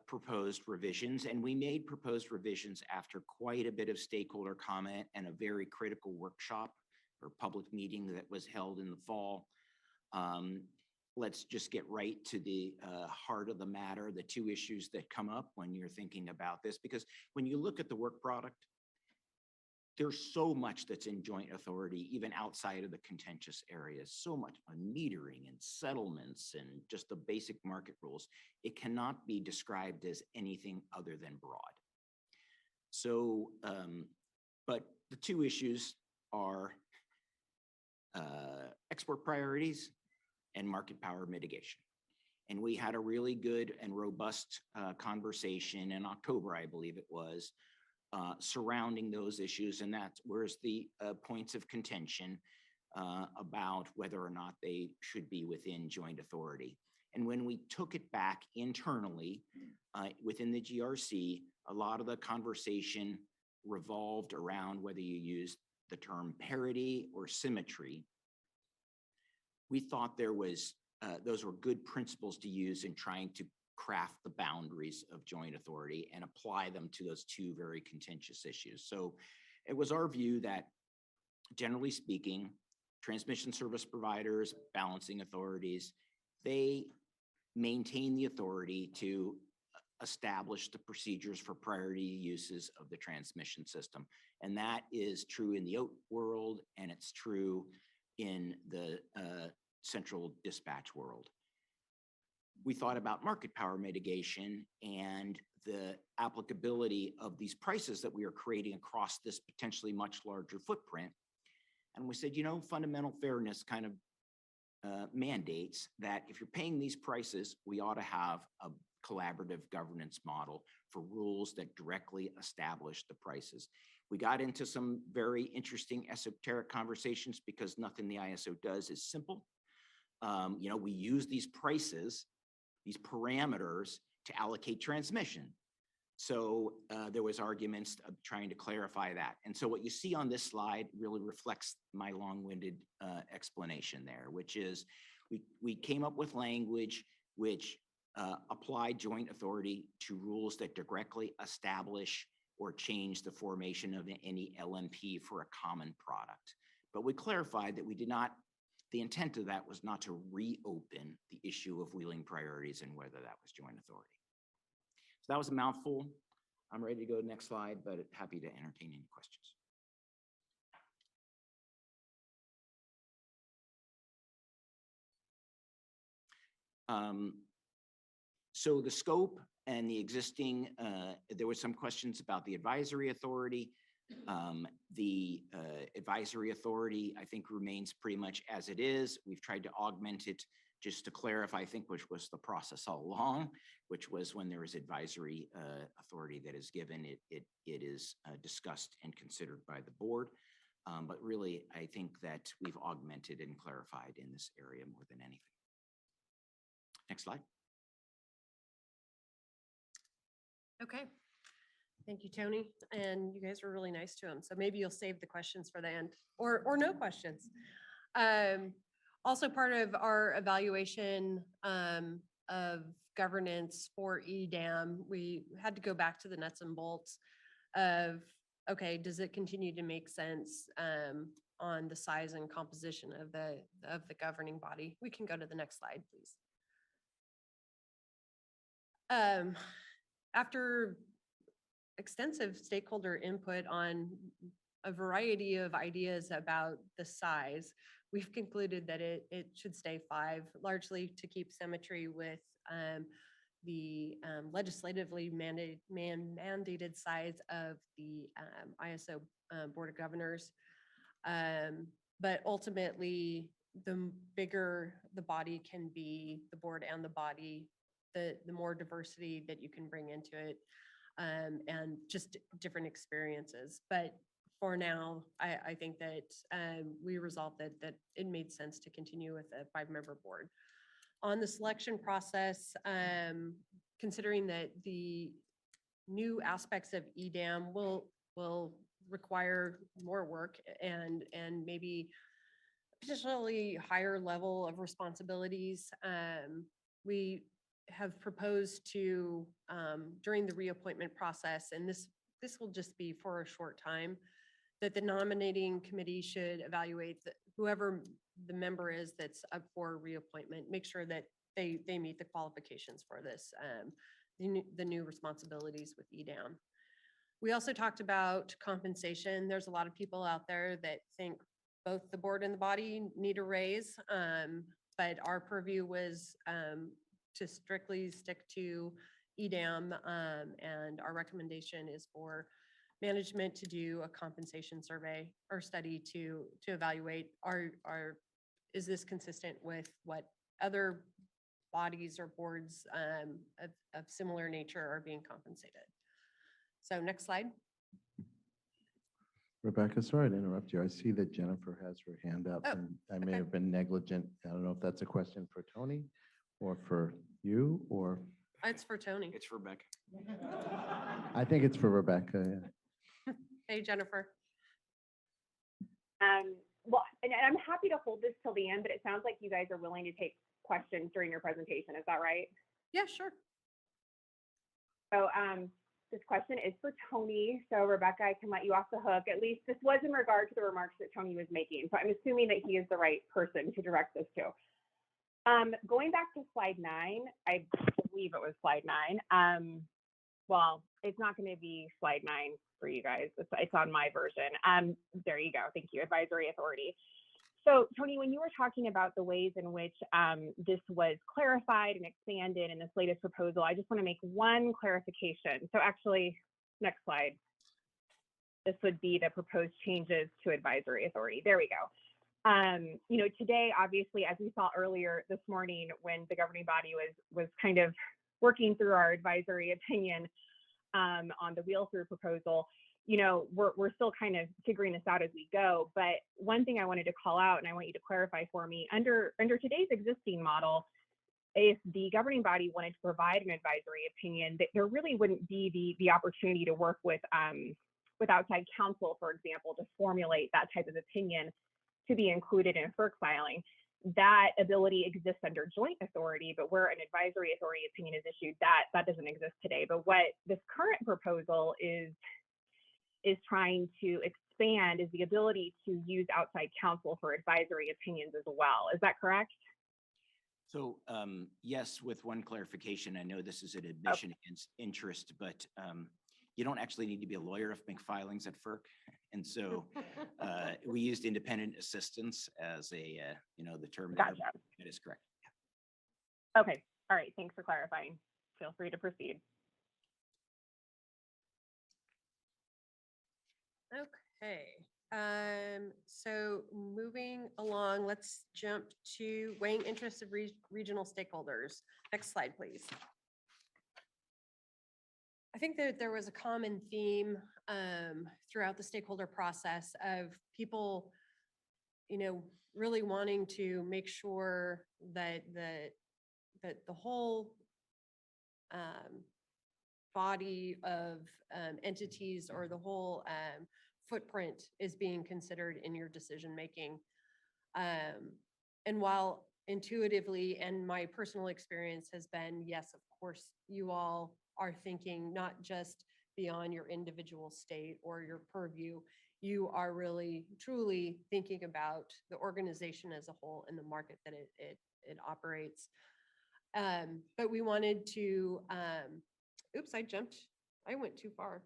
proposed revisions, and we made proposed revisions after quite a bit of stakeholder comment and a very critical workshop or public meeting that was held in the fall. Let's just get right to the heart of the matter, the two issues that come up when you're thinking about this, because when you look at the work product, there's so much that's in joint authority, even outside of the contentious areas, so much on metering and settlements and just the basic market rules. It cannot be described as anything other than broad. So, but the two issues are export priorities and market power mitigation. And we had a really good and robust conversation in October, I believe it was, surrounding those issues, and that's where's the points of contention about whether or not they should be within joint authority. And when we took it back internally within the GRC, a lot of the conversation revolved around whether you use the term parity or symmetry. We thought there was those were good principles to use in trying to craft the boundaries of joint authority and apply them to those two very contentious issues. So it was our view that, generally speaking, transmission service providers, balancing authorities, they maintain the authority to establish the procedures for priority uses of the transmission system. And that is true in the OAT world, and it's true in the central dispatch world. We thought about market power mitigation and the applicability of these prices that we are creating across this potentially much larger footprint. And we said, you know, fundamental fairness kind of mandates that if you're paying these prices, we ought to have a collaborative governance model for rules that directly establish the prices. We got into some very interesting esoteric conversations because nothing the ISO does is simple. You know, we use these prices, these parameters to allocate transmission. So there was arguments of trying to clarify that. And so what you see on this slide really reflects my long-winded explanation there, which is we came up with language which applied joint authority to rules that directly establish or change the formation of any LMP for a common product. But we clarified that we did not, the intent of that was not to reopen the issue of wheeling priorities and whether that was joint authority. So that was a mouthful. I'm ready to go to the next slide, but happy to entertain any questions. So the scope and the existing, there was some questions about the advisory authority. The advisory authority, I think, remains pretty much as it is. We've tried to augment it just to clarify, I think, which was the process all along, which was when there is advisory authority that is given, it is discussed and considered by the board. But really, I think that we've augmented and clarified in this area more than anything. Next slide. Okay. Thank you, Tony. And you guys were really nice to him. So maybe you'll save the questions for the end or no questions. Also part of our evaluation of governance for EDAM, we had to go back to the nuts and bolts of, okay, does it continue to make sense on the size and composition of the governing body? We can go to the next slide, please. After extensive stakeholder input on a variety of ideas about the size, we've concluded that it should stay 5, largely to keep symmetry with the legislatively mandated size of the ISO Board of Governors. But ultimately, the bigger the body can be, the board and the body, the more diversity that you can bring into it, and just different experiences. But for now, I think that we resolved that it made sense to continue with a 5-member board. On the selection process, considering that the new aspects of EDAM will require more work and maybe potentially higher level of responsibilities, we have proposed to, during the reappointment process, and this will just be for a short time, that the nominating committee should evaluate whoever the member is that's up for reappointment, make sure that they meet the qualifications for this, the new responsibilities with EDAM. We also talked about compensation. There's a lot of people out there that think both the board and the body need a raise, but our purview was to strictly stick to EDAM, and our recommendation is for management to do a compensation survey or study to evaluate is this consistent with what other bodies or boards of similar nature are being compensated. So next slide. Rebecca, sorry to interrupt you. I see that Jennifer has her hand up, Oh, and I may okay. have been negligent. I don't know if that's a question for Tony or for you, or It's for Tony. It's Rebecca. I think it's for Rebecca. Yeah. Hey, Jennifer. Well, and I'm happy to hold this till the end, but it sounds like you guys are willing to take questions during your presentation. Is that right? Yeah, sure. So this question is for Tony. So Rebecca, I can let you off the hook. At least this was in regard to the remarks that Tony was making. So I'm assuming that he is the right person to direct this to. Going back to slide 9, I believe it was slide 9. Well, it's not going to be slide 9 for you guys. It's on my version. There you go. Thank you. Advisory authority. So Tony, when you were talking about the ways in which this was clarified and expanded in this latest proposal, I just want to make one clarification. So actually, next slide. This would be the proposed changes to advisory authority. There we go. You know, today, obviously, as we saw earlier this morning, when the governing body was kind of working through our advisory opinion on the wheel through proposal, you know, we're still kind of figuring this out as we go. But one thing I wanted to call out, and I want you to clarify for me, under today's existing model, if the governing body wanted to provide an advisory opinion, that there really wouldn't be the opportunity to work with outside counsel, for example, to formulate that type of opinion to be included in a FERC filing. That ability exists under joint authority, but where an advisory authority opinion is issued, that doesn't exist today. But what this current proposal is trying to expand is the ability to use outside counsel for advisory opinions as well. Is that correct? So yes, with one clarification, I know this is an admission against interest, but you don't actually need to be a lawyer to make filings at FERC. And so we used independent assistance as a, the term. Gotcha. That is correct. Okay, all right, thanks for clarifying. Feel free to proceed. Okay, so moving along, let's jump to weighing interests of regional stakeholders. Next slide, please. I think that there was a common theme throughout the stakeholder process of people, really wanting to make sure that the whole body of entities or the whole footprint is being considered in your decision making. And while intuitively, and my personal experience has been, yes, of course, you all are thinking not just beyond your individual state or your purview, you are really truly thinking about the organization as a whole and the market that it operates. But we wanted to, oops, I went too far.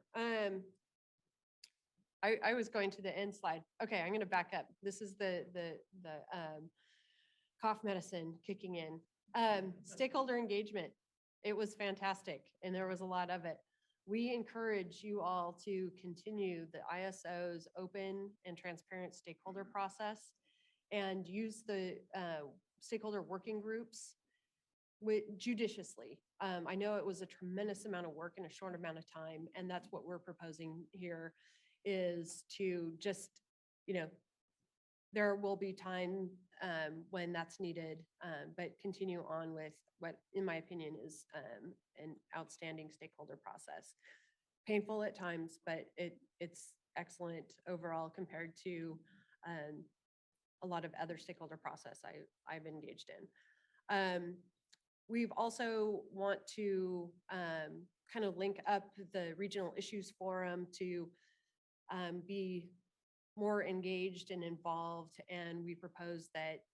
I was going to the end slide. Okay, I'm gonna back up. This is the cough medicine kicking in. Stakeholder engagement. It was fantastic and there was a lot of it. We encourage you all to continue the ISO's open and transparent stakeholder process and use the stakeholder working groups judiciously. I know it was a tremendous amount of work in a short amount of time, and that's what we're proposing here is to just, there will be time when that's needed, but continue on with what, in my opinion, is an outstanding stakeholder process. Painful at times, but it's excellent overall compared to a lot of other stakeholder process I've engaged in. We've also want to kind of link up the Regional Issues Forum to be more engaged and involved, and we propose that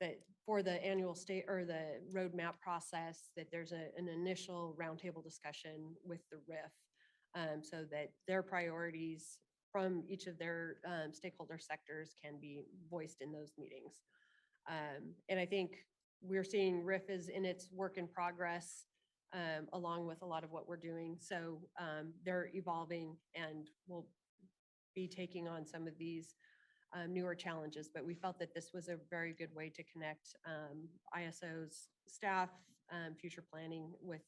that for the annual state or the roadmap process, that there's an initial roundtable discussion with the RIF, so that their priorities from each of their stakeholder sectors can be voiced in those meetings. And I think we're seeing RIF is in its work in progress, along with a lot of what we're doing. So they're evolving and will be taking on some of these newer challenges, but we felt that this was a very good way to connect ISO's staff, future planning with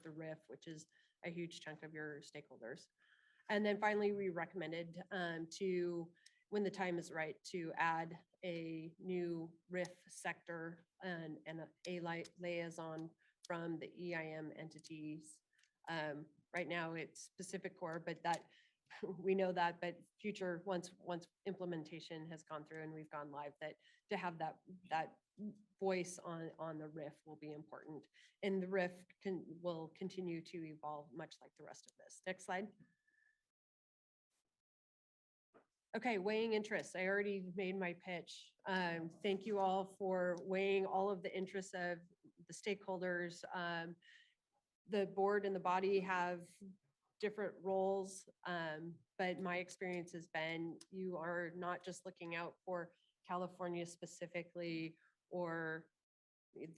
the RIF, which is a huge chunk of your stakeholders. And then finally, we recommended to, when the time is right, to add a new RIF sector and a liaison from the EIM entities. Right now it's Pacific Core, but that we know that, but future, once implementation has gone through and we've gone live, that to have that voice on the RIF will be important. And the RIF will continue to evolve much like the rest of this. Next slide. Okay, weighing interests. I already made my pitch. Thank you all for weighing all of the interests of the stakeholders. The board and the body have different roles, but my experience has been you are not just looking out for California specifically or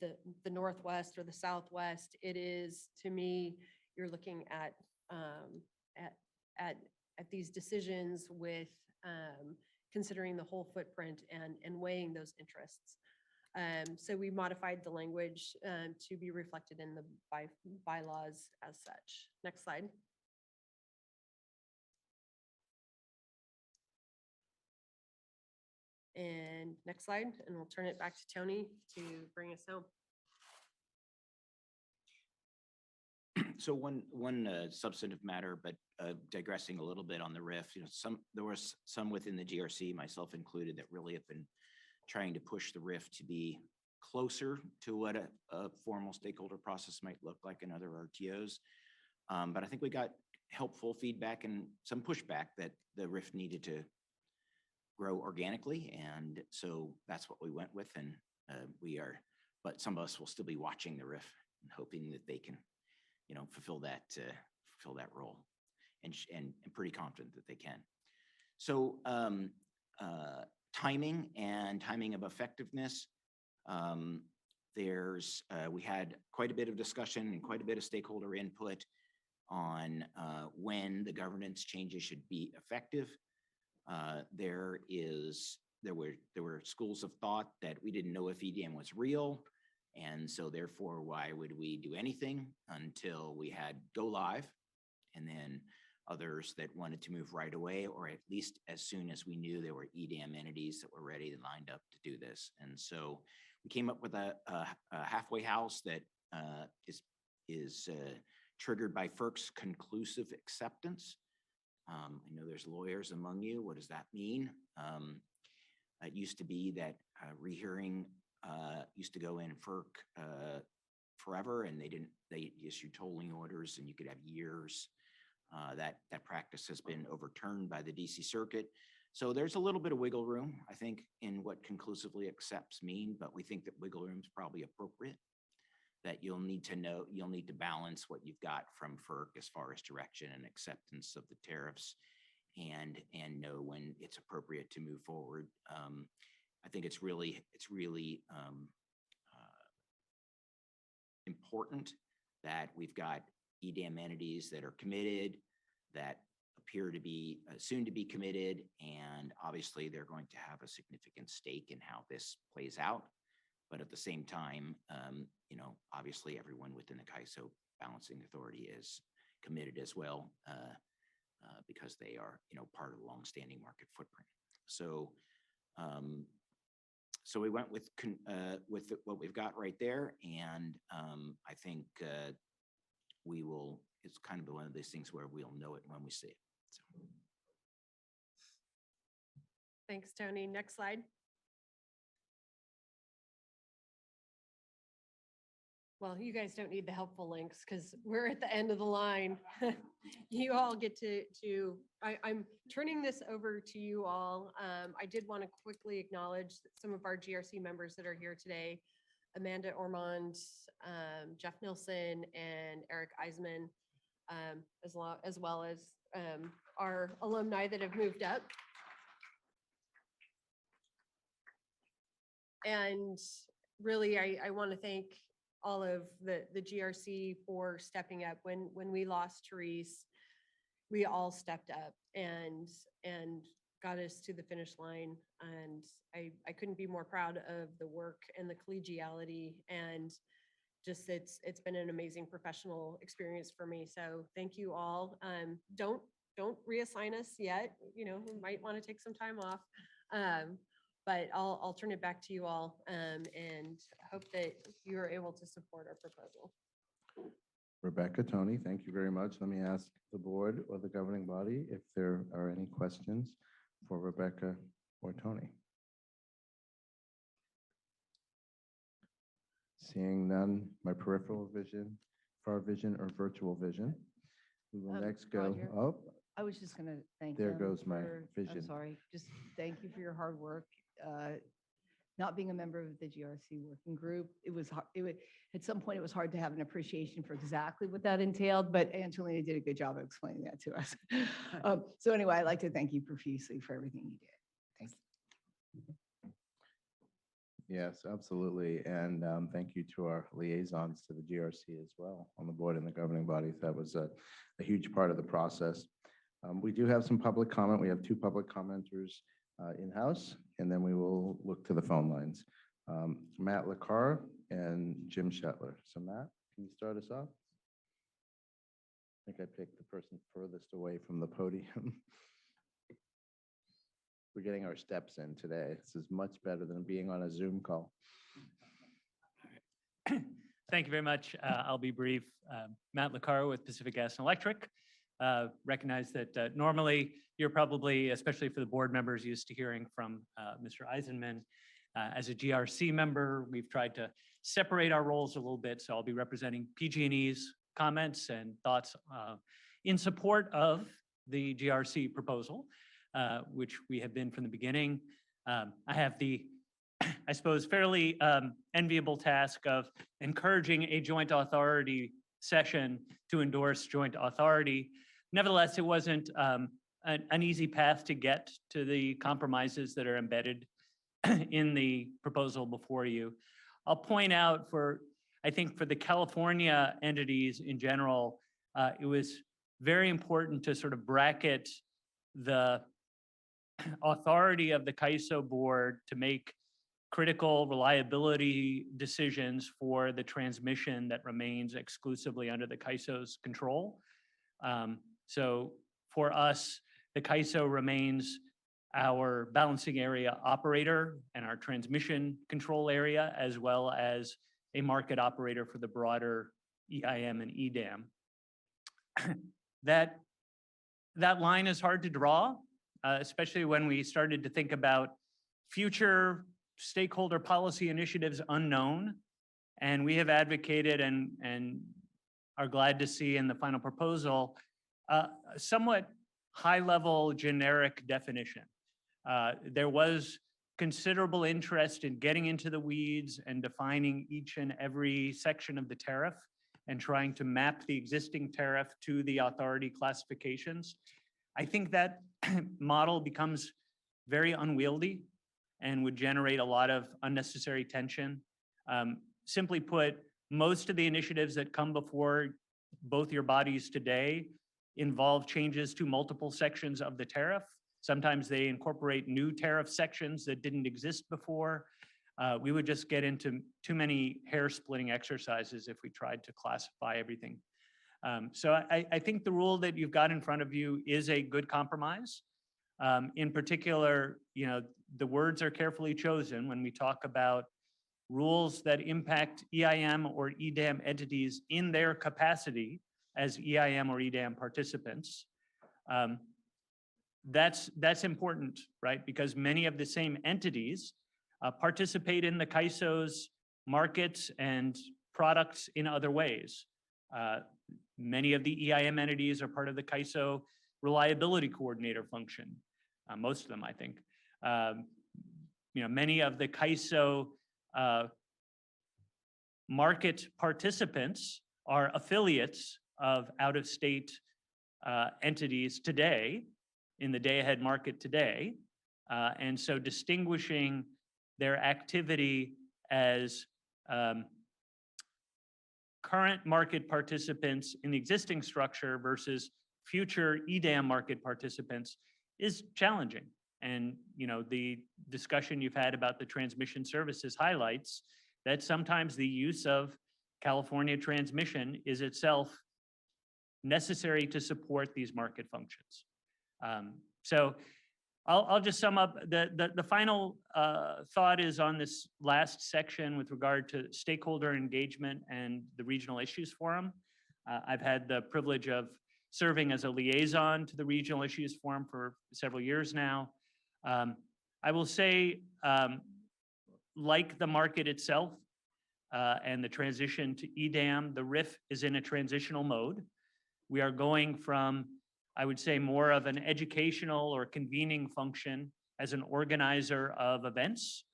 the Northwest or the Southwest. It is, to me, you're looking at these decisions with considering the whole footprint and weighing those interests. So we modified the language to be reflected in the bylaws as such. Next slide. And next slide, and we'll turn it back to Tony to bring us home. So one substantive matter, but digressing a little bit on the RIF, there was some within the GRC, myself included, that really have been trying to push the RIF to be closer to what a formal stakeholder process might look like in other RTOs. But I think we got helpful feedback and some pushback that the RIF needed to grow organically. And so that's what we went with. And but some of us will still be watching the RIF and hoping that they can, fulfill that role, and pretty confident that they can. So timing of effectiveness. We had quite a bit of discussion and quite a bit of stakeholder input on when the governance changes should be effective. There were schools of thought that we didn't know if EDM was real, and so therefore, why would we do anything until we had go live? And then others that wanted to move right away, or at least as soon as we knew there were EDM entities that were ready and lined up to do this. And so we came up with a halfway house that is triggered by FERC's conclusive acceptance. I know there's lawyers among you. What does that mean? It used to be that rehearing used to go in FERC forever, and they issued tolling orders, and you could have years. That practice has been overturned by the DC Circuit. So there's a little bit of wiggle room, I think, in what conclusively accepts mean, but we think that wiggle room is probably appropriate. That you'll need to balance what you've got from FERC as far as direction and acceptance of the tariffs, and know when it's appropriate to move forward. I think it's really important that we've got EDM entities that are committed, that appear to be soon to be committed, and obviously they're going to have a significant stake in how this plays out. But at the same time, obviously everyone within the CAISO Balancing Authority is committed as well, because they are, part of the longstanding market footprint. So, so we went with what we've got right there, and I think we will. It's kind of one of those things where we'll know it when we see it. So. Thanks, Tony. Next slide. Well, you guys don't need the helpful links because we're at the end of the line. You all get I'm turning this over to you all. I did want to quickly acknowledge some of our GRC members that are here today: Amanda Ormond, Jeff Nilsson, and Eric Eisman, as well as our alumni that have moved up. And really, I want to thank all of the GRC for stepping up. When we lost Therese, we all stepped up and got us to the finish line. And I couldn't be more proud of the work and the collegiality, and just it's been an amazing professional experience for me. So thank you all. Don't reassign us yet. We might want to take some time off. But I'll turn it back to you all, and hope that you are able to support our proposal. Rebecca, Tony, thank you very much. Let me ask the board or the governing body if there are any questions for Rebecca or Tony. Seeing none, my peripheral vision, far vision, or virtual vision. We will next go Roger. up. I was just going to thank There them goes my for- vision. I'm sorry. Just thank you for your hard work. Not being a member of the GRC working group, at some point it was hard to have an appreciation for exactly what that entailed, but Angelina did a good job of explaining that to us. So anyway, I'd like to thank you profusely for everything you did. Thank you. Yes, absolutely. And thank you to our liaisons to the GRC as well on the board and the governing bodies. That was a huge part of the process. We do have some public comment. We have two public commenters in-house, and then we will look to the phone lines. Matt LaCar and Jim Shetler. So Matt, can you start us off? I think I picked the person furthest away from the podium. We're getting our steps in today. This is much better than being on a Zoom call. Thank you very much. I'll be brief. Matt LaCaro with Pacific Gas and Electric. Recognize that normally you're probably, especially for the board members, used to hearing from Mr. Eisenman. As a GRC member, we've tried to separate our roles a little bit, so I'll be representing PG&E's comments and thoughts in support of the GRC proposal, which we have been from the beginning. I have the, I suppose, fairly enviable task of encouraging a joint authority session to endorse joint authority. Nevertheless, it wasn't an easy path to get to the compromises that are embedded in the proposal before you. I'll point out I think for the California entities in general, it was very important to sort of bracket the authority of the CAISO board to make critical reliability decisions for the transmission that remains exclusively under the CAISO's control. So for us, the CAISO remains our balancing area operator and our transmission control area, as well as a market operator for the broader EIM and EDAM. That line is hard to draw, especially when we started to think about future stakeholder policy initiatives unknown. And we have advocated and are glad to see in the final proposal a somewhat high-level generic definition. There was considerable interest in getting into the weeds and defining each and every section of the tariff and trying to map the existing tariff to the authority classifications. I think that model becomes very unwieldy and would generate a lot of unnecessary tension. Simply put, most of the initiatives that come before both your bodies today involve changes to multiple sections of the tariff. Sometimes they incorporate new tariff sections that didn't exist before. We would just get into too many hair-splitting exercises if we tried to classify everything. So I think the rule that you've got in front of you is a good compromise. In particular, the words are carefully chosen when we talk about rules that impact EIM or EDAM entities in their capacity as EIM or EDAM participants. That's important, right? Because many of the same entities participate in the CAISO's markets and products in other ways. Many of the EIM entities are part of the CAISO reliability coordinator function. Most of them, I think. Many of the CAISO market participants are affiliates of out-of-state entities today in the day-ahead market today. And so distinguishing their activity as current market participants in the existing structure versus future EDAM market participants is challenging. And the discussion you've had about the transmission services highlights that sometimes the use of California transmission is itself necessary to support these market functions. So I'll just sum up. The final thought is on this last section with regard to stakeholder engagement and the Regional Issues Forum. I've had the privilege of serving as a liaison to the Regional Issues Forum for several years now. I will say, like the market itself and the transition to EDAM, the RIF is in a transitional mode. We are going from, I would say, more of an educational or convening function as an organizer of events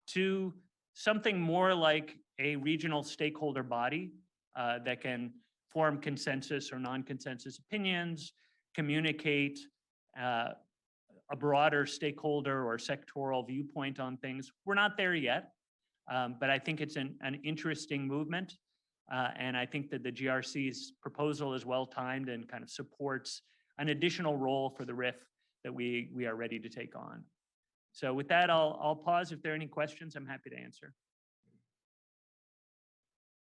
to something more like a regional stakeholder body that can form consensus or non-consensus opinions, communicate a broader stakeholder or sectoral viewpoint on things. We're not there yet, but I think it's an interesting movement. And I think that the GRC's proposal is well-timed and kind of supports an additional role for the RIF that we are ready to take on. So with that, I'll pause. If there are any questions, I'm happy to answer.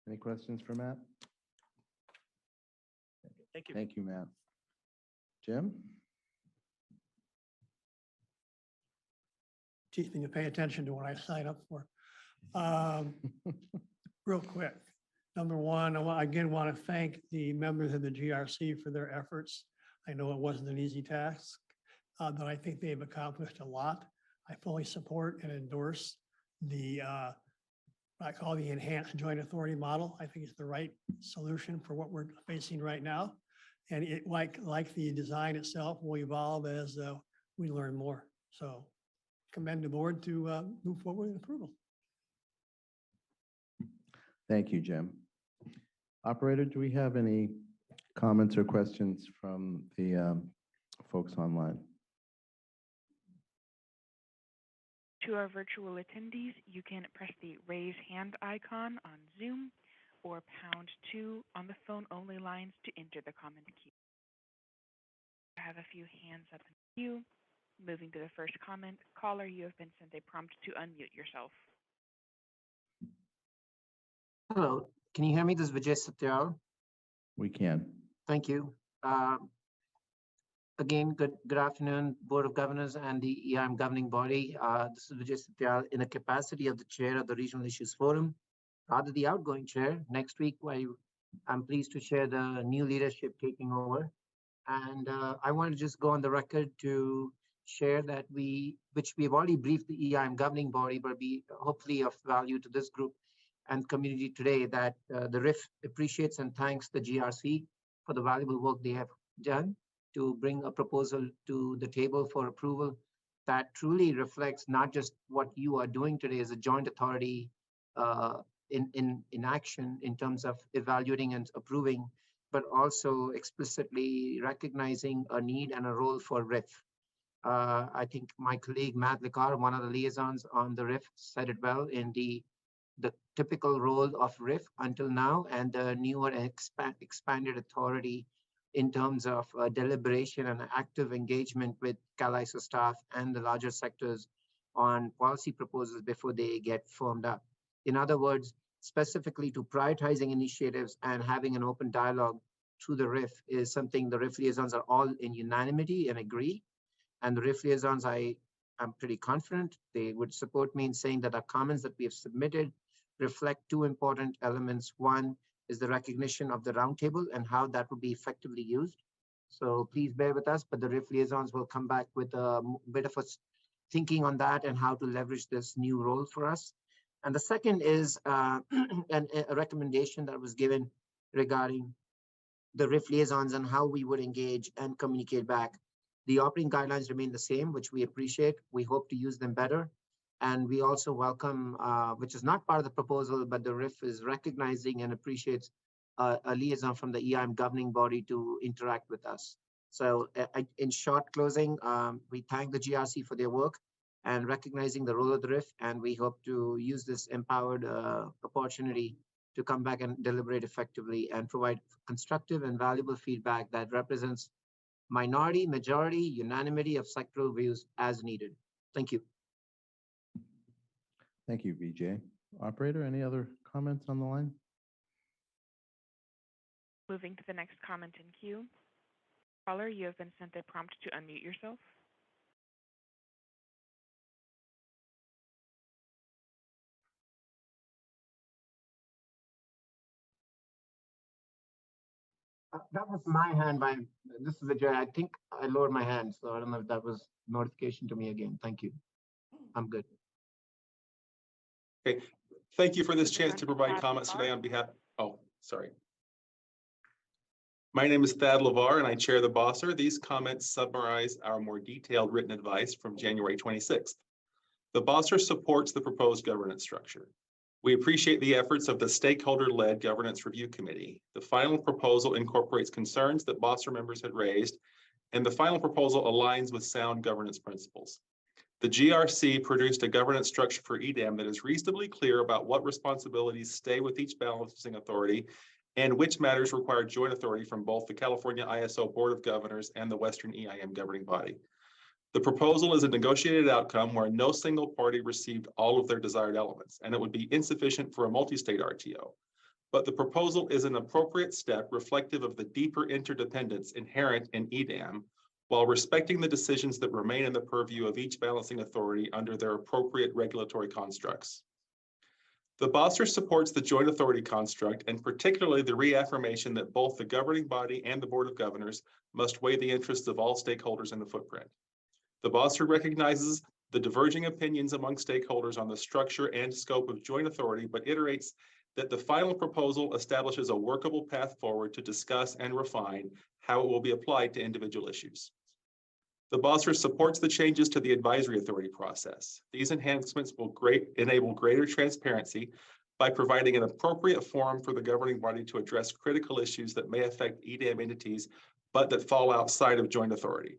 Any questions for Matt? Thank you. Thank you, Matt. Jim? Teach me to pay attention to what I sign up for. Real quick. Number one, I again want to thank the members of the GRC for their efforts. I know it wasn't an easy task, but I think they've accomplished a lot. I fully support and endorse the, I call the enhanced joint authority model. I think it's the right solution for what we're facing right now. And it, like the design itself, will evolve as we learn more. So commend the board to move forward with approval. Thank you, Jim. Operator, do we have any comments or questions from the folks online? To our virtual attendees, you can press the raise hand icon on Zoom or #2 on the phone only lines to enter the comment queue. I have a few hands up in the queue. Moving to the first comment, caller, you have been sent a prompt to unmute yourself. Hello, can you hear me? This is Vijay Satyal. We can. Thank you. Again, good afternoon, Board of Governors and the EIM governing body. This is Vijay Satyal in a capacity of the chair of the Regional Issues Forum, rather the outgoing chair. Next week, I'm pleased to share the new leadership taking over. And I want to just go on the record to share that which we've already briefed the EIM governing body, but be hopefully of value to this group and community today, that the RIF appreciates and thanks the GRC for the valuable work they have done to bring a proposal to the table for approval that truly reflects not just what you are doing today as a joint authority in action in terms of evaluating and approving, but also explicitly recognizing a need and a role for RIF. I think my colleague Matt Likar, one of the liaisons on the RIF, said it well in the typical role of RIF until now and the newer expanded authority in terms of deliberation and active engagement with CalISO staff and the larger sectors on policy proposals before they get firmed up. In other words, specifically to prioritizing initiatives and having an open dialogue through the RIF is something the RIF liaisons are all in unanimity and agree. And the RIF liaisons, I'm pretty confident they would support me in saying that our comments that we have submitted reflect two important elements. One is the recognition of the roundtable and how that will be effectively used. So please bear with us, but the RIF liaisons will come back with a bit of a thinking on that and how to leverage this new role for us. And the second is a recommendation that was given regarding the RIF liaisons and how we would engage and communicate back. The operating guidelines remain the same, which we appreciate. We hope to use them better. And we also welcome, which is not part of the proposal, but the RIF is recognizing and appreciates a liaison from the EIM governing body to interact with us. So in short closing, we thank the GRC for their work and recognizing the role of the RIF, and we hope to use this empowered opportunity to come back and deliberate effectively and provide constructive and valuable feedback that represents minority, majority, unanimity of sectoral views as needed. Thank you. Thank you, Vijay. Operator, any other comments on the line? Moving to the next comment in queue. Caller, you have been sent a prompt to unmute yourself. That was my hand. This is Vijay. I think I lowered my hand, so I don't know if that was notification to me again. Thank you. I'm good. Okay, thank you for this chance to provide comments today on behalf. Oh, sorry. My name is Thad LeVar and I chair the BOSSR. These comments summarize our more detailed written advice from January 26th. The BOSSR supports the proposed governance structure. We appreciate the efforts of the stakeholder-led Governance Review Committee. The final proposal incorporates concerns that BOSSR members had raised, and the final proposal aligns with sound governance principles. The GRC produced a governance structure for EDAM that is reasonably clear about what responsibilities stay with each balancing authority and which matters require joint authority from both the California ISO Board of Governors and the Western EIM governing body. The proposal is a negotiated outcome where no single party received all of their desired elements, and it would be insufficient for a multi-state RTO. But the proposal is an appropriate step reflective of the deeper interdependence inherent in EDAM, while respecting the decisions that remain in the purview of each balancing authority under their appropriate regulatory constructs. The BOSSR supports the joint authority construct and particularly the reaffirmation that both the governing body and the Board of Governors must weigh the interests of all stakeholders in the footprint. The BOSSR recognizes the diverging opinions among stakeholders on the structure and scope of joint authority, but iterates that the final proposal establishes a workable path forward to discuss and refine how it will be applied to individual issues. The BOSSR supports the changes to the advisory authority process. These enhancements will enable greater transparency by providing an appropriate forum for the governing body to address critical issues that may affect EDAM entities, but that fall outside of joint authority.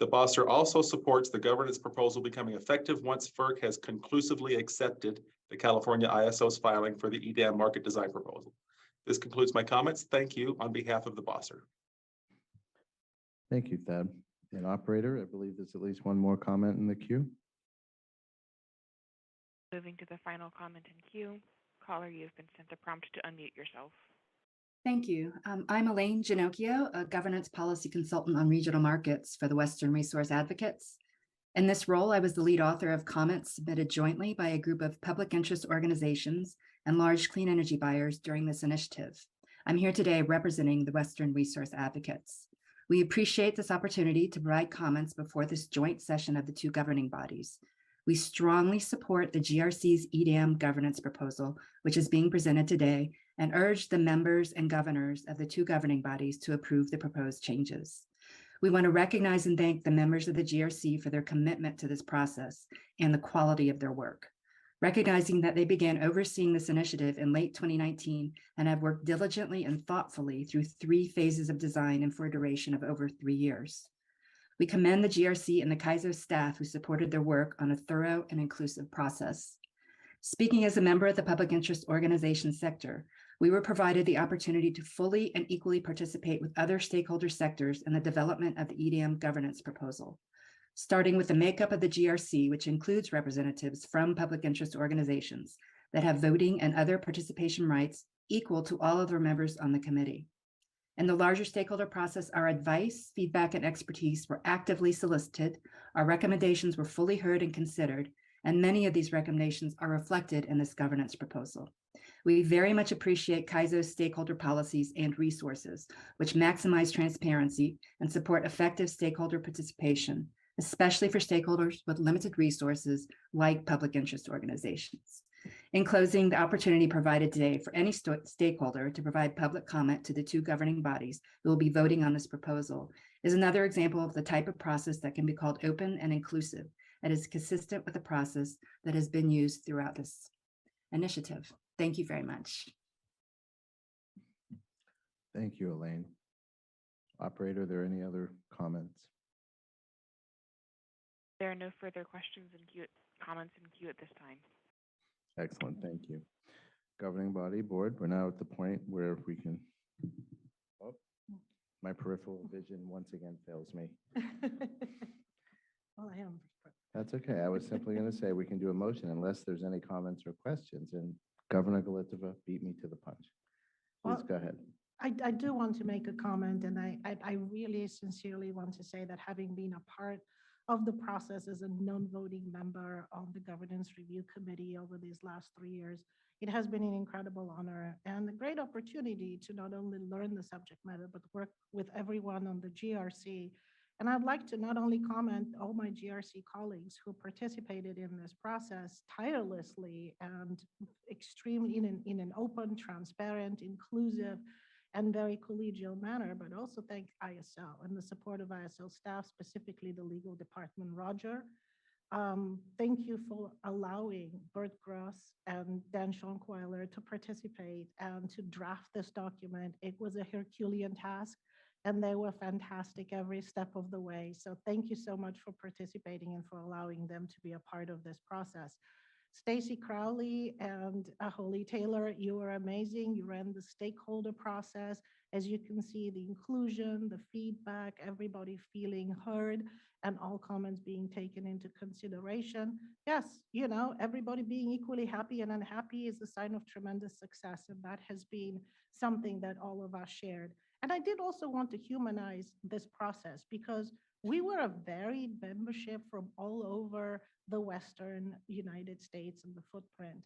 The BOSSER also supports the governance proposal becoming effective once FERC has conclusively accepted the California ISO's filing for the EDAM market design proposal. This concludes my comments. Thank you on behalf of the BOSSER. Thank you, Thad. And operator, I believe there's at least one more comment in the queue. Moving to the final comment in queue. Caller, you've been sent a prompt to unmute yourself. Thank you. I'm Elaine Ginocchio, a governance policy consultant on regional markets for the Western Resource Advocates. In this role, I was the lead author of comments submitted jointly by a group of public interest organizations and large clean energy buyers during this initiative. I'm here today representing the Western Resource Advocates. We appreciate this opportunity to provide comments before this joint session of the two governing bodies. We strongly support the GRC's EDAM governance proposal, which is being presented today, and urge the members and governors of the two governing bodies to approve the proposed changes. We want to recognize and thank the members of the GRC for their commitment to this process and the quality of their work, recognizing that they began overseeing this initiative in late 2019 and have worked diligently and thoughtfully through 3 phases of design and for a duration of over 3 years. We commend the GRC and the CAISO staff who supported their work on a thorough and inclusive process. Speaking as a member of the public interest organization sector, we were provided the opportunity to fully and equally participate with other stakeholder sectors in the development of the EDAM governance proposal, starting with the makeup of the GRC, which includes representatives from public interest organizations that have voting and other participation rights equal to all other members on the committee. In the larger stakeholder process, our advice, feedback, and expertise were actively solicited, our recommendations were fully heard and considered, and many of these recommendations are reflected in this governance proposal. We very much appreciate CAISO's stakeholder policies and resources, which maximize transparency and support effective stakeholder participation, especially for stakeholders with limited resources like public interest organizations. In closing, the opportunity provided today for any stakeholder to provide public comment to the two governing bodies who will be voting on this proposal is another example of the type of process that can be called open and inclusive, that is consistent with the process that has been used throughout this initiative. Thank you very much. Thank you, Elaine. Operator, are there any other comments? There are no further questions and comments in queue at this time. Excellent, thank you. Governing body board, we're now at the point where we can, oh, my peripheral vision once again fails me. Well, I am. That's okay. I was simply going to say we can do a motion unless there's any comments or questions, and Governor Galitova beat me to the punch. Please Well, go ahead. I do want to make a comment, and I really sincerely want to say that having been a part of the process as a non-voting member on the Governance Review Committee over these last 3 years, it has been an incredible honor and a great opportunity to not only learn the subject matter, but work with everyone on the GRC. And I'd like to not only comment all my GRC colleagues who participated in this process tirelessly and extremely in an open, transparent, inclusive, and very collegial manner, but also thank ISL and the support of ISL staff, specifically the legal department, Roger. Thank you for allowing Bert Gross and Dan Schonkweiler to participate and to draft this document. It was a Herculean task, and they were fantastic every step of the way. So thank you so much for participating and for allowing them to be a part of this process. Stacy Crowley and Holly Taylor, you were amazing. You ran the stakeholder process. As you can see, the inclusion, the feedback, everybody feeling heard, and all comments being taken into consideration. Yes, you know, everybody being equally happy and unhappy is a sign of tremendous success, and that has been something that all of us shared. And I did also want to humanize this process because we were a varied membership from all over the Western United States and the footprint.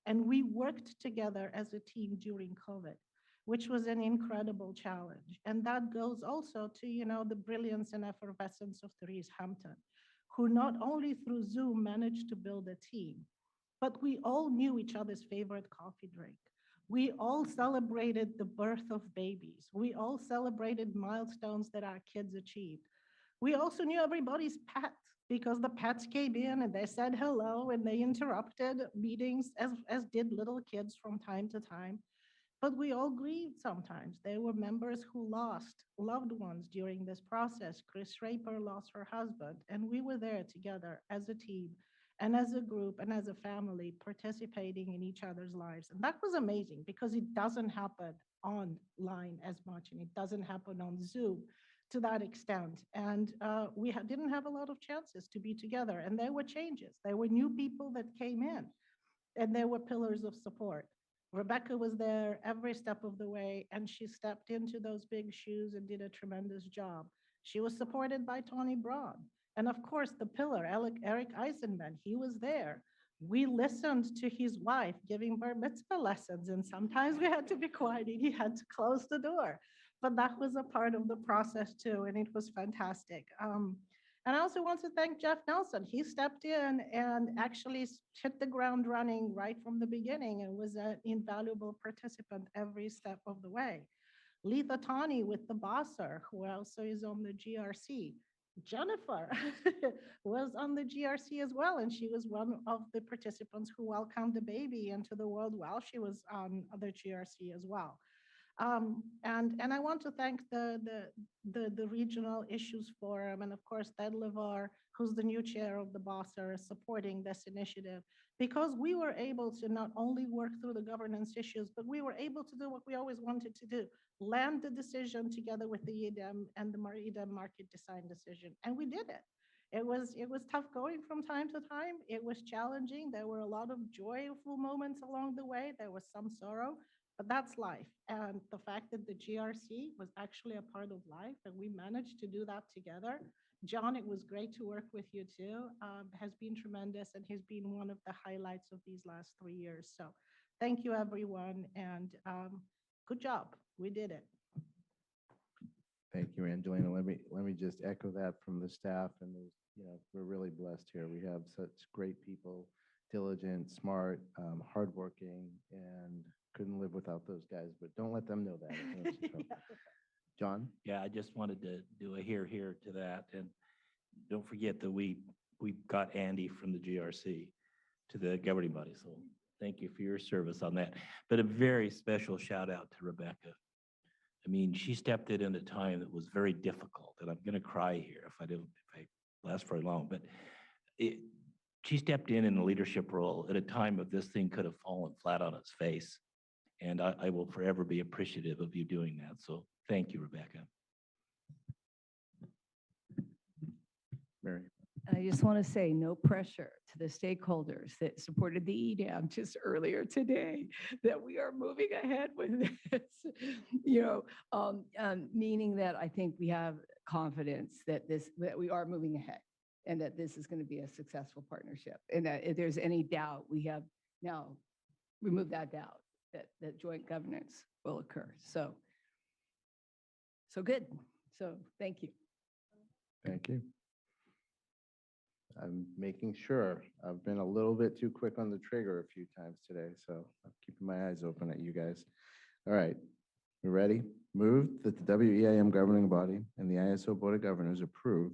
And we worked together as a team during COVID, which was an incredible challenge. And that goes also to, you know, the brilliance and effervescence of Therese Hampton, who not only through Zoom managed to build a team, but we all knew each other's favorite coffee drink. We all celebrated the birth of babies. We all celebrated milestones that our kids achieved. We also knew everybody's pet because the pets came in and they said hello and they interrupted meetings as did little kids from time to time. But we all grieved sometimes. There were members who lost loved ones during this process. Chris Raper lost her husband, and we were there together as a team and as a group and as a family participating in each other's lives. And that was amazing because it doesn't happen online as much and it doesn't happen on Zoom to that extent. And we didn't have a lot of chances to be together. And there were changes. There were new people that came in and there were pillars of support. Rebecca was there every step of the way, and she stepped into those big shoes and did a tremendous job. She was supported by Tony Braun. And of course, the pillar, Eric Eisenman, he was there. We listened to his wife giving bar mitzvah lessons, and sometimes we had to be quiet and he had to close the door. But that was a part of the process too, and it was fantastic. And I also want to thank Jeff Nelson. He stepped in and actually hit the ground running right from the beginning and was an invaluable participant every step of the way. Letha Tani with the Bosser, who also is on the GRC. Jennifer was on the GRC as well, and she was one of the participants who welcomed the baby into the world while she was on the GRC as well. And I want to thank the Regional Issues Forum and of course Ted LeVar, who's the new chair of the BOSSER, supporting this initiative, because we were able to not only work through the governance issues, but we were able to do what we always wanted to do, land the decision together with the EDM and the EDM market design decision. And we did it. It was tough going from time to time. It was challenging. There were a lot of joyful moments along the way. There was some sorrow. But that's life. And the fact that the GRC was actually a part of life and we managed to do that together. John, it was great to work with you too, has been tremendous and has been one of the highlights of these last 3 years. So thank you, everyone. And good job. We did it. Thank you, Angelina. Let me just echo that from the staff. And we're really blessed here. We have such great people, diligent, smart, hardworking, and couldn't live without those guys, but don't let them know that. John? Yeah, I just wanted to do a here to that. And don't forget that we got Andy from the GRC to the governing body. So thank you for your service on that. But a very special shout out to Rebecca. I mean, she stepped in a time that was very difficult, and I'm going to cry here if I last very long. But she stepped in a leadership role at a time of this thing could have fallen flat on its face. And I will forever be appreciative of you doing that. So thank you, Rebecca. Mary. I just want to say no pressure to the stakeholders that supported the EDAM just earlier today that we are moving ahead with this, meaning that I think we have confidence that that we are moving ahead and that this is going to be a successful partnership. And that if there's any doubt, we have now removed that doubt that joint governance will occur. So good. So thank you. Thank you. I'm making sure. I've been a little bit too quick on the trigger a few times today, so I'm keeping my eyes open at you guys. All right, we ready? Moved that the WEIM governing body and the ISO Board of Governors approve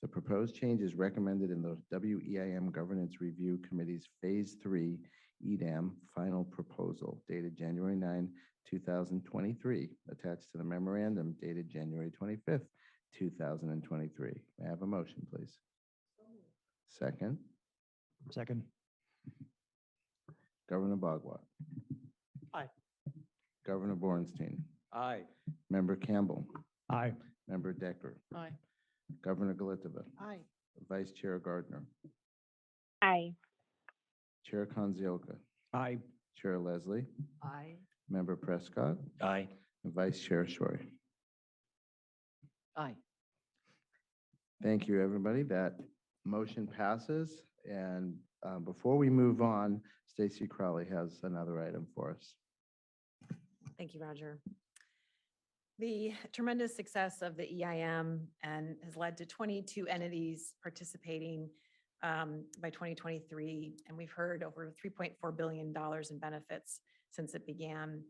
the proposed changes recommended in the WEIM Governance Review Committee's Phase 3 EDAM final proposal dated January 9, 2023, attached to the memorandum dated January 25th, 2023. May I have a motion, please? Second. Second. Governor Bagua. Aye. Governor Bornstein. Aye. Member Campbell. Aye. Member Decker. Aye. Governor Galitova. Aye. Vice Chair Gardner. Aye. Chair Konzioka. Aye. Chair Leslie. Aye. Member Prescott. Aye. And Vice Chair Short. Aye. Thank you, everybody. That motion passes. And before we move on, Stacy Crowley has another item for us. Thank you, Roger. The tremendous success of the EIM has led to 22 entities participating by 2023, and we've heard over $3.4 billion in benefits since it began.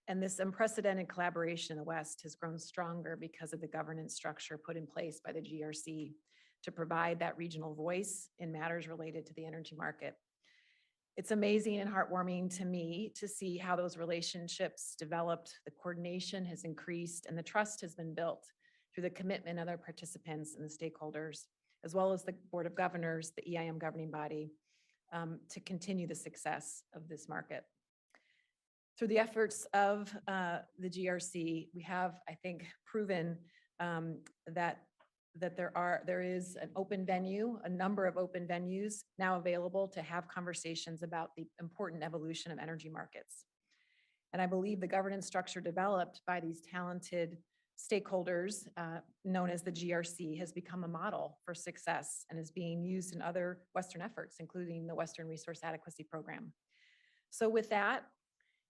And this unprecedented collaboration in the West has grown stronger because of the governance structure put in place by the GRC to provide that regional voice in matters related to the energy market. It's amazing and heartwarming to me to see how those relationships developed, the coordination has increased, and the trust has been built through the commitment of our participants and the stakeholders, as well as the Board of Governors, the EIM governing body, to continue the success of this market. Through the efforts of the GRC, we have, I think, proven that there is an open venue, a number of open venues now available to have conversations about the important evolution of energy markets. And I believe the governance structure developed by these talented stakeholders, known as the GRC, has become a model for success and is being used in other Western efforts, including the Western Resource Adequacy Program. So with that,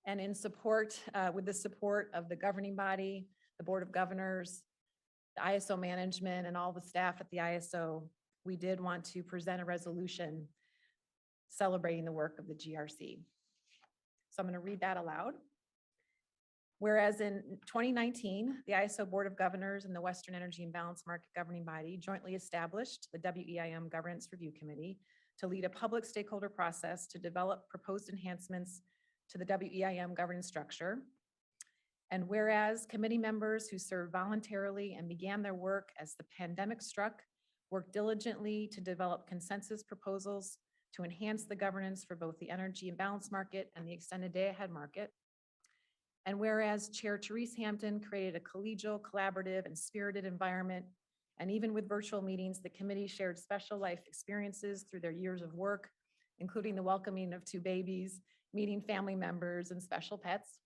and in support, with the support of the governing body, the Board of Governors, the ISO management, and all the staff at the ISO, we did want to present a resolution celebrating the work of the GRC. So I'm going to read that aloud. Whereas in 2019, the ISO Board of Governors and the Western Energy and Balance Market Governing Body jointly established the WEIM Governance Review Committee to lead a public stakeholder process to develop proposed enhancements to the WEIM governance structure. And whereas committee members who served voluntarily and began their work as the pandemic struck, worked diligently to develop consensus proposals to enhance the governance for both the energy and balance market and the extended day-ahead market. And whereas Chair Therese Hampton created a collegial, collaborative, and spirited environment, and even with virtual meetings, the committee shared special life experiences through their years of work, including the welcoming of 2 babies, meeting family members, and special pets.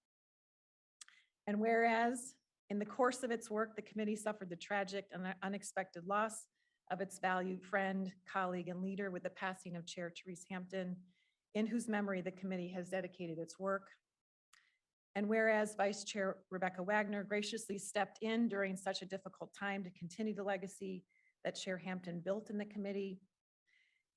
And whereas in the course of its work, the committee suffered the tragic and unexpected loss of its valued friend, colleague, and leader with the passing of Chair Therese Hampton, in whose memory the committee has dedicated its work. And whereas Vice Chair Rebecca Wagner graciously stepped in during such a difficult time to continue the legacy that Chair Hampton built in the committee.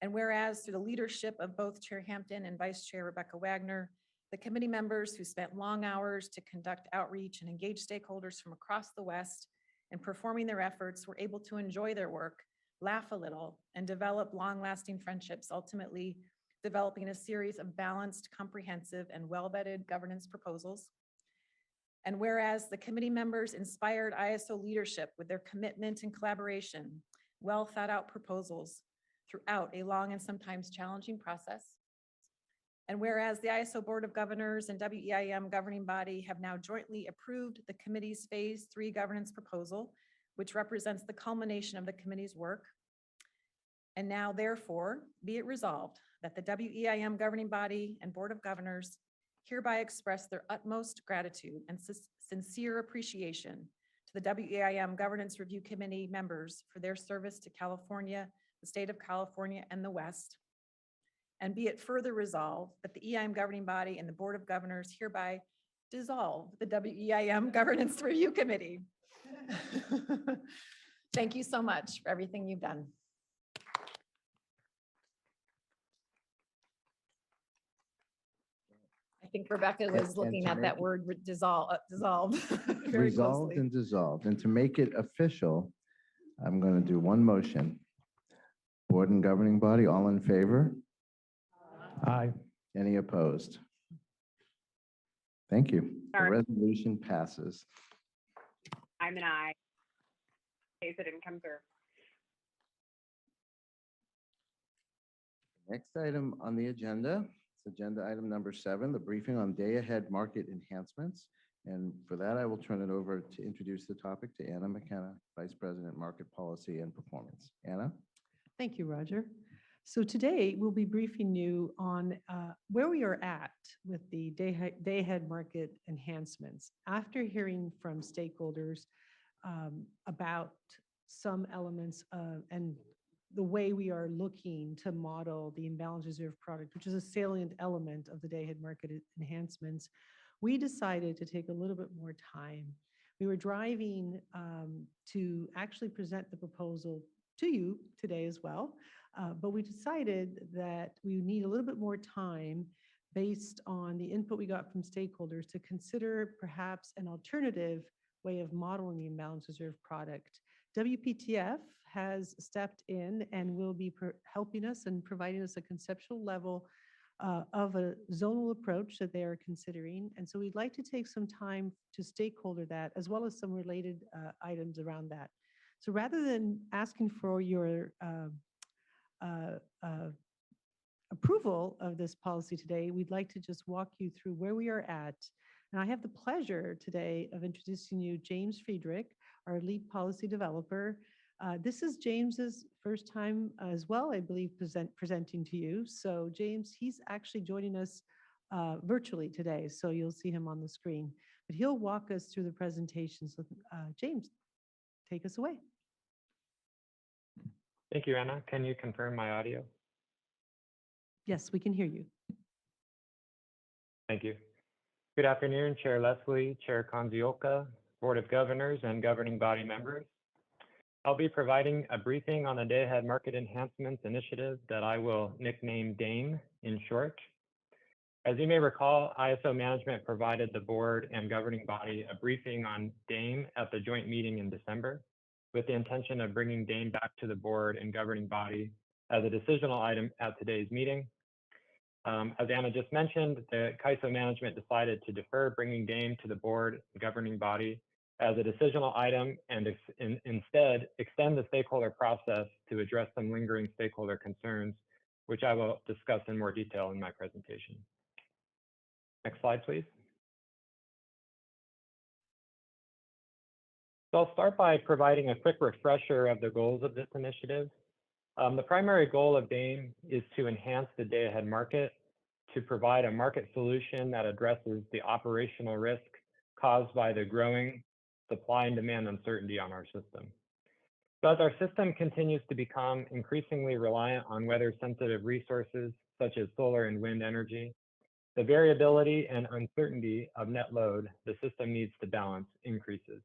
And whereas through the leadership of both Chair Hampton and Vice Chair Rebecca Wagner, the committee members who spent long hours to conduct outreach and engage stakeholders from across the West in performing their efforts were able to enjoy their work, laugh a little, and develop long-lasting friendships, ultimately developing a series of balanced, comprehensive, and well-vetted governance proposals. And whereas the committee members inspired ISO leadership with their commitment and collaboration, well-thought-out proposals throughout a long and sometimes challenging process. And whereas the ISO Board of Governors and WEIM governing body have now jointly approved the committee's Phase 3 governance proposal, which represents the culmination of the committee's work. And now, therefore, be it resolved that the WEIM governing body and Board of Governors hereby express their utmost gratitude and sincere appreciation to the WEIM Governance Review Committee members for their service to California, the state of California, and the West. And be it further resolved that the EIM governing body and the Board of Governors hereby dissolve the WEIM Governance Review Committee. Thank you so much for everything you've done. I think Rebecca was looking at that word dissolve. Very Resolved closely. and dissolved. And to make it official, I'm going to do one motion. Board and governing body, all in favor? Aye. Any opposed? Thank you. The Sorry. resolution passes. I'm an aye. In case it didn't come through. Next item on the agenda, it's agenda item number 7, the briefing on day-ahead market enhancements. And for that, I will turn it over to introduce the topic to Anna McKenna, Vice President, Market Policy and Performance. Anna? Thank you, Roger. So today we'll be briefing you on where we are at with the day-ahead market enhancements. After hearing from stakeholders about some elements and the way we are looking to model the imbalance reserve product, which is a salient element of the day-ahead market enhancements, we decided to take a little bit more time. We were driving to actually present the proposal to you today as well, but we decided that we need a little bit more time based on the input we got from stakeholders to consider perhaps an alternative way of modeling the imbalance reserve product. WPTF has stepped in and will be helping us and providing us a conceptual level of a zonal approach that they are considering. And so we'd like to take some time to stakeholder that, as well as some related items around that. So rather than asking for your uh, uh, approval of this policy today, we'd like to just walk you through where we are at. And I have the pleasure today of introducing you James Friedrich, our lead policy developer. This is James's first time as well, I believe, presenting to you. So James, he's actually joining us virtually today, so you'll see him on the screen. But he'll walk us through the presentation. So James, take us away. Thank you, Anna. Can you confirm my audio? Yes, we can hear you. Thank you. Good afternoon, Chair Leslie, Chair Kanzioka, Board of Governors, and governing body members. I'll be providing a briefing on the Day-Ahead Market Enhancements Initiative that I will nickname DAME in short. As you may recall, ISO management provided the board and governing body a briefing on DAME at the joint meeting in December, with the intention of bringing DAME back to the board and governing body as a decisional item at today's meeting. As Anna just mentioned, the CAISO management decided to defer bringing DAME to the board and governing body as a decisional item and instead extend the stakeholder process to address some lingering stakeholder concerns, which I will discuss in more detail in my presentation. Next slide, please. So I'll start by providing a quick refresher of the goals of this initiative. The primary goal of DAME is to enhance the day-ahead market, to provide a market solution that addresses the operational risk caused by the growing supply and demand uncertainty on our system. So as our system continues to become increasingly reliant on weather-sensitive resources such as solar and wind energy, the variability and uncertainty of net load the system needs to balance increases.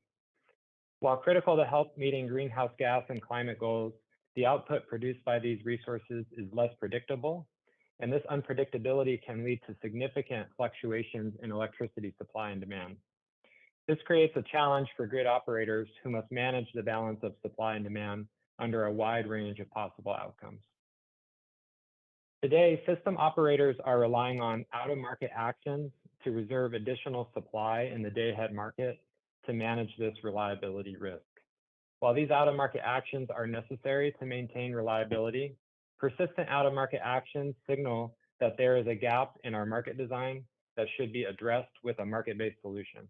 While critical to help meeting greenhouse gas and climate goals, the output produced by these resources is less predictable, and this unpredictability can lead to significant fluctuations in electricity supply and demand. This creates a challenge for grid operators who must manage the balance of supply and demand under a wide range of possible outcomes. Today, system operators are relying on out-of-market actions to reserve additional supply in the day-ahead market to manage this reliability risk. While these out-of-market actions are necessary to maintain reliability, persistent out-of-market actions signal that there is a gap in our market design that should be addressed with a market-based solution.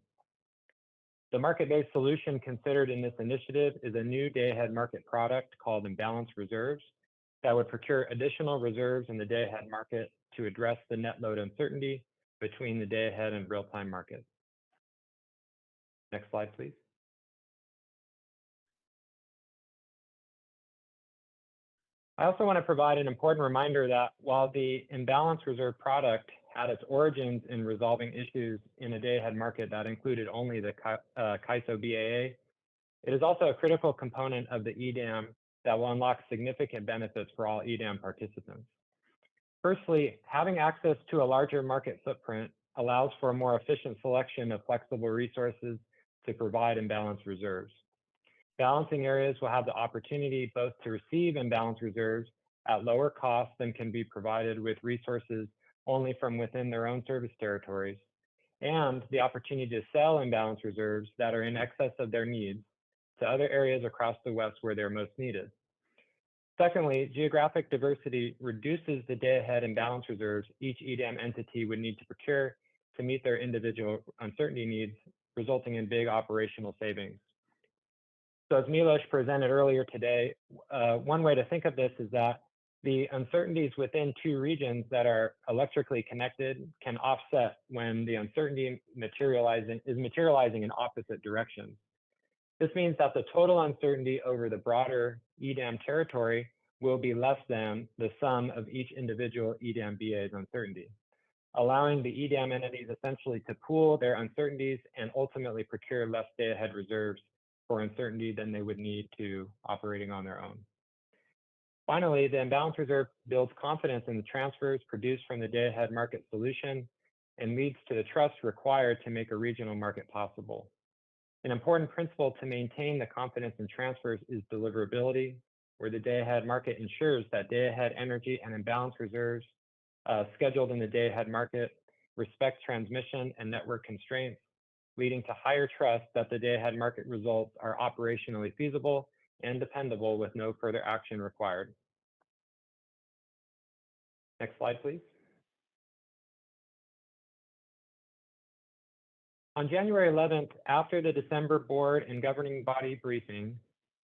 The market-based solution considered in this initiative is a new day-ahead market product called Imbalance Reserves that would procure additional reserves in the day-ahead market to address the net load uncertainty between the day-ahead and real-time markets. Next slide, please. I also want to provide an important reminder that while the Imbalance Reserve product had its origins in resolving issues in a day-ahead market that included only the CAISO BAA, it is also a critical component of the EDAM that will unlock significant benefits for all EDAM participants. Firstly, having access to a larger market footprint allows for a more efficient selection of flexible resources to provide imbalance reserves. Balancing areas will have the opportunity both to receive imbalance reserves at lower cost than can be provided with resources only from within their own service territories, and the opportunity to sell imbalance reserves that are in excess of their needs to other areas across the West where they're most needed. Secondly, geographic diversity reduces the day-ahead imbalance reserves each EDAM entity would need to procure to meet their individual uncertainty needs, resulting in big operational savings. So as Milos presented earlier today, one way to think of this is that the uncertainties within two regions that are electrically connected can offset when the uncertainty is materializing in opposite directions. This means that the total uncertainty over the broader EDAM territory will be less than the sum of each individual EDAM BA's uncertainty, allowing the EDAM entities essentially to pool their uncertainties and ultimately procure less day-ahead reserves for uncertainty than they would need to operating on their own. Finally, the imbalance reserve builds confidence in the transfers produced from the day-ahead market solution and leads to the trust required to make a regional market possible. An important principle to maintain the confidence in transfers is deliverability, where the day-ahead market ensures that day-ahead energy and imbalance reserves scheduled in the day-ahead market respect transmission and network constraints, leading to higher trust that the day-ahead market results are operationally feasible and dependable with no further action required. Next slide, please. On January 11th, after the December board and governing body briefing,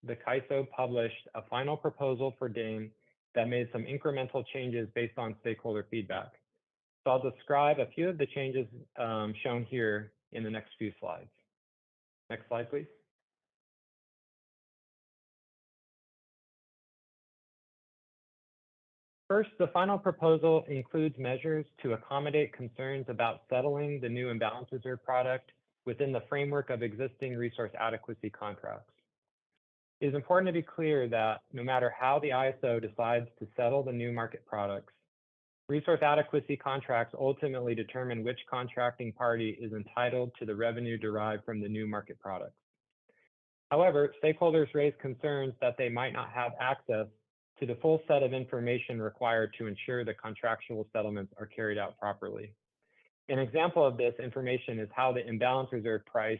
the CAISO published a final proposal for DAME that made some incremental changes based on stakeholder feedback. So I'll describe a few of the changes shown here in the next few slides. Next slide, please. First, the final proposal includes measures to accommodate concerns about settling the new imbalance reserve product within the framework of existing resource adequacy contracts. It is important to be clear that no matter how the ISO decides to settle the new market products, resource adequacy contracts ultimately determine which contracting party is entitled to the revenue derived from the new market products. However, stakeholders raise concerns that they might not have access to the full set of information required to ensure the contractual settlements are carried out properly. An example of this information is how the imbalance reserve price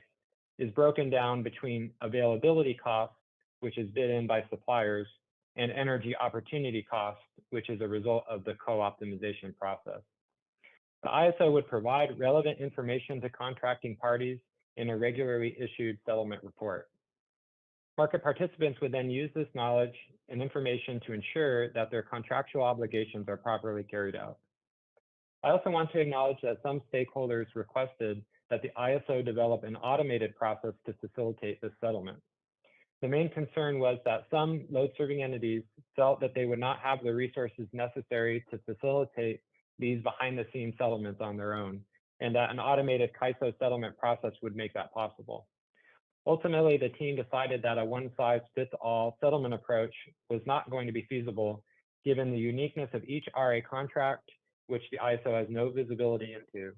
is broken down between availability costs, which is bid in by suppliers, and energy opportunity cost, which is a result of the co-optimization process. The ISO would provide relevant information to contracting parties in a regularly issued settlement report. Market participants would then use this knowledge and information to ensure that their contractual obligations are properly carried out. I also want to acknowledge that some stakeholders requested that the ISO develop an automated process to facilitate this settlement. The main concern was that some load-serving entities felt that they would not have the resources necessary to facilitate these behind-the-scenes settlements on their own, and that an automated CAISO settlement process would make that possible. Ultimately, the team decided that a one-size-fits-all settlement approach was not going to be feasible, given the uniqueness of each RA contract, which the ISO has no visibility into,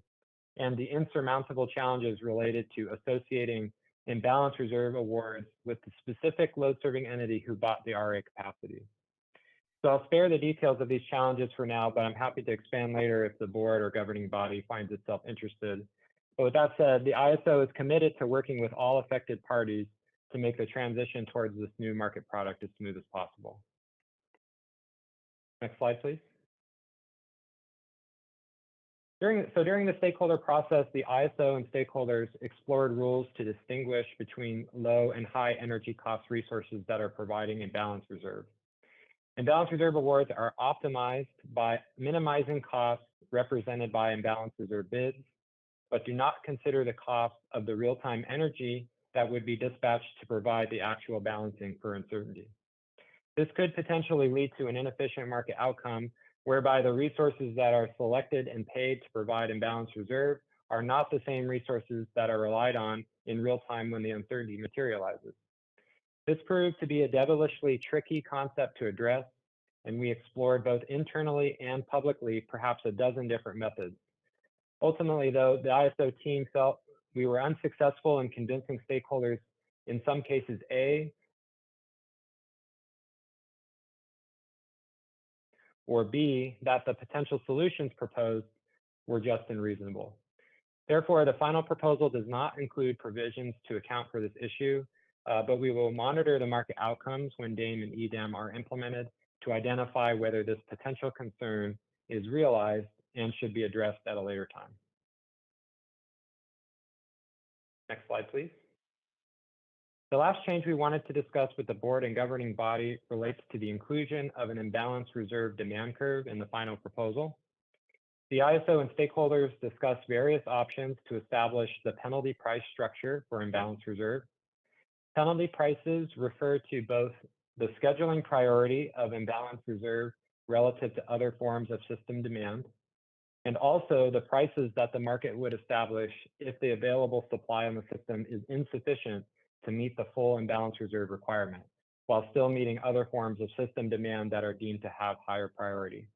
and the insurmountable challenges related to associating imbalance reserve awards with the specific load-serving entity who bought the RA capacity. So I'll spare the details of these challenges for now, but I'm happy to expand later if the board or governing body finds itself interested. But with that said, the ISO is committed to working with all affected parties to make the transition towards this new market product as smooth as possible. Next slide, please. During the stakeholder process, the ISO and stakeholders explored rules to distinguish between low and high energy cost resources that are providing imbalance reserve. Imbalance reserve awards are optimized by minimizing costs represented by imbalance reserve bids, but do not consider the cost of the real-time energy that would be dispatched to provide the actual balancing for uncertainty. This could potentially lead to an inefficient market outcome whereby the resources that are selected and paid to provide imbalance reserve are not the same resources that are relied on in real time when the uncertainty materializes. This proved to be a devilishly tricky concept to address, and we explored both internally and publicly perhaps a dozen different methods. Ultimately, though, the ISO team felt we were unsuccessful in convincing stakeholders, in some cases, A, or B, that the potential solutions proposed were just and reasonable. Therefore, the final proposal does not include provisions to account for this issue, but we will monitor the market outcomes when DAME and EDAM are implemented to identify whether this potential concern is realized and should be addressed at a later time. Next slide, please. The last change we wanted to discuss with the board and governing body relates to the inclusion of an imbalance reserve demand curve in the final proposal. The ISO and stakeholders discussed various options to establish the penalty price structure for imbalance reserve. Penalty prices refer to both the scheduling priority of imbalance reserve relative to other forms of system demand, and also the prices that the market would establish if the available supply on the system is insufficient to meet the full imbalance reserve requirement, while still meeting other forms of system demand that are deemed to have higher priority.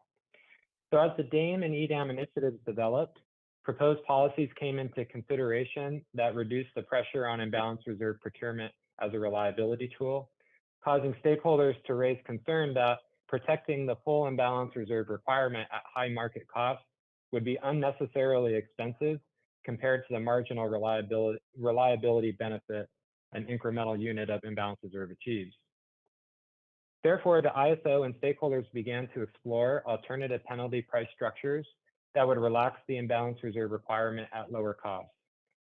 So as the DAME and EDAM initiatives developed, proposed policies came into consideration that reduced the pressure on imbalance reserve procurement as a reliability tool, causing stakeholders to raise concern that protecting the full imbalance reserve requirement at high market cost would be unnecessarily expensive compared to the marginal reliability benefit an incremental unit of imbalance reserve achieves. Therefore, the ISO and stakeholders began to explore alternative penalty price structures that would relax the imbalance reserve requirement at lower cost.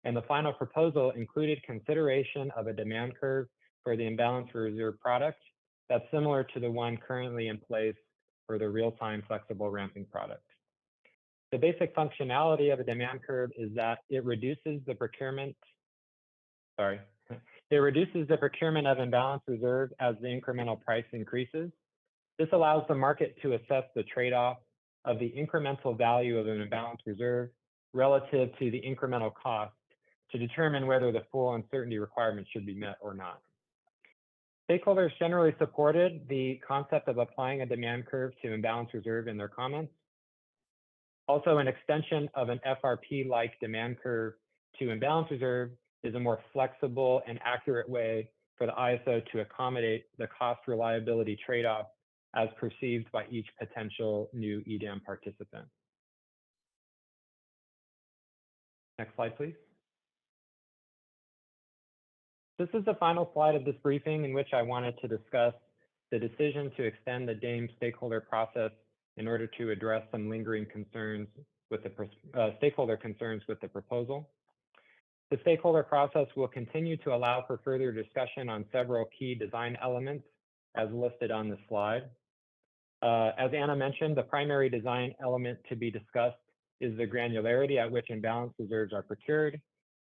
And the final proposal included consideration of a demand curve for the imbalance reserve product that's similar to the one currently in place for the real-time flexible ramping product. The basic functionality of a demand curve is that it reduces the procurement, it reduces the procurement of imbalance reserve as the incremental price increases. This allows the market to assess the trade-off of the incremental value of an imbalance reserve relative to the incremental cost to determine whether the full uncertainty requirement should be met or not. Stakeholders generally supported the concept of applying a demand curve to imbalance reserve in their comments. Also, an extension of an FRP-like demand curve to imbalance reserve is a more flexible and accurate way for the ISO to accommodate the cost reliability trade-off as perceived by each potential new EDAM participant. Next slide, please. This is the final slide of this briefing in which I wanted to discuss the decision to extend the DAME stakeholder process in order to address some lingering concerns with the stakeholder concerns with the proposal. The stakeholder process will continue to allow for further discussion on several key design elements as listed on the slide. As Anna mentioned, the primary design element to be discussed is the granularity at which imbalance reserves are procured,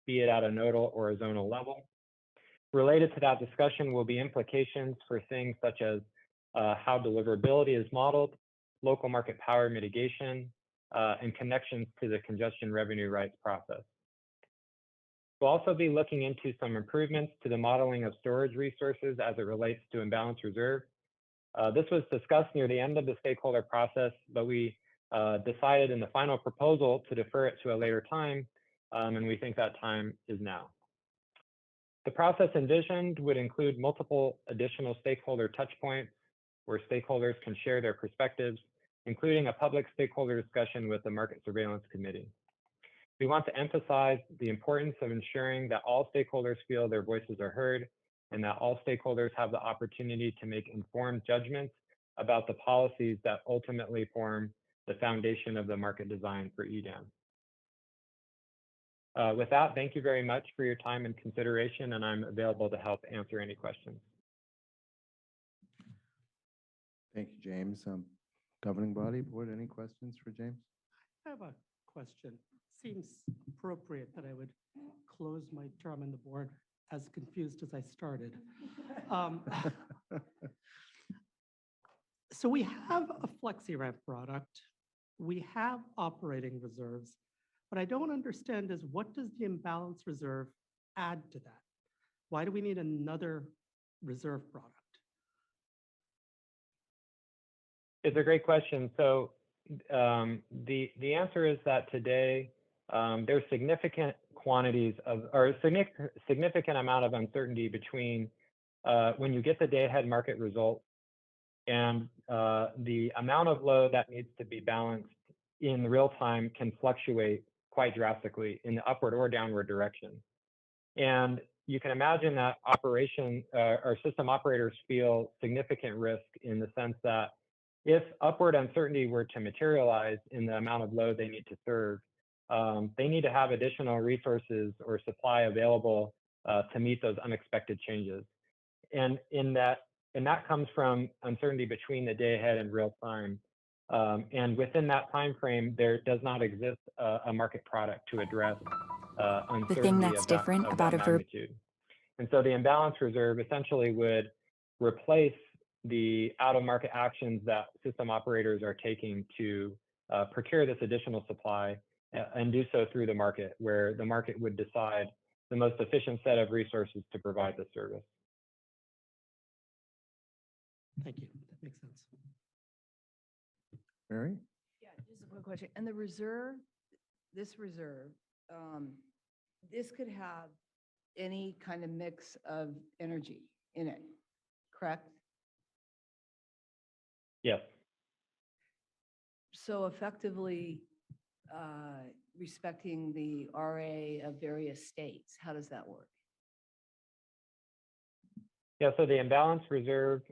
be it at a nodal or a zonal level. Related to that discussion will be implications for things such as how deliverability is modeled, local market power mitigation, and connections to the congestion revenue rights process. We'll also be looking into some improvements to the modeling of storage resources as it relates to imbalance reserve. This was discussed near the end of the stakeholder process, but we decided in the final proposal to defer it to a later time, and we think that time is now. The process envisioned would include multiple additional stakeholder touchpoints where stakeholders can share their perspectives, including a public stakeholder discussion with the Market Surveillance Committee. We want to emphasize the importance of ensuring that all stakeholders feel their voices are heard and that all stakeholders have the opportunity to make informed judgments about the policies that ultimately form the foundation of the market design for EDAM. With that, thank you very much for your time and consideration, and I'm available to help answer any questions. Thank you, James. Governing body, board, any questions for James? I have a question. Seems appropriate that I would close my term on the board as confused as I started. So we have a FlexiRamp product. We have operating reserves. What I don't understand is what does the imbalance reserve add to that? Why do we need another reserve product? It's a great question. So the answer is that today there's significant quantities of, or a significant amount of uncertainty between when you get the day-ahead market result and the amount of load that needs to be balanced in real time can fluctuate quite drastically in the upward or downward direction. And you can imagine that or system operators feel significant risk in the sense that if upward uncertainty were to materialize in the amount of load they need to serve, they need to have additional resources or supply available to meet those unexpected changes. And that comes from uncertainty between the day ahead and real time. And within that time frame, there does not exist a market product to address uncertainty The thing that's of different that about a verb. magnitude. And so the imbalance reserve essentially would replace the out-of-market actions that system operators are taking to procure this additional supply and do so through the market, where the market would decide the most efficient set of resources to provide the service. Thank you. That makes sense. Mary? Yeah, just a quick question. And the reserve, this reserve, this could have any kind of mix of energy in it, correct? Yes. So effectively, respecting the RA of various states, how does that work? Yeah, so the imbalance reserve,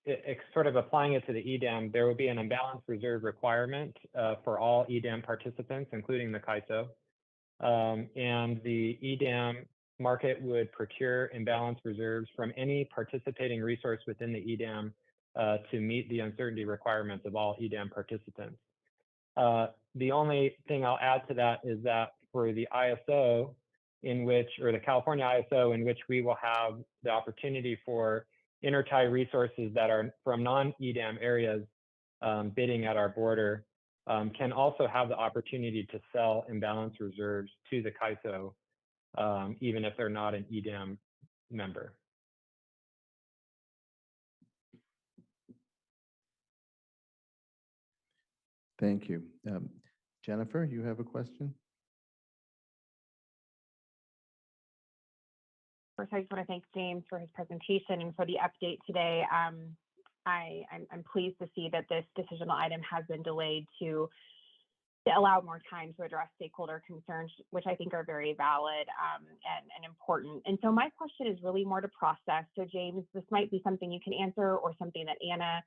it's sort of applying it to the EDAM, there will be an imbalance reserve requirement for all EDAM participants, including the CAISO. And the EDAM market would procure imbalance reserves from any participating resource within the EDAM to meet the uncertainty requirements of all EDAM participants. The only thing I'll add to that is that for the ISO in which, or the California ISO in which we will have the opportunity for intertie resources that are from non-EDAM areas bidding at our border, can also have the opportunity to sell imbalance reserves to the CAISO, even if they're not an EDAM member. Thank you. Jennifer, you have a question? First, I just want to thank James for his presentation and for the update today. I'm pleased to see that this decisional item has been delayed to allow more time to address stakeholder concerns, which I think are very valid and important. And so my question is really more to process. So James, this might be something you can answer or something that Anna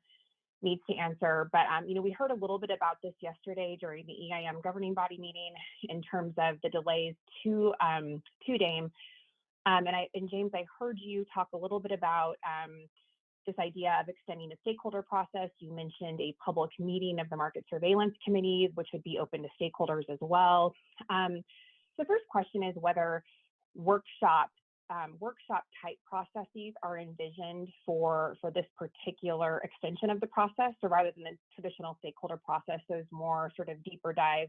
needs to answer. But we heard a little bit about this yesterday during the EIM governing body meeting in terms of the delays to DAME. And James, I heard you talk a little bit about this idea of extending the stakeholder process. You mentioned a public meeting of the Market Surveillance Committee, which would be open to stakeholders as well. So the first question is whether workshop type processes are envisioned for this particular extension of the process. So rather than the traditional stakeholder process, those more sort of deeper dive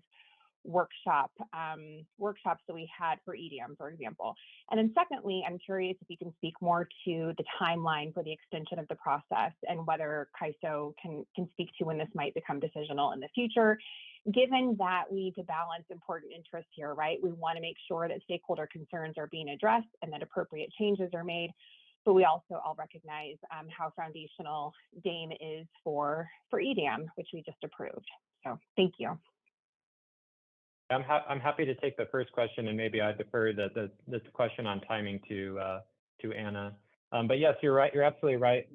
workshops that we had for EDM, for example. And then secondly, I'm curious if you can speak more to the timeline for the extension of the process and whether CAISO can speak to when this might become decisional in the future, given that we need to balance important interests here, right? We want to make sure that stakeholder concerns are being addressed and that appropriate changes are made. But we also all recognize how foundational DAME is for EDM, which we just approved. So thank you. I'm happy to take the first question, and maybe I defer the question on timing to Anna. But yes, you're right. You're absolutely right.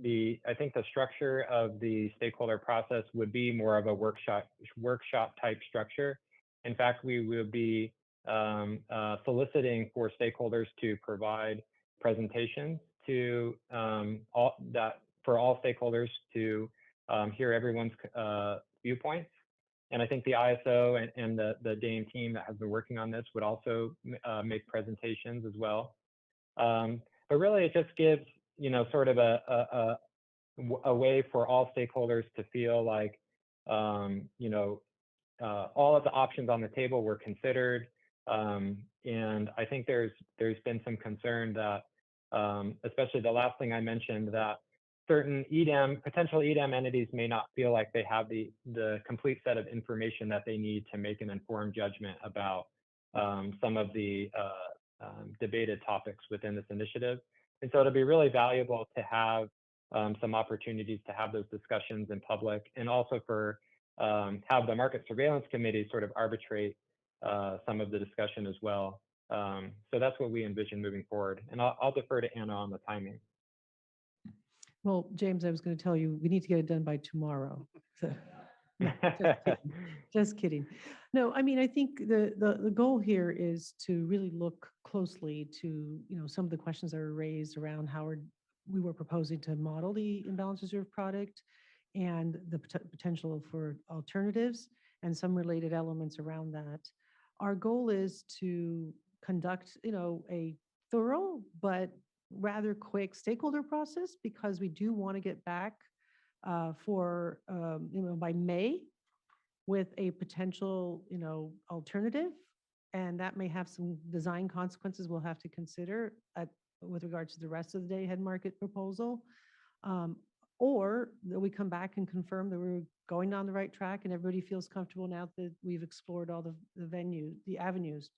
I think the structure of the stakeholder process would be more of a workshop type structure. In fact, we will be soliciting for stakeholders to provide presentations to for all stakeholders to hear everyone's viewpoints. And I think the ISO and the DAME team that has been working on this would also make presentations as well. But really, it just gives sort of a way for all stakeholders to feel like all of the options on the table were considered. And I think there's been some concern that, especially the last thing I mentioned, that certain potential EDAM entities may not feel like they have the complete set of information that they need to make an informed judgment about some of the debated topics within this initiative. And so it'll be really valuable to have some opportunities to have those discussions in public, and also for have the Market Surveillance Committee sort of arbitrate some of the discussion as well. So that's what we envision moving forward. And I'll defer to Anna on the timing. Well, James, I was going to tell you, we need to get it done by tomorrow. So, no, just kidding. No, I mean, I think the goal here is to really look closely to, some of the questions that are raised around how we were proposing to model the imbalance reserve product and the potential for alternatives and some related elements around that. Our goal is to conduct, a thorough but rather quick stakeholder process, because we do want to get back by May with a potential, alternative. And that may have some design consequences we'll have to consider with regards to the rest of the day-ahead market proposal. Or that we come back and confirm that we're going down the right track and everybody feels comfortable now that we've explored all the avenues.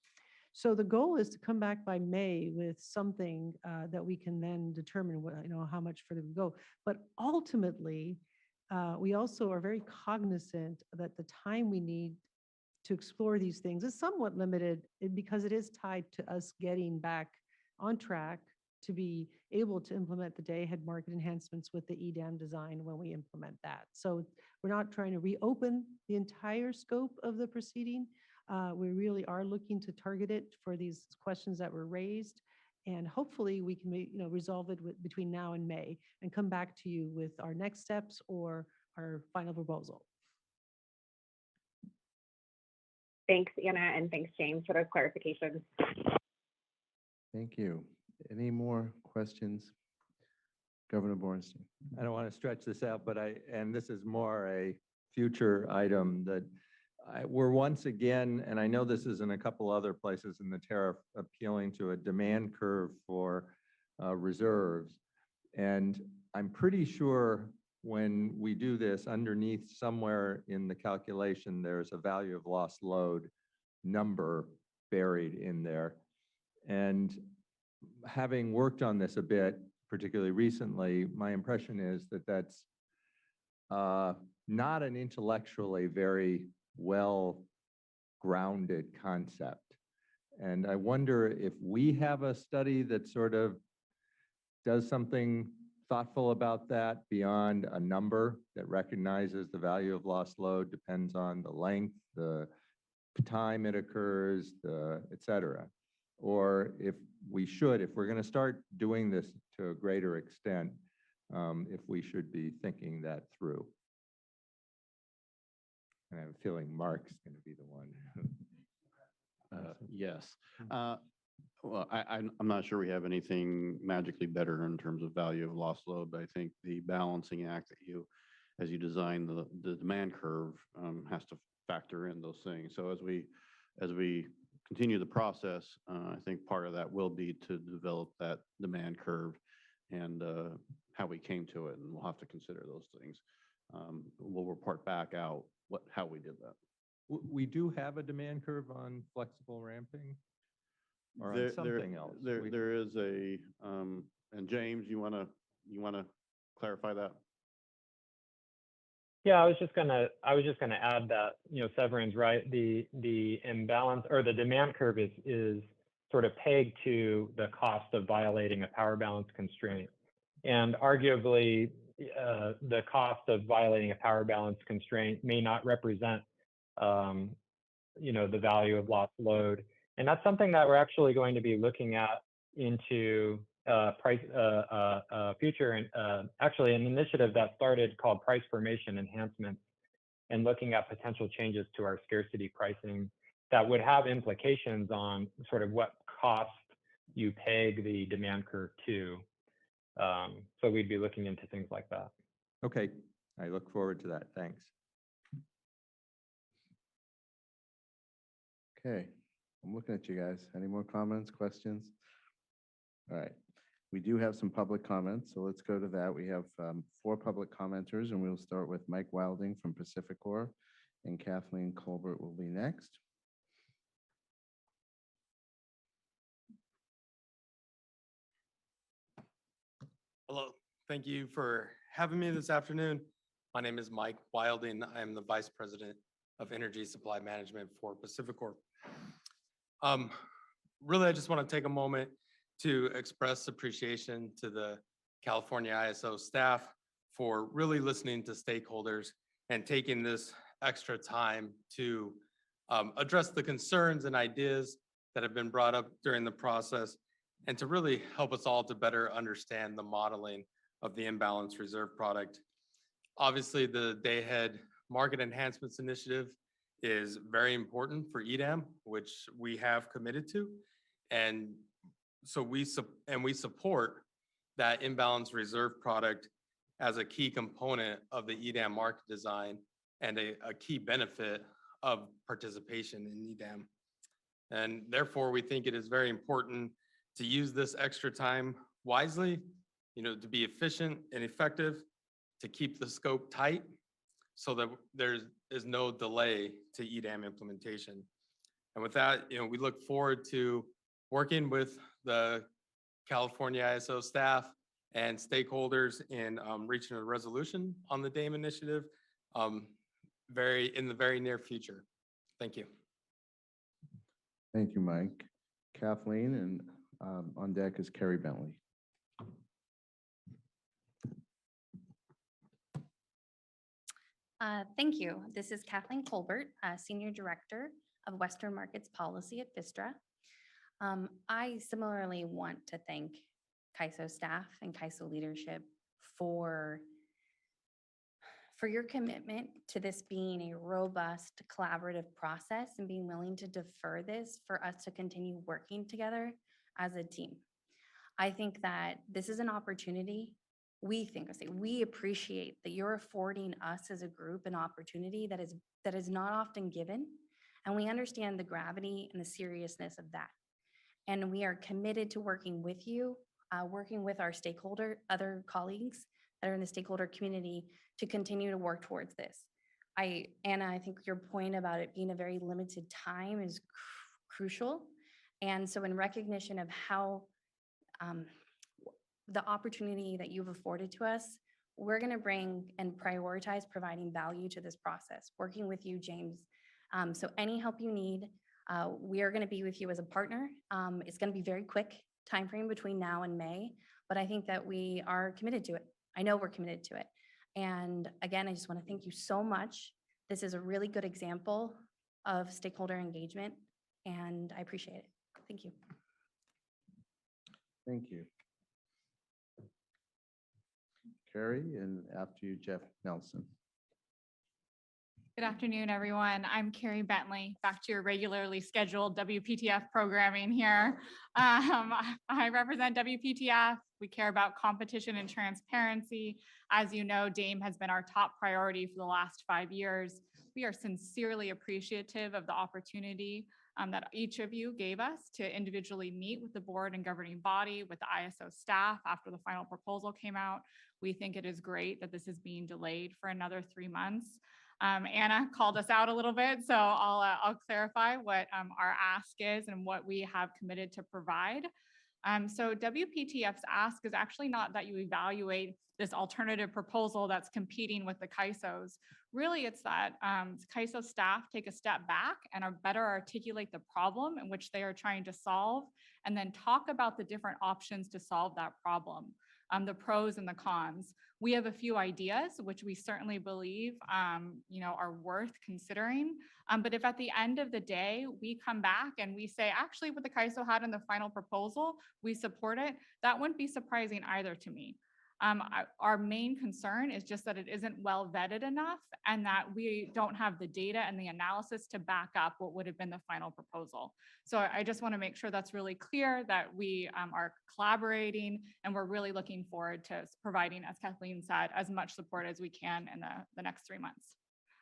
So the goal is to come back by May with something that we can then determine how much further we go. But ultimately, We also are very cognizant that the time we need to explore these things is somewhat limited because it is tied to us getting back on track to be able to implement the day-ahead market enhancements with the EDAM design when we implement that. So we're not trying to reopen the entire scope of the proceeding. We really are looking to target it for these questions that were raised. And hopefully we can resolve it between now and May and come back to you with our next steps or our final proposal. Thanks, Anna, and thanks, James, for those clarifications. Thank you. Any more questions? Governor Bornstein. I don't want to stretch this out, but and this is more a future item that we're once again, and I know this is in a couple other places in the tariff, appealing to a demand curve for reserves. And I'm pretty sure when we do this, underneath somewhere in the calculation, there's a value of lost load number buried in there. And having worked on this a bit, particularly recently, my impression is that that's not an intellectually very well-grounded concept. And I wonder if we have a study that sort of does something thoughtful about that beyond a number that recognizes the value of lost load depends on the length, the time it occurs, et cetera. Or if we should, if we're going to start doing this to a greater extent, if we should be thinking that through. And I have a feeling Mark's going to be the one. Yes. Well, I'm not sure we have anything magically better in terms of value of lost load, but I think the balancing act that as you design the demand curve, has to factor in those things. So as we continue the process, I think part of that will be to develop that demand curve and how we came to it, and we'll have to consider those things. We'll report back out how we did that. We do have a demand curve on flexible ramping, or on something else. There is a, and James, you want to clarify that? Yeah, I was just gonna add that, Severin's right. The imbalance or the demand curve is sort of pegged to the cost of violating a power balance constraint. And arguably, the cost of violating a power balance constraint may not represent, the value of lost load. And that's something that we're actually going to be looking at into future, and actually an initiative that started called Price Formation Enhancements, and looking at potential changes to our scarcity pricing that would have implications on sort of what cost you peg the demand curve to. So we'd be looking into things like that. Okay, I look forward to that. Thanks. Okay, I'm looking at you guys. Any more comments, questions? All right, we do have some public comments, so let's go to that. We have 4 public commenters, and we'll start with Mike Wilding from Pacificor, and Kathleen Colbert will be next. Hello, thank you for having me this afternoon. My name is Mike Wilding. I am the Vice President of Energy Supply Management for Pacificor. Really, I just want to take a moment to express appreciation to the California ISO staff for really listening to stakeholders and taking this extra time to address the concerns and ideas that have been brought up during the process, and to really help us all to better understand the modeling of the imbalance reserve product. Obviously, the day-ahead market enhancements initiative is very important for EDAM, which we have committed to. And so we support that imbalance reserve product as a key component of the EDAM market design and a key benefit of participation in EDAM. And therefore, we think it is very important to use this extra time wisely, to be efficient and effective, to keep the scope tight so that there is no delay to EDAM implementation. And with that, we look forward to working with the California ISO staff and stakeholders in reaching a resolution on the DAME initiative in the very near future. Thank you. Thank you, Mike. Kathleen, and on deck is Carrie Bentley. Thank you. This is Kathleen Colbert, Senior Director of Western Markets Policy at Vistra. I similarly want to thank CAISO staff and CAISO leadership for your commitment to this being a robust, collaborative process and being willing to defer this for us to continue working together as a team. I think that this is an opportunity. We appreciate that you're affording us as a group an opportunity that is not often given, and we understand the gravity and the seriousness of that. And we are committed to working with you, working with our other colleagues that are in the stakeholder community to continue to work towards this. Anna, I think your point about it being a very limited time is crucial. And so in recognition of how the opportunity that you've afforded to us, we're going to bring and prioritize providing value to this process, working with you, James. So any help you need, we are going to be with you as a partner. It's going to be very quick timeframe between now and May, but I think that we are committed to it. I know we're committed to it. And again, I just want to thank you so much. This is a really good example of stakeholder engagement, and I appreciate it. Thank you. Thank you. Carrie, and after you, Jeff Nelson. Good afternoon, everyone. I'm Carrie Bentley, back to your regularly scheduled WPTF programming here. I represent WPTF. We care about competition and transparency. As you know, DAME has been our top priority for the last 5 years. We are sincerely appreciative of the opportunity that each of you gave us to individually meet with the board and governing body, with the ISO staff after the final proposal came out. We think it is great that this is being delayed for another 3 months. Anna called us out a little bit, so I'll clarify what our ask is and what we have committed to provide. So WPTF's ask is actually not that you evaluate this alternative proposal that's competing with the CAISOs. Really, it's that CAISO staff take a step back and better articulate the problem in which they are trying to solve, and then talk about the different options to solve that problem, the pros and the cons. We have a few ideas, which we certainly believe are worth considering. But if at the end of the day, we come back and we say, actually, what the CAISO had in the final proposal, we support it, that wouldn't be surprising either to me. Our main concern is just that it isn't well vetted enough and that we don't have the data and the analysis to back up what would have been the final proposal. So I just want to make sure that's really clear, that we are collaborating, and we're really looking forward to providing, as Kathleen said, as much support as we can in the next 3 months.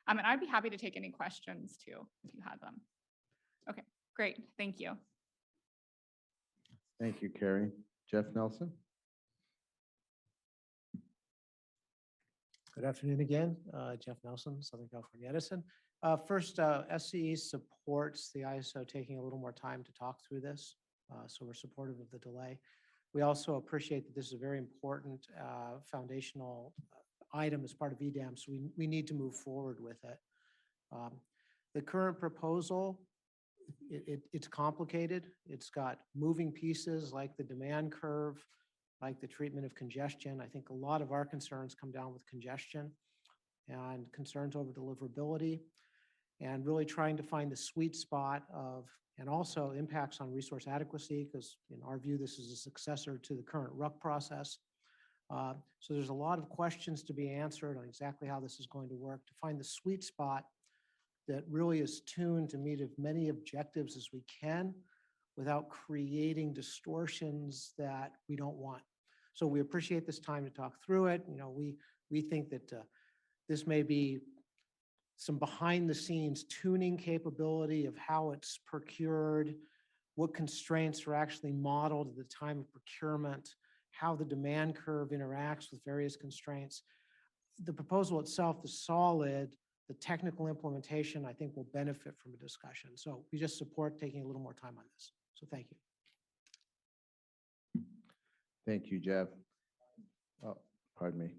And I'd be happy to take any questions too, if you had them. Okay, great. Thank you. Thank you, Carrie. Jeff Nelson. Good afternoon again. Jeff Nelson, Southern California Edison. First, SCE supports the ISO taking a little more time to talk through this, so we're supportive of the delay. We also appreciate that this is a very important foundational item as part of EDAM, so we need to move forward with it. The current proposal, it's complicated. It's got moving pieces like the demand curve, like the treatment of congestion. I think a lot of our concerns come down with congestion and concerns over deliverability, and really trying to find the sweet spot of, and also impacts on resource adequacy, because in our view, this is a successor to the current RUC process. So there's a lot of questions to be answered on exactly how this is going to work, to find the sweet spot that really is tuned to meet as many objectives as we can without creating distortions that we don't want. So we appreciate this time to talk through it. We think that this may be some behind the scenes tuning capability of how it's procured, what constraints are actually modeled at the time of procurement, how the demand curve interacts with various constraints. The proposal itself is solid. The technical implementation, I think, will benefit from a discussion. So we just support taking a little more time on this. So thank you. Thank you, Jeff. Pardon me.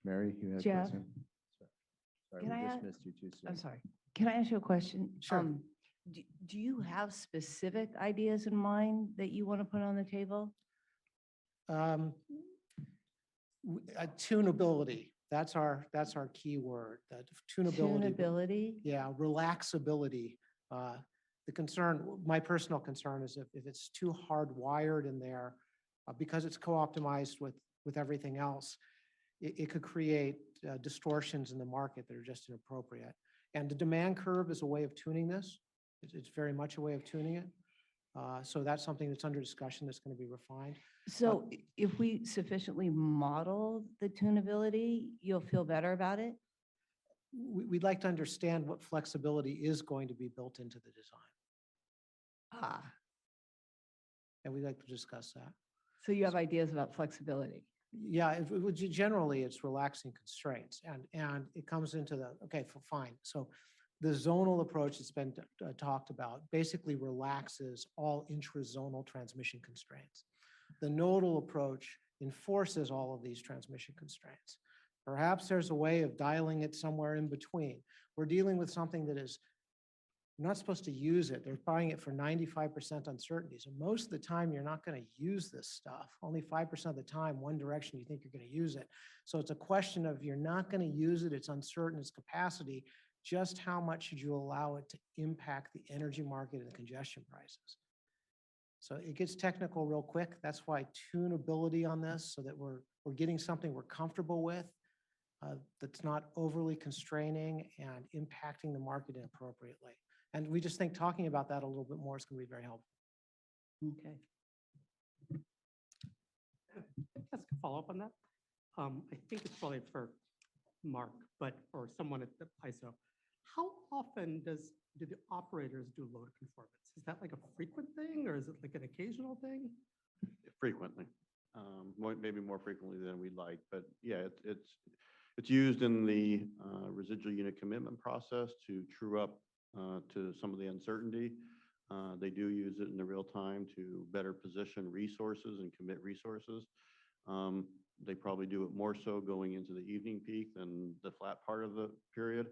Mary, you had a Jeff? question? Sorry, Can we I ask- dismissed you too soon. I'm sorry. Can I ask you a question? Sure. Do you have specific ideas in mind that you want to put on the table? Tunability, that's our key word, that tunability. Tunability? Yeah, relaxability. The concern, my personal concern is if it's too hardwired in there, because it's co-optimized with everything else, it could create distortions in the market that are just inappropriate. And the demand curve is a way of tuning this. It's very much a way of tuning it. So that's something that's under discussion that's going to be refined. So if we sufficiently model the tunability, you'll feel better about it? We'd like to understand what flexibility is going to be built into the design. And we'd like to discuss that. So you have ideas about flexibility? Yeah, generally it's relaxing constraints and it comes into the, okay, fine. So the zonal approach that's been talked about basically relaxes all intrazonal transmission constraints. The nodal approach enforces all of these transmission constraints. Perhaps there's a way of dialing it somewhere in between. We're dealing with something that is you're not supposed to use it. They're buying it for 95% uncertainty. So most of the time, you're not going to use this stuff. Only 5% of the time, one direction you think you're going to use it. So it's a question of you're not going to use it. It's uncertain, its capacity. Just how much should you allow it to impact the energy market and the congestion prices? So it gets technical real quick. That's why tunability on this, so that we're getting something we're comfortable with, that's not overly constraining and impacting the market inappropriately. And we just think talking about that a little bit more is going to be very helpful. Okay. Just to follow up on that. I think it's probably for Mark, or someone at the ISO. How often do the operators do load conformance? Is that like a frequent thing, or is it like an occasional thing? Frequently, maybe more frequently than we'd like, but yeah, it's used in the residual unit commitment process to true up to some of the uncertainty. They do use it in the real time to better position resources and commit resources. They probably do it more so going into the evening peak than the flat part of the period.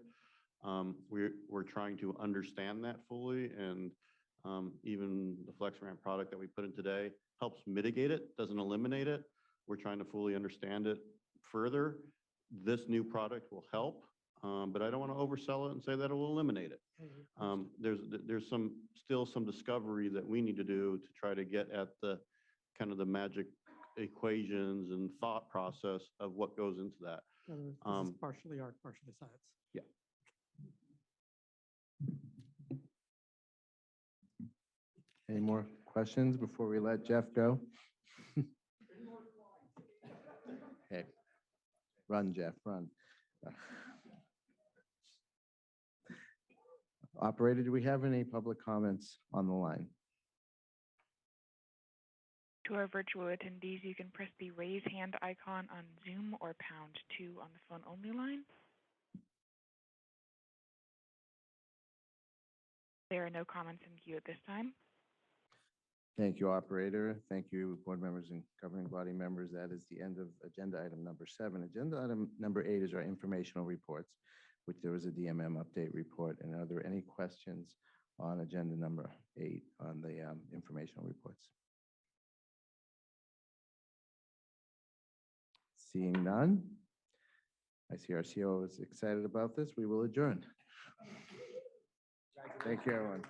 We're trying to understand that fully, and even the FlexRamp product that we put in today helps mitigate it, doesn't eliminate it. We're trying to fully understand it further. This new product will help, but I don't want to oversell it and say that it will eliminate it. There's still some discovery that we need to do to try to get at the kind of the magic equations and thought process of what goes into that. This is partially art, partially science. Yeah. Any more questions before we let Jeff go? Okay, run, Jeff, run. Operator, do we have any public comments on the line? To our virtual attendees, you can press the raise hand icon on Zoom or #2 on the phone only line. There are no comments in queue at this time. Thank you, operator. Thank you, board members and governing body members. That is the end of agenda item number 7. Agenda item number 8 is our informational reports, which there was a DMM update report. And are there any questions on agenda number 8 on the informational reports? Seeing none, I see our CEO is excited about this. We will adjourn. Thank you, everyone.